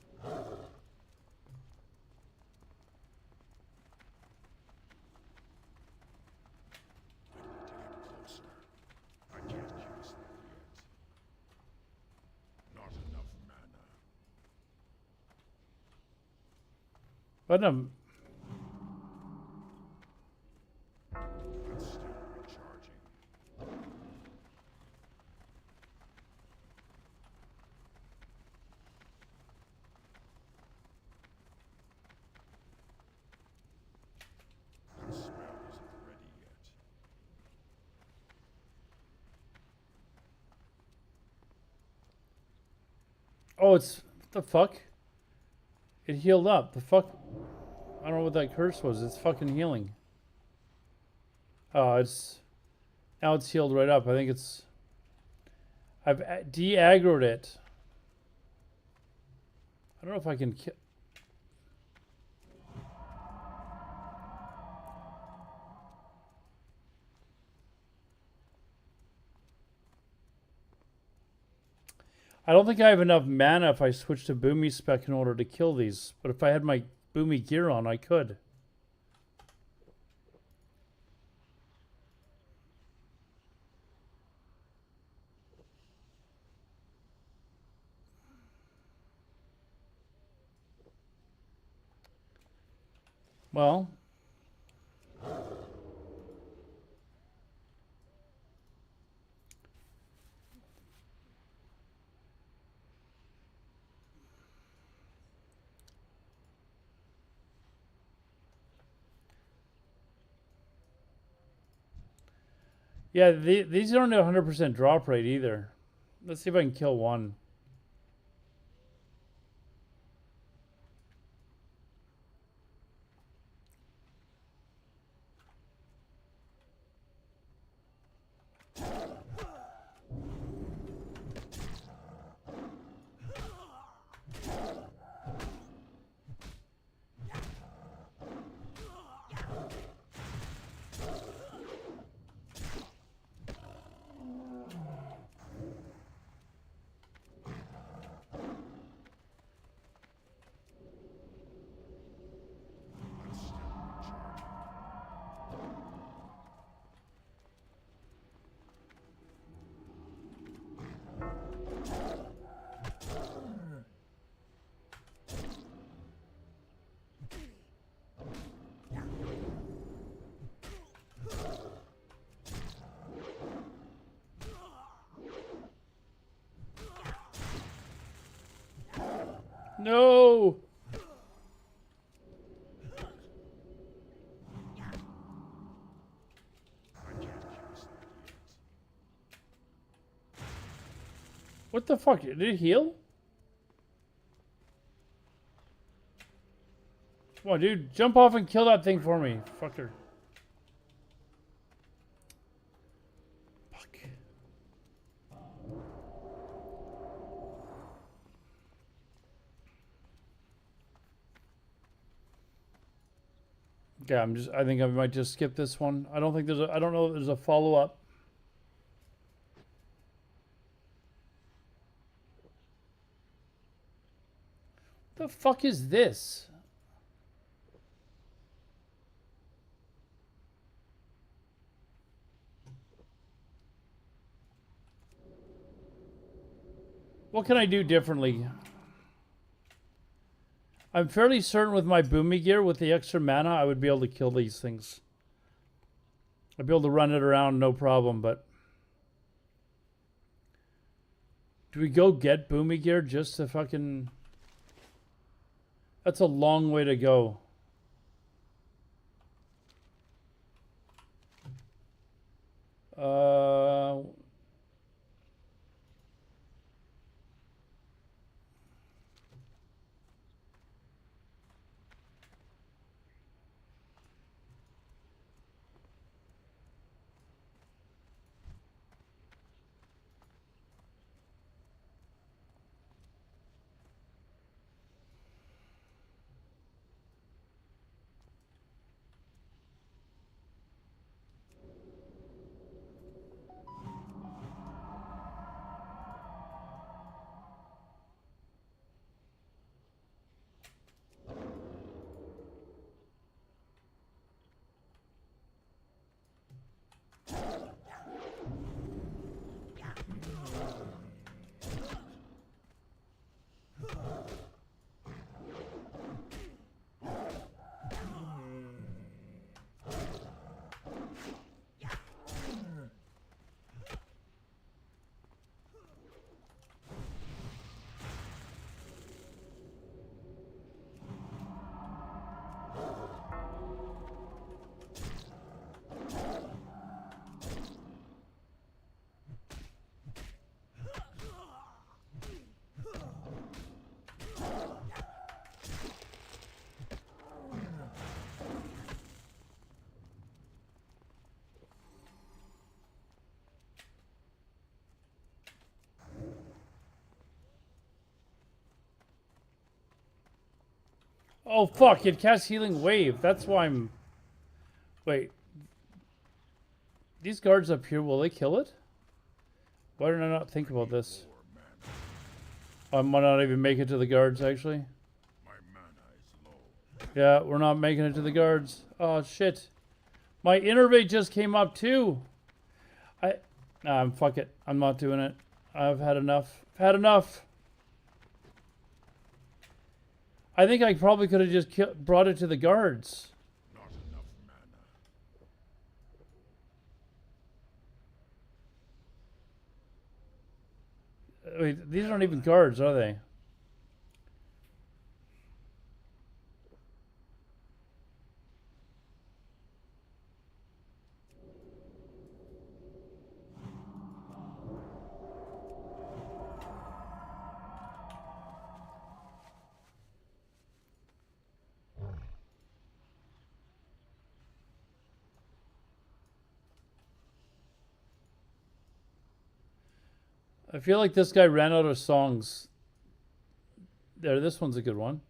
to get closer. I can't kill something yet. Not enough mana. But It's still recharging. The spell isn't ready yet. oh, it's what the fuck? It healed up. The fuck? I don't know what that curse was. It's fucking healing. Oh, it's now it's healed right up. I think it's I've de-aggroed it. I don't know if I can kill. I don't think I have enough mana if I switch to Boomy spec in order to kill these. But if I had my Boomy gear on, I could. Well, yeah, these aren't 100% drop rate either. Let's see if I can kill one. No. What the fuck? Did it heal? Come on, dude. Jump off and kill that thing for me. Fucker. Fuck. Okay, I think I might just skip this one. I don't know if there's a follow-up. The fuck is this? What can I do differently? I'm fairly certain with my boomy gear, with the extra mana, I would be able to kill these things. I'd be able to run it around, no problem, but... Do we go get boomy gear just to fucking... That's a long way to go. Oh fuck, it casts Healing Wave. That's why I'm... Wait. These guards up here, will they kill it? Why did I not think about this? I might not even make it to the guards, actually. My mana is low. Yeah, we're not making it to the guards. Oh shit. My innervate just came up too. Fuck it. I'm not doing it. I've had enough. I've had enough. I think I probably could have just brought it to the guards. Not enough mana. Wait, these aren't even guards, are they? I feel like this guy ran out of songs. There, this one's a good one.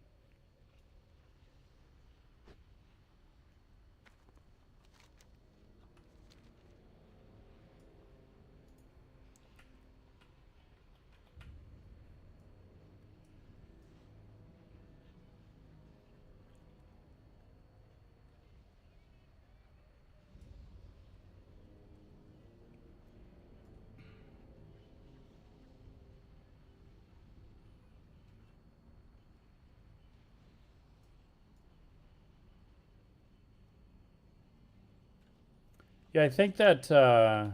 Yeah, I think that, I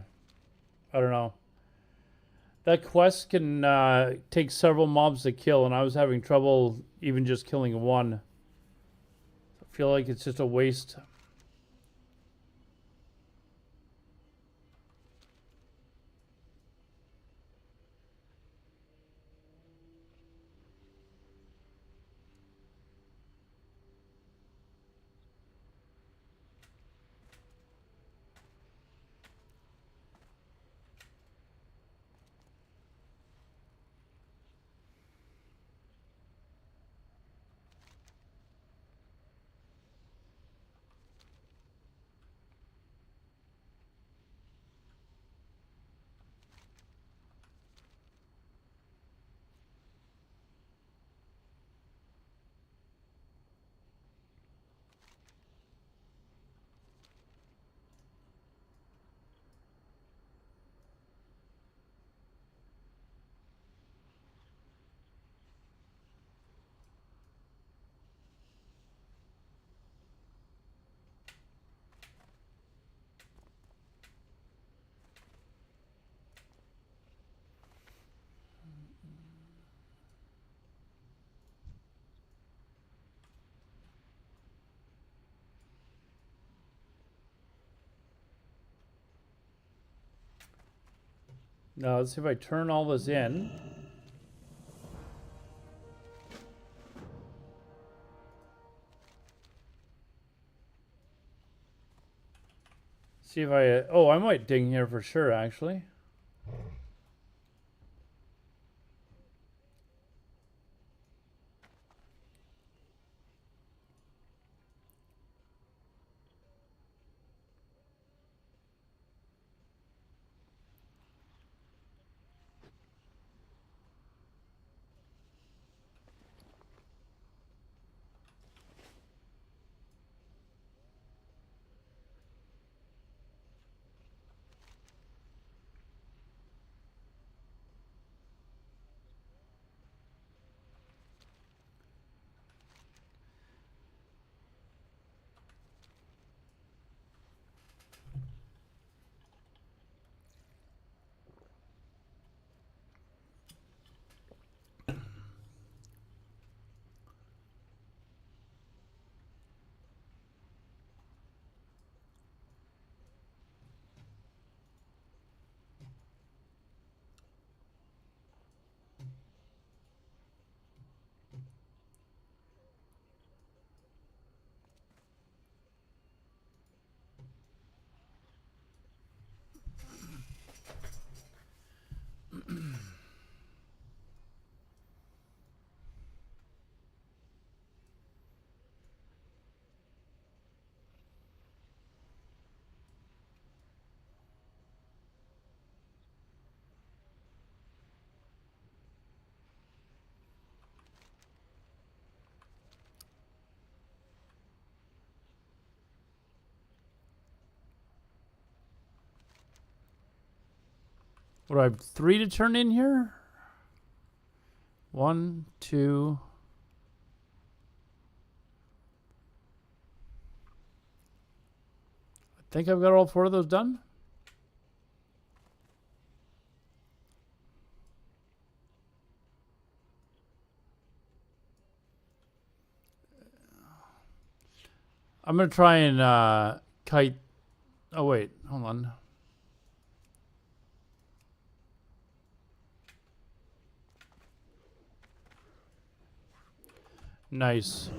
don't know. That quest can take several mobs to kill, and I was having trouble even just killing one. I feel like it's just a waste. Now let's see if I turn all this in. See if I... oh, I might ding here for sure, actually. What do I have? 3 to turn in here? 1, 2... I think I've got all 4 of those done. I'm going to try and kite... oh, wait. Hold on. Nice.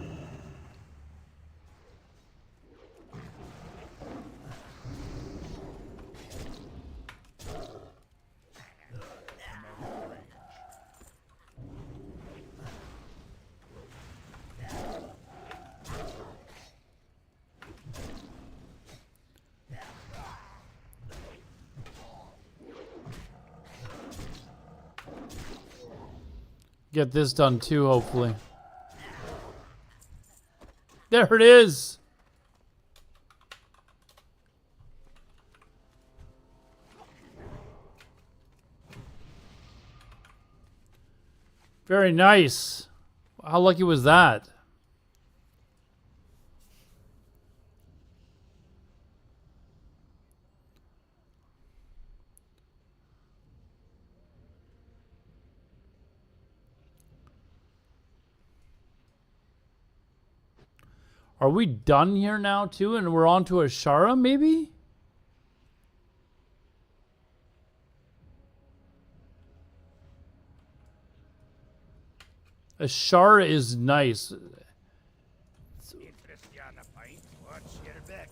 Get this done too, hopefully. There it is! Very nice. How lucky was that? Are we done here now too? And we're on to Ashara, maybe? Ashara is nice. Interest you on a pint? Watch your back.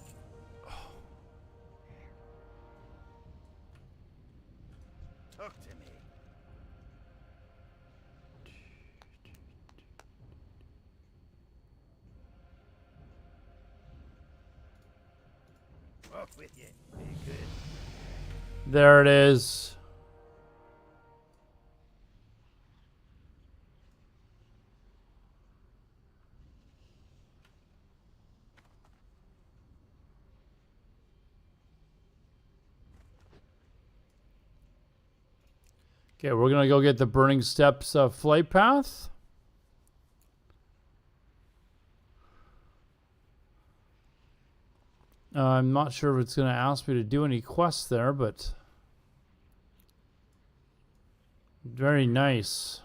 Talk to me. Off with you. Be good. There it is. Okay, we're gonna go get the Burning Steps flight path. I'm not sure if it's gonna ask me to do any quests there, but very nice.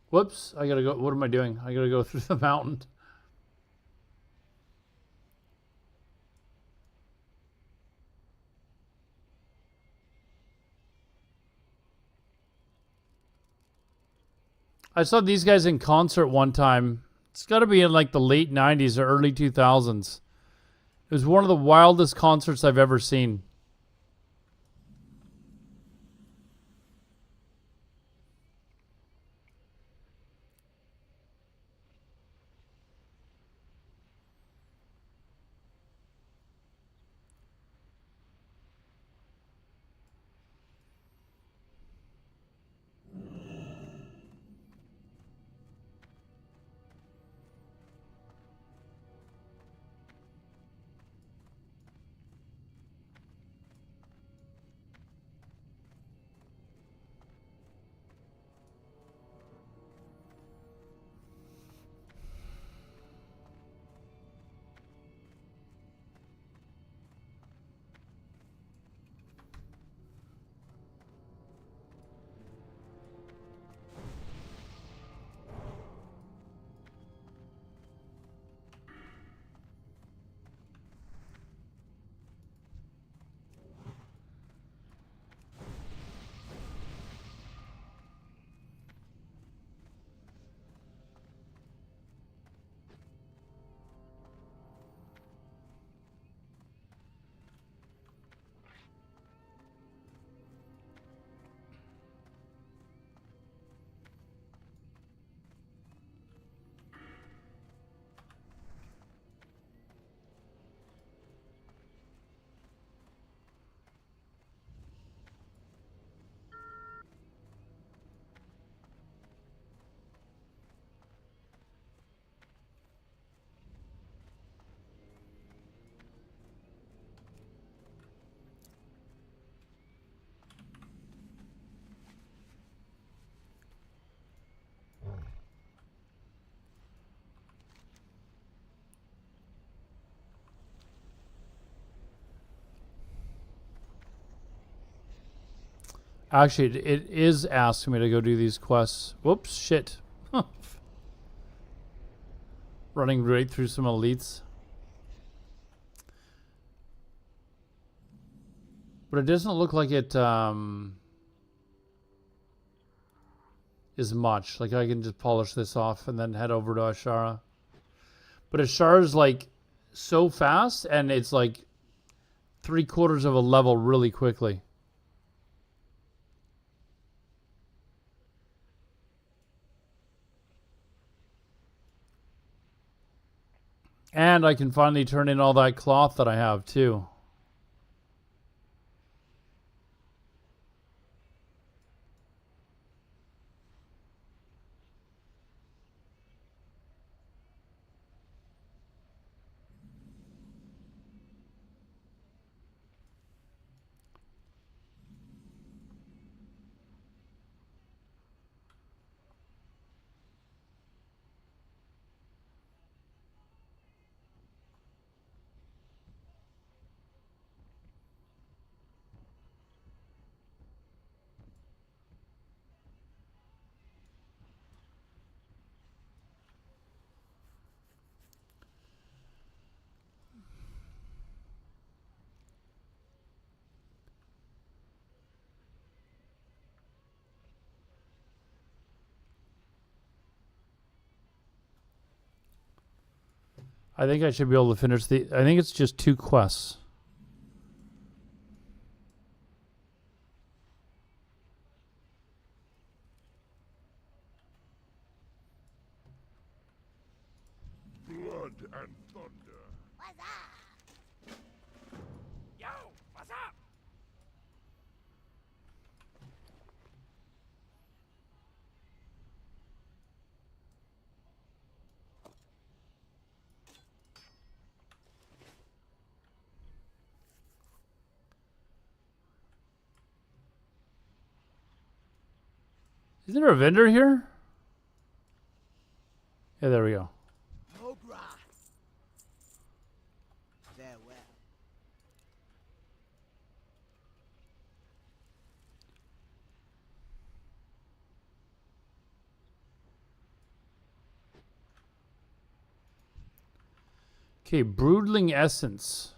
Whoops, I gotta go. What am I doing? I gotta go through the mountain. I saw these guys in concert one time. It's gotta be in like the late 90s or early 2000s. It was one of the wildest concerts I've ever seen. Actually, it is asking me to go do these quests. Whoops, shit. Running right through some elites. But it doesn't look like it is much. Like I can just polish this off and then head over to Ashara. But Ashara's like so fast, and it's like 3/4 of a level really quickly. And I can finally turn in all that cloth that I have too. I think I should be able to finish the... I think it's just 2 quests. Blood and thunder. What's up? Yo, what's up? Isn't there a vendor here? Yeah, there we go. Mogra. Farewell. Okay, Broodling Essence.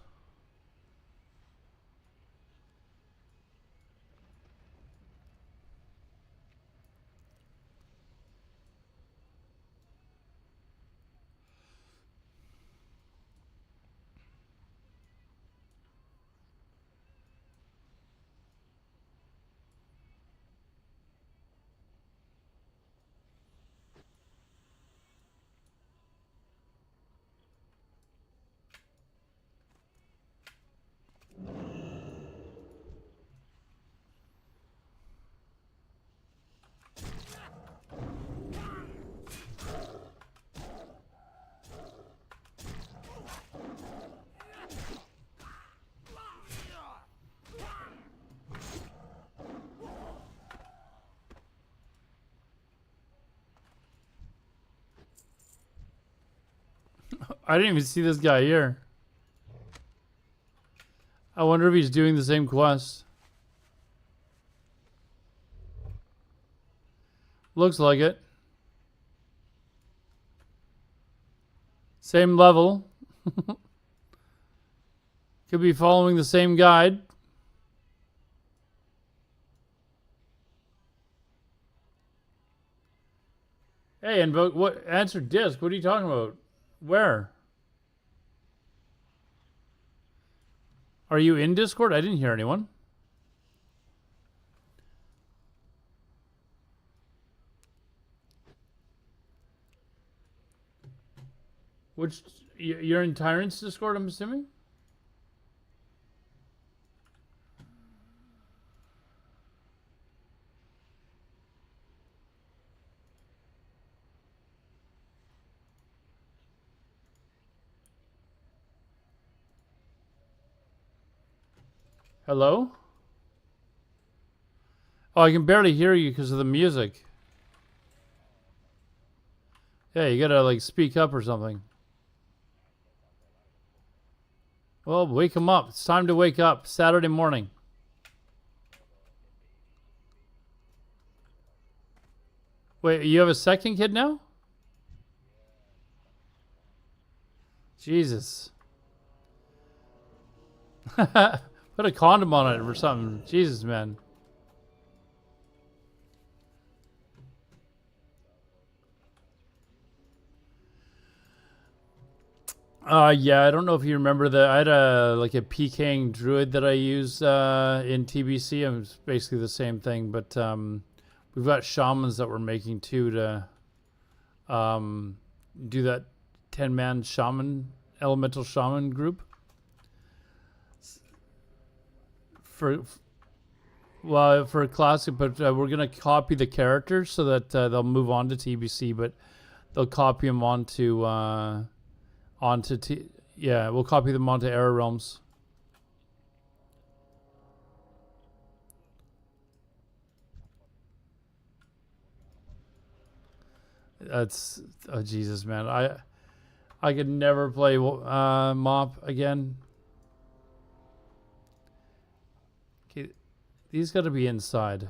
I didn't even see this guy here. I wonder if he's doing the same quest. Looks like it. Same level. Could be following the same guide. Hey, invoke what? Answer disc. What are you talking about? Where? Are you in Discord? I didn't hear anyone. Which you're in Tyrant's Discord, I'm assuming? Hello? Oh, I can barely hear you because of the music. Yeah, you gotta like speak up or something. Well, wake him up. It's time to wake up. Saturday morning. Wait, you have a second kid now? Jesus. Put a condom on it or something. Jesus, man. Yeah, I don't know if you remember I had a PKing Druid that I used in TBC. It was basically the same thing, but we've got Shamans that we're making too to do that 10-man Shaman, Elemental Shaman group. For a classic, but we're gonna copy the characters so that they'll move on to TBC, but they'll copy them yeah, we'll copy them onto Era Realms. That's oh Jesus, man. I could never play Mop again. Okay, these got to be inside.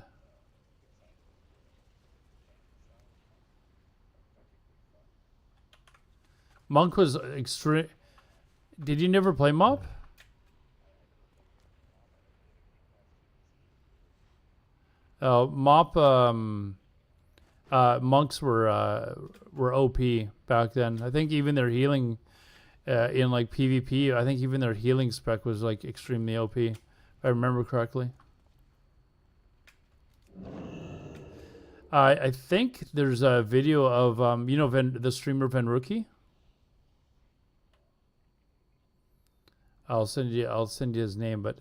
Monk was extreme. Did you never play Mop? Mop. Monks were OP back then. I think even their healing in like PvP, I think even their healing spec was like extremely OP, if I remember correctly. I think there's a video of you know the streamer Venruki. I'll send you his name, but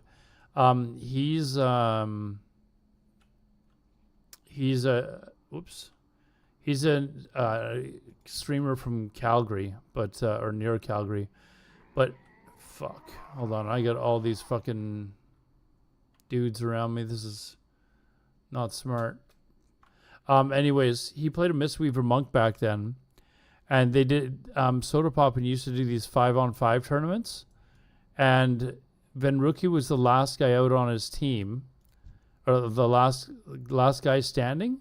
he's a whoops. He's a streamer from Calgary, but or near Calgary. But fuck, hold on, I got all these fucking dudes around me. This is not smart. Anyways, he played a Mistweaver Monk back then, and they did Soda Pop and used to do these 5-on-5 tournaments, and Venruki was the last guy out on his team, or the last guy standing.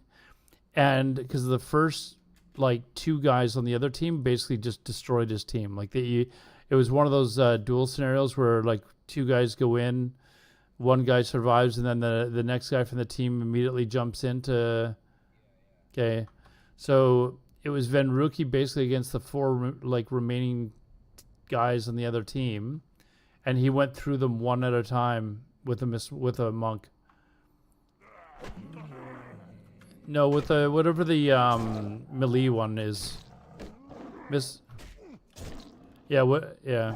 And because the first like two guys on the other team basically just destroyed his team. Like it was one of those duel scenarios where like two guys go in, one guy survives, and then the next guy from the team immediately jumps into. Okay, so it was Venruki basically against the four like remaining guys on the other team, and he went through them one at a time with a monk. No, with the whatever the melee one is. Yeah, what? Yeah.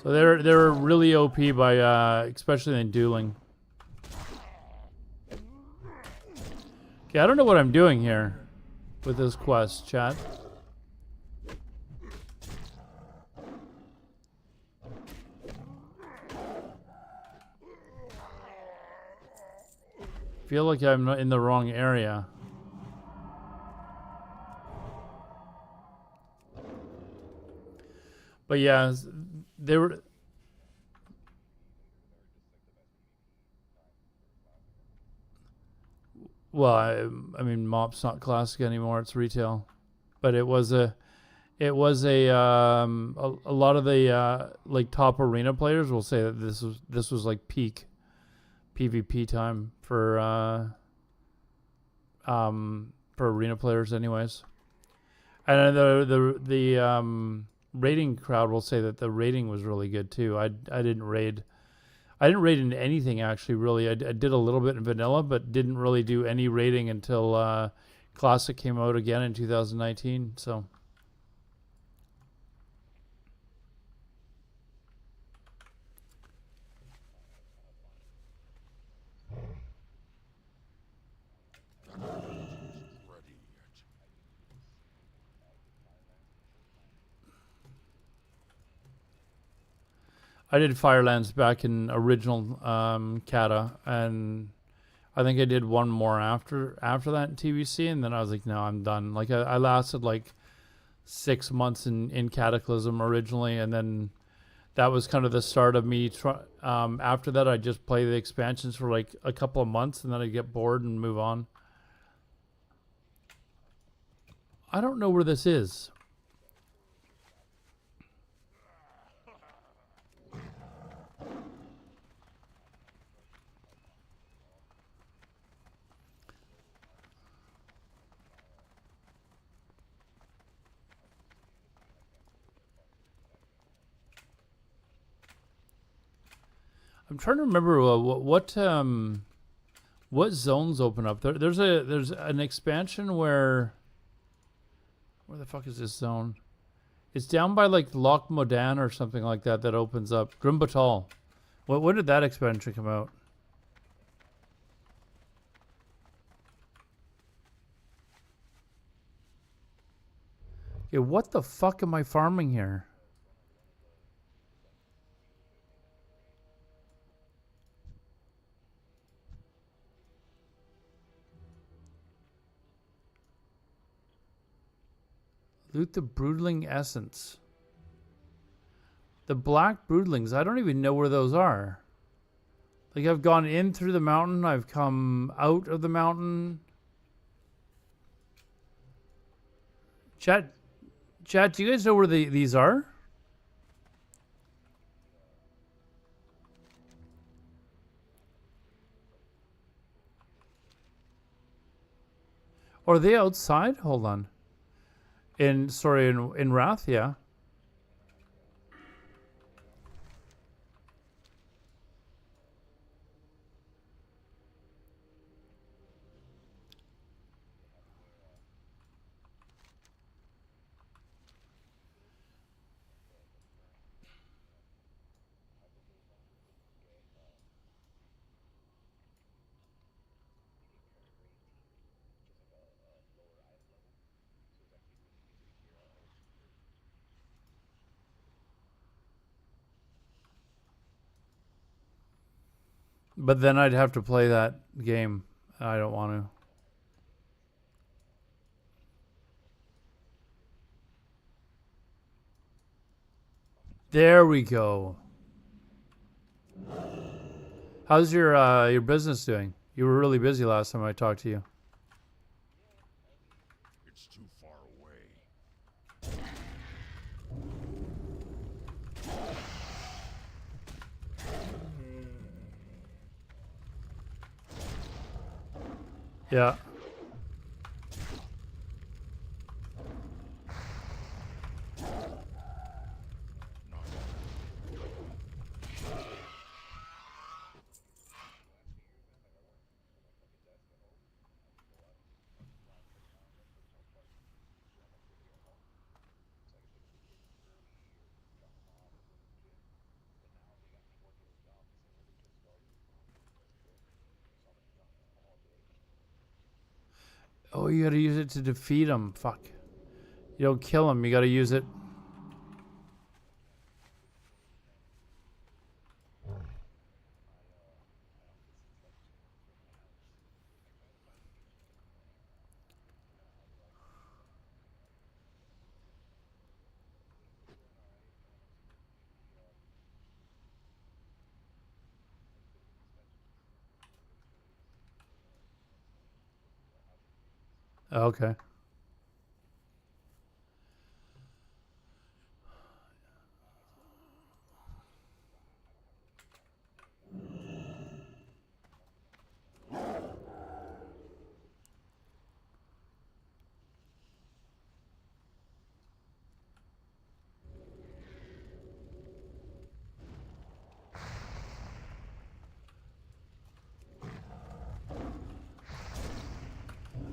So they're really OP by especially in dueling. Okay, I don't know what I'm doing here with this quest, chat. Feel like I'm not in the wrong area. But yeah, they were. Well, I mean, Mop's not classic anymore; it's retail. But it was a lot of the like top arena players will say that this was like peak PvP time for arena players, anyways. And the raiding crowd will say that the raiding was really good too. I didn't raid in anything actually. Really, I did a little bit in vanilla, but didn't really do any raiding until Classic came out again in 2019. So. I did Firelands back in original Kata, and I think I did one more after that in TBC, and then I was like, no, I'm done. Like I lasted like 6 months in Cataclysm originally, and then that was kind of the start of me. After that, I just play the expansions for like a couple of months, and then I get bored and move on. I don't know where this is. I'm trying to remember what zones open up. There's an expansion where the fuck is this zone? It's down by like Loch Modan or something like that opens up. Grimbatal. When did that expansion come out? Yeah, what the fuck am I farming here? Loot the broodling essence. The black broodlings, I don't even know where those are. Like, I've gone in through the mountain, I've come out of the mountain. Chat, do you guys know where these are? Or are they outside? Hold on. In Wrath, yeah. But then I'd have to play that game. I don't want to. There we go. How's your business doing? You were really busy last time I talked to you. It's too far away. Yeah. Oh, you gotta use it to defeat him. Fuck. You don't kill him, you gotta use it. Okay.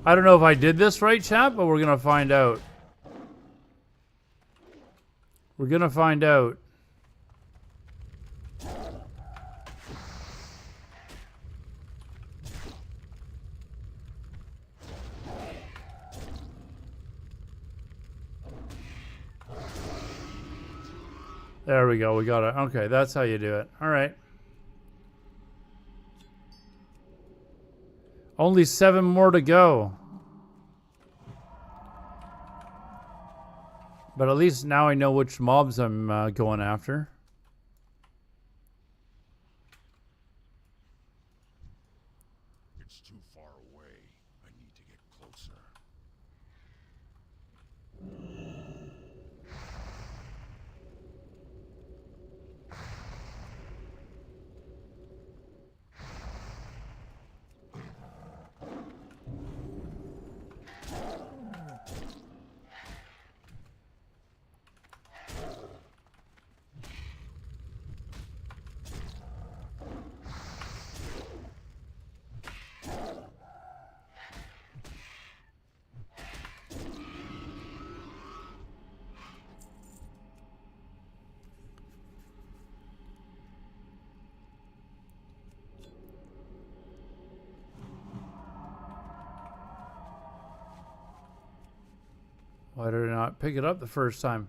I don't know if I did this right, chat, but we're gonna find out. We're gonna find out. There we go. We got it. Okay, that's how you do it. All right. Only 7 more to go. But at least now I know which mobs I'm going after. It's too far away. I need to get closer. Why did I not pick it up the first time?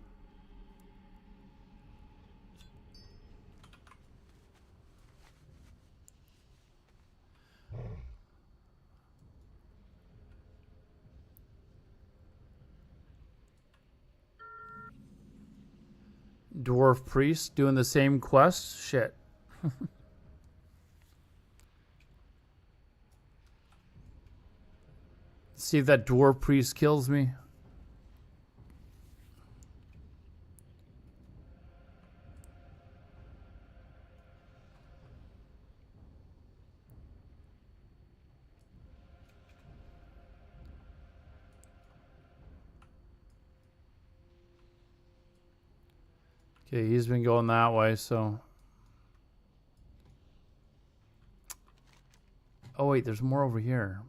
Dwarf priest doing the same quest? Shit. See if that dwarf priest kills me. Okay, he's been going that way, so. Oh, wait, there's more over here.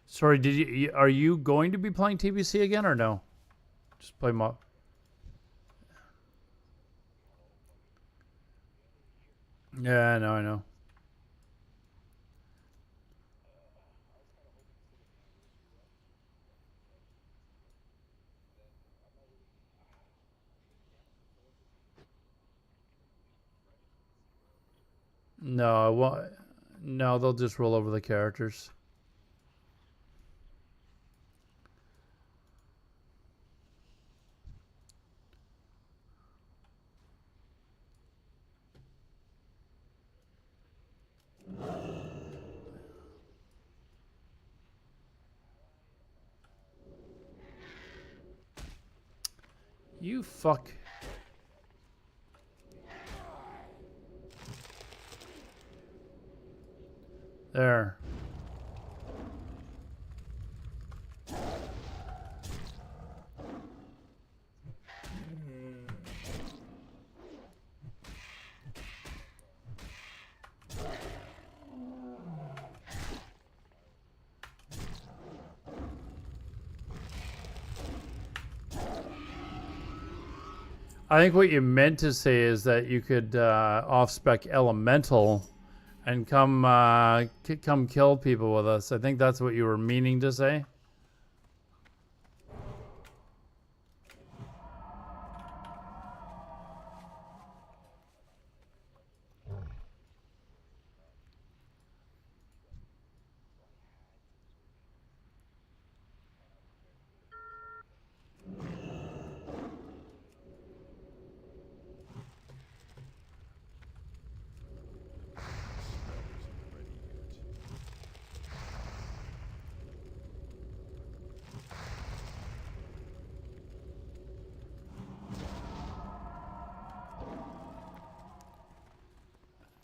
Sorry, are you going to be playing TBC again or no? Just play mo. Yeah, I know. No, I won't. No, they'll just roll over the characters. You fuck. There. I think what you meant to say is that you could off-spec elemental and come kill people with us. I think that's what you were meaning to say.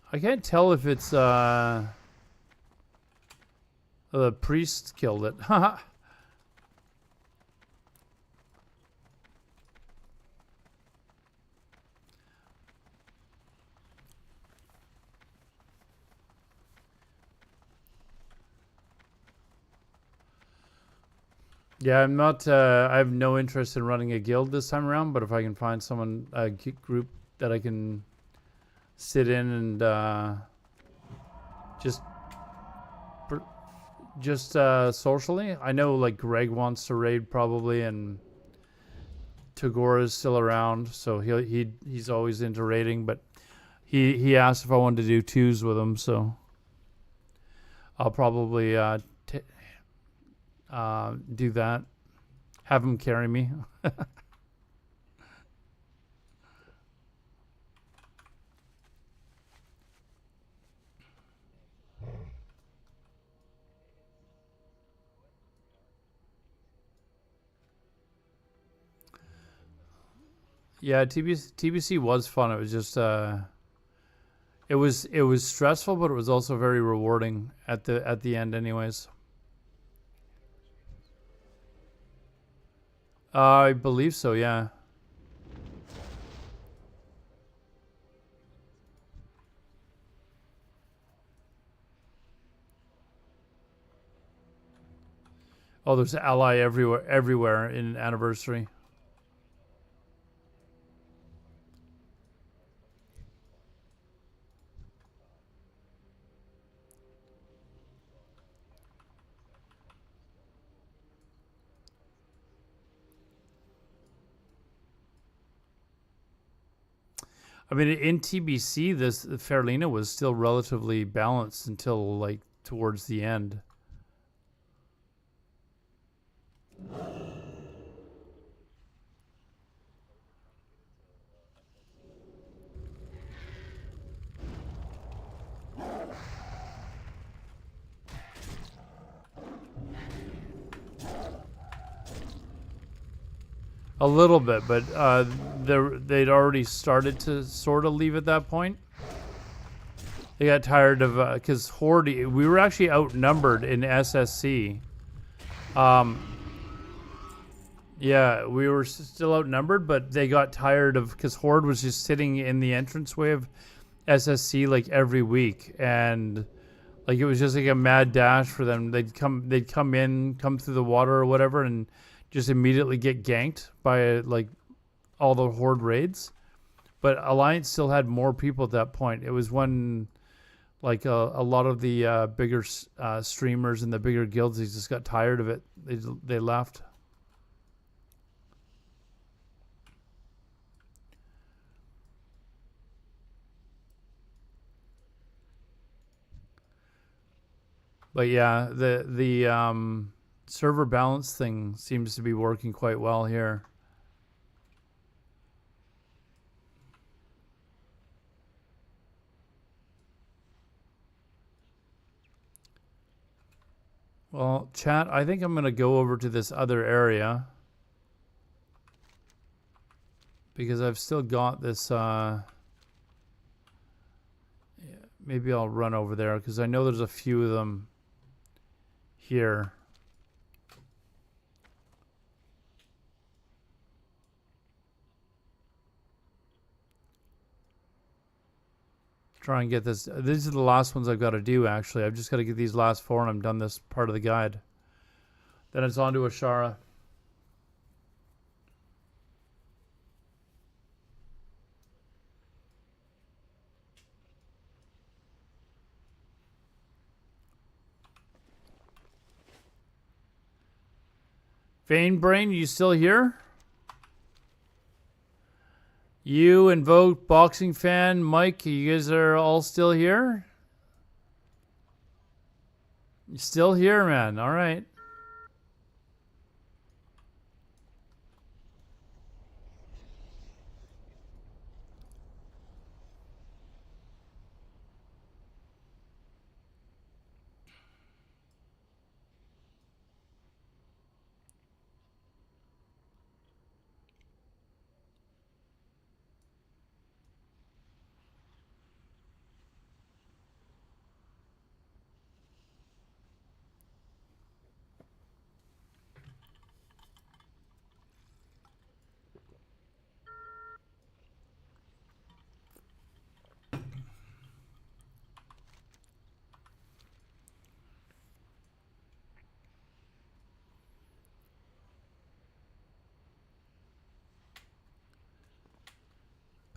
I can't tell if it's the priest killed it. Haha. Yeah, I'm not. I have no interest in running a guild this time around. But if I can find someone, a group that I can sit in and just socially. I know like Greg wants to raid probably, and Tagore is still around, so he's always into raiding. But he asked if I wanted to do twos with him, so I'll probably do that. Have him carry me. Yeah, TBC was fun. It was just it was stressful, but it was also very rewarding at the end anyways. I believe so, yeah. Oh, there's ally everywhere in anniversary. I mean, in TBC, this Fairlina was still relatively balanced until like towards the end. A little bit, but they'd already started to sort of leave at that point. They got tired of because Horde. We were actually outnumbered in SSC. Yeah, we were still outnumbered, but they got tired of because Horde was just sitting in the entranceway of SSC like every week, and like it was just like a mad dash for them. They'd come through the water or whatever, and just immediately get ganked by like all the Horde raids. But Alliance still had more people at that point. It was when like a lot of the bigger streamers and the bigger guilds, they just got tired of it. They left. But yeah, the server balance thing seems to be working quite well here. Well, chat, I think I'm going to go over to this other area because I've still got this yeah, maybe I'll run over there because I know there's a few of them here. Try and get this. These are the last ones I've got to do, actually. I've just got to get these last 4 and I'm done this part of the guide. Then it's on to Ashara. Vein Brain, you still here? You, Invoke, Boxing Fan, Mike, you guys are all still here? You still here, man. All right.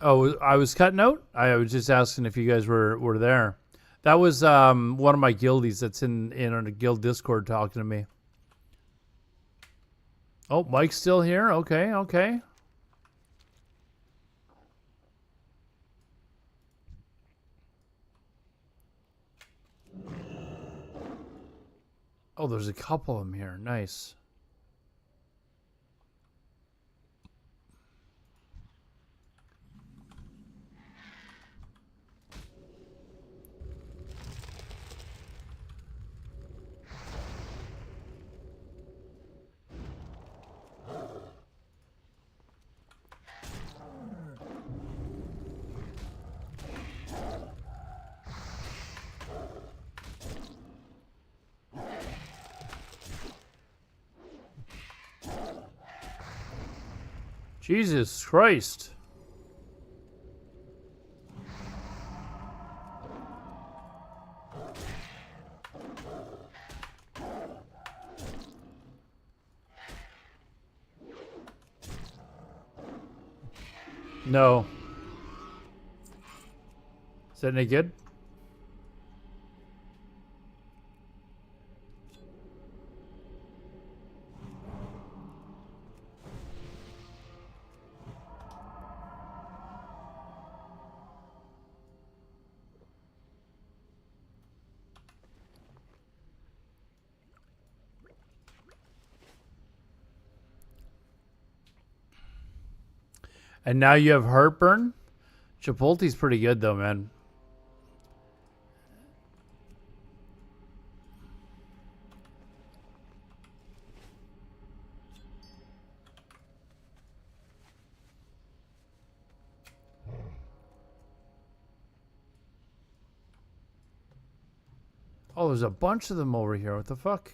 Oh, I was cutting out? I was just asking if you guys were there. That was one of my guildies that's in a guild Discord talking to me. Oh, Mike's still here? Okay, okay. Oh, there's a couple of them here. Nice. Jesus Christ. No. Is that any good? And now you have heartburn? Chipotle's pretty good though, man. Oh, there's a bunch of them over here. What the fuck?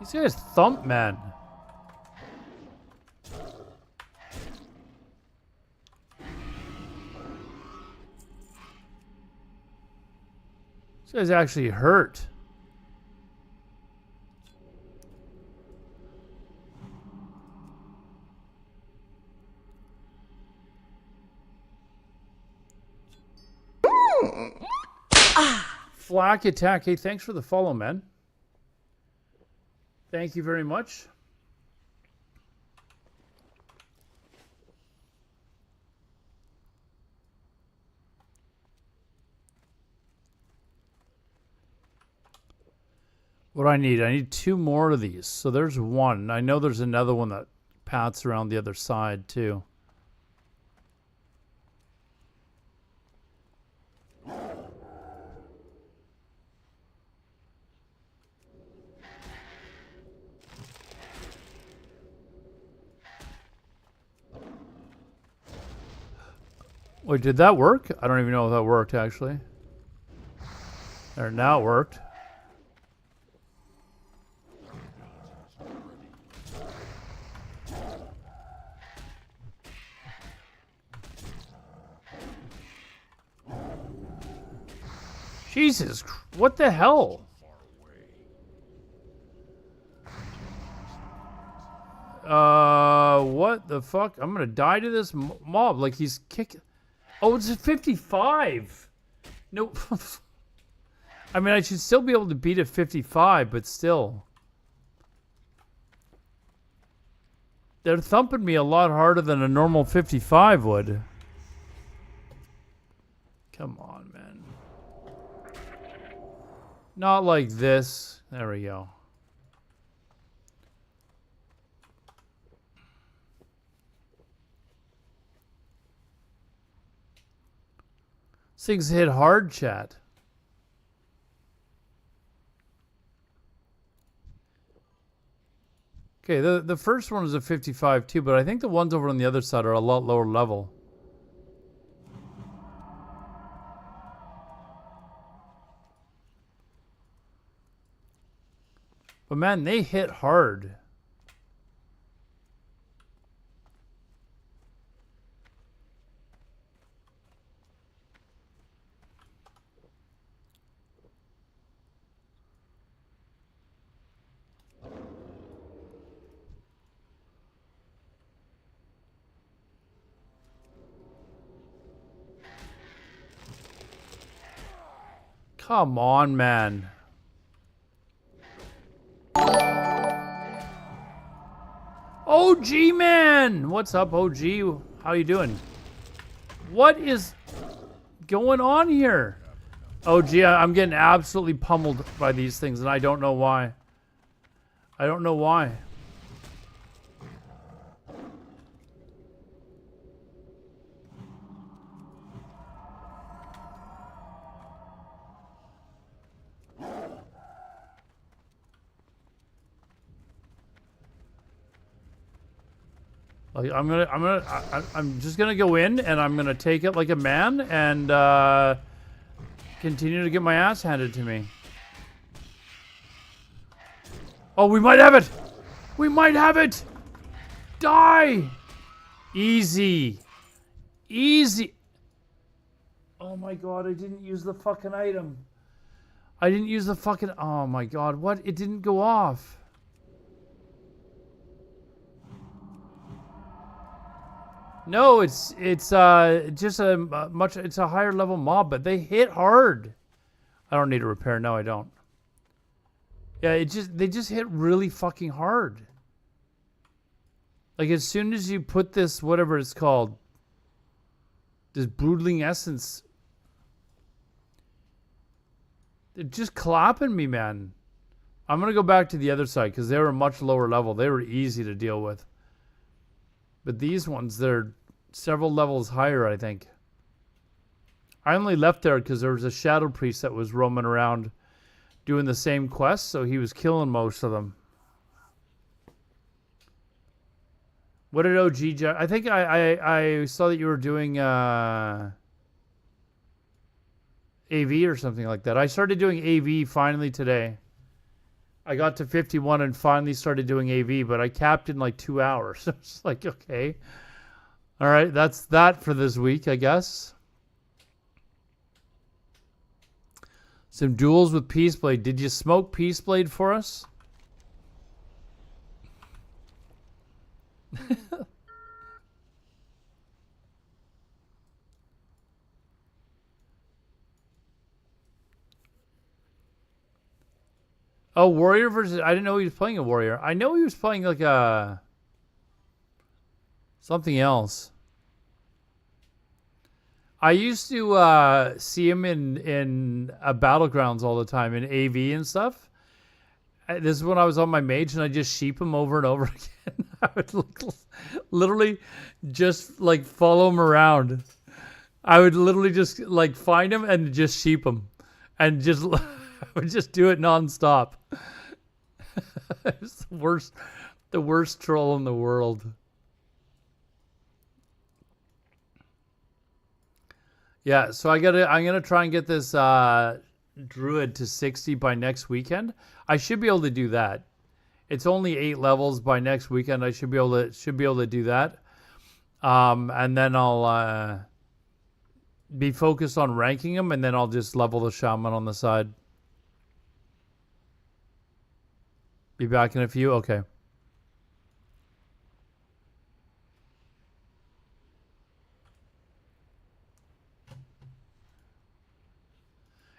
These guys thump, man. These guys actually hurt. Flak attack. Hey, thanks for the follow, man. Thank you very much. What do I need? I need 2 more of these. So there's one. I know there's another one that pats around the other side too. Wait, did that work? I don't even know if that worked, actually. There, now it worked. Jesus, what the hell? What the fuck? I'm gonna die to this mob. Like, he's kicking... Oh, it's a 55. No. I mean, I should still be able to beat a 55, but still. They're thumping me a lot harder than a normal 55 would. Come on, man. Not like this. There we go. Things hit hard, chat. Okay, the first one is a 55 too, but I think the ones over on the other side are a lot lower level. But man, they hit hard. Come on, man. OG, man! What's up, OG? How you doing? What is... going on here? Oh, gee, I'm getting absolutely pummeled by these things, and I don't know why. I don't know why. Like, I'm just gonna go in and I'm gonna take it like a man and continue to get my ass handed to me. Oh, we might have it! We might have it! Die! Easy. Easy. Oh my god, I didn't use the fucking item. I didn't use the fucking... Oh my god, what? It didn't go off. No, it's just it's a higher level mob, but they hit hard. I don't need a repair. No, I don't. Yeah, they just hit really fucking hard. Like, as soon as you put this, whatever it's called, this brooding essence, they're just clapping me, man. I'm gonna go back to the other side because they were much lower level. They were easy to deal with. But these ones, they're several levels higher, I think. I only left there because there was a shadow priest that was roaming around doing the same quest, so he was killing most of them. What did OG... I think I saw that you were doing AV or something like that. I started doing AV finally today. I got to 51 and finally started doing AV, but I capped in like 2 hours. It's like, okay. All right, that's that for this week, I guess. Some duels with Peaceblade. Did you smoke Peaceblade for us? Oh, Warrior versus... I didn't know he was playing a Warrior. I know he was playing like a... something else. I used to see him in Battlegrounds all the time, in AV and stuff. This is when I was on my mage, and I just sheep him over and over again. I would literally just, like, follow him around. I would literally just, like, find him and just sheep him. And just... I would just do it nonstop. It's the worst troll in the world. Yeah, so I'm gonna try and get this Druid to 60 by next weekend. I should be able to do that. It's only 8 levels by next weekend. I should be able to do that. And then I'll be focused on ranking them, and then I'll just level the Shaman on the side. Be back in a few? Okay.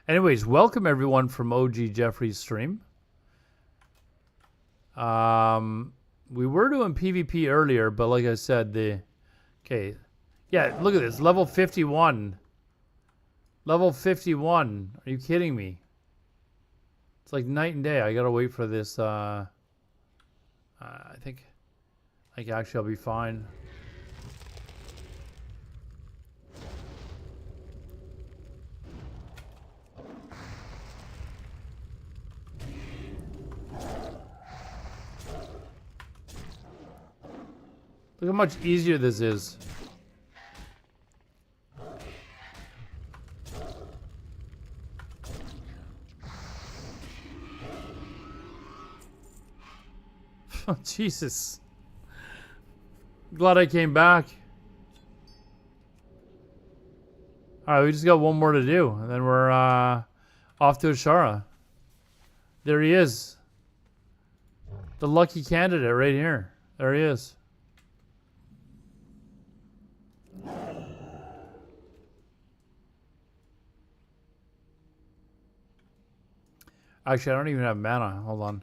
Anyways, welcome everyone from OG Jeffrey's stream. We were doing PvP earlier, but like I said, okay. Yeah, look at this. Level 51. Level 51. Are you kidding me? It's like night and day. I gotta wait for this. I think actually I'll be fine. Look how much easier this is. Oh, Jesus. Glad I came back. Alright, we just got one more to do. And then we're off to Ashara. There he is. The lucky candidate right here. There he is. Actually, I don't even have mana. Hold on.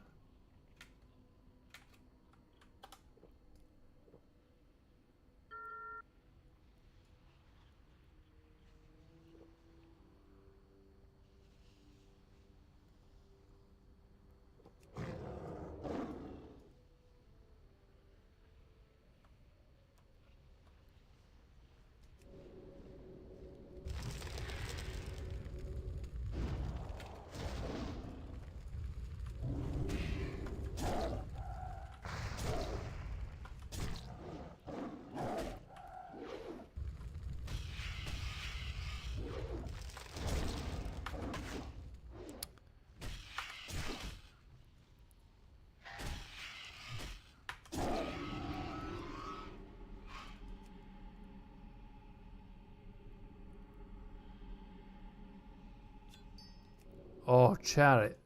Oh, chat.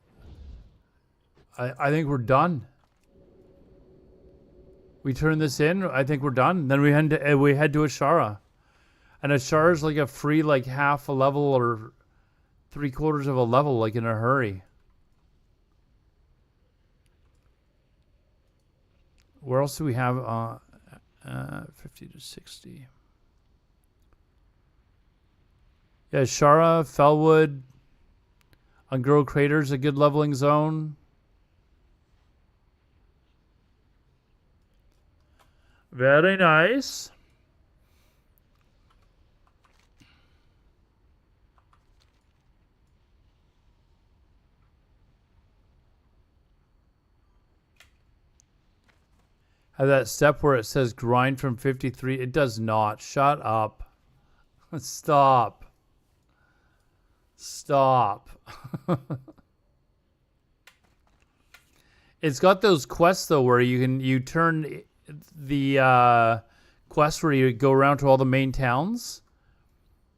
I think we're done. We turn this in. I think we're done. Then we head to Ashara, and Ashara is like a free like half a level or 3/4 of a level, like in a hurry. Where else do we have? 50 to 60. Yeah, Ashara, Fellwood, Ungro Crater's a good leveling zone. Very nice. Have that step where it says grind from 53. It does not. Shut up. Stop. Stop. It's got those quests though where you turn the quest where you go around to all the main towns.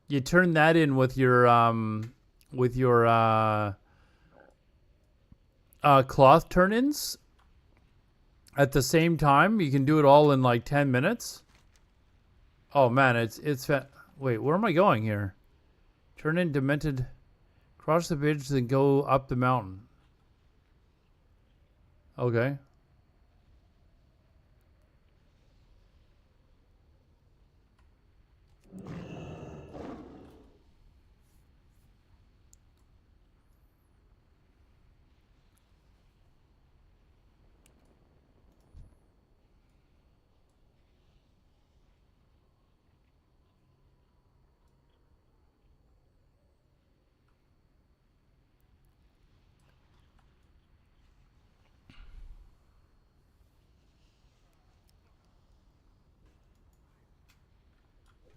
You turn that in with your cloth turn-ins at the same time. You can do it all in like 10 minutes. Oh man, wait, where am I going here? Turn in demented, cross the bridge, then go up the mountain. Okay.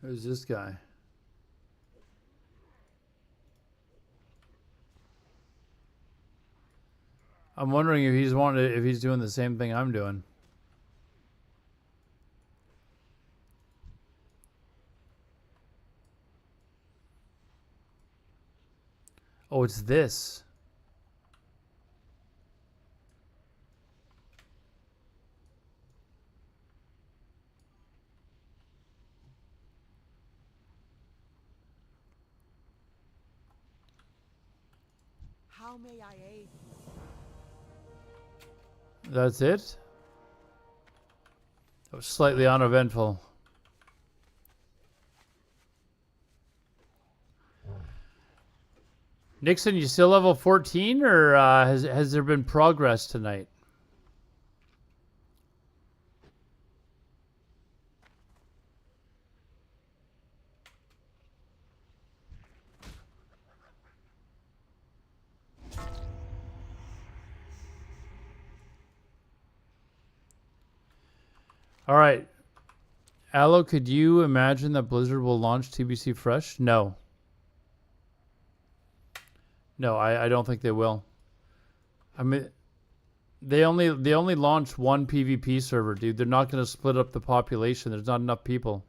Who's this guy? I'm wondering if he's doing the same thing I'm doing. Oh, it's this. How may I aid you? That's it? That was slightly uneventful. Nixon, you still level 14, or has there been progress tonight? All right. Aloe, could you imagine that Blizzard will launch TBC Fresh? No. No, I don't think they will. I mean, they only launched one PvP server, dude. They're not going to split up the population. There's not enough people.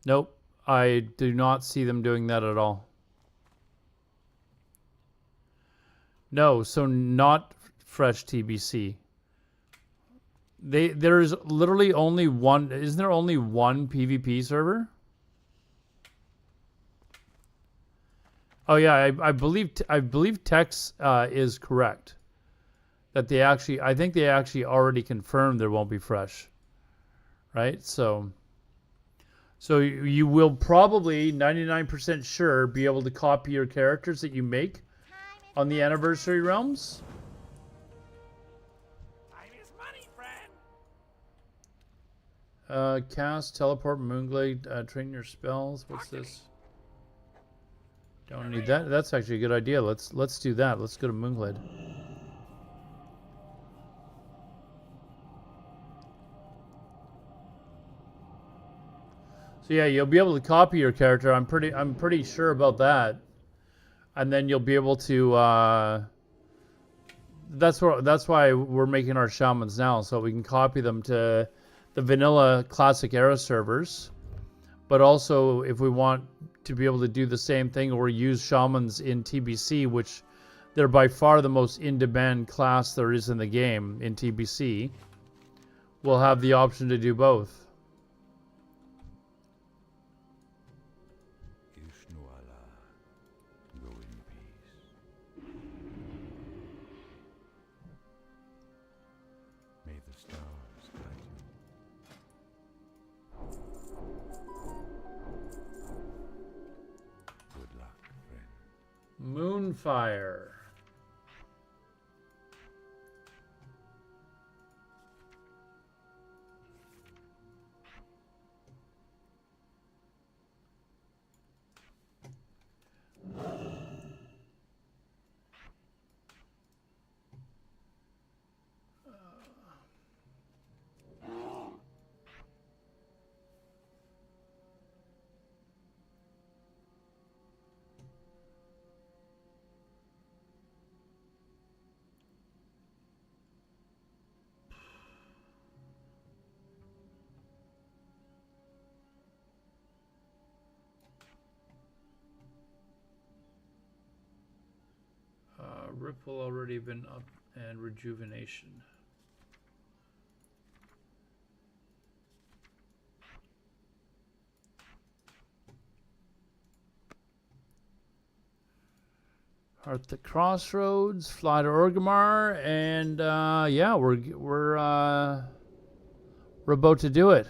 Nope. I do not see them doing that at all. No, so not fresh TBC. There's literally only one. Isn't there only one PvP server? Oh yeah, I believe Tex is correct. That I think they actually already confirmed there won't be fresh. Right? So you will probably 99% sure be able to copy your characters that you make on the anniversary realms. Time is money, friend. Cast, teleport, moonglade, train your spells. What's this? Don't need that. That's actually a good idea. Let's do that. Let's go to moonglade. So yeah, you'll be able to copy your character. I'm pretty sure about that. And then you'll be able to. That's why we're making our shamans now, so we can copy them to the vanilla classic era servers. But also, if we want to be able to do the same thing or use shamans in TBC, which they're by far the most in-demand class there is in the game in TBC, we'll have the option to do both. Ishnuala, go in peace. May the stars guide you. Good luck, friend. Moonfire. Ripple already been up, and rejuvenation. Are at the crossroads, fly to Orgrimmar, and yeah, we're about to do it.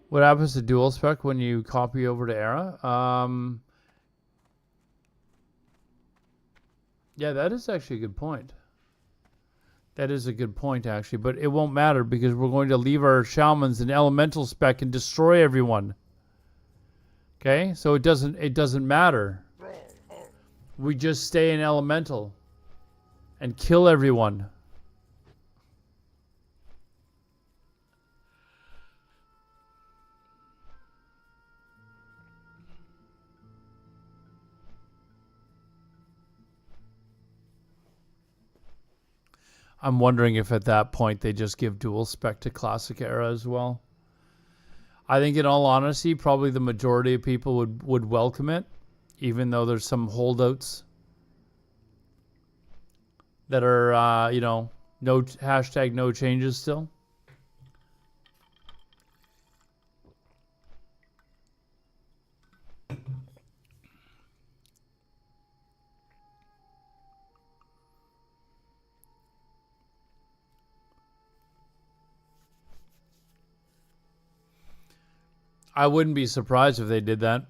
What happens to dual spec when you copy over to Era? Yeah, that is actually a good point. That is a good point, actually, but it won't matter because we're going to leave our shamans in elemental spec and destroy everyone. Okay, so it doesn't matter. We just stay in elemental and kill everyone. I'm wondering if at that point they just give dual spec to classic era as well. I think in all honesty, probably the majority of people would welcome it, even though there's some holdouts that are, you know, no hashtag no changes still. I wouldn't be surprised if they did that.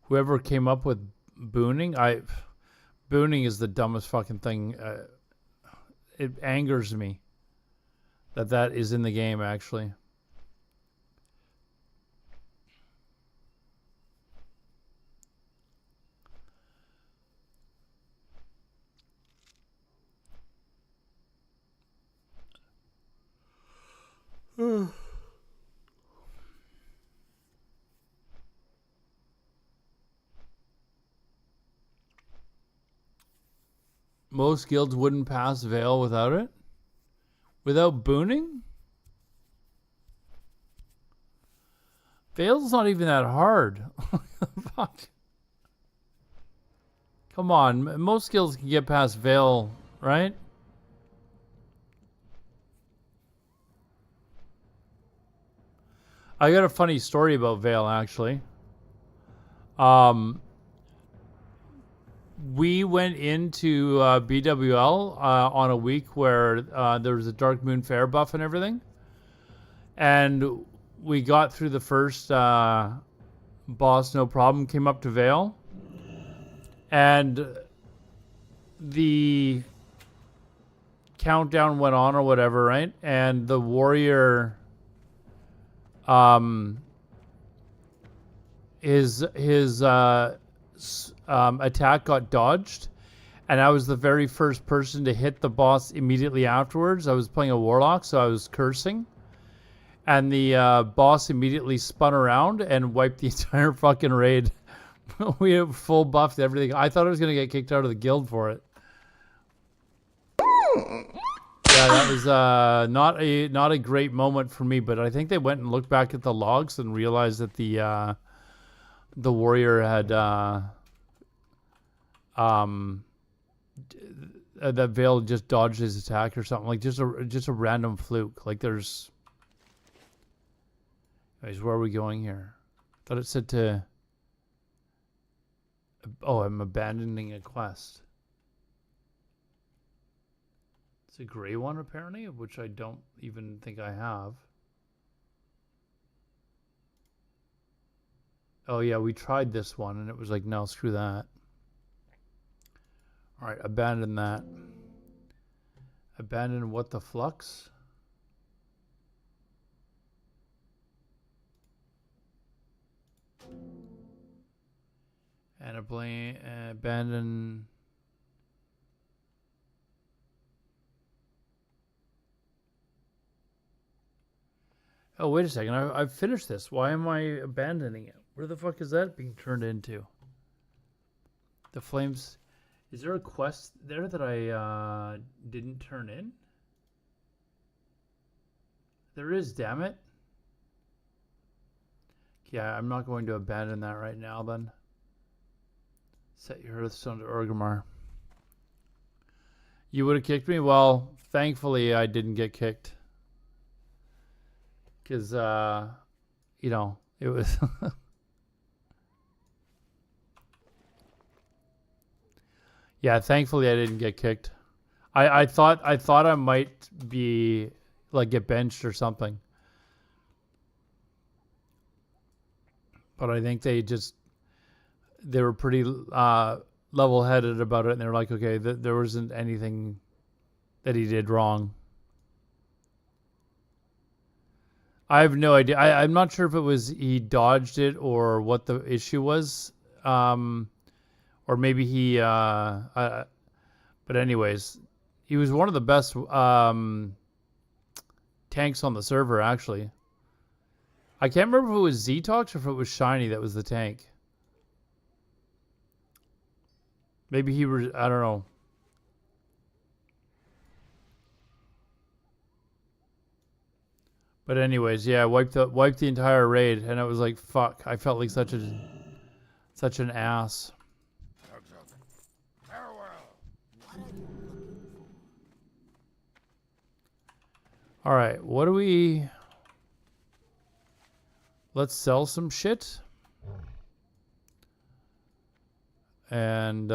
Whoever came up with booning, booning is the dumbest fucking thing. It angers me that is in the game, actually. Most guilds wouldn't pass Veil without it? Without booning? Veil's not even that hard. Fuck. Come on, most guilds can get past Veil, right? I got a funny story about Veil, actually. We went into BWL on a week where there was a Dark Moon Fair buff and everything. And we got through the first boss, no problem, came up to Veil. And the countdown went on or whatever, right? And the warrior... his attack got dodged, and I was the very first person to hit the boss immediately afterwards. I was playing a warlock, so I was cursing, and the boss immediately spun around and wiped the entire fucking raid We have full buffed everything. I thought I was gonna get kicked out of the guild for it. Yeah, that was not a great moment for me, but I think they went and looked back at the logs and realized that the warrior had that Vale just dodged his attack or something, like just a random fluke. Like there's. Anyways, where are we going here? Thought it said to. Oh, I'm abandoning a quest. It's a gray one apparently, which I don't even think I have. Oh yeah, we tried this one and it was like, no, screw that. All right, abandon that. Abandon what the flux? And abandon. Oh, wait a second. I've finished this. Why am I abandoning it? Where the fuck is that being turned into? The flames. Is there a quest there that I didn't turn in? There is, damn it. Yeah, I'm not going to abandon that right now then. Set your Hearthstone to Orgrimmar. You would have kicked me? Well, thankfully I didn't get kicked. Because, you know, it was... Yeah, thankfully I didn't get kicked. I thought I might be, like, get benched or something. But I think they were pretty level-headed about it, and they were like, okay, there wasn't anything that he did wrong. I have no idea. I'm not sure if it was he dodged it or what the issue was. Or maybe he... but anyways, he was one of the best tanks on the server, actually. I can't remember if it was Zetox or if it was Shiny that was the tank. Maybe he was... I don't know. But anyways, yeah, wiped the entire raid, and it was like, fuck. I felt like such an ass. All right, what do we... Let's sell some shit. And,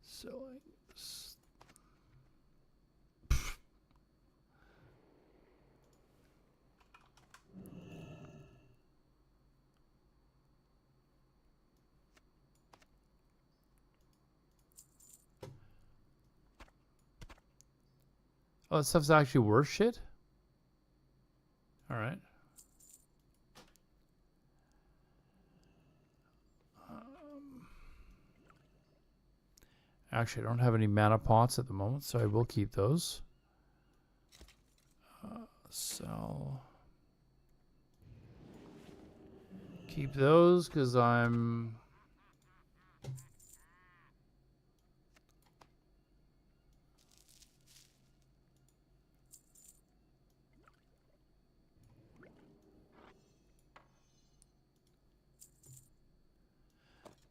selling... Oh, that stuff's actually worth shit? Alright. Actually, I don't have any mana pots at the moment, so I will keep those. Sell. Keep those, because I'm...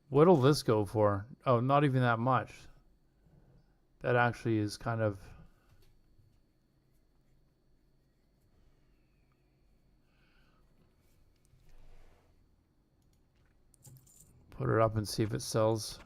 What'll this go for? Oh, not even that much. That actually is kind of... Put it up and see if it sells.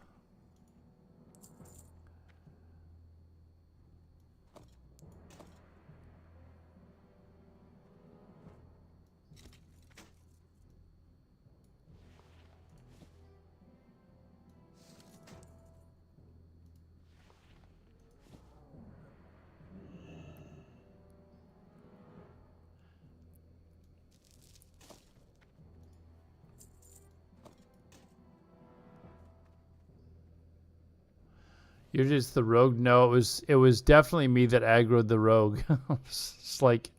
You're just the rogue? No, it was definitely me that aggroed the rogue. It's like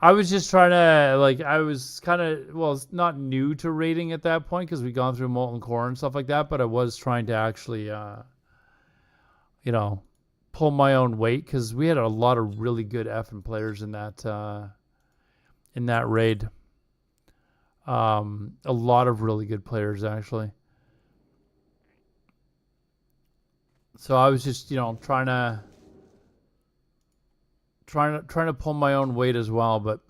I was just trying to, like, I was kind of, well, it's not new to raiding at that point because we'd gone through Molten Core and stuff like that, but I was trying to actually, you know, pull my own weight because we had a lot of really good effing players in that raid. A lot of really good players, actually. So I was just, you know, trying to pull my own weight as well, but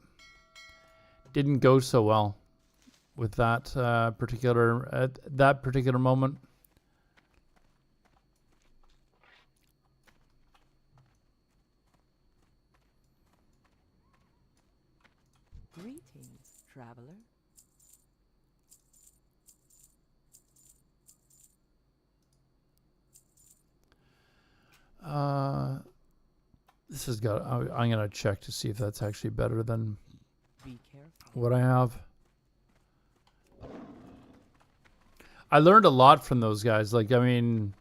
didn't go so well with that particular moment. Greetings, traveler. This has got. I'm gonna check to see if that's actually better than Be careful. what I have. I learned a lot from those guys. Like, I mean,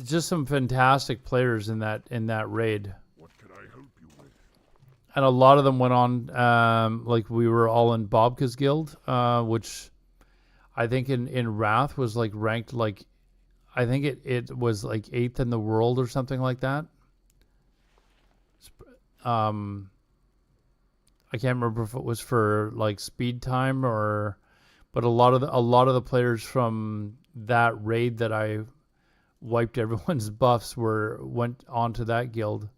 just some fantastic players in that raid. What can I help you with? And a lot of them went on, like we were all in Bobka's guild, which I think in Wrath was like ranked like, I think it was like 8th in the world or something like that. I can't remember if it was for like speed time but a lot of the players from that raid that I wiped everyone's buffs went onto that guild.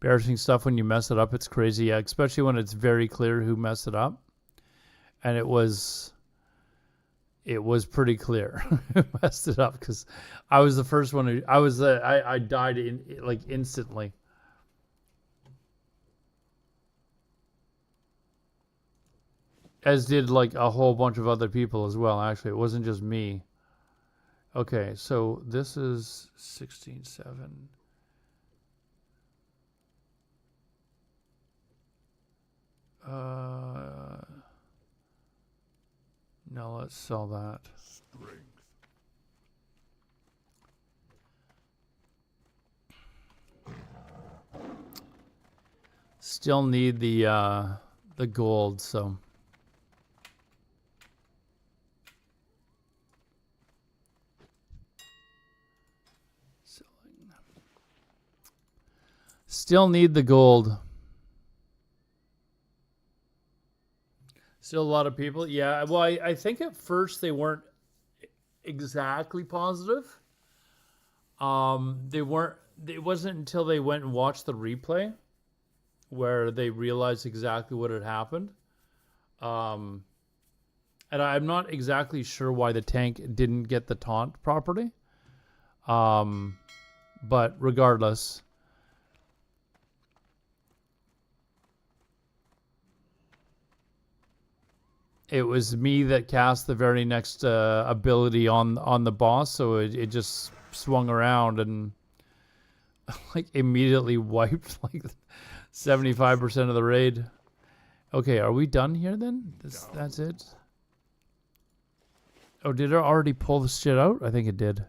Embarrassing stuff when you mess it up. It's crazy, yeah, especially when it's very clear who messed it up. And it was pretty clear who messed it up because I was the first one who I died like instantly. As did like a whole bunch of other people as well. Actually, it wasn't just me. Okay, so this is 16.7. No, let's sell that. Strength. Still need the gold, so. Selling. Still need the gold. Still a lot of people. Yeah, well, I think at first they weren't exactly positive. They weren't. It wasn't until they went and watched the replay where they realized exactly what had happened. And I'm not exactly sure why the tank didn't get the taunt property. But regardless. It was me that cast the very next ability on the boss, so it just swung around and like immediately wiped like 75% of the raid. Okay, are we done here then? That's it. Oh, did it already pull the shit out? I think it did.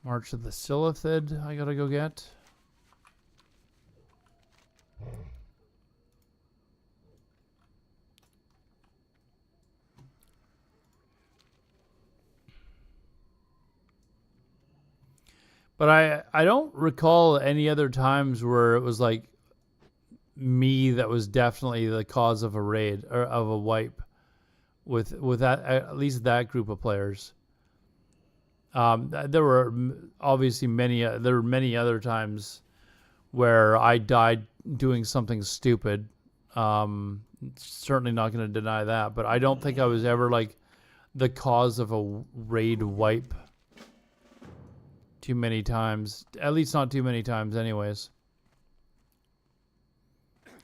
March of the Silithid I gotta go get. But I don't recall any other times where it was like me that was definitely the cause of a raid or of a wipe with that, at least that group of players. There were obviously many other times where I died doing something stupid. Certainly not going to deny that, but I don't think I was ever like the cause of a raid wipe too many times. At least not too many times anyways.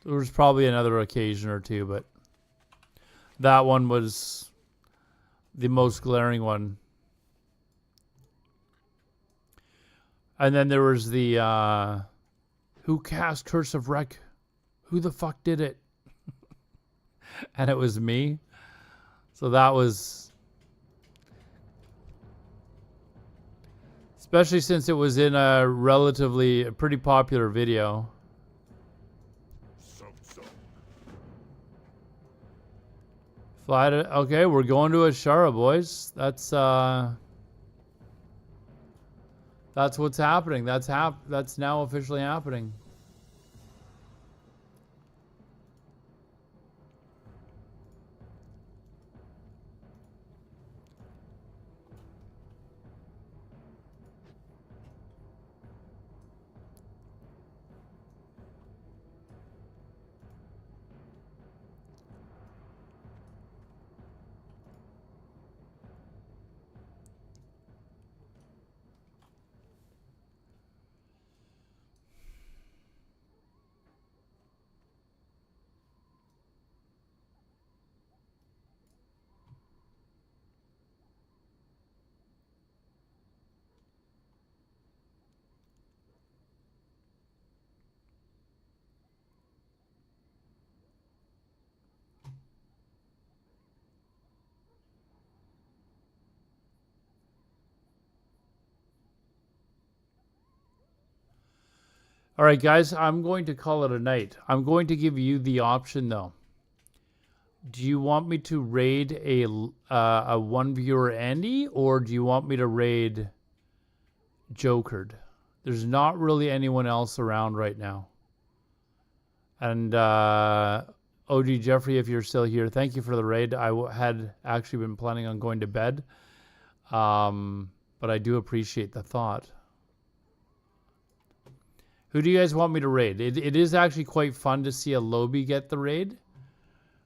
There was probably another occasion or two, but that one was the most glaring one. And then there was the who cast Curse of Wreck? Who the fuck did it? And it was me. So that was Especially since it was in a relatively pretty popular video. So. Fly to, okay, we're going to Ashara, boys. That's what's happening. That's now officially happening. All right, guys, I'm going to call it a night. I'm going to give you the option, though. Do you want me to raid a one viewer Andy, or do you want me to raid Jokered? There's not really anyone else around right now. And OG Jeffrey, if you're still here, thank you for the raid. I had actually been planning on going to bed, but I do appreciate the thought. Who do you guys want me to raid? It is actually quite fun to see a Lobby get the raid.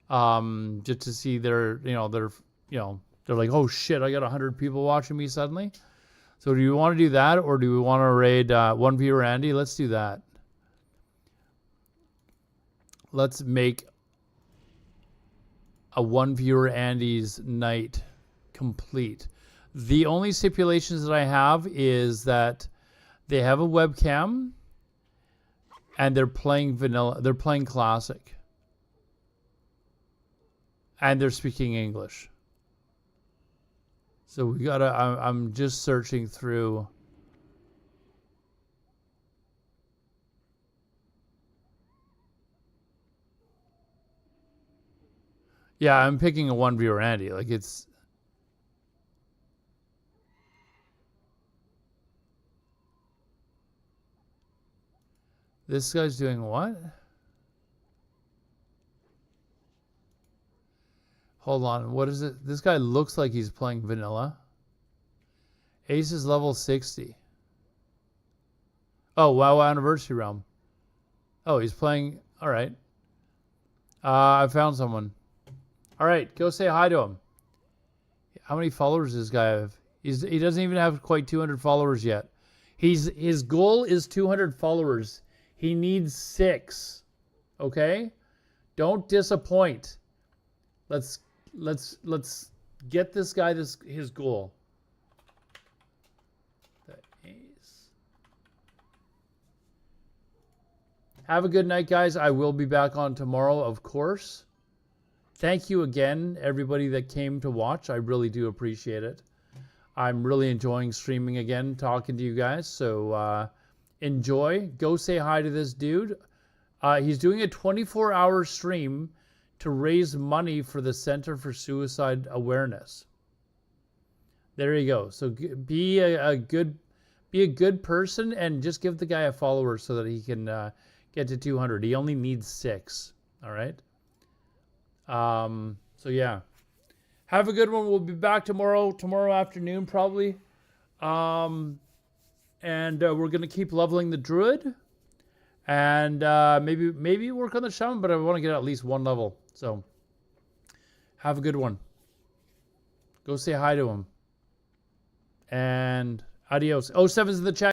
Just to see they're like, oh shit, I got 100 people watching me suddenly. So do you want to do that, or do we want to raid one viewer Andy? Let's do that. Let's make a one viewer Andy's night complete. The only stipulations that I have is that they have a webcam and they're playing vanilla. They're playing classic. And they're speaking English. So we gotta, I'm just searching through. Yeah, I'm picking a one viewer Andy. Like it's. This guy's doing what? Hold on, what is it? This guy looks like he's playing vanilla. Ace is level 60. Oh, WoW Anniversary Realm. Oh, he's playing. All right. I found someone. All right, go say hi to him. How many followers does this guy have? He doesn't even have quite 200 followers yet. His goal is 200 followers. He needs 6. Okay? Don't disappoint. Let's get this guy his goal. The ace. Have a good night, guys. I will be back on tomorrow, of course. Thank you again, everybody that came to watch. I really do appreciate it. I'm really enjoying streaming again, talking to you guys. So enjoy. Go say hi to this dude. He's doing a 24-hour stream to raise money for the Center for Suicide Awareness. There you go. So be a good person and just give the guy a follower so that he can get to 200. He only needs 6. All right. So yeah. Have a good one. We'll be back tomorrow afternoon probably. And we're gonna keep leveling the Druid. And maybe work on the Shaman, but I want to get at least 1 level. So have a good one. Go say hi to him. And adios. 07's in the chat.